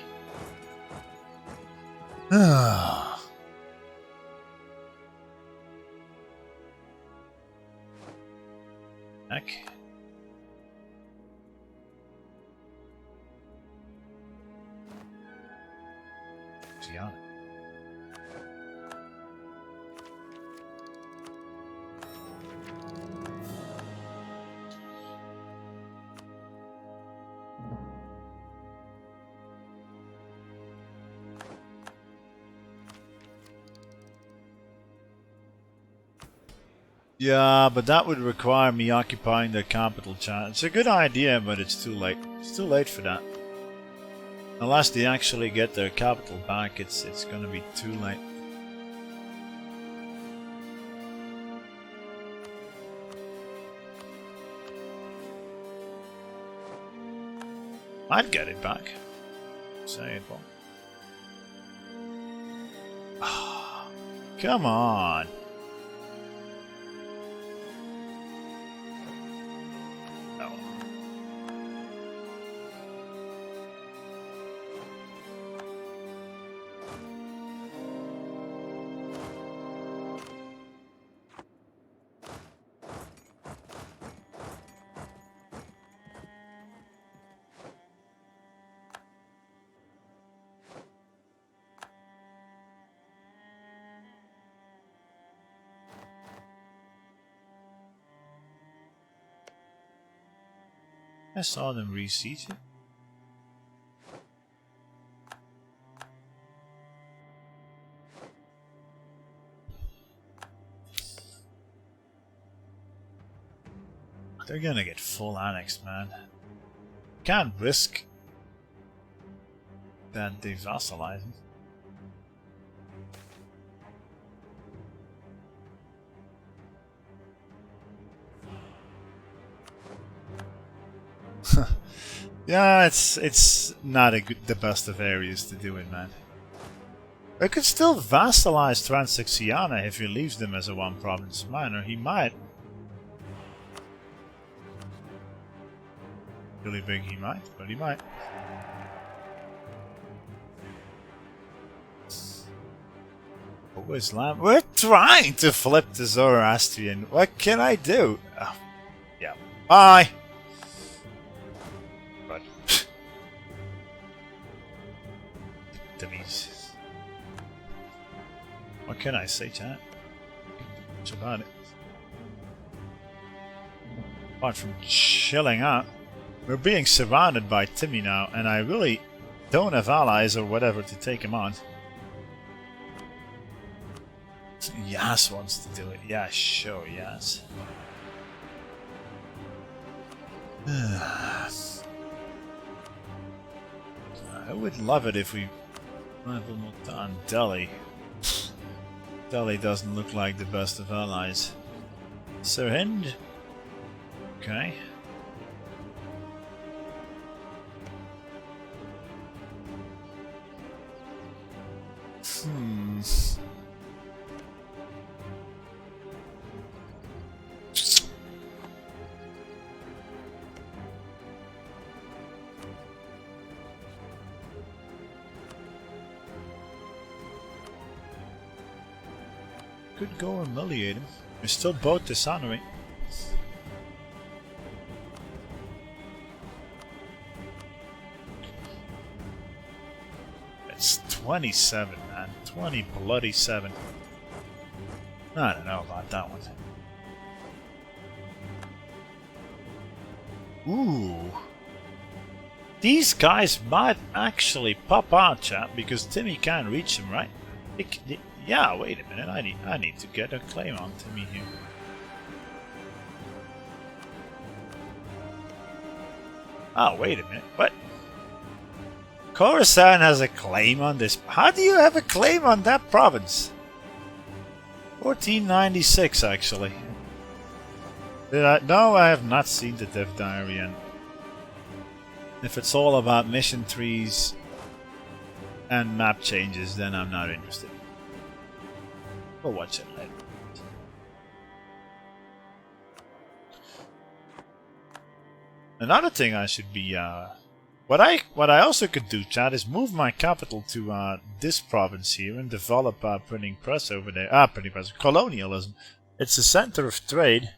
Heck. Yeah. Yeah, but that would require me occupying their capital, chat. It's a good idea, but it's too late. It's too late for that. Unless they actually get their capital back, it's gonna be too late. I'd get it back. Say it, well. Come on. I saw them re-siege it. they're gonna get full annexed, man. Can't risk that they vassalize them. Yeah, it's not the best of areas to do it, man. I could still vassalize Transoxiana if he leaves them as a one province minor. He might. Really big he might, but he might. Oh, Islam. We're trying to flip the Zoroastrian. What can I do? Oh, yeah. Bye! But dummies. What can I say, chat? What's about it? Apart from chilling out. We're being surrounded by Timmy now, and I really don't have allies or whatever to take him on. Yazd wants to do it. Yeah, sure, Yazd. I would love it if we leveled on Delhi. Delhi doesn't look like the best of allies. Sirhind? Okay. Could go humiliate him. We're still both dishonoring. It's 27, man. 20 bloody 7. I don't know about that one. Ooh. These guys might actually pop out, chat, because Timmy can't reach them, right? Yeah, wait a minute. I need to get a claim on Timmy here. Oh, wait a minute. What? Khorasan has a claim on this. How do you have a claim on that province? 1496, actually. No, I have not seen the Dev Diary, and if it's all about mission trees and map changes, then I'm not interested. We'll watch it later. Another thing I should be what I also could do, chat, is move my capital to this province here and develop printing press over there. Printing press, colonialism. It's a center of trade,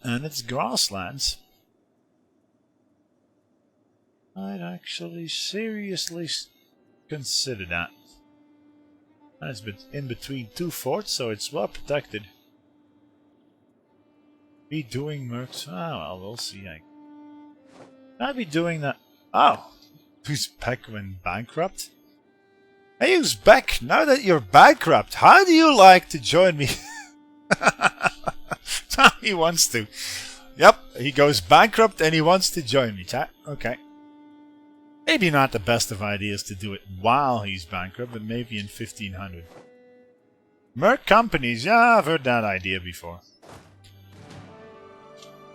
and it's grasslands. I'd actually seriously consider that. And it's in between two forts, so it's well protected. Be doing mercs. Oh, well, we'll see. I'd be doing that. Oh, Uzbek went bankrupt? Hey, Uzbek, now that you're bankrupt, how do you like to join me? He wants to. Yep, he goes bankrupt and he wants to join me, chat. Okay. Maybe not the best of ideas to do it while he's bankrupt, but maybe in 1500. Merc companies, yeah, I've heard that idea before.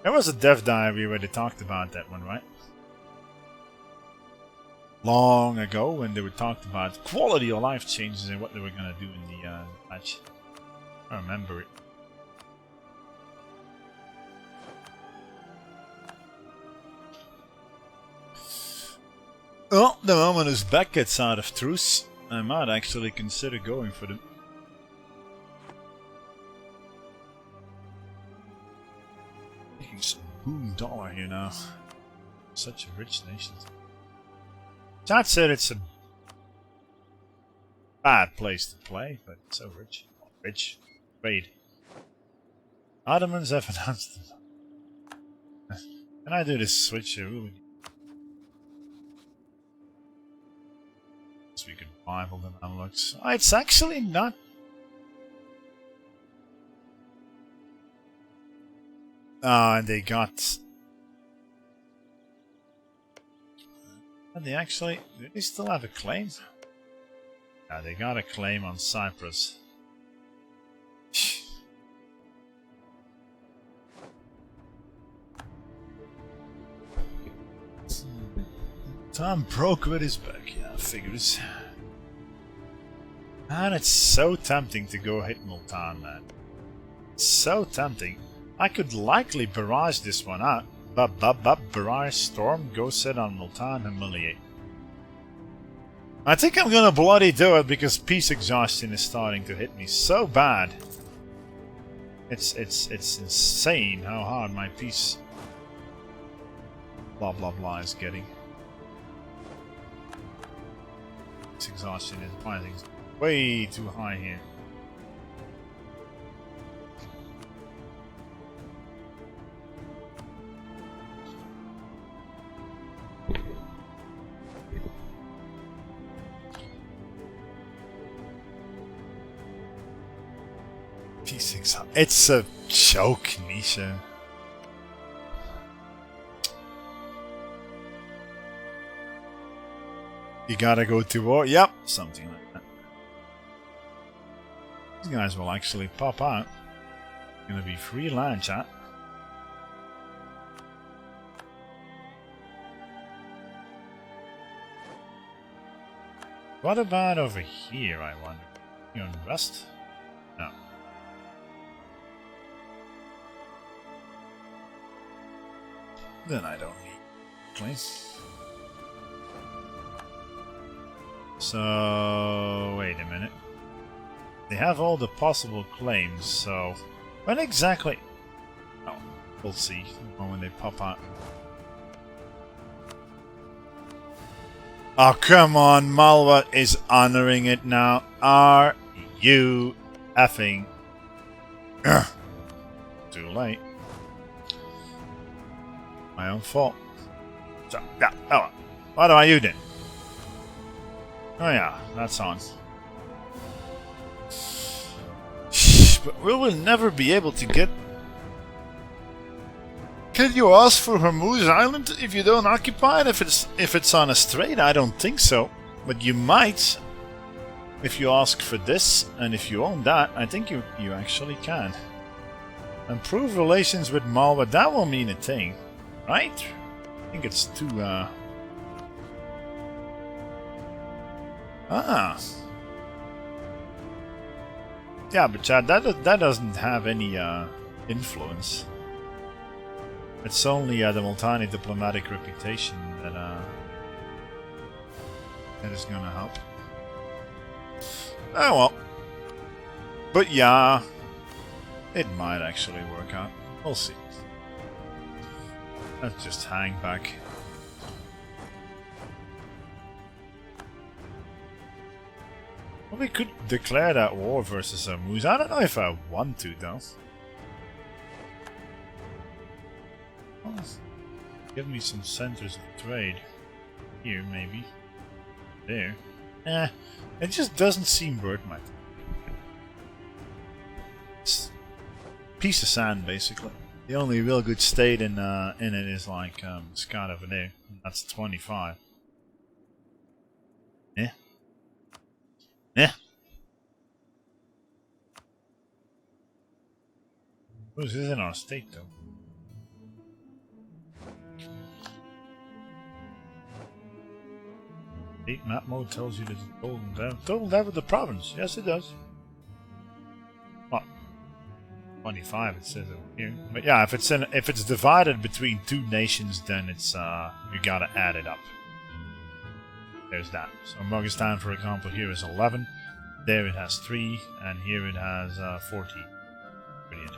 There was a Dev Diary where they talked about that one, right? Long ago, when they were talked about quality of life changes and what they were going to do in the patch. I remember it. Well, the moment Uzbek gets out of truce, I might actually consider going for them. Making some boom dollar here now. Such a rich nation. Chat said it's a bad place to play, but it's so rich. Rich. Trade. Ottomans have announced it. Can I do this switch here? Ooh. So we can rival them unlocks. Oh, it's actually not And they got... And they actually... Do they still have a claim? Yeah, they got a claim on Cyprus. Tom broke with his back, yeah, figures. Man, it's so tempting to go hit Multan, man. It's so tempting. I could likely barrage this one out. Barrage Storm, go sit on Multan, humiliate. I think I'm gonna bloody do it because peace exhaustion is starting to hit me so bad. It's insane how hard my peace blah blah blah is getting. Peace exhaustion is finding way too high here. P6. It's a joke, Nisha. You gotta go to war? Yep, something like that. These guys will actually pop out. Gonna be free land, chat. What about over here, I wonder? You on rest? No. Then I don't need claims. So wait a minute. They have all the possible claims, so when exactly? Oh, we'll see when they pop out. Oh come on, Malwa is honoring it now. Are you effing? Too late. My own fault. So, yeah, oh, what are you doing? Oh yeah, that's on. But we will never be able to get... Can you ask for Hormuz Island if you don't occupy it? If it's on a strait? I don't think so. But you might. If you ask for this, and if you own that, I think you actually can. Improve relations with Malwa, that will mean a thing. Right? I think it's too, Ah. Yeah, but Chad, that doesn't have any, influence. It's only, the Multani diplomatic reputation that is gonna help. Oh well. But yeah, it might actually work out. We'll see. Let's just hang back. Well, we could declare that war versus Hormuz. I don't know if I want to, though. Oh, give me some centers of trade. Here, maybe. There. It just doesn't seem worth my time. It's a piece of sand, basically. The only real good state in it is like Scott over there. That's 25. Yeah. Yeah. Who's this in our state though? State map mode tells you that it's total down with the province. Yes, it does. What? 25 it says over here. But yeah, if it's divided between two nations, then it's you gotta add it up. There's that. So Mogistan, for example, here is 11. There it has 3, and here it has 14. Brilliant.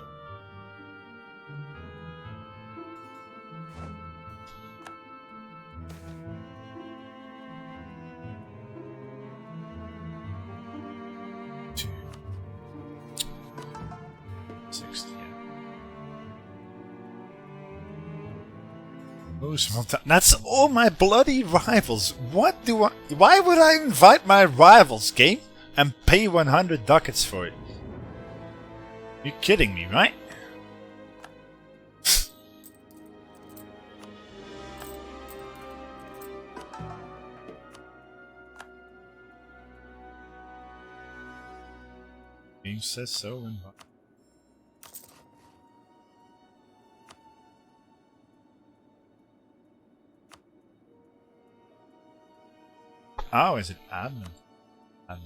That's all my bloody rivals. What do I... Why would I invite my rivals, game? And pay 100 ducats for it? You're kidding me, right? Game says so. And oh, is it admin? Admin.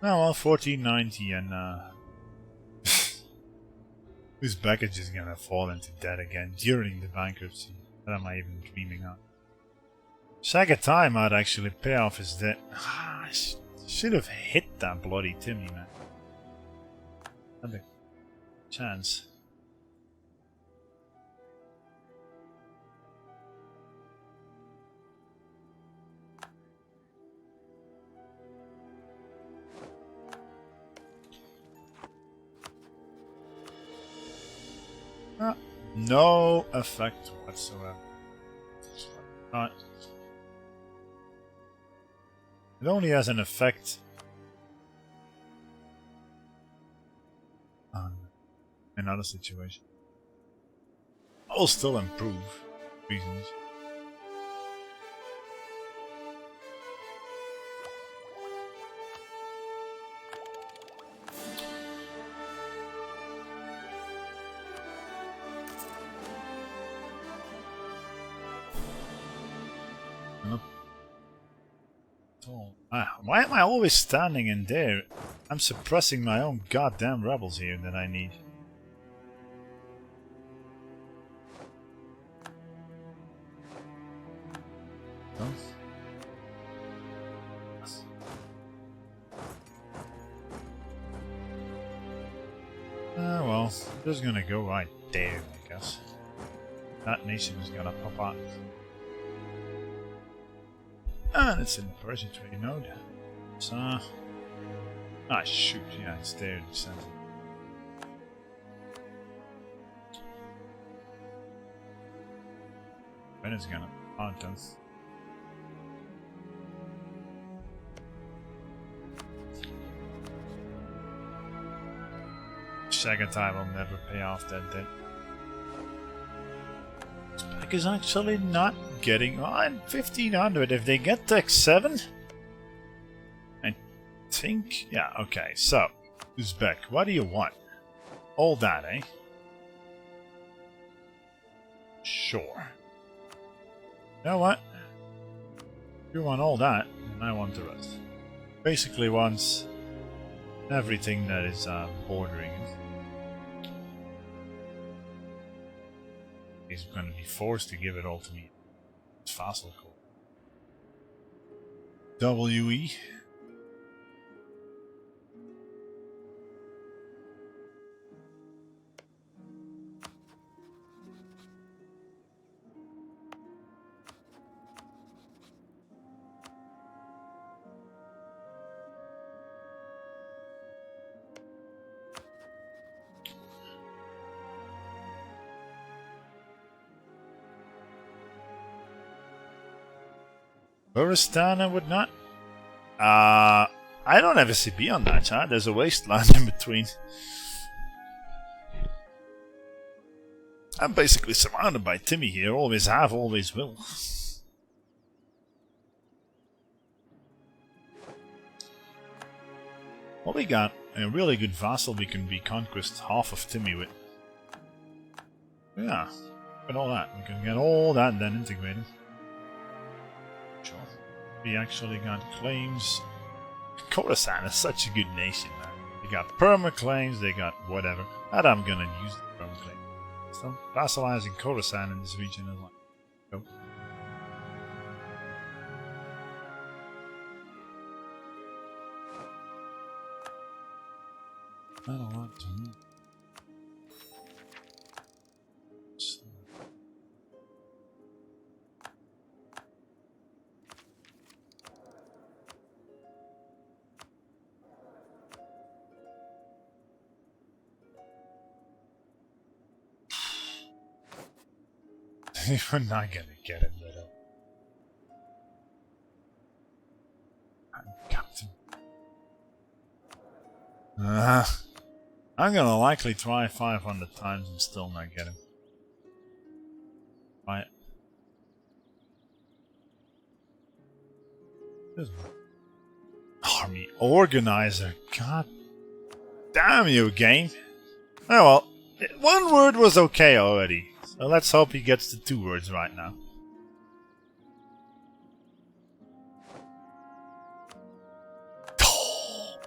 Oh well, 1490 and Uzbek is just gonna fall into debt again during the bankruptcy. What am I even dreaming of? Shagatai might actually pay off his debt. I should have hit that bloody Timmy, man. Had a chance. No effect whatsoever. Not. It only has an effect on another situation. I'll still improve reasons. Why am I always standing in there? I'm suppressing my own goddamn rebels here that I need. Well, just gonna go right there, I guess. That nation is gonna pop out. And it's in the Persian trade node. So, ah shoot, yeah, it's there in the center. When it's gonna haunt us. Shagatai will never pay off that debt. Spec is actually not getting on 1500 if they get tech 7. I think, yeah, okay, so Uzbek, what do you want? All that, eh? Sure. You know what? You want all that, and I want the rest. Basically wants everything that is bordering it. He's going to be forced to give it all to me. It's fossil coal. WE. Buristan and whatnot. I don't have a CB on that chart. There's a wasteland in between. I'm basically surrounded by Timmy here. Always have, always will. Well, we got a really good vassal we can reconquest half of Timmy with. Yeah, look at all that. We can get all that then integrated. Sure. We actually got claims. Khorasan is such a good nation, man. They got perma claims, they got whatever. And I'm gonna use the perma claim. So vassalizing Khorasan in this region is like, go. I don't want to move. We're not gonna get it lit up. I'm gonna likely try 500 times and still not get him. Right. Army organizer. God damn you, game. Oh well, one word was okay already. So let's hope he gets the 2 words right now.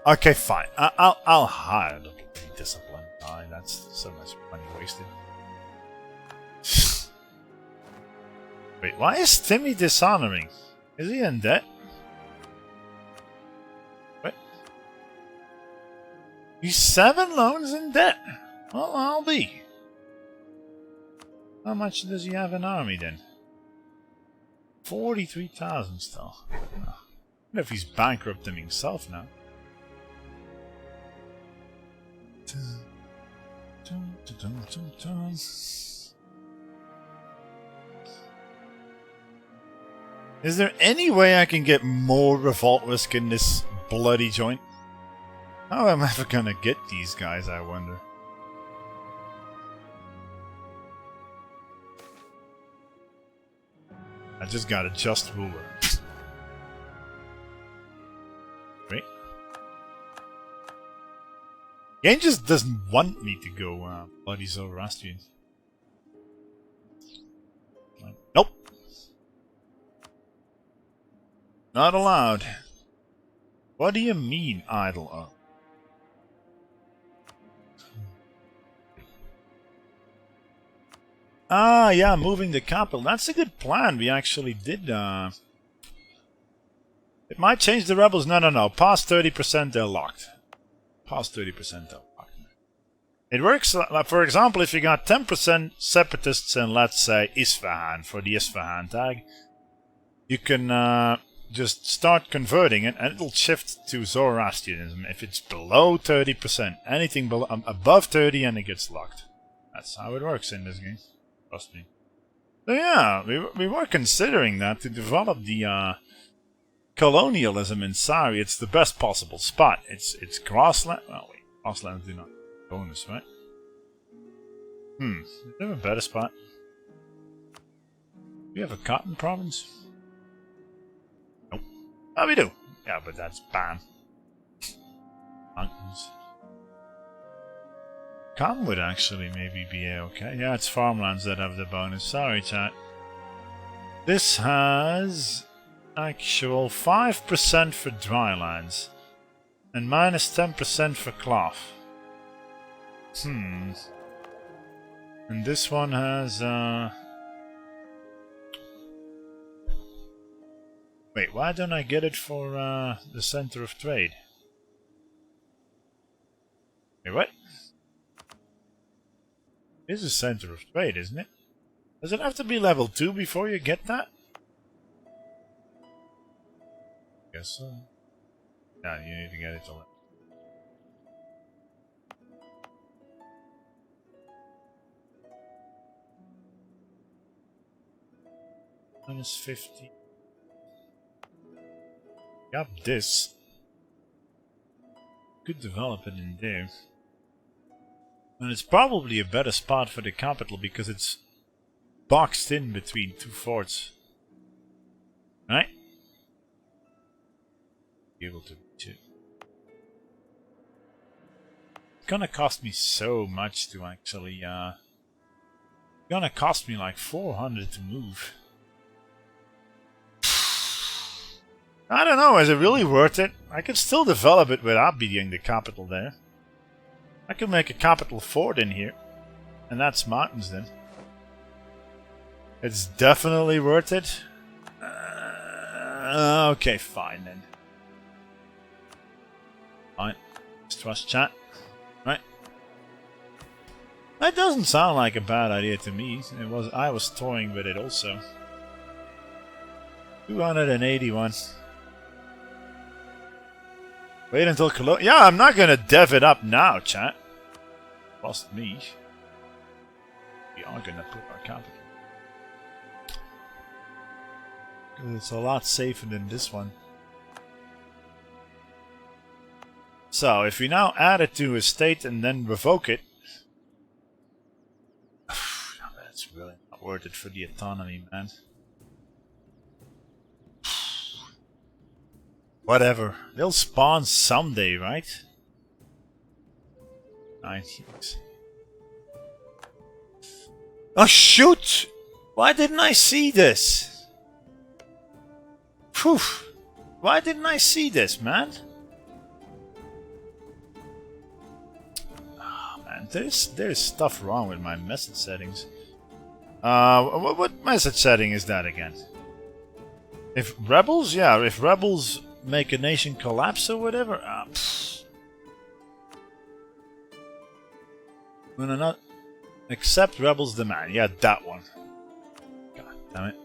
Okay, fine. I'll hire the discipline. That's so much money wasted. Wait, why is Timmy dishonoring? Is he in debt? What? He's 7 loans in debt. Well, I'll be. How much does he have in army then? 43,000 still. I wonder if he's bankrupting himself now. Is there any way I can get more revolt risk in this bloody joint? How am I ever gonna get these guys, I wonder? I just got a just ruler. Wait. Game just doesn't want me to go bloody Zoroastrian. Nope. Not allowed. What do you mean, idle? Oh. Ah, yeah, moving the capital. That's a good plan. We actually did. It might change the rebels. No. Past 30%, they're locked. Past 30%, they're locked. It works, for example, if you got 10% separatists in, let's say, Isfahan, for the Isfahan tag, you can just start converting it, and it'll shift to Zoroastrianism if it's below 30%. Anything above 30 and it gets locked. That's how it works in this game. Trust me. So yeah, we were considering that to develop the colonialism in Sari. It's the best possible spot. It's grassland. Oh wait, grasslands do not bonus, right? Is there a better spot? Do we have a cotton province? Nope. Oh, we do. Yeah, but that's bam. Mountains. Cotton would actually maybe be okay. Yeah, it's farmlands that have the bonus. Sorry, chat. This has actual 5% for drylands and minus 10% for cloth. And this one has wait, why don't I get it for the center of trade? Wait, what? This is center of trade, isn't it? Does it have to be level 2 before you get that? Guess so. No, you need to get it to level. Minus 50. Got this. Could develop it in there. And it's probably a better spot for the capital because it's boxed in between 2 forts. Right? Be able to too. It's gonna cost me so much to actually gonna cost me like 400 to move. I don't know, is it really worth it? I could still develop it without being the capital there. I could make a capital fort in here. And that's mountains then. It's definitely worth it. Okay, fine then. Fine. Just trust chat. Right. That doesn't sound like a bad idea to me. I was toying with it also. 281. Wait until Cologne. Yeah, I'm not gonna dev it up now, chat. Trust me. We are gonna put our capital. It's a lot safer than this one. So if we now add it to a state and then revoke it, that's really not worth it for the autonomy, man. Whatever, they'll spawn someday, right? 90s. Oh shoot! Why didn't I see this? Phew! Why didn't I see this, man? Oh, man, there's stuff wrong with my message settings. What message setting is that again? If rebels, yeah, if rebels make a nation collapse or whatever. When I not accept rebels' demand, yeah, that one. God damn it.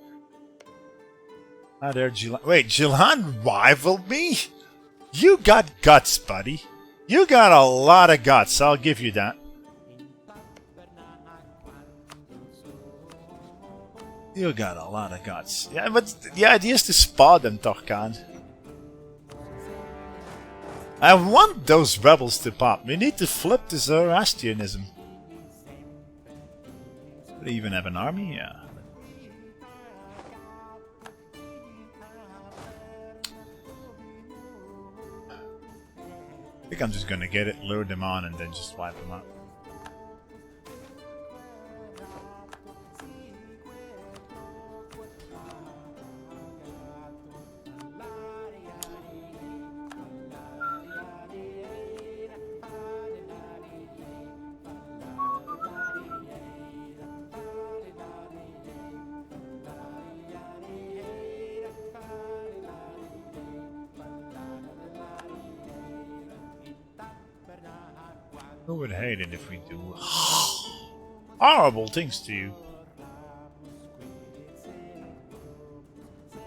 Ah, there, Jilan. Wait, Jilan rivaled me? You got guts, buddy. You got a lot of guts, I'll give you that. You got a lot of guts. Yeah, but the idea is to spar them, Torkan. I want those rebels to pop. We need to flip the Zoroastrianism. Do they even have an army? Yeah. I think I'm just gonna get it, lure them on, and then just wipe them out. Who would hate it if we do horrible things to you?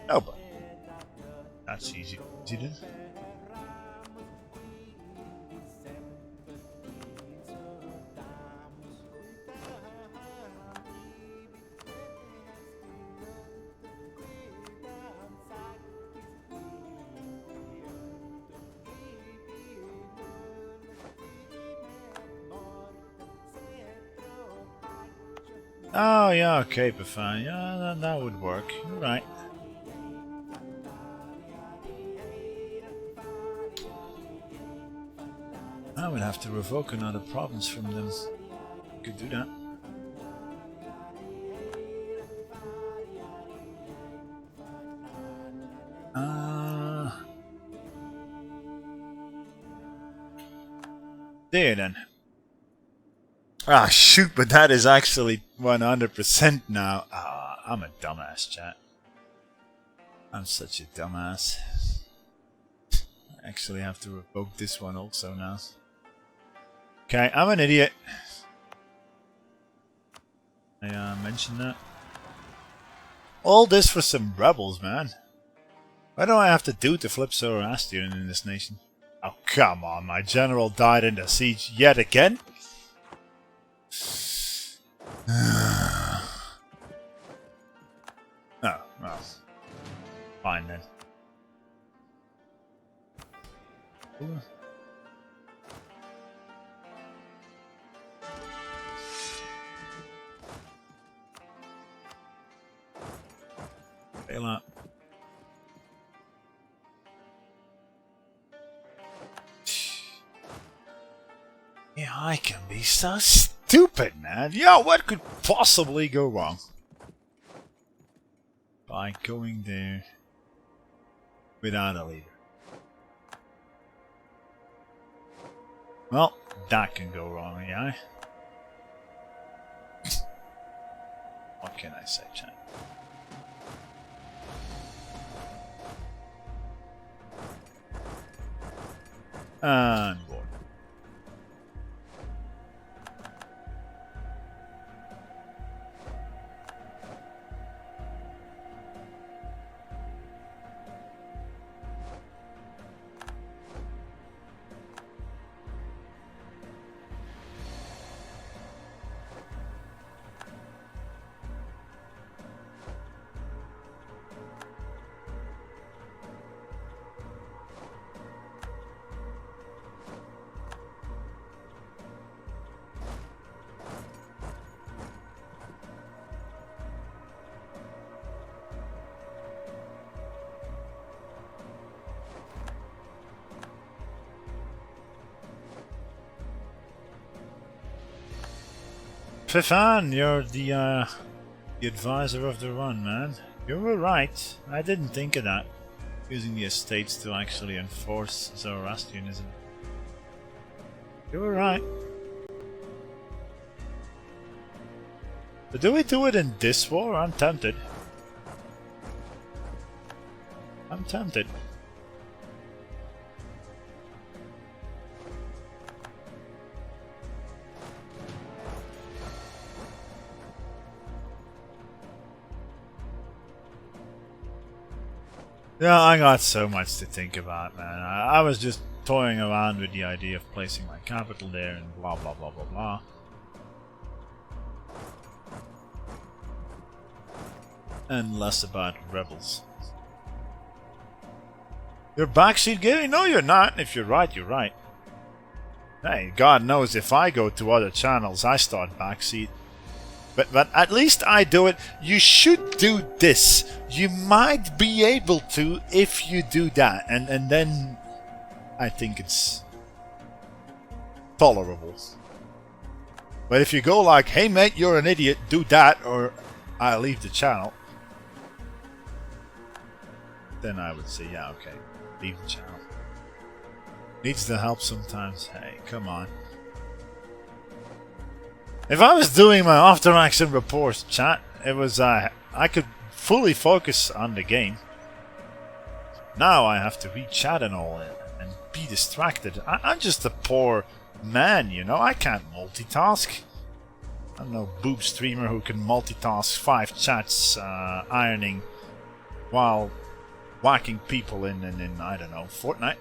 Oh, but that's easy. Easy then. Oh yeah, okay, fine. Yeah, that would work. You're right. I would have to revoke another province from them. Could do that. There then. Ah, shoot, but that is actually 100% now. Ah, I'm a dumbass, chat. I'm such a dumbass. I actually have to revoke this one also now. Okay, I'm an idiot. I mentioned that. All this for some rebels, man. What do I have to do to flip Zoroastrian in this nation? Oh, come on, my general died in the siege yet again? Oh, well. Fine then. Ooh. Bail out. Yeah, I can be so stupid, man. Yo, what could possibly go wrong? By going there without a leader. Well, that can go wrong, yeah. What can I say, chat? And war. Fifan, you're the advisor of the run, man. You were right. I didn't think of that. Using the estates to actually enforce Zoroastrianism. You were right. But do we do it in this war? I'm tempted. I'm tempted. Yeah, I got so much to think about, man. I was just toying around with the idea of placing my capital there and blah blah blah blah blah. And less about rebels. You're backseat gay? No, you're not. If you're right, you're right. Hey, God knows if I go to other channels, I start backseat. But at least I do it. You should do this. You might be able to if you do that. And then I think it's tolerable. But if you go like, hey mate, you're an idiot, do that or I'll leave the channel. Then I would say, yeah, okay, leave the channel. Needs the help sometimes. Hey, come on. If I was doing my after action reports, chat, it was I could fully focus on the game. Now I have to read chat and all and be distracted. I'm just a poor man, you know. I can't multitask. I'm no boob streamer who can multitask 5 chats ironing while whacking people in I don't know, Fortnite.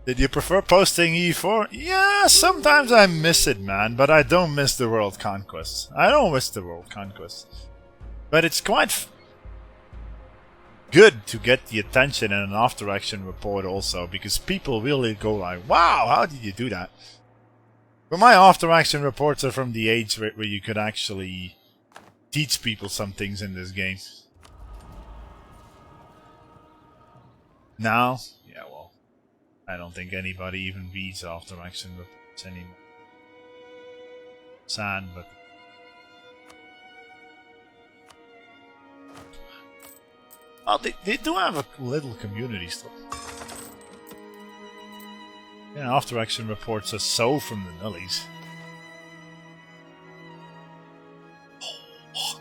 Did you prefer posting E4? Yeah, sometimes I miss it, man, but I don't miss the world conquests. I don't miss the world conquests. But it's quite good to get the attention in an after action report also, because people really go like, wow, how did you do that? But my after action reports are from the age where you could actually teach people some things in this game. Now, yeah, well, I don't think anybody even reads after action reports anymore. Sad, but oh, they do have a little community still. Yeah, after action reports are so from the nullies. Oh,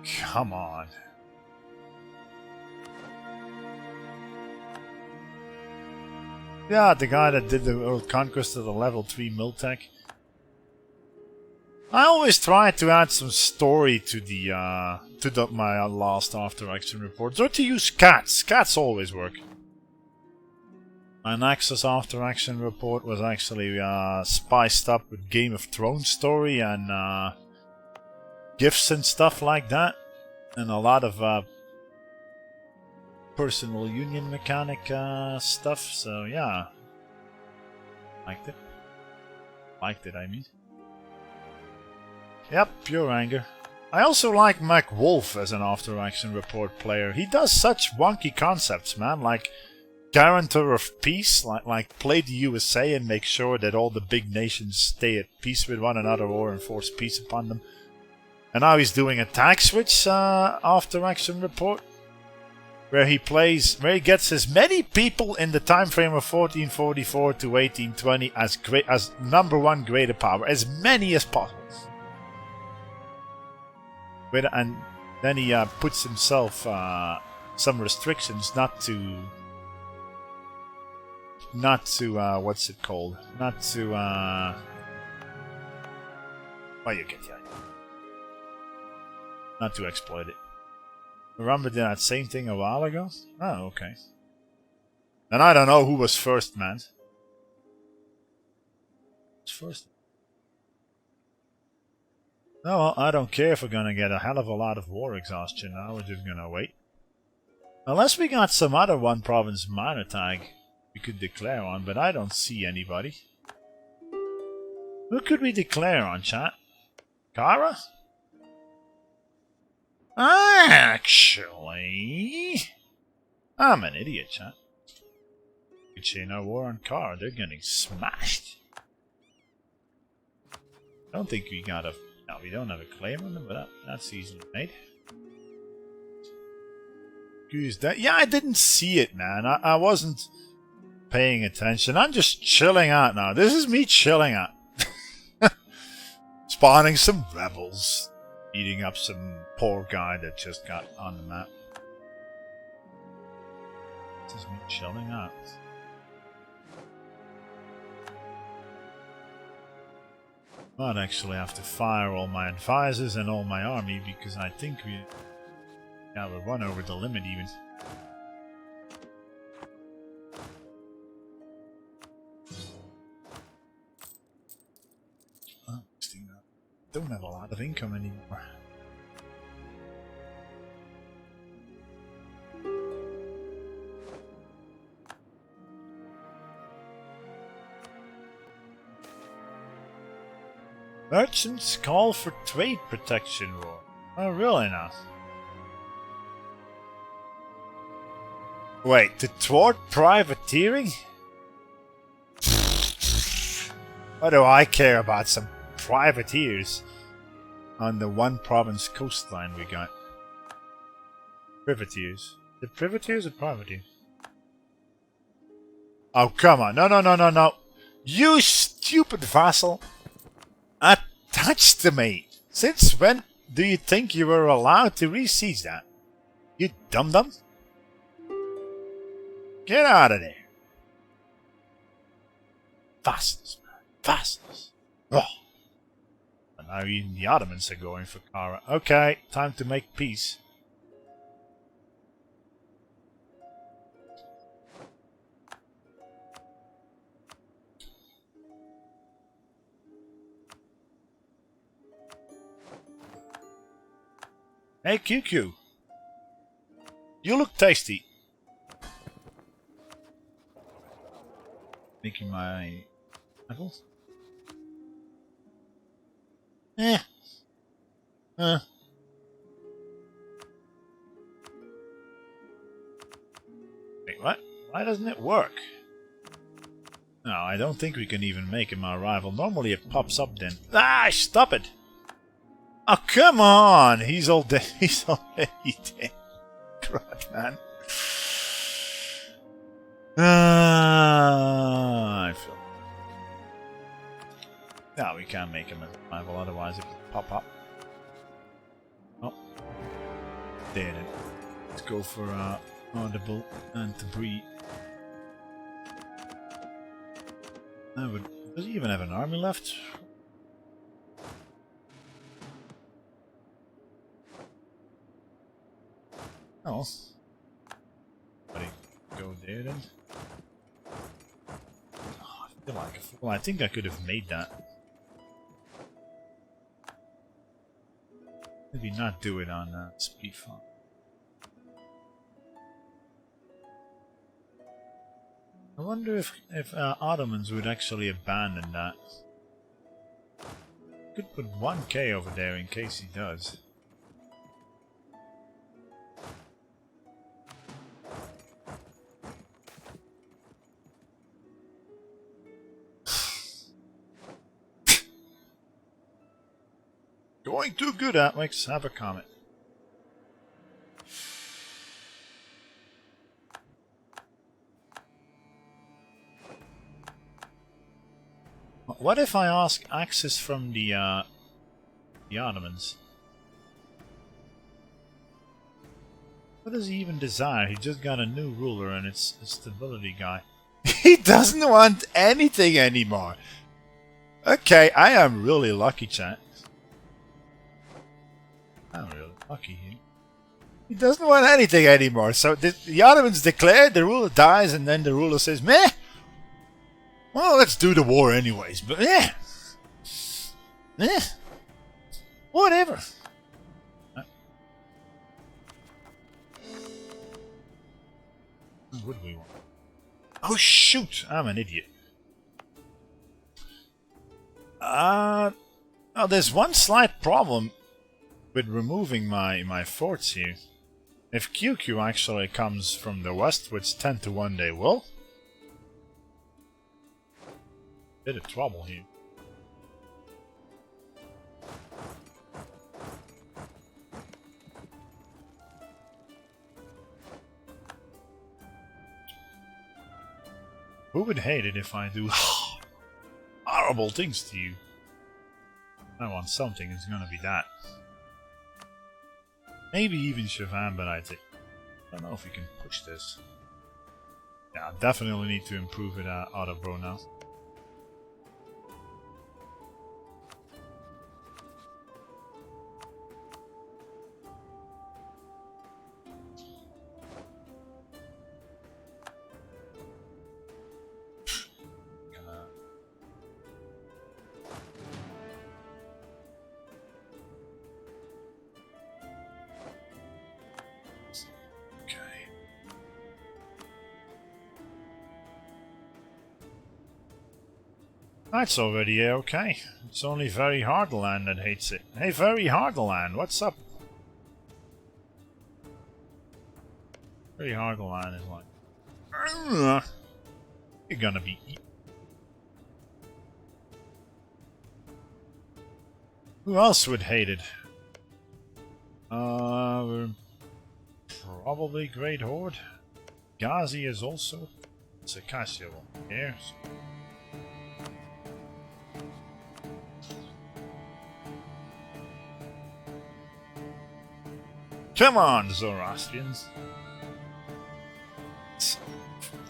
come on. Yeah, the guy that did the World Conquest of the level 3 Miltech. I always try to add some story to my last after action reports, or to use cats. Cats always work. My Naxos after action report was actually spiced up with Game of Thrones story and gifts and stuff like that, and a lot of personal union mechanic stuff. So yeah, liked it. I mean. Yep, pure anger. I also like Mac Wolf as an after-action report player. He does such wonky concepts, man, like guarantor of peace, like play the USA and make sure that all the big nations stay at peace with one another or enforce peace upon them. And now he's doing a tag switch after-action report, where he gets as many people in the time frame of 1444 to 1820 as number one greater power, as many as possible. And then he puts himself some restrictions not to what's it called? Not to well, you get the idea. Not to exploit it. Remember that same thing a while ago? Oh, okay. And I don't know who was first, man. Who's first? Oh, well, I don't care if we're gonna get a hell of a lot of war exhaustion now. We're just gonna wait. Unless we got some other one province minor tag we could declare on, but I don't see anybody. Who could we declare on, chat? Kara? Actually, I'm an idiot, chat. Could say no war on Kara. They're getting smashed. I don't think we got a... No, we don't have a claim on them, but that's easily made. Who's that? Yeah, I didn't see it, man. I wasn't paying attention. I'm just chilling out now. This is me chilling out. Spawning some rebels. Beating up some poor guy that just got on the map. This is me chilling out. Might actually have to fire all my advisors and all my army because I think we have a run over the limit even. Oh, don't have a lot of income anymore. Merchants call for trade protection war. Oh, really now? Wait, to thwart privateering? What do I care about some privateers on the one province coastline we got? Privateers. The privateers or privateers? Oh, come on. No, no, no, no, no. You stupid vassal. Attached to me. Since when do you think you were allowed to re-siege that? You dum-dum? Get out of there. Fastness, man. Fastness. Oh. And now even the Ottomans are going for Kara. Okay, time to make peace. Hey, QQ. You look tasty. Making my apples. Wait, what? Why doesn't it work? No, I don't think we can even make him our rival. Normally it pops up then. Ah, stop it! Oh, come on! He's all dead. He's already dead. Crap, man. I feel... No, we can't make him a rival, otherwise it will pop up. Oh. There then. Let's go for audible and to breed. Does he even have an army left? Oh. Buddy, go there then. Oh, I feel like a fool. I think I could have made that. Maybe not do it on speed farm. I wonder if Ottomans would actually abandon that. Could put 1k over there in case he does. Going too good, Alex. Have a comment. What if I ask access from the Ottomans? What does he even desire? He just got a new ruler and it's a stability guy. He doesn't want anything anymore. Okay, I am really lucky, chat. I'm really lucky here. He doesn't want anything anymore. So the Ottomans declare, the ruler dies, and then the ruler says, meh! Well, let's do the war anyways, but yeah. Whatever. What would we want? Oh shoot! I'm an idiot. Now there's one slight problem with removing my forts here. If QQ actually comes from the west, which 10 to 1 they will. Bit of trouble here. Who would hate it if I do horrible things to you? I want something, it's gonna be that. Maybe even Chauvin, but I don't know if we can push this. Yeah, definitely need to improve it out of bro now. That's already okay. It's only Very Hardland that hates it. Hey, Very Hardland, what's up? Very Hardland is like, you're gonna be eaten. Who else would hate it? We're probably Great Horde. Ghazi is also. Circassia won't care. Come on, Zoroastrians.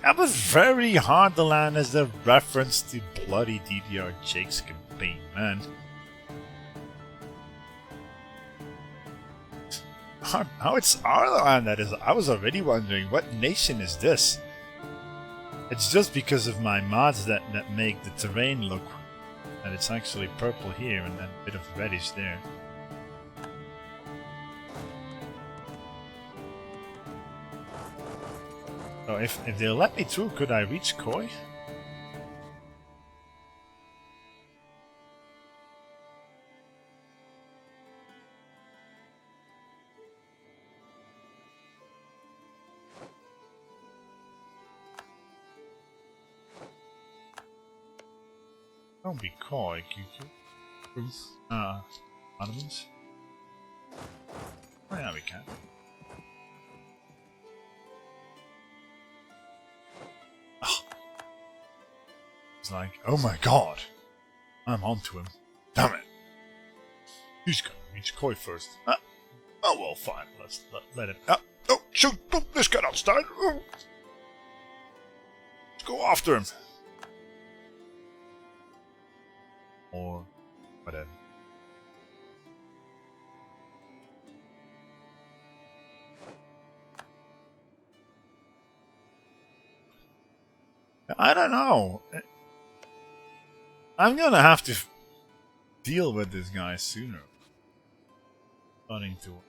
That was very hard to land as a reference to bloody DDR Jake's campaign, man. How it's our land that is. I was already wondering, what nation is this? It's just because of my mods that make the terrain look, and it's actually purple here and a bit of reddish there. So if they'll let me through, could I reach Koi? Don't be coy, QQ. Ottomans? Oh yeah, we can. It's like, oh my god, I'm onto him. Damn it. He's gonna reach Koi first. Oh well, fine. Let him. Oh shoot! Oh, this guy outside. Oh. Let's go after him. Or whatever. I don't know. I'm gonna have to deal with this guy sooner. Starting to.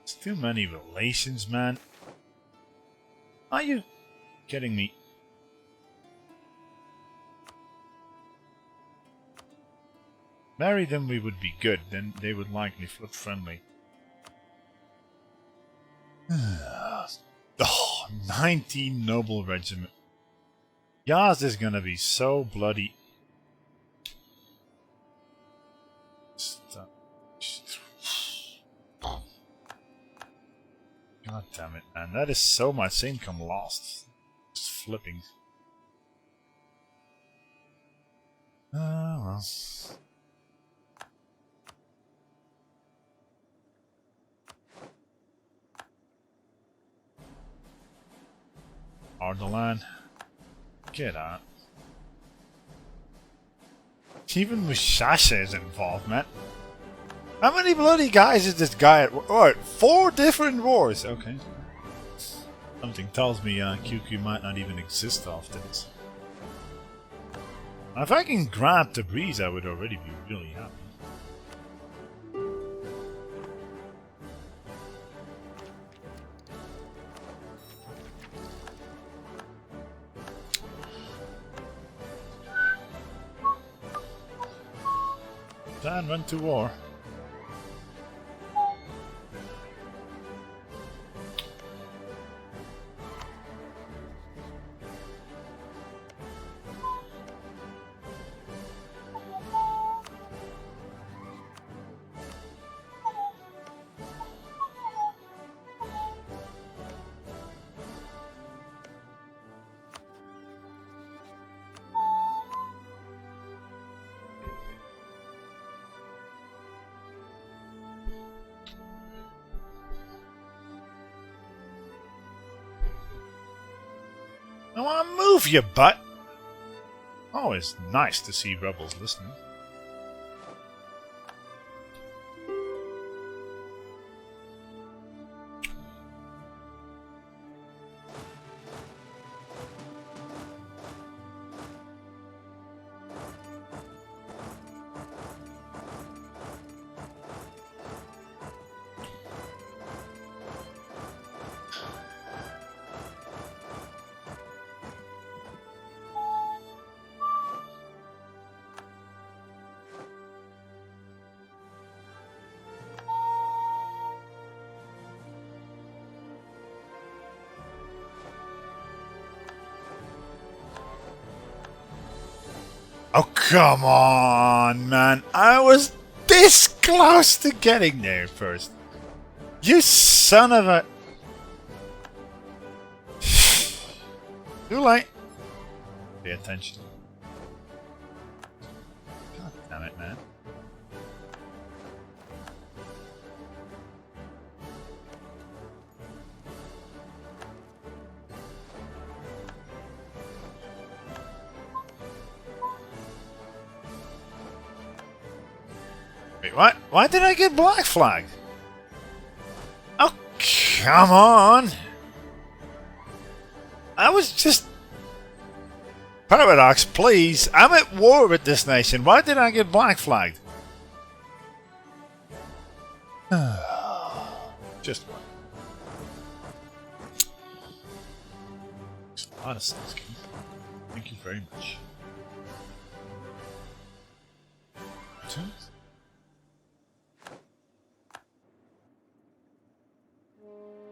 It's too many relations, man. Are you kidding me? Marry them, we would be good. Then they would likely flip friendly. Oh, 19 noble regiment. Yazd is gonna be so bloody. God damn it, man. That is so much income lost. Just flipping. Well. Ardalan. Get out. Even Mushasha is involved, man. How many bloody guys is this guy at? What? 4 different wars. Okay. Something tells me QQ might not even exist after this. If I can grab the breeze, I would already be really happy. Dan went to war. I want to move, you butt! Always nice to see rebels listening. Oh, come on, man. I was this close to getting there first. You son of a... Too late. Pay attention. God damn it, man. Wait, what? Why did I get black flagged? Oh, come on! I was just... Paradox, please. I'm at war with this nation. Why did I get black flagged? Just one. Makes a lot of sense, King. Thank you very much.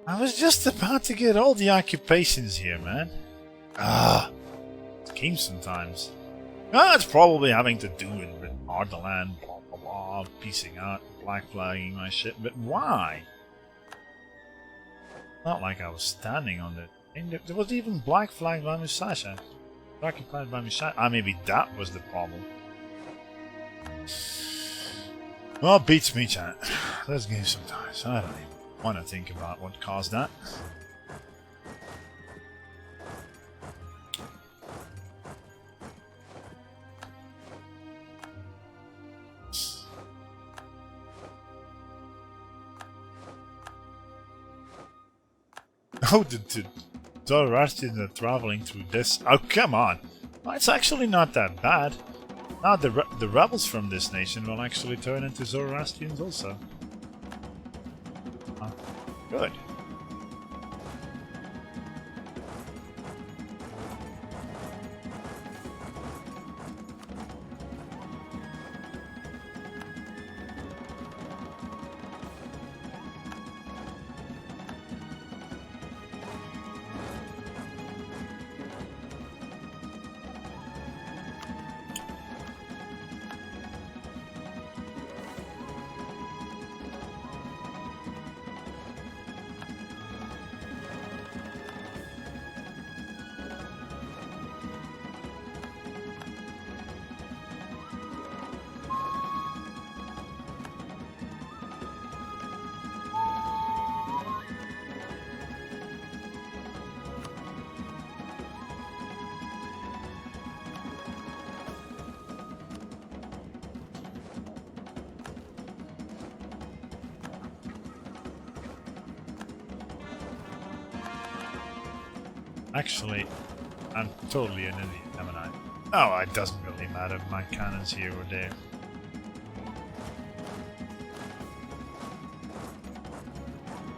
I was just about to get all the occupations here, man. It's games sometimes. It's probably having to do with Ardalan, blah blah blah, piecing out, black flagging my shit, but why? Not like I was standing on the thing. There was even black flagged by Musashi. Occupied by Musashi. Maybe that was the problem. Well, beats me, chat. Let's give sometimes. I don't even want to think about what caused that. Oh, the Zoroastrians are traveling through this. Oh, come on! Well, it's actually not that bad. Now the rebels from this nation will actually turn into Zoroastrians also. Good. Actually, I'm totally an idiot, haven't I? Oh, it doesn't really matter if my cannon's here or there.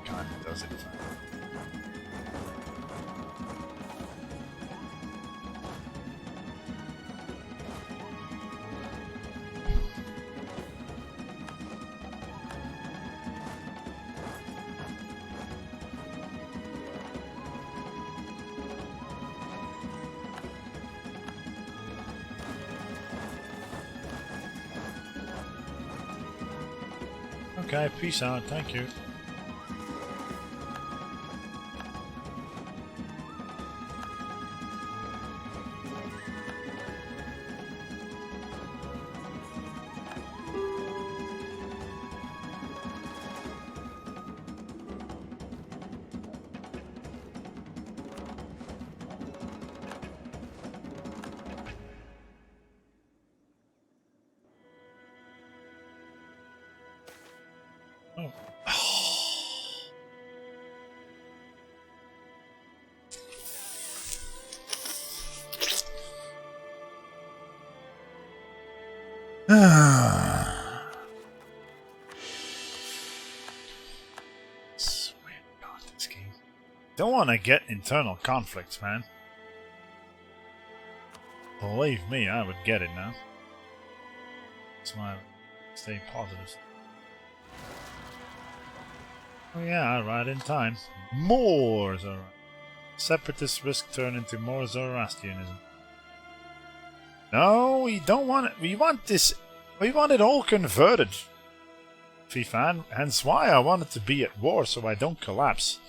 Kinda does it. Okay, peace out. Thank you. Oh. Swear to God, this game. Don't want to get internal conflicts, man. Believe me, I would get it now. That's why I stay positive. Oh yeah, right in time. More Zoroastrianism. Separatist risk turn into more Zoroastrianism. No, we don't want it. We want this. We want it all converted. Fifan, hence why I want it to be at war so I don't collapse.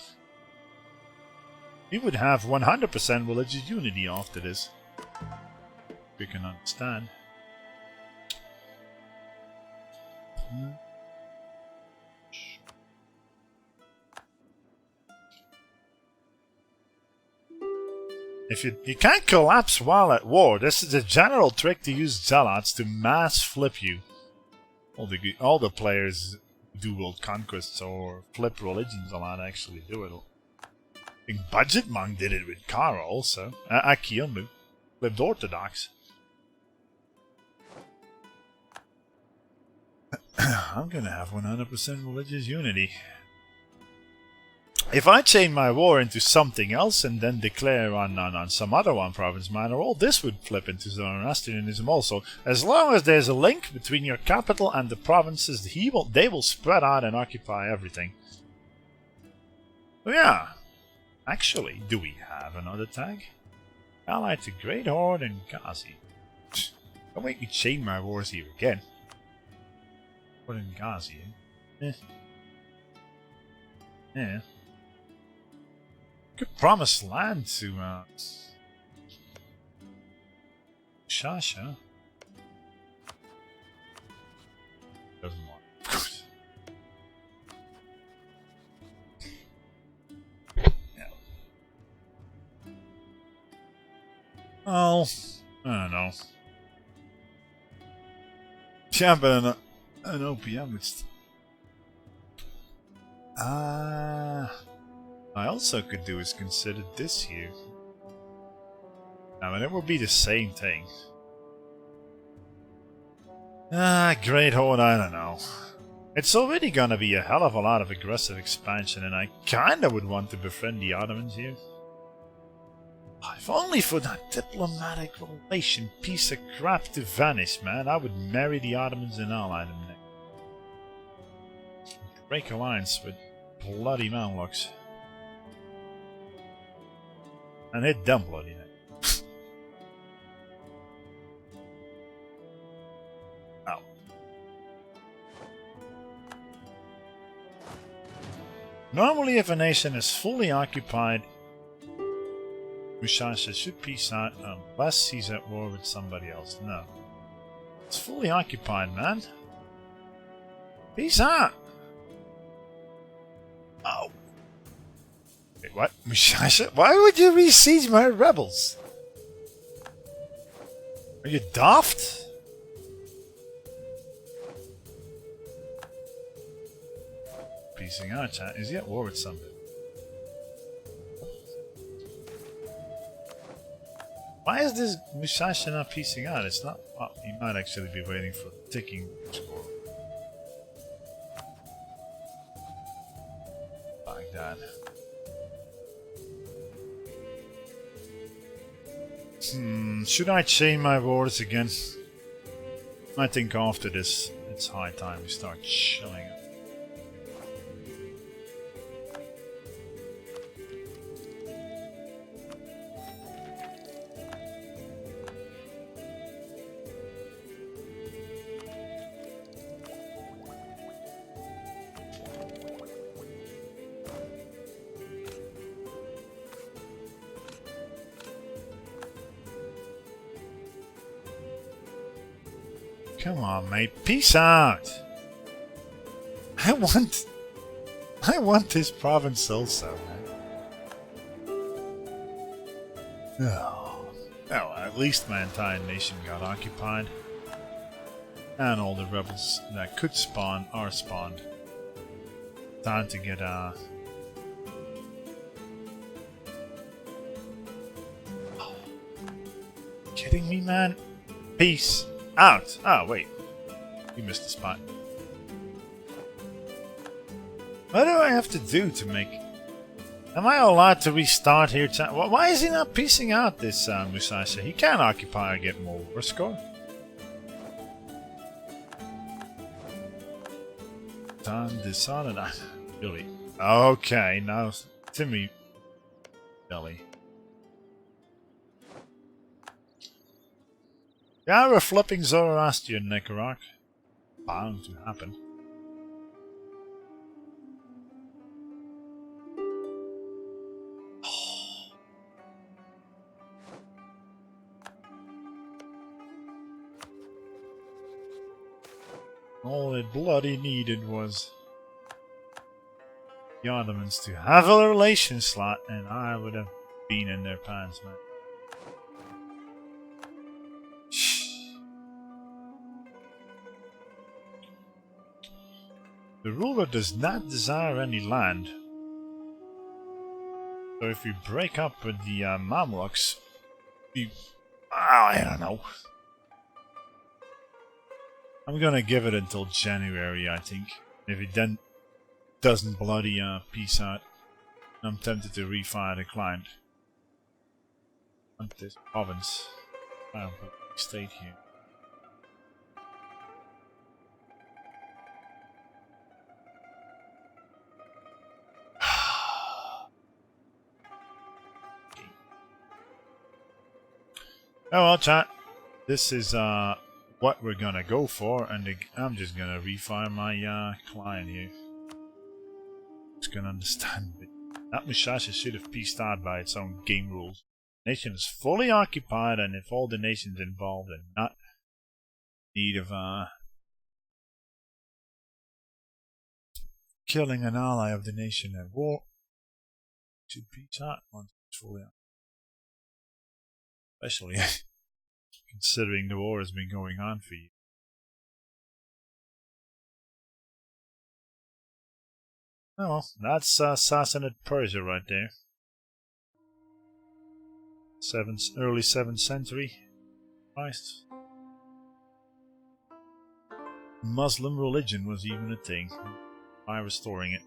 We would have 100% religious unity after this. We can understand. If you can't collapse while at war. This is a general trick to use zealots to mass flip you. All the players do world conquests or flip religions a lot actually do it. I think Budget Monk did it with Kara also. Akiomu flipped Orthodox. I'm gonna have 100% religious unity. If I chain my war into something else and then declare on some other one province minor, all this would flip into Zoroastrianism also. As long as there's a link between your capital and the provinces, they will spread out and occupy everything. Oh yeah. Actually, do we have another tag? Allied to Great Horde and Ghazi. Don't make me chain my wars here again. Horde and Ghazi, eh? Yeah. Could promise land to Shasha. Doesn't want, of course. Yeah. Oh, I don't know. Yeah, but an OPM would. I also could do is consider this here. I mean, it would be the same thing. Great Horde, I don't know. It's already gonna be a hell of a lot of aggressive expansion, and I kinda would want to befriend the Ottomans here. If only for that diplomatic relation piece of crap to vanish, man. I would marry the Ottomans and ally them next. Break alliance with bloody Mamluks. And hit them bloody neck. Ow. Normally, if a nation is fully occupied, Mushasha should peace out unless he's at war with somebody else. No. It's fully occupied, man. Peace out! Oh. Wait, what? Mushasha? Why would you besiege my rebels? Are you daft? Piecing out, chat. Is he at war with somebody? Why is this Mushasha not piecing out? It's not. Well, he might actually be waiting for the ticking score. Like that. Should I chain my wars again? I think after this, it's high time we start chilling. Come on, mate. Peace out. I want this province also, man. Oh. Well, at least my entire nation got occupied. And all the rebels that could spawn are spawned. Time to get kidding me, man? Peace out. Oh, wait. You missed the spot. What do I have to do to make... Am I allowed to restart here? Why is he not piecing out this Musashi? He can't occupy or get more war score. Done, dishonored. Really? Okay, now Timmy Belly. Yeah, we're flipping Zoroastrian, Nicarag. Bound to happen. All it bloody needed was the Ottomans to have a relation slot, and I would have been in their pants, man. The ruler does not desire any land. So if we break up with the Mamluks, I don't know. I'm gonna give it until January, I think. If it then doesn't bloody peace out, I'm tempted to refire the client. I want this province. I'll state here. Oh well, chat. This is what we're gonna go for, and I'm just gonna refire my client here. It's gonna understand it. That Musashi should have pieced out by its own game rules. Nation is fully occupied, and if all the nations involved are not in need of killing an ally of the nation at war, should peace out once it's fully occupied. Especially considering the war has been going on for years. Oh well, that's Sassanid Persia right there. Early 7th century. Christ. Muslim religion was even a thing. By restoring it.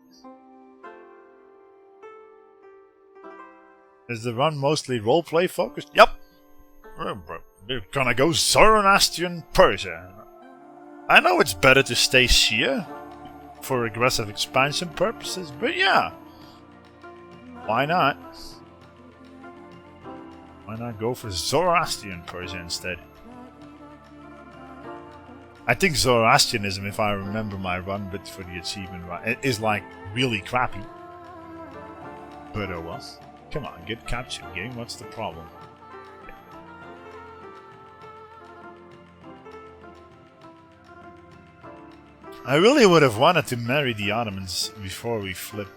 Is the run mostly roleplay focused? Yep! We're gonna go Zoroastrian Persia. I know it's better to stay Shia for aggressive expansion purposes, but yeah. Why not? Why not go for Zoroastrian Persia instead? I think Zoroastrianism, if I remember my run bit for the achievement right, is like really crappy. But oh well. Come on, get captured, game. What's the problem? I really would have wanted to marry the Ottomans before we flip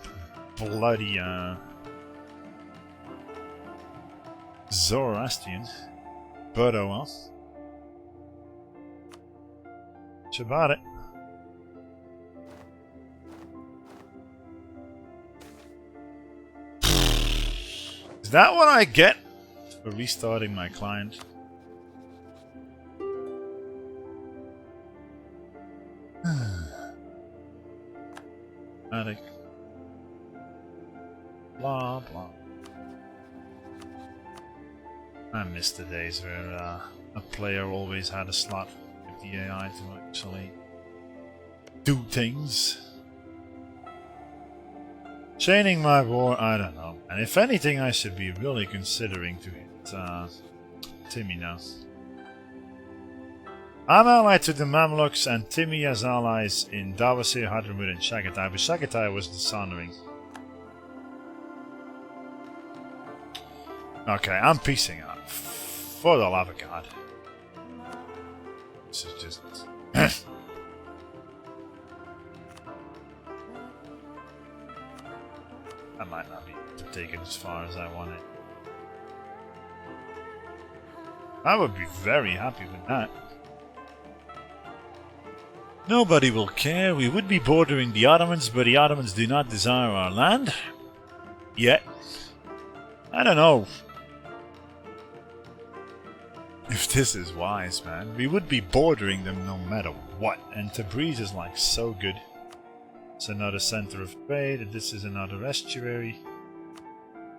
bloody Zoroastrian. But oh well. That's about it. Is that what I get for restarting my client? Attic. Blah blah. I miss the days where a player always had a slot with the AI to actually do things. Chaining my war, I don't know. And if anything, I should be really considering to hit Timmy now. I'm allied to the Mamluks, and Timmy has allies in Dawasir, Hadramut, and Chagatai, but Chagatai was dishonoring. Okay, I'm piecing out. For the love of God. This is just I might not be able to take it as far as I want it. I would be very happy with that. Nobody will care. We would be bordering the Ottomans, but the Ottomans do not desire our land. Yet. I don't know if this is wise, man. We would be bordering them no matter what. And Tabriz is like so good. It's another center of trade, and this is another estuary.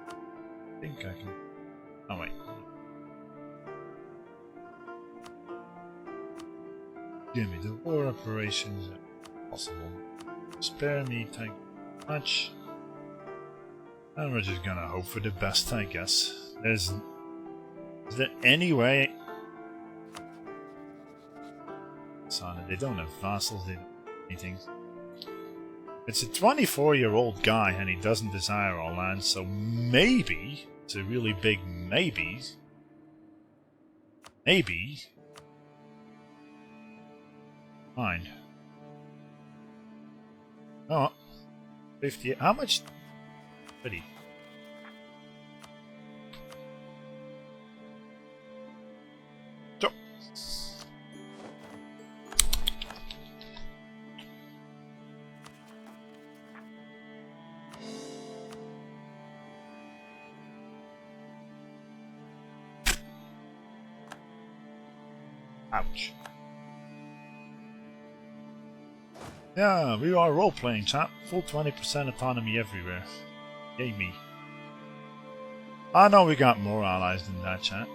I think I can... Oh wait. Give me the war operations. Possible. Spare me, thank you very much. And we're just gonna hope for the best, I guess. Is there any way... They don't have vassals, they don't have anything. It's a 24-year-old guy and he doesn't desire our land, so maybe, it's a really big maybe, fine. Oh, 50, how much? 30. So. Ouch. Yeah, we are role-playing, chat. Full 20% autonomy everywhere. Yay me. I know we got more allies than that, chat.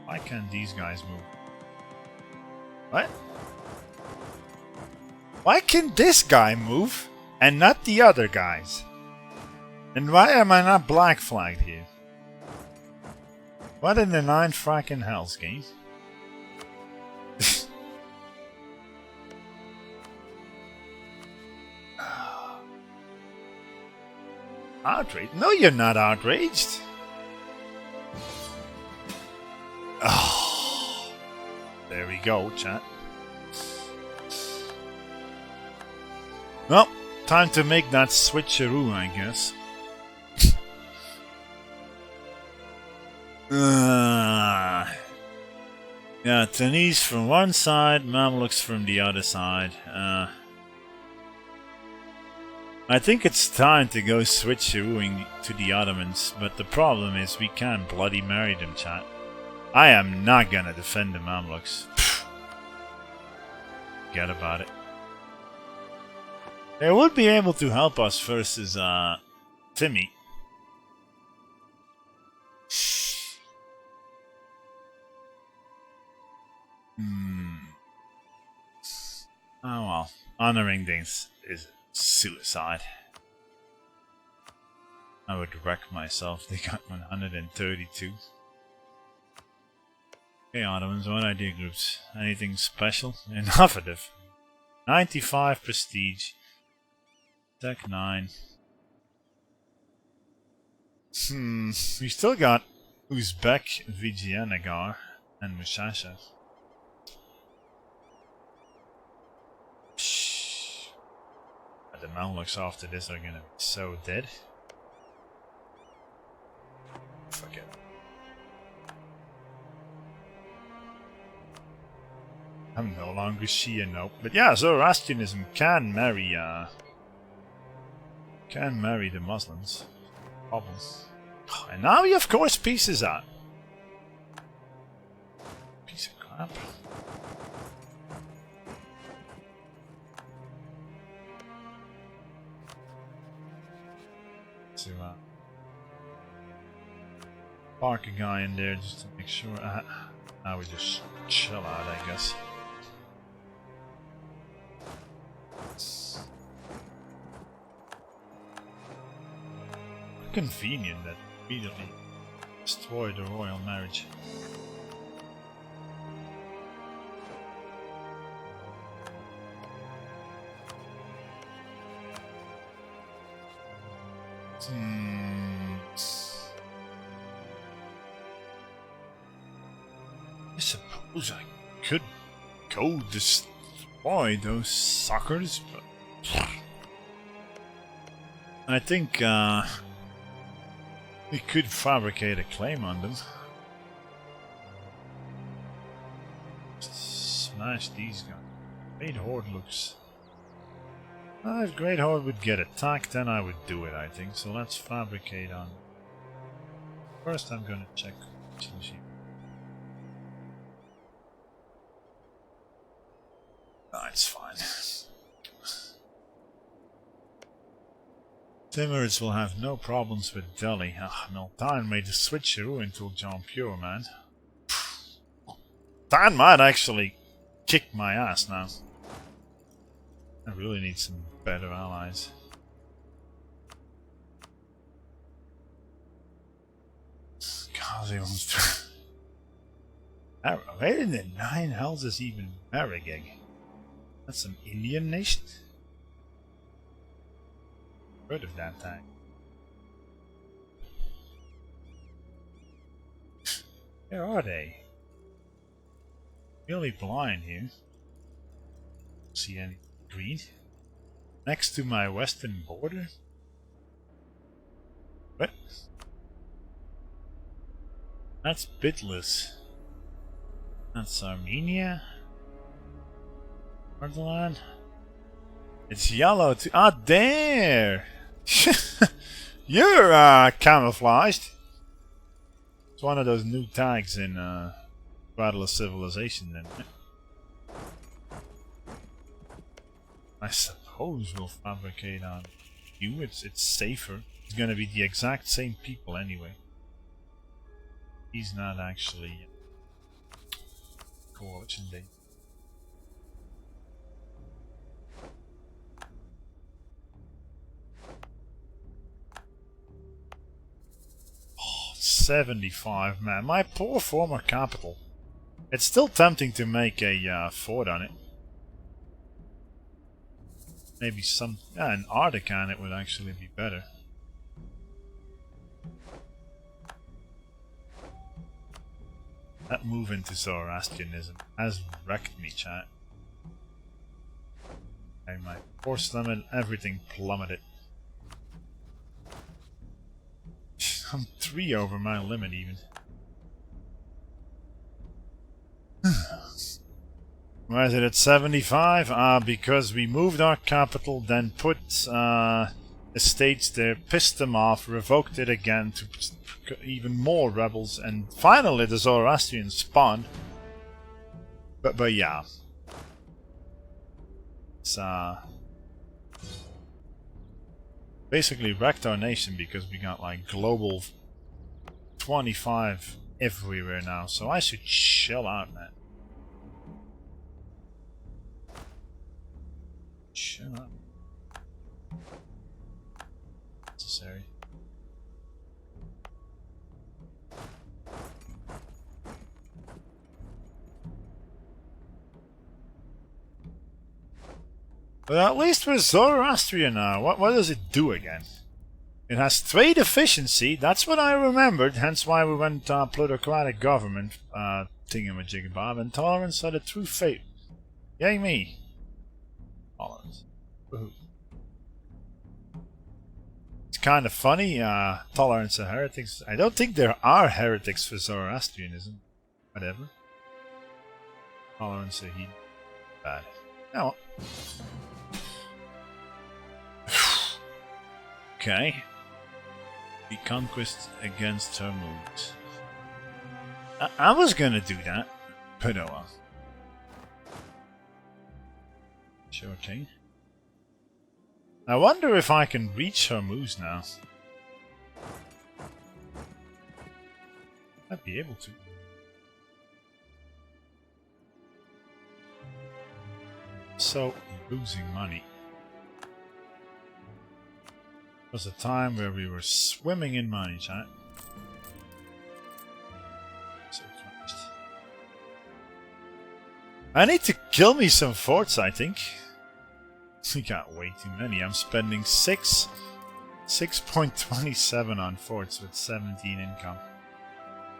Why can't these guys move? What? Why can this guy move and not the other guys? And why am I not black flagged here? What in the 9 fracking hells, game? Outraged? No, you're not outraged. Oh, there we go, chat. Well, time to make that switcheroo, I guess. Yeah, Tunis from one side, Mamluks from the other side. I think it's time to go switcherooing to the Ottomans, but the problem is we can't bloody marry them, chat. I am not gonna defend the Mamluks. Forget about it. They would be able to help us versus Timmy. Oh well, honoring things is suicide. I would wreck myself. They got 132. Okay, Ottomans, what idea groups? Anything special? Innovative. 95 prestige. Tech 9. We still got Uzbek, Vijayanagara, and Mushasha. The Mamluks after this are gonna be so dead. Fuck it. I'm no longer Shia, no. But yeah, Zoroastrianism can marry the Muslims. Problems. And now he of course pieces out. Piece of crap. To park a guy in there just to make sure. Now we just chill out, I guess. Convenient that immediately destroyed the royal marriage. suppose I could go destroy those suckers, but I think we could fabricate a claim on them. Smash these guys. Great Horde looks... if Great Horde would get attacked, then I would do it, I think. So let's fabricate on. First I'm gonna check. It's fine. Timurids will have no problems with Delhi. Miltan made the switcheroo into John Pure, man. Dan might actually kick my ass now. I really need some better allies. God, they almost... Where in the nine hells is even Marigig? That's some Indian nation? Heard of that thing. Where are they? Really blind here. See any green? Next to my western border? What? That's Bitless. That's Armenia. Ardalan. It's yellow too. Ah, there! You're camouflaged. It's one of those new tags in Battle of Civilization, then. I suppose we'll fabricate on you. It's safer. It's gonna be the exact same people anyway. He's not actually coalition date. Oh, 75, man. My poor former capital. It's still tempting to make a fort on it. Maybe some... yeah, an Ardecan it would actually be better. That move into Zoroastrianism has wrecked me, chat. Okay, my force limit, everything plummeted. I'm 3 over my limit even. Why is it at 75? Because we moved our capital, then put estates there, pissed them off, revoked it again to even more rebels, and finally the Zoroastrians spawned. But yeah. It's basically wrecked our nation because we got like global 25 everywhere now, so I should chill out, man. Chill out. Necessary. But at least we're Zoroastrian now. What does it do again? It has trade efficiency. That's what I remembered. Hence why we went plutocratic government thingamajigabob. And tolerance are the true fate. Yay me. Tolerance. Woohoo. It's kind of funny. Tolerance of heretics. I don't think there are heretics for Zoroastrianism. Whatever. Tolerance of heat. Bad. Oh. Okay. The conquest against Hormuz. I was gonna do that, but oh well. Sure thing. I wonder if I can reach Hormuz now. I'd be able to. So, losing money. Was a time where we were swimming in money, chat. So fast. I need to kill me some forts, I think. We got way too many. I'm spending 6.27 on forts with 17 income.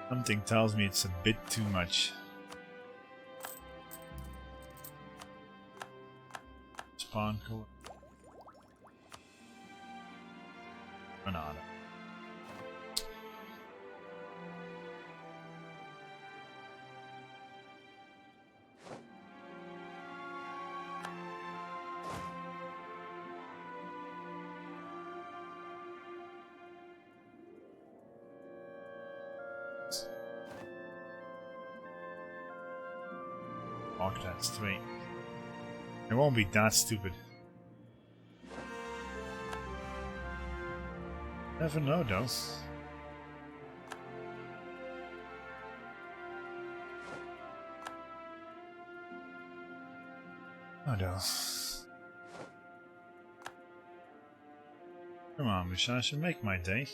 Something tells me it's a bit too much. spawn cool. Banana. Fuck, that's 3. It won't be that stupid. Never know, though. Oh, no. Come on, Misha, I should make my day.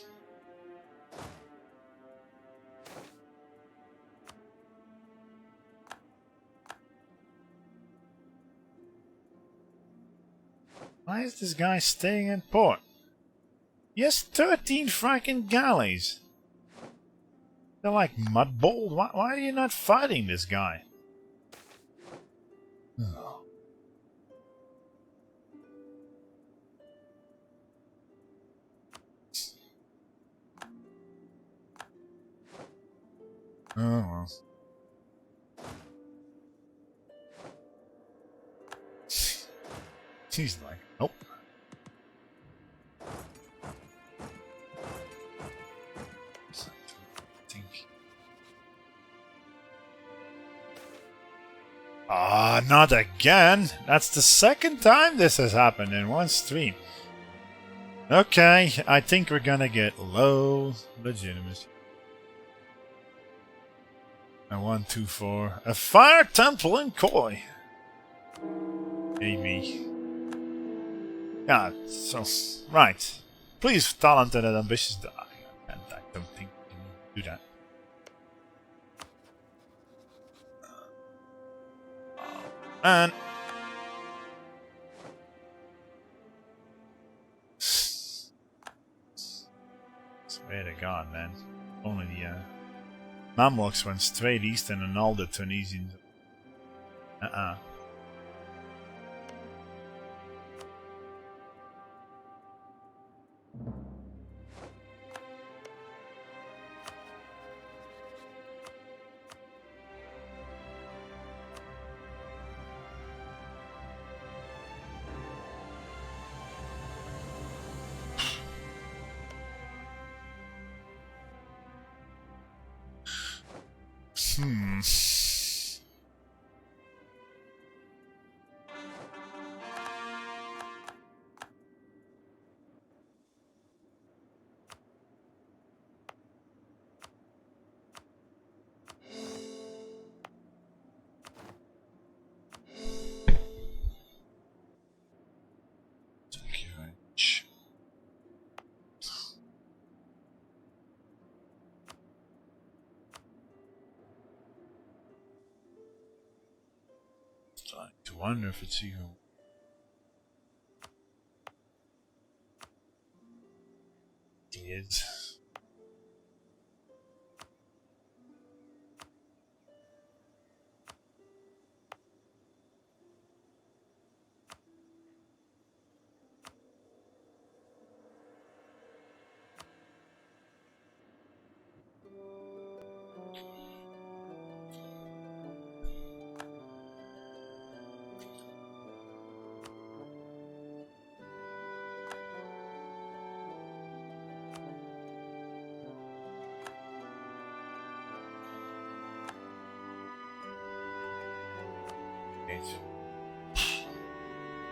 Why is this guy staying in port? He has 13 frickin' galleys. They're like mudballed. Why are you not fighting this guy? Oh. Oh well. He's like, nope. Ah, not again! That's the second time this has happened in one stream. Okay, I think we're gonna get low legitimacy. A 1, 2, 4. A fire temple in Koi. Amy. Yeah, so right. Please, talented and ambitious. I don't think we can do that. And swear to God, man. Only the Mamluks went straight east and all the Tunisians. Thank you very much. Starting to wonder if it's even. It is.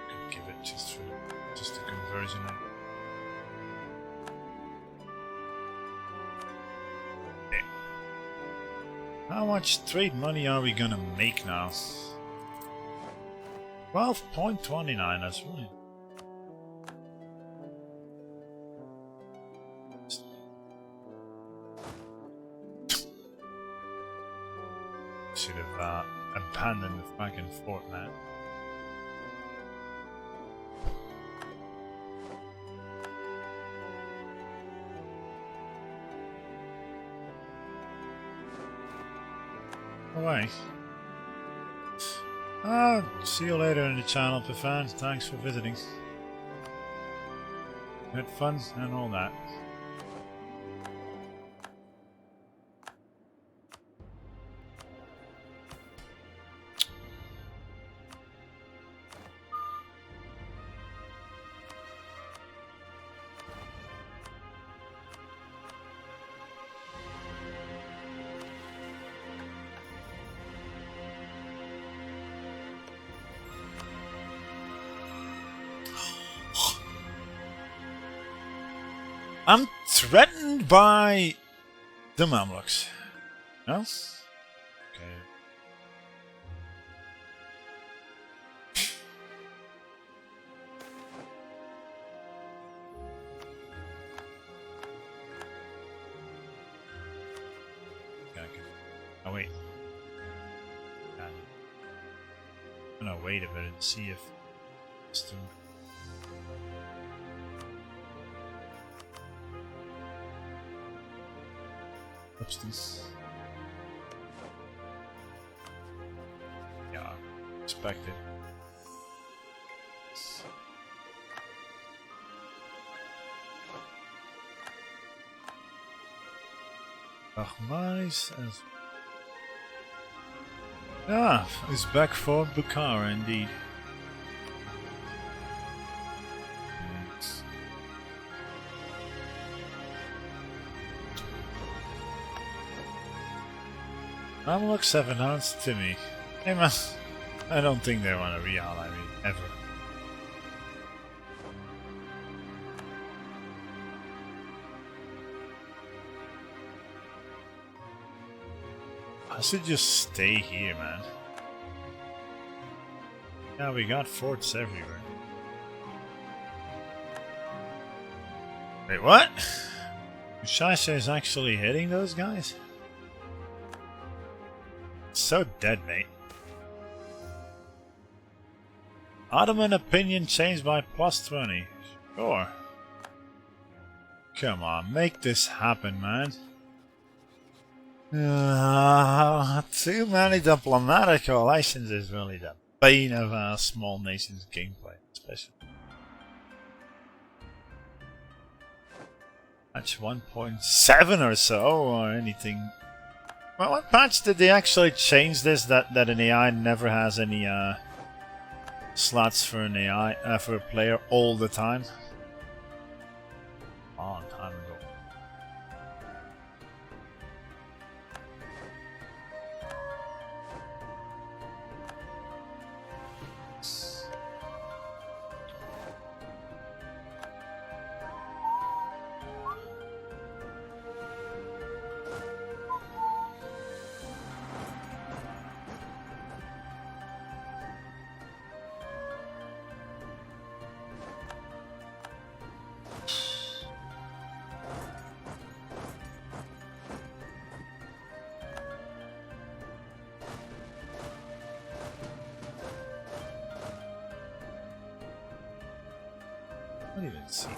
Could give it just a conversion. Okay. How much trade money are we gonna make now? 12.29. That's really. Should have abandoned the fucking fort, man. Away. See you later in the channel, Pifan. Thanks for visiting. Had fun and all that. I'm threatened by the Mamluks. No? Okay. Okay. Oh wait. I'm gonna wait a bit and see if it's still. Substance. Yeah, expected. Achmais as is back for Bukhara indeed. Mamluks have announced to me. Hey man, I don't think they want to re-ally me, ever. I should just stay here, man. Yeah, we got forts everywhere. Wait, what? Shasha is actually hitting those guys? So dead, mate. Ottoman opinion changed by +20. Sure. Come on, make this happen, man. Too many diplomatic relations is really the bane of a small nation's gameplay, especially. Patch 1.7 or so, or anything. Well, what patch did they actually change this? That an AI never has any slots for an AI for a player all the time. Long time ago. I don't even see him.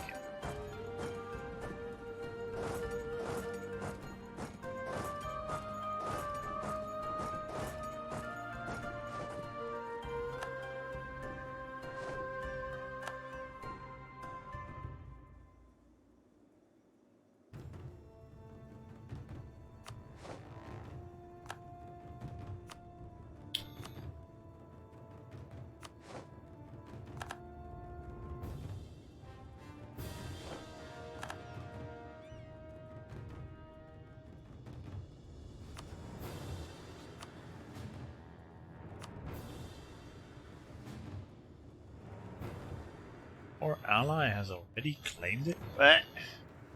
War ally has already claimed it?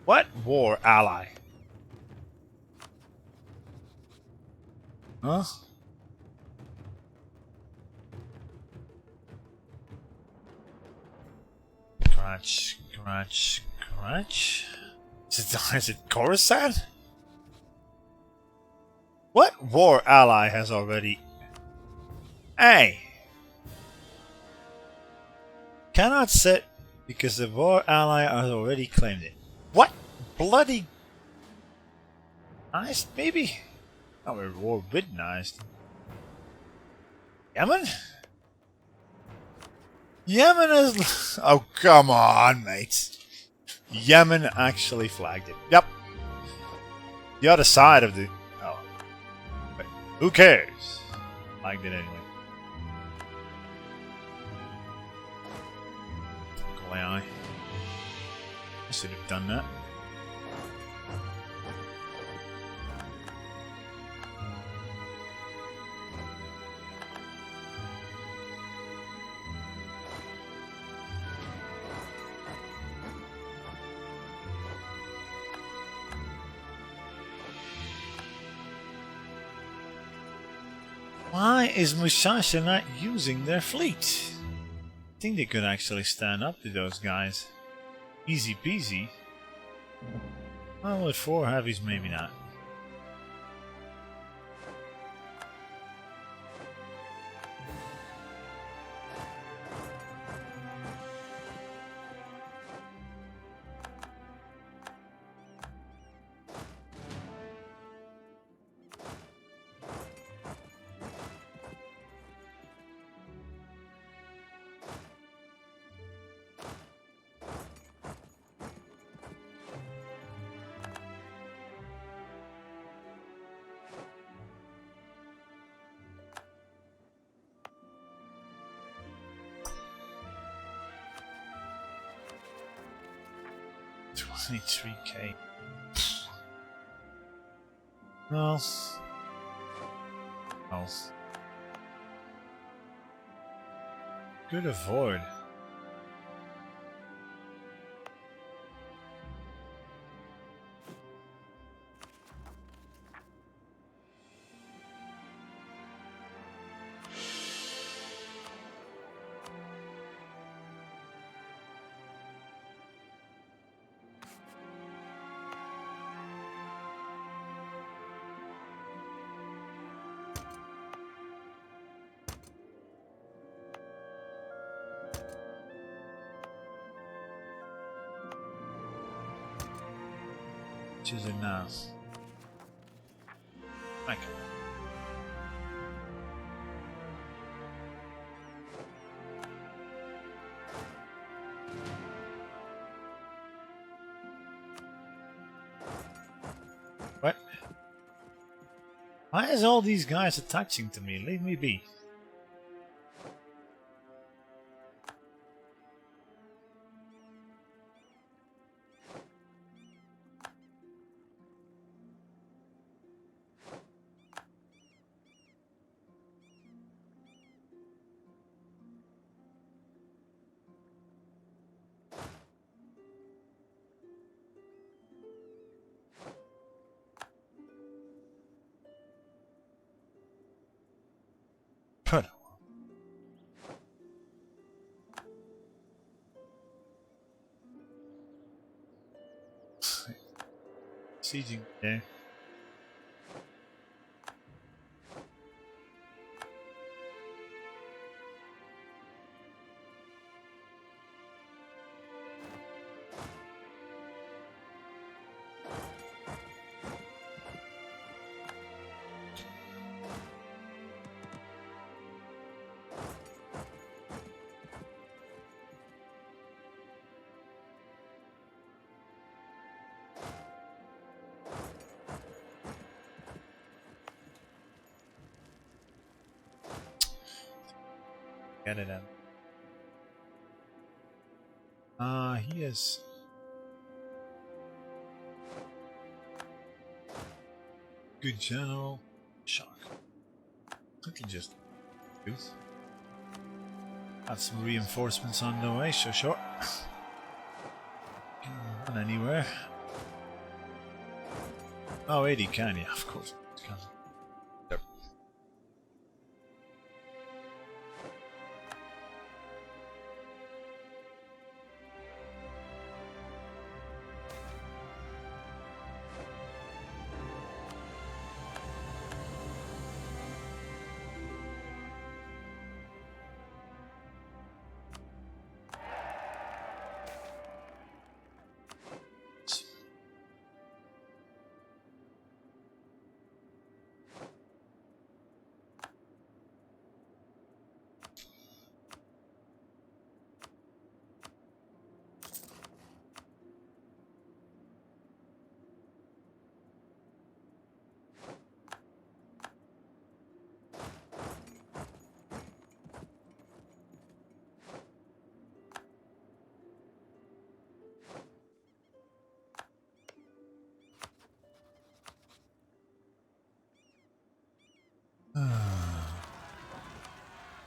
What war ally? Huh? Scratch. Is it Coruscant? What war ally has already... Hey! Cannot sit because the war ally has already claimed it. What bloody... Nice, maybe? Oh, we're war with nice. Yemen? Yemen is... Oh, come on, mate. Yemen actually flagged it. Yep. The other side of the... Oh. Wait. Who cares? Flagged it anyway. Cool AI. I should have done that. Why is Musashi not using their fleet? I think they could actually stand up to those guys. Easy peasy. Well, with 4 heavies, maybe not. $23K. Well. Oh. Could avoid. Which is it now? Okay. What? Why is all these guys attaching to me? Leave me be. Put. Sieging there. Get it in. He is. Good general. Shock. I can just use. Have some reinforcements on the way, so sure. Can run anywhere. Oh, 80 can, yeah, of course. Yep.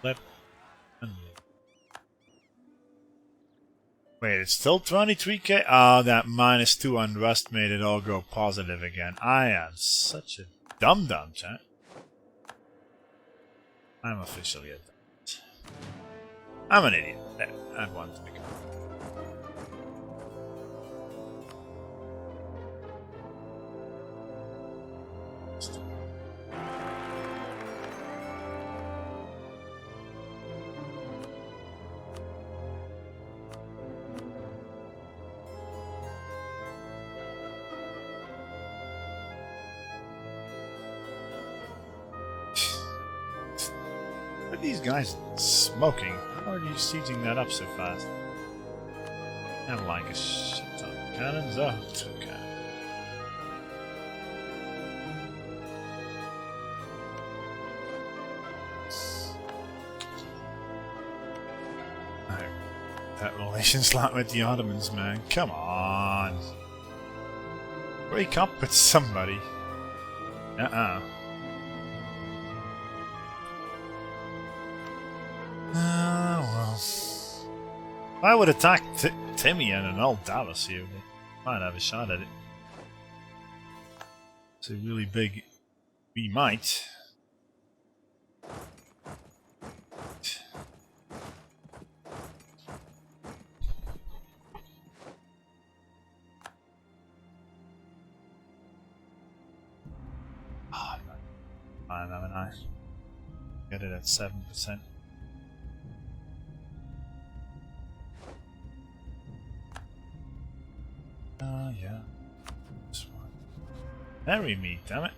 Flip. And wait, it's still 23k? Oh, that -2 on Rust made it all go positive again. I am such a dum-dum, chat. I'm officially a dumb. I'm an idiot. I want to become. What are these guys smoking? How are you sieging that up so fast? I have like a shit ton of cannons. Oh, it's okay. That relation slap with the Ottomans, man. Come on. Break up with somebody. Well. If I would attack Timmy and an old Dallas here, we might have a shot at it. It's a really big. We might. Oh, fine, haven't I? Get it at 7%. Yeah. This one. Marry me, damn it.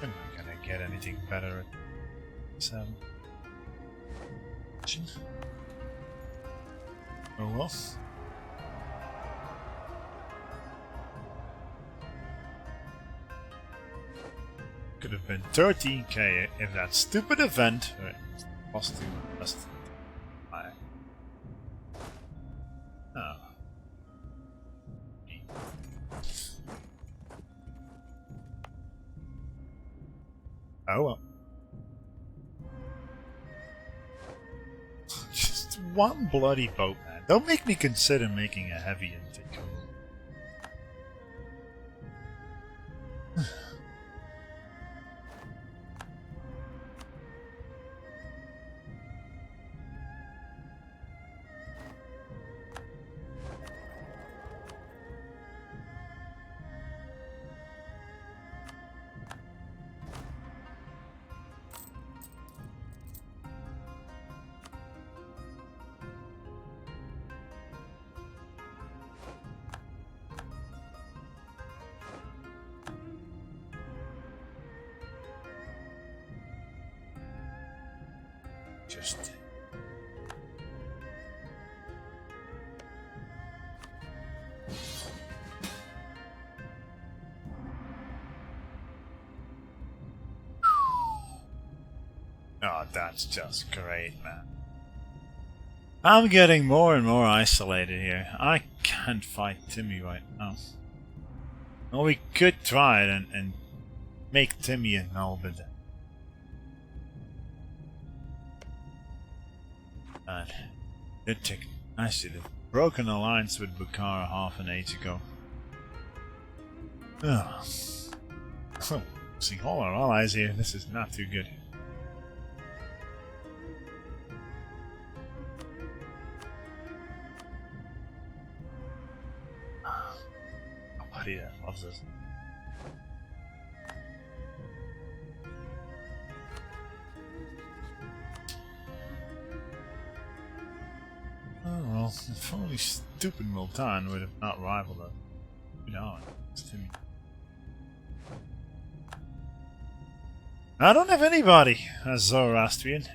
Am I gonna get anything better at 7? Oh well. Could have been 13k if that stupid event was to just. Oh. Oh well. Just one bloody boat, man. Don't make me consider making a heavy intake. Just. Oh, that's just great, man. I'm getting more and more isolated here. I can't fight Timmy right now. Well, we could try it and make Timmy a null, but it took. I should have broken alliance with Bukhara half an age ago. Oh. See all our allies here. This is not too good. Nobody that loves us. Oh well, if only stupid Multan would have not rivaled us. You know, it's Timmy. I don't have anybody as Zoroastrian.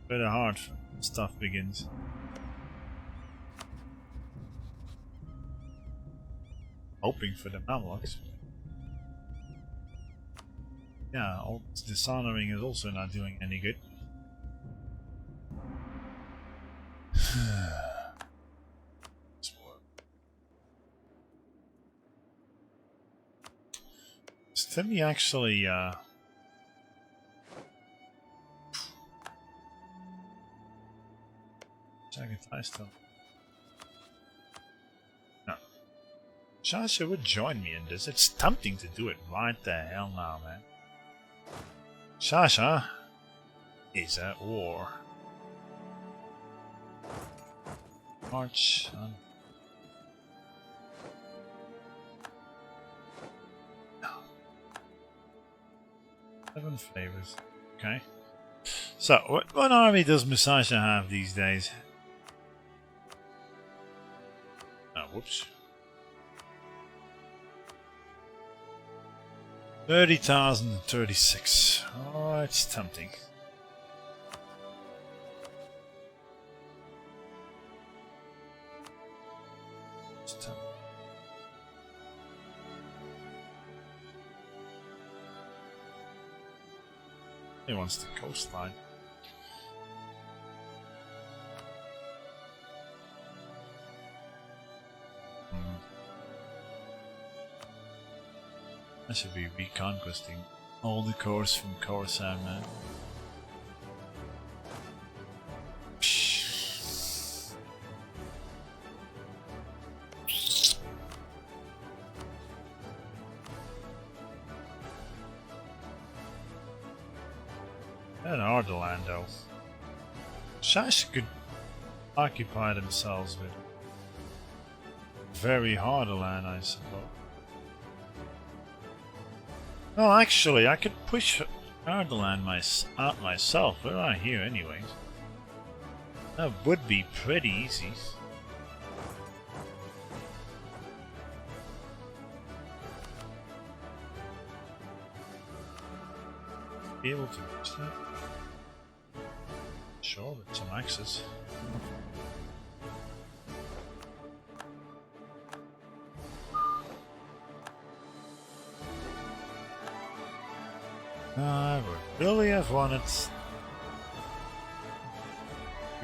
Bit hard stuff begins. Hoping for the Mamluks. Yeah, all dishonoring is also not doing any good. Is Timmy actually Jagged still? No. Sasha would join me in this. It's tempting to do it right the hell now, man. Sasha is at war. March on. No. 7 flavors. Okay. So, what army does Musasha have these days? Oh, whoops. 30,036. Oh, it's tempting. It's tempting. He wants the coastline. I should be reconquesting all the cores from Khorasan, man. And Ardalan, though. Shash could occupy themselves with very Ardalan, I suppose. No, actually, I could push Ardalan out myself. We're right here, anyways. That would be pretty easy. Be able to reach that? Sure, with some axes. I would really have wanted to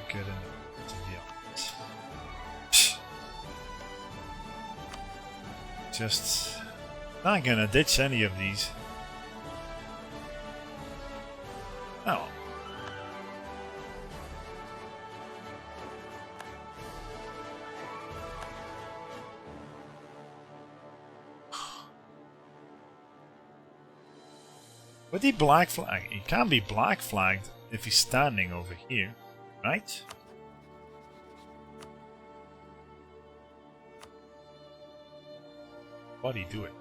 get in, to be honest. Just not gonna ditch any of these. Oh. Would he black flag? He can't be black flagged if he's standing over here, right? What'd he do it?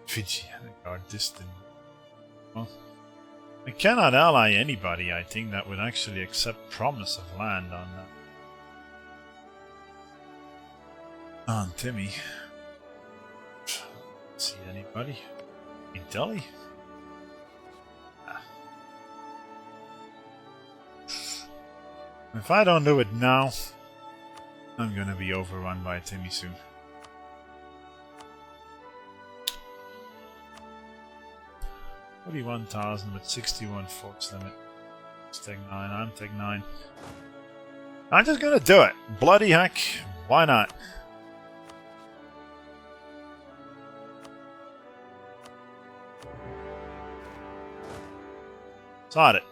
Fiji, guard distant. Well, I cannot ally anybody, I think, that would actually accept promise of land on Timmy. See anybody? In Delhi? If I don't do it now, I'm gonna be overrun by Timmy soon. $41,000 with 61 forts limit. It's Tech 9, I'm Tech 9. I'm just gonna do it. Bloody heck, why not? Sod it.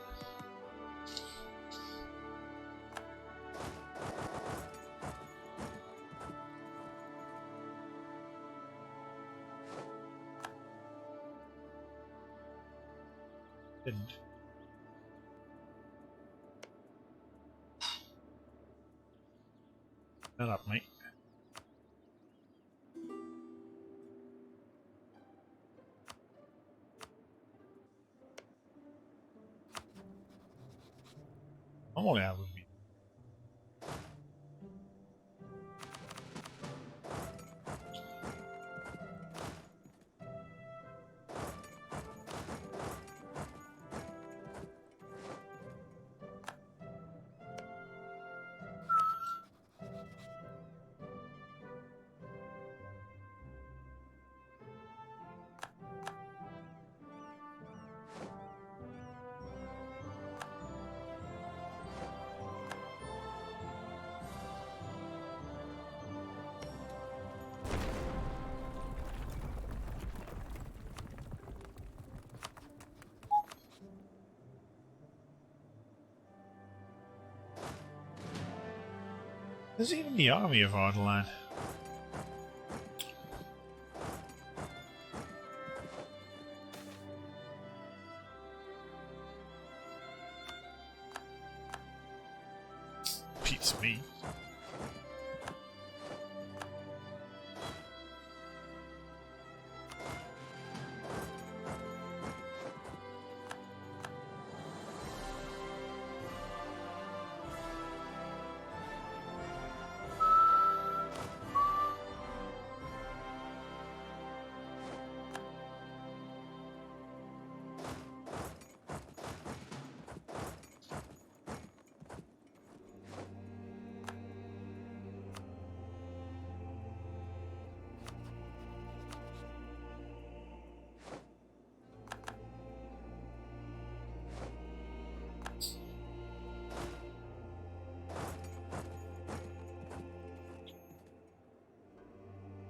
Didn't. Shut up, mate. Normally I would be. There's even the army of Ardalan. Beats me.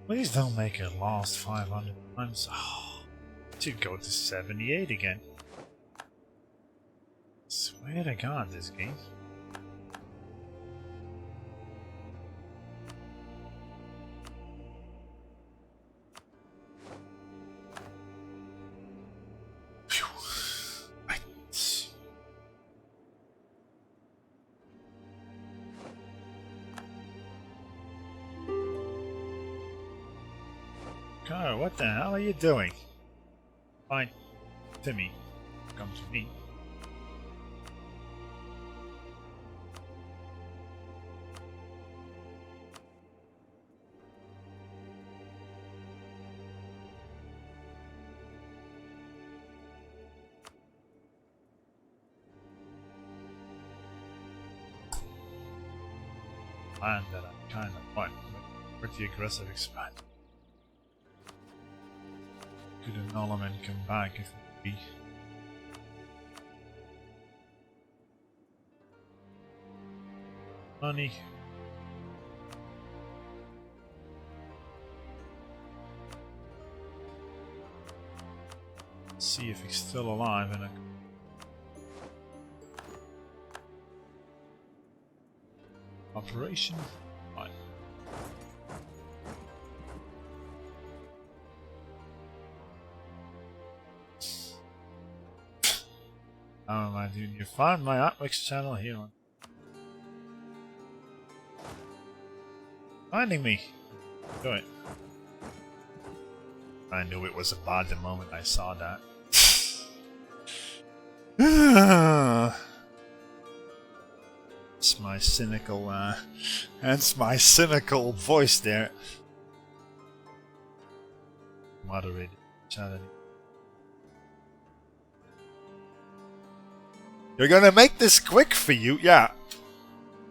Please don't make it last 500 times. Oh, to go to 78 again. Swear to God, this game. Phew. Right. Car, what the hell are you doing? Fine. Timmy, come to me. Land that I kind of want, but pretty aggressive expand. Could an element come back if it be? Money. Let's see if he's still alive in a operation. Fine. How am I doing? You find my Artworks channel here on finding me. Do it. I knew it was a bot the moment I saw that. It's my cynical, hence my cynical voice there. Moderated challenge. You're gonna make this quick for you, yeah.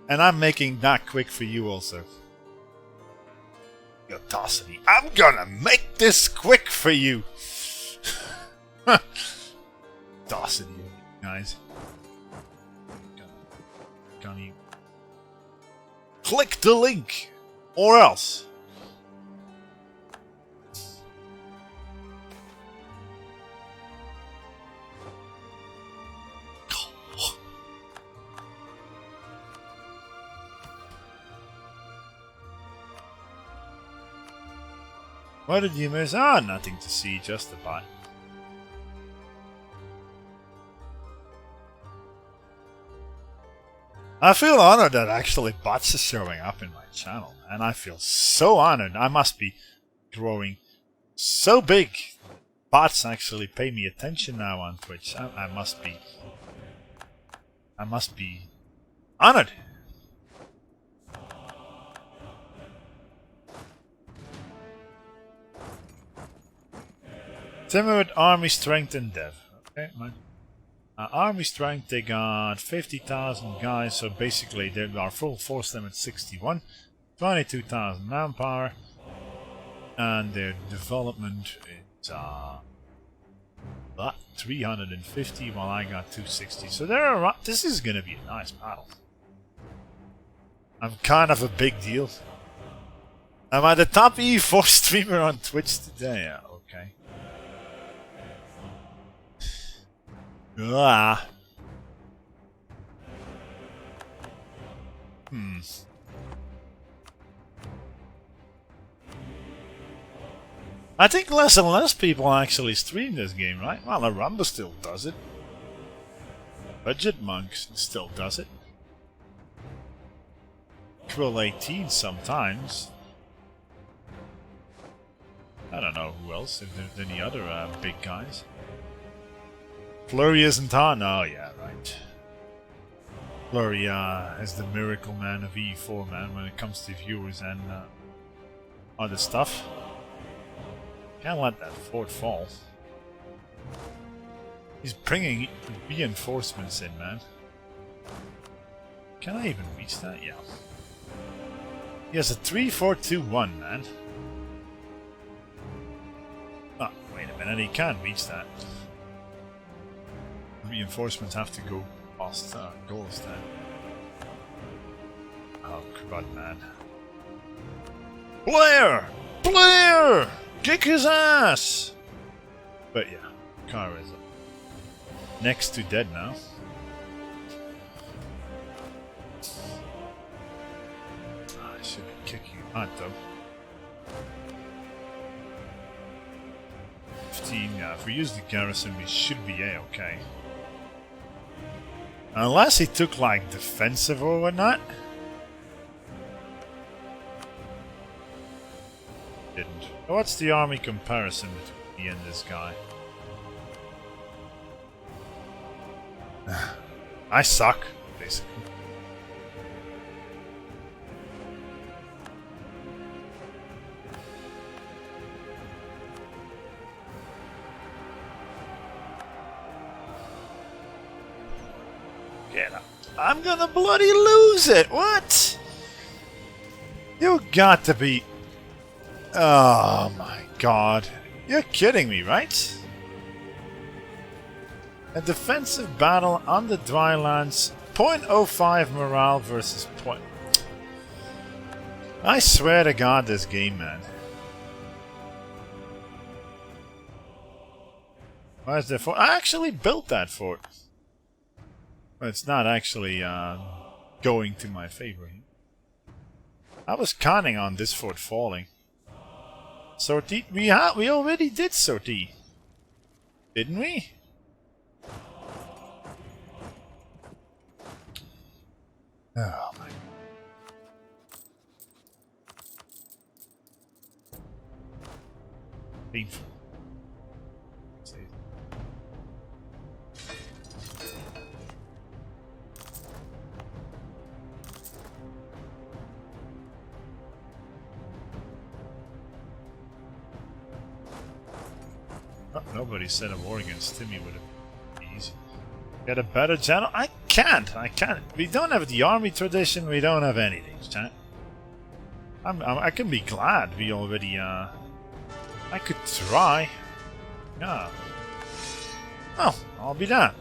And I'm making that quick for you also. Audacity. I'm gonna make this quick for you. Audacity, guys. Gonna you click the link, or else. What did you miss? Ah, nothing to see, just a bot. I feel honored that actually bots are showing up in my channel, and I feel so honored. I must be growing so big. Bots actually pay me attention now on Twitch. I must be honored. Timid army strength and dev. Okay, man. Army strength, they got 50,000 guys, so basically they are full force limit 61, 22,000 manpower, and their development is 350, while I got 260. So they're this is gonna be a nice battle. I'm kind of a big deal. Am I the top E4 streamer on Twitch today? Yeah, okay. Ah. I think less and less people actually stream this game, right? Well, Aramba still does it. Budget Monks still does it. Quill 18 sometimes. I don't know who else, if there's any other big guys. Flurry isn't on? Oh yeah, right. Flurry is the miracle man of E4, man, when it comes to viewers and other stuff. Can't let that fort fall. He's bringing reinforcements in, man. Can I even reach that? Yeah. He has a 3-4-2-1, man. Oh, wait a minute, he can't reach that. Reinforcements have to go past goals then. Oh, crud, man. Blair! Blair! Kick his ass! But yeah, Kara is next to dead now. I should be kicking you out though. 15, yeah, if we use the garrison we should be A-okay. Unless he took like defensive or whatnot. Didn't. What's the army comparison between me and this guy? I suck, basically. Get up. I'm gonna bloody lose it! What? You got to be... Oh my god. You're kidding me, right? A defensive battle on the drylands, 0.05 morale versus point. I swear to god this game, man. Where's the fort? I actually built that fort. But it's not actually going to my favor. I was counting on this fort falling. Sortie? We already did sortie. Didn't we? Oh my. Painful. Oh, nobody said a war against Timmy would have been easy. Get a better general? I can't. We don't have the army tradition. We don't have anything, chat. I can be glad we already. I could try. Yeah. Oh, I'll be damned.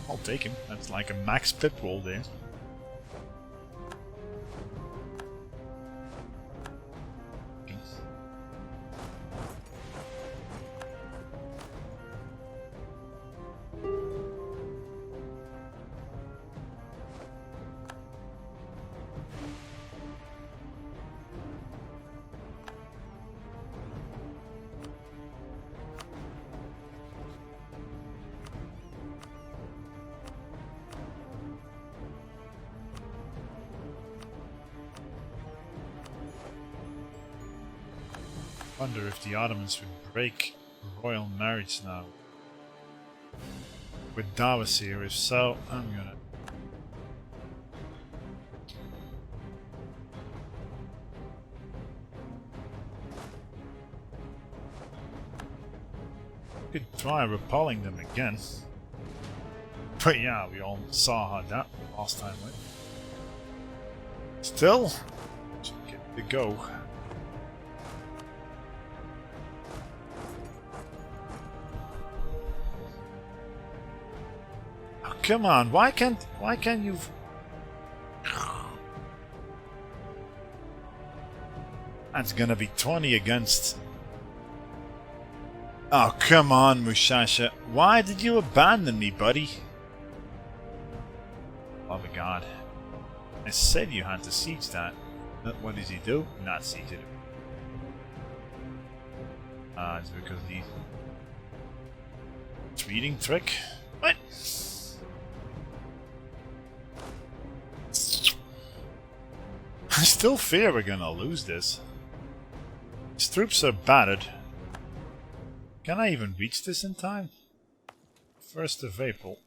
I'll take him. That's like a max pip roll there. I wonder if the Ottomans would break royal marriage now with Dawasir. If so, I'm gonna. Could try repelling them again. But yeah, we all saw how that last time went. Still, should get to go. Come on, why can't you... That's gonna be 20 against... Oh, come on, Mushasha. Why did you abandon me, buddy? Oh my god. I said you had to siege that. What does he do? Not siege it. It's because of the reading trick. What? I still fear we're gonna lose this. His troops are battered. Can I even reach this in time? 1st of April.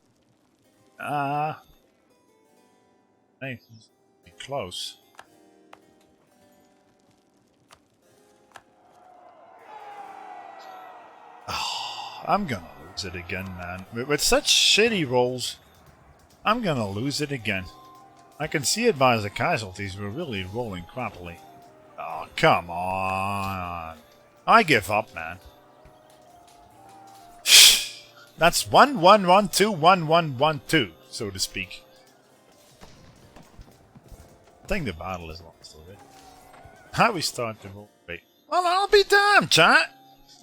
Hey, close. Oh, I'm gonna lose it again, man. With such shitty rolls, I'm gonna lose it again. I can see it by the casualties. We're really rolling crappily. Oh, come on. I give up, man. That's 1-1-1-2, 1-1-1-2, so to speak. I think the battle is lost already. How we start the roll? Wait. Well, I'll be damned, chat.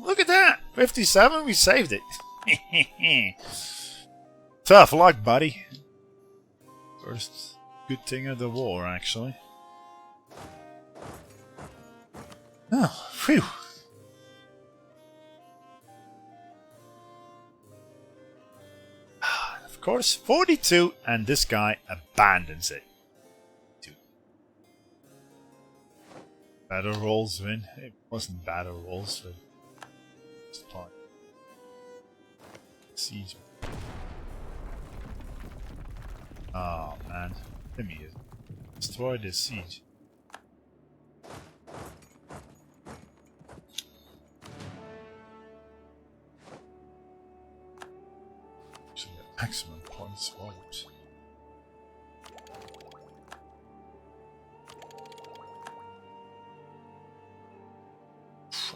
Look at that. 57, we saved it. Tough luck, buddy. First good thing of the war, actually. Oh, phew. Of course, 42, and this guy abandons it. Battle rolls win. It wasn't battle rolls. It's part. Siege. Oh man, let me destroy this siege. Actually, the maximum points volumes.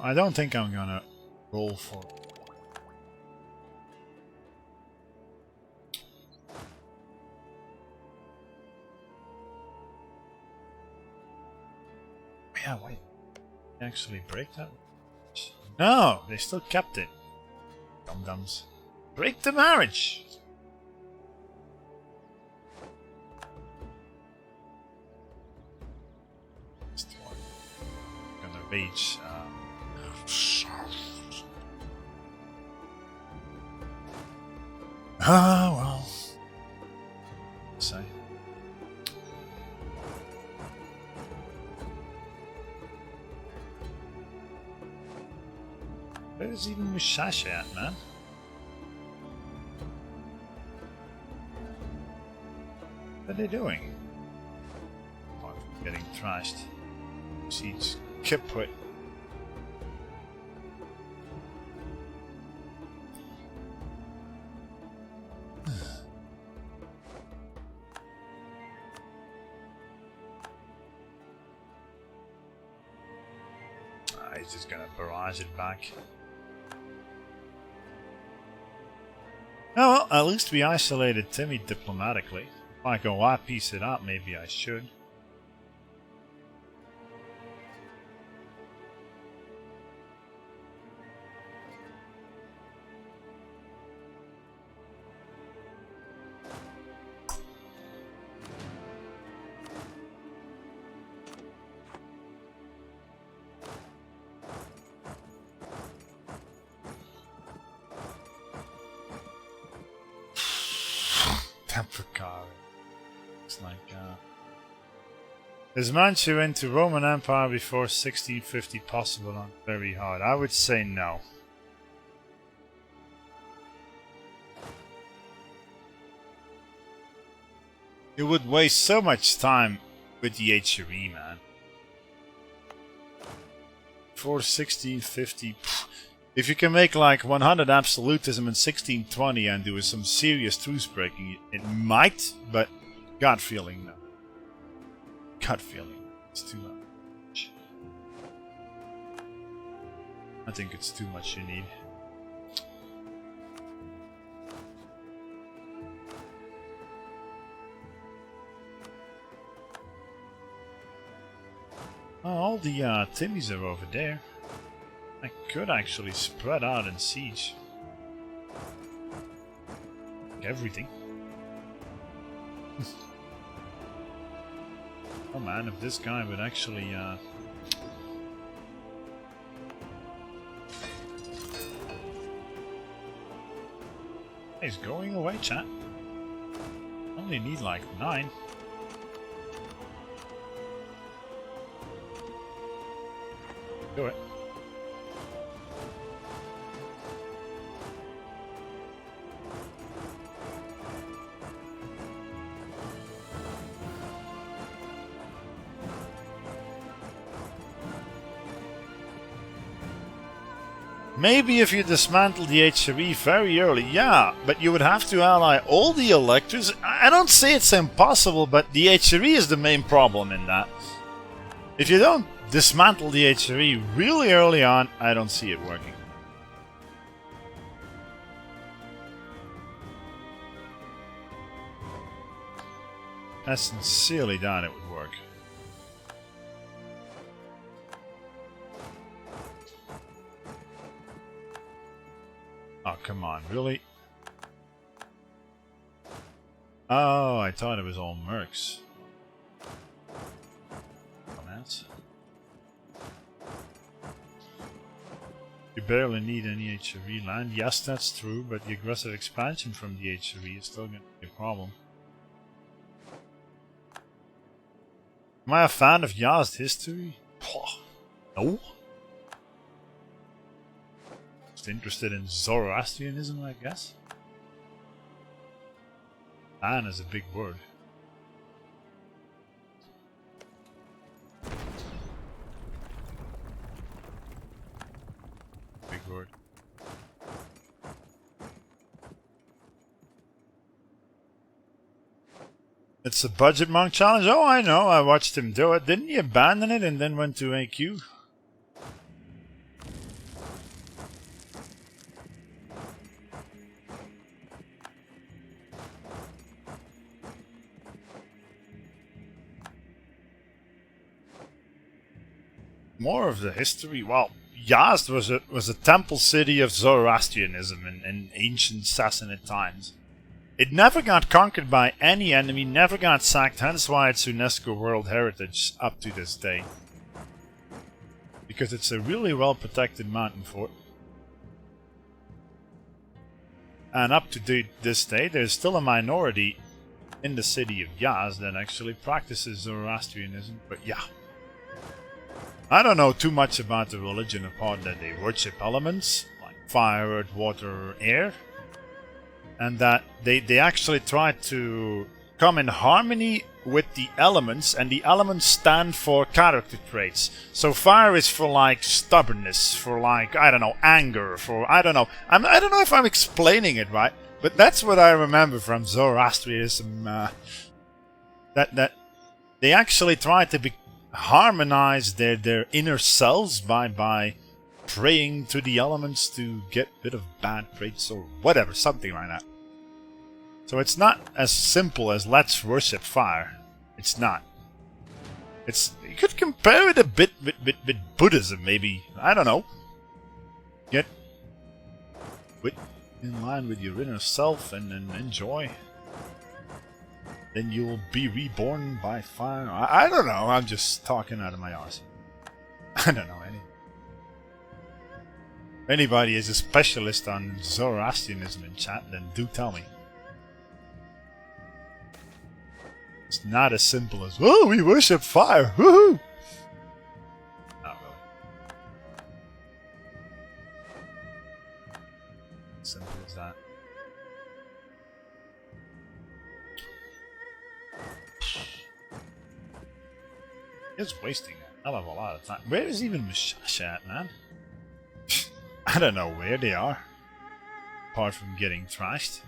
I don't think I'm gonna roll for. Yeah, wait. Actually break that? No, they still kept it. Dum-dums. Break the marriage! Gonna rage. Ah, well. Say. Where's even Musashi at, man? What are they doing? Apart from getting trashed. Siege kaput. He's just gonna barrage it back. Oh well, at least we isolated Timmy diplomatically. If I go, I piece it up, maybe I should. Looks like is Manchu into Roman Empire before 1650 possible on very hard? I would say no. It would waste so much time with the HRE, man. For 1650, if you can make like 100 absolutism in 1620 and do some serious truce breaking, it might, but gut feeling no. Gut feeling, it's too much. I think it's too much you need. Oh, all the Timmies are over there. I could actually spread out and siege everything. Oh man, if this guy would actually He's going away, chat. Only need like 9. Do it. Maybe if you dismantle the HRE very early, yeah, but you would have to ally all the electors. I don't say it's impossible, but the HRE is the main problem in that. If you don't dismantle the HRE really early on, I don't see it working. I sincerely doubt it would work. Oh, come on, really? Oh, I thought it was all mercs. Comments? You barely need any HRE land. Yes, that's true, but the aggressive expansion from the HRE is still going to be a problem. Am I a fan of Yazd history? No. Interested in Zoroastrianism, I guess. Fan is a big word. Big word. It's a budget monk challenge. Oh, I know. I watched him do it. Didn't he abandon it and then went to AQ? More of the history. Well, Yazd was a temple city of Zoroastrianism in ancient Sassanid times. It never got conquered by any enemy, never got sacked, hence why it's UNESCO World Heritage up to this day. Because it's a really well protected mountain fort. And up to this day, there's still a minority in the city of Yazd that actually practices Zoroastrianism, but yeah. I don't know too much about the religion apart that they worship elements, like fire, earth, water, air. And that they actually try to come in harmony with the elements, and the elements stand for character traits. So fire is for like stubbornness, for like, I don't know, anger, for, I don't know. I don't know if I'm explaining it right, but that's what I remember from Zoroastrianism. That they actually try to harmonize their inner selves by praying to the elements to get rid of bad traits or whatever, something like that. So it's not as simple as let's worship fire. It's not. You could compare it a bit with Buddhism, maybe. I don't know. Get in line with your inner self and enjoy. Then you'll be reborn by fire. I don't know. I'm just talking out of my arse. I don't know any. If anybody is a specialist on Zoroastrianism in chat, then do tell me. It's not as simple as, oh, we worship fire. Woohoo! Not really. Simple as that. It's wasting a hell of a lot of time. Where is even Mishasha at, man? I don't know where they are. Apart from getting trashed.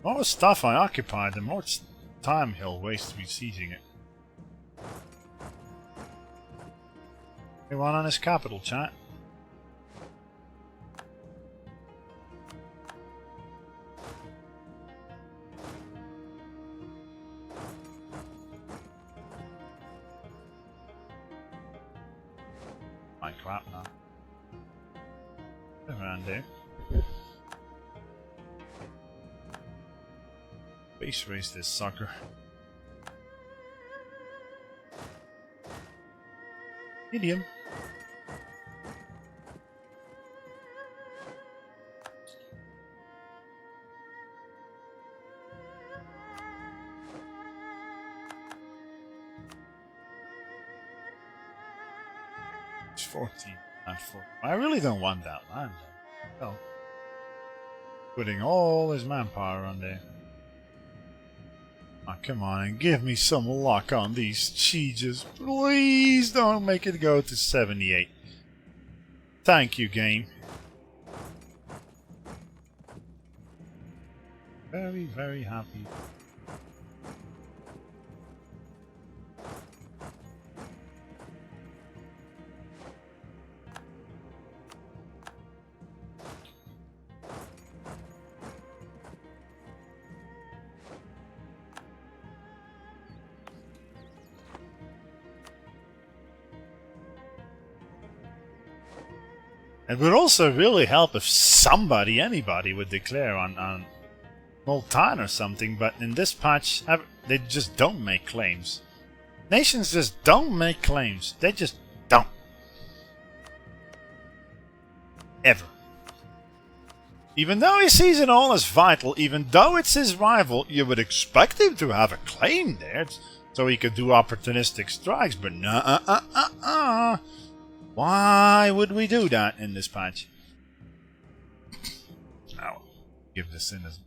The more stuff I occupy, the more time he'll waste besieging it. Anyone on his capital, chat? My crap now. Around there. Base race this sucker. Medium. It's 14, not 4. I really don't want that land. Well, putting all his manpower on there. Oh, come on and give me some luck on these sieges. Please don't make it go to 78. Thank you, game. Very, very happy. It would also really help if somebody, anybody, would declare on Multan or something, but in this patch, they just don't make claims. Nations just don't make claims. They just don't. Ever. Even though he sees it all as vital, even though it's his rival, you would expect him to have a claim there, so he could do opportunistic strikes, but no. Why would we do that in this patch? I'll give this in as...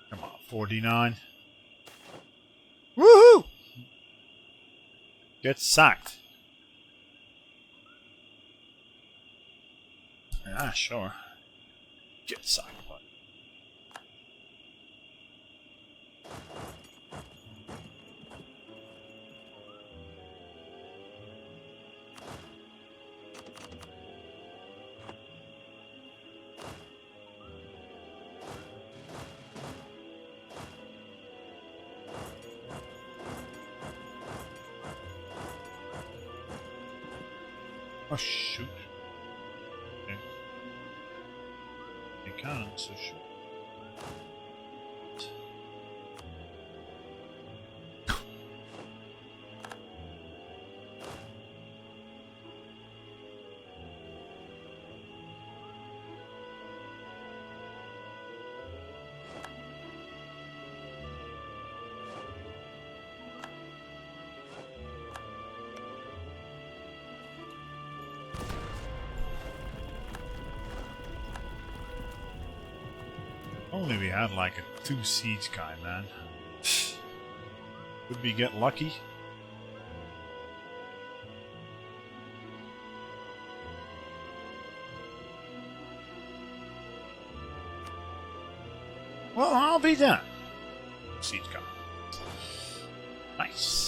Come on, 49. Woohoo! Get sacked. Yeah, sure. Get sacked, bud. Oh, shoot. Okay. You can't, so shoot. Only we had like a 2 siege guy, man. Would we get lucky? Well, I'll be done. Siege guy. Nice.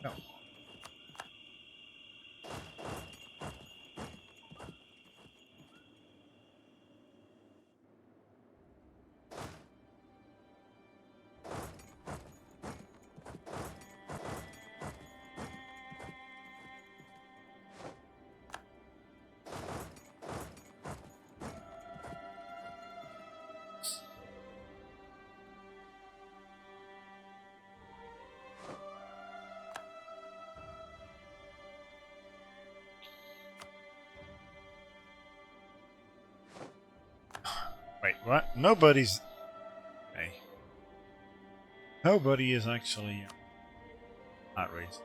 No. Wait, what? Nobody's... Hey. Nobody is actually outraged.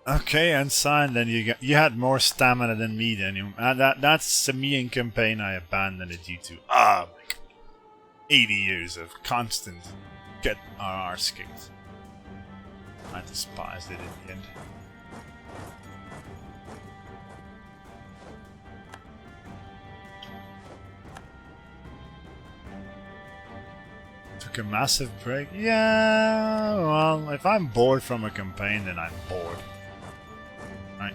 Okay, and signed. Then you had more stamina than me. Then that's the Mian campaign. I abandoned it due to 80 years of constant get our arse kicked. I despised it in the end. Took a massive break. Yeah, well, if I'm bored from a campaign, then I'm bored. Right.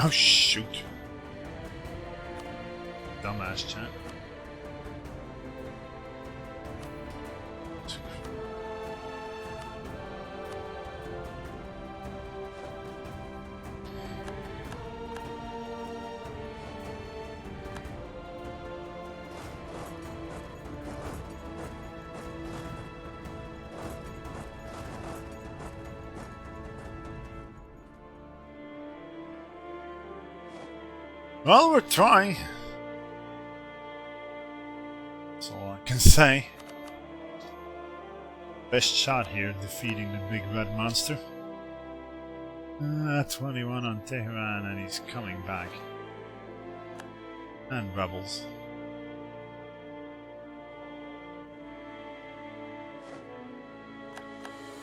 Oh shoot. Dumbass chat. Well, we're trying. That's all I can say. Best shot here, defeating the big red monster. 21 on Tehran, and he's coming back. And rebels.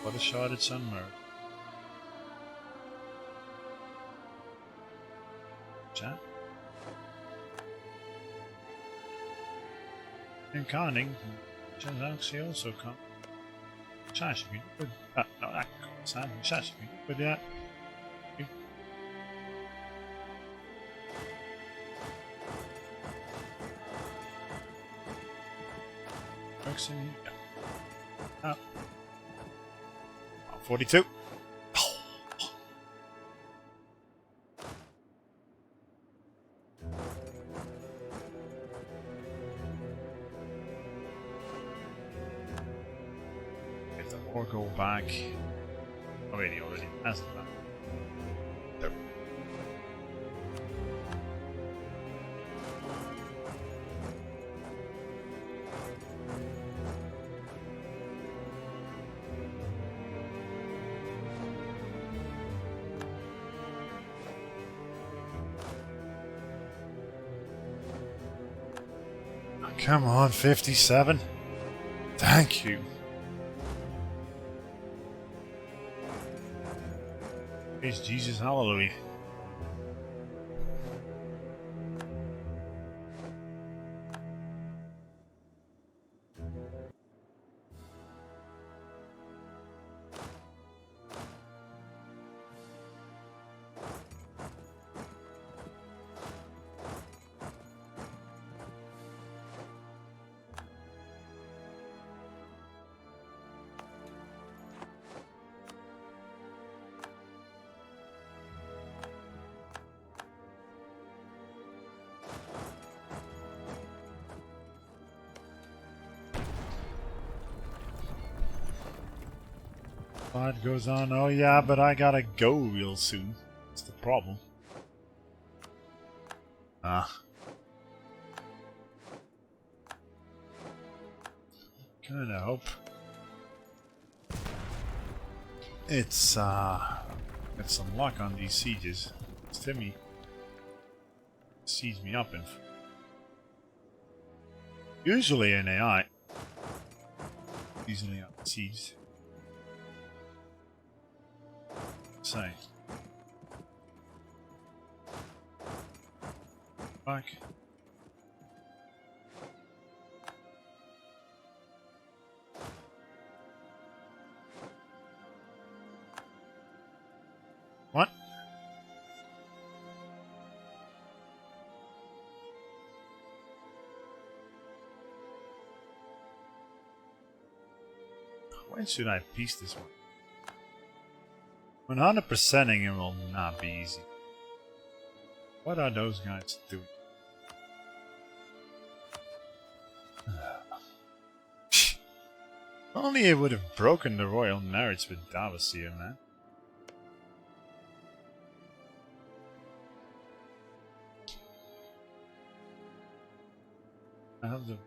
What a shot at Sunmer. Chat. And Conning, should actually also come. Chat should be good. No, that can't. Chat should be good. Yeah. Works in here. Yeah. 42. Or go back. Oh wait, he already has that. There. Come on, 57. Thank you. Praise Jesus, hallelujah. Fight goes on. Oh yeah, but I gotta go real soon. That's the problem. Kinda hope it's get some luck on these sieges. Timmy siege me up in. Usually in AI. Usually on siege. say. Back. What? When should I piece this one? 100%ing it will not be easy. What are those guys doing? Only it would have broken the royal marriage with Davos here, man. I have the...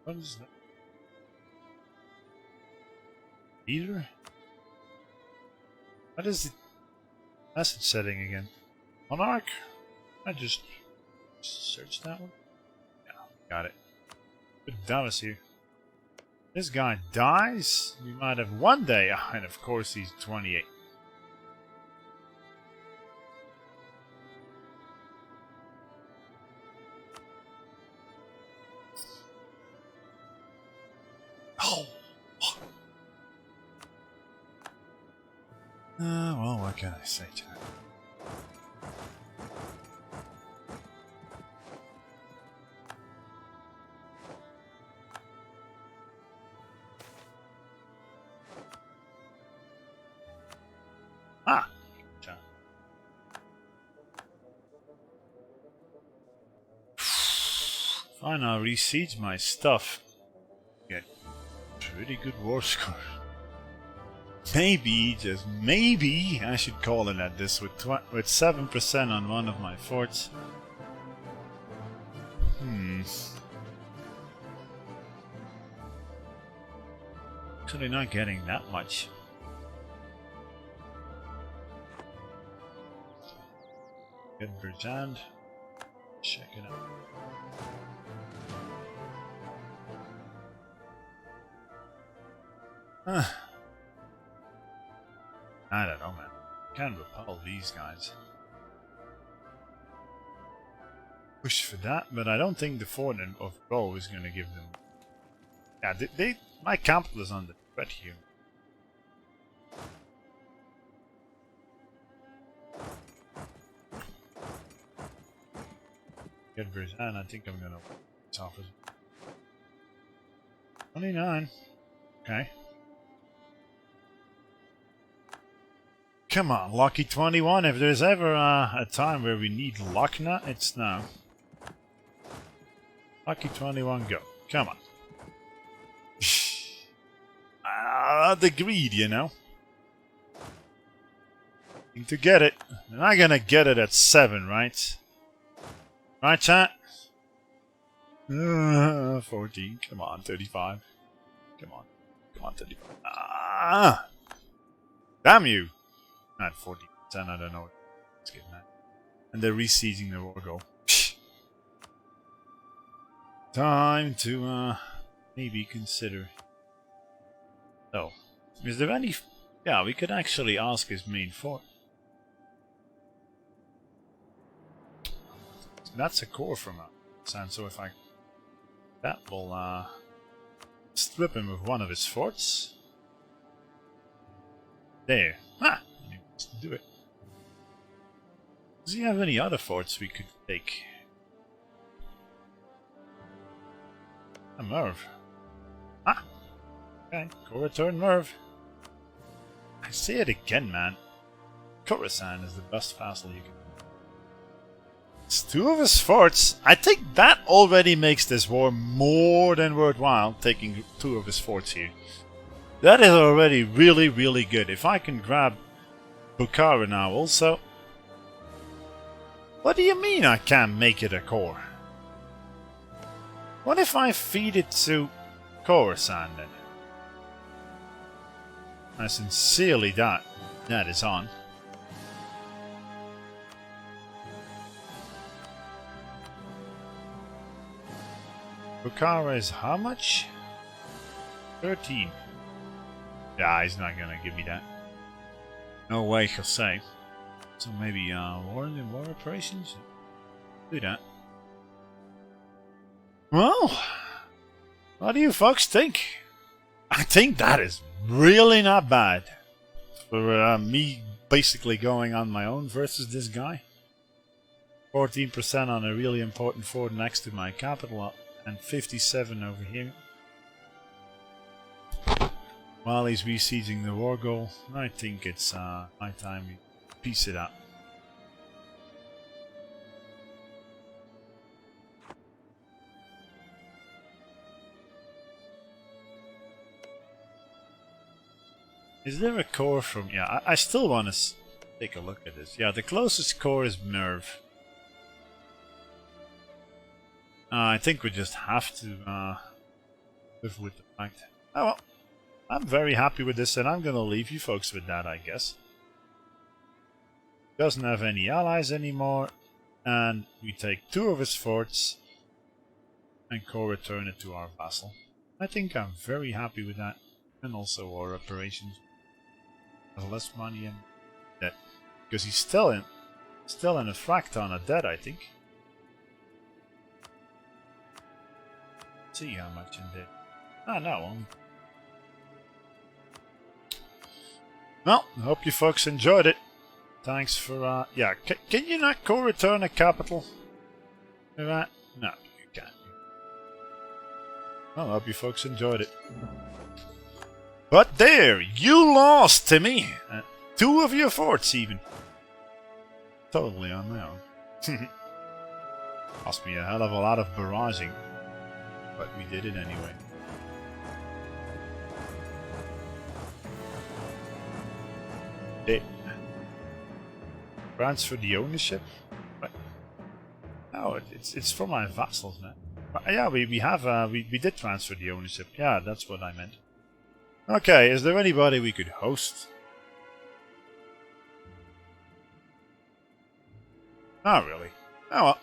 what is that? Leader? What is the message setting again? Monarch? I just searched that one. Yeah, got it. Put Davos here. This guy dies? We might have one day, and of course he's 28. Oh! Well, what can I say to that? Ah! Fine, I'll re-siege my stuff. Get pretty good war score. Maybe, just maybe, I should call it at this with 7% on one of my forts. Actually not getting that much. Get Berjand. Check it out. I don't know, man. Can't repel these guys. Push for that, but I don't think the fort of Bow is going to give them. Yeah, my capital is under threat here. Get Berzan, I think I'm going to offer 29. Okay. Come on, lucky 21. If there's ever a time where we need luck now, it's now. Lucky 21, go. Come on. The greed, you know. Need to get it. And I'm gonna get it at 7, right? Right, chat? 14. Come on, 35. Come on. Come on, 35. Ah! Damn you! Not 40%, I don't know. Let's get that. And they're re-sieging the war goal. Time to maybe consider. So, is there any? Yeah, we could actually ask his main fort. That's a core from us, and so if I that will strip him of one of his forts. There. Ah, let's do it. Does he have any other forts we could take? A Merv. Ah! Okay, core return Merv. I say it again, man. Khorasan is the best vassal you can. It's 2 of his forts. I think that already makes this war more than worthwhile, taking 2 of his forts here. That is already really, really good. If I can grab Bukhara now also. What do you mean I can't make it a core? What if I feed it to Khorasan then? I sincerely doubt that is on. Bukhara is how much? 13. Yeah, he's not gonna give me that. No way, he'll say. So maybe war operations? Do that. Well, what do you folks think? I think that is really not bad for me basically going on my own versus this guy. 14% on a really important fort next to my capital and 57 over here. While he's besieging the war goal, I think it's high time we piece it up. Is there a core from... Yeah, I still want to take a look at this. Yeah, the closest core is Merv. I think we just have to live with the fact. Oh well, I'm very happy with this and I'm gonna leave you folks with that, I guess. Doesn't have any allies anymore, and we take 2 of his forts and co-return it to our vassal. I think I'm very happy with that, and also our reparations. Less money in debt, because he's still in a fracton of debt, I think. Let's see how much in debt. Ah, no. Well, I hope you folks enjoyed it. Thanks for, yeah, can you not co-return a capital? No, you can't. Well, I hope you folks enjoyed it. But there, you lost, Timmy! 2 of your forts, even. Totally on my own. Cost me a hell of a lot of barraging. But we did it anyway. Transfer the ownership? What? No, it's for my vassals, man. Yeah, we did transfer the ownership. Yeah, that's what I meant. Okay, is there anybody we could host? Not really. Oh well.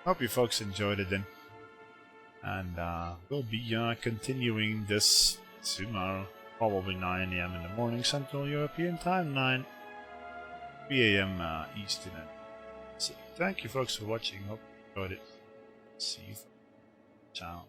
Hope you folks enjoyed it then. And we'll be continuing this tomorrow. Probably 9 AM in the morning Central European Time, 3 AM Eastern. So, thank you folks for watching. Hope you enjoyed it. See you. Ciao.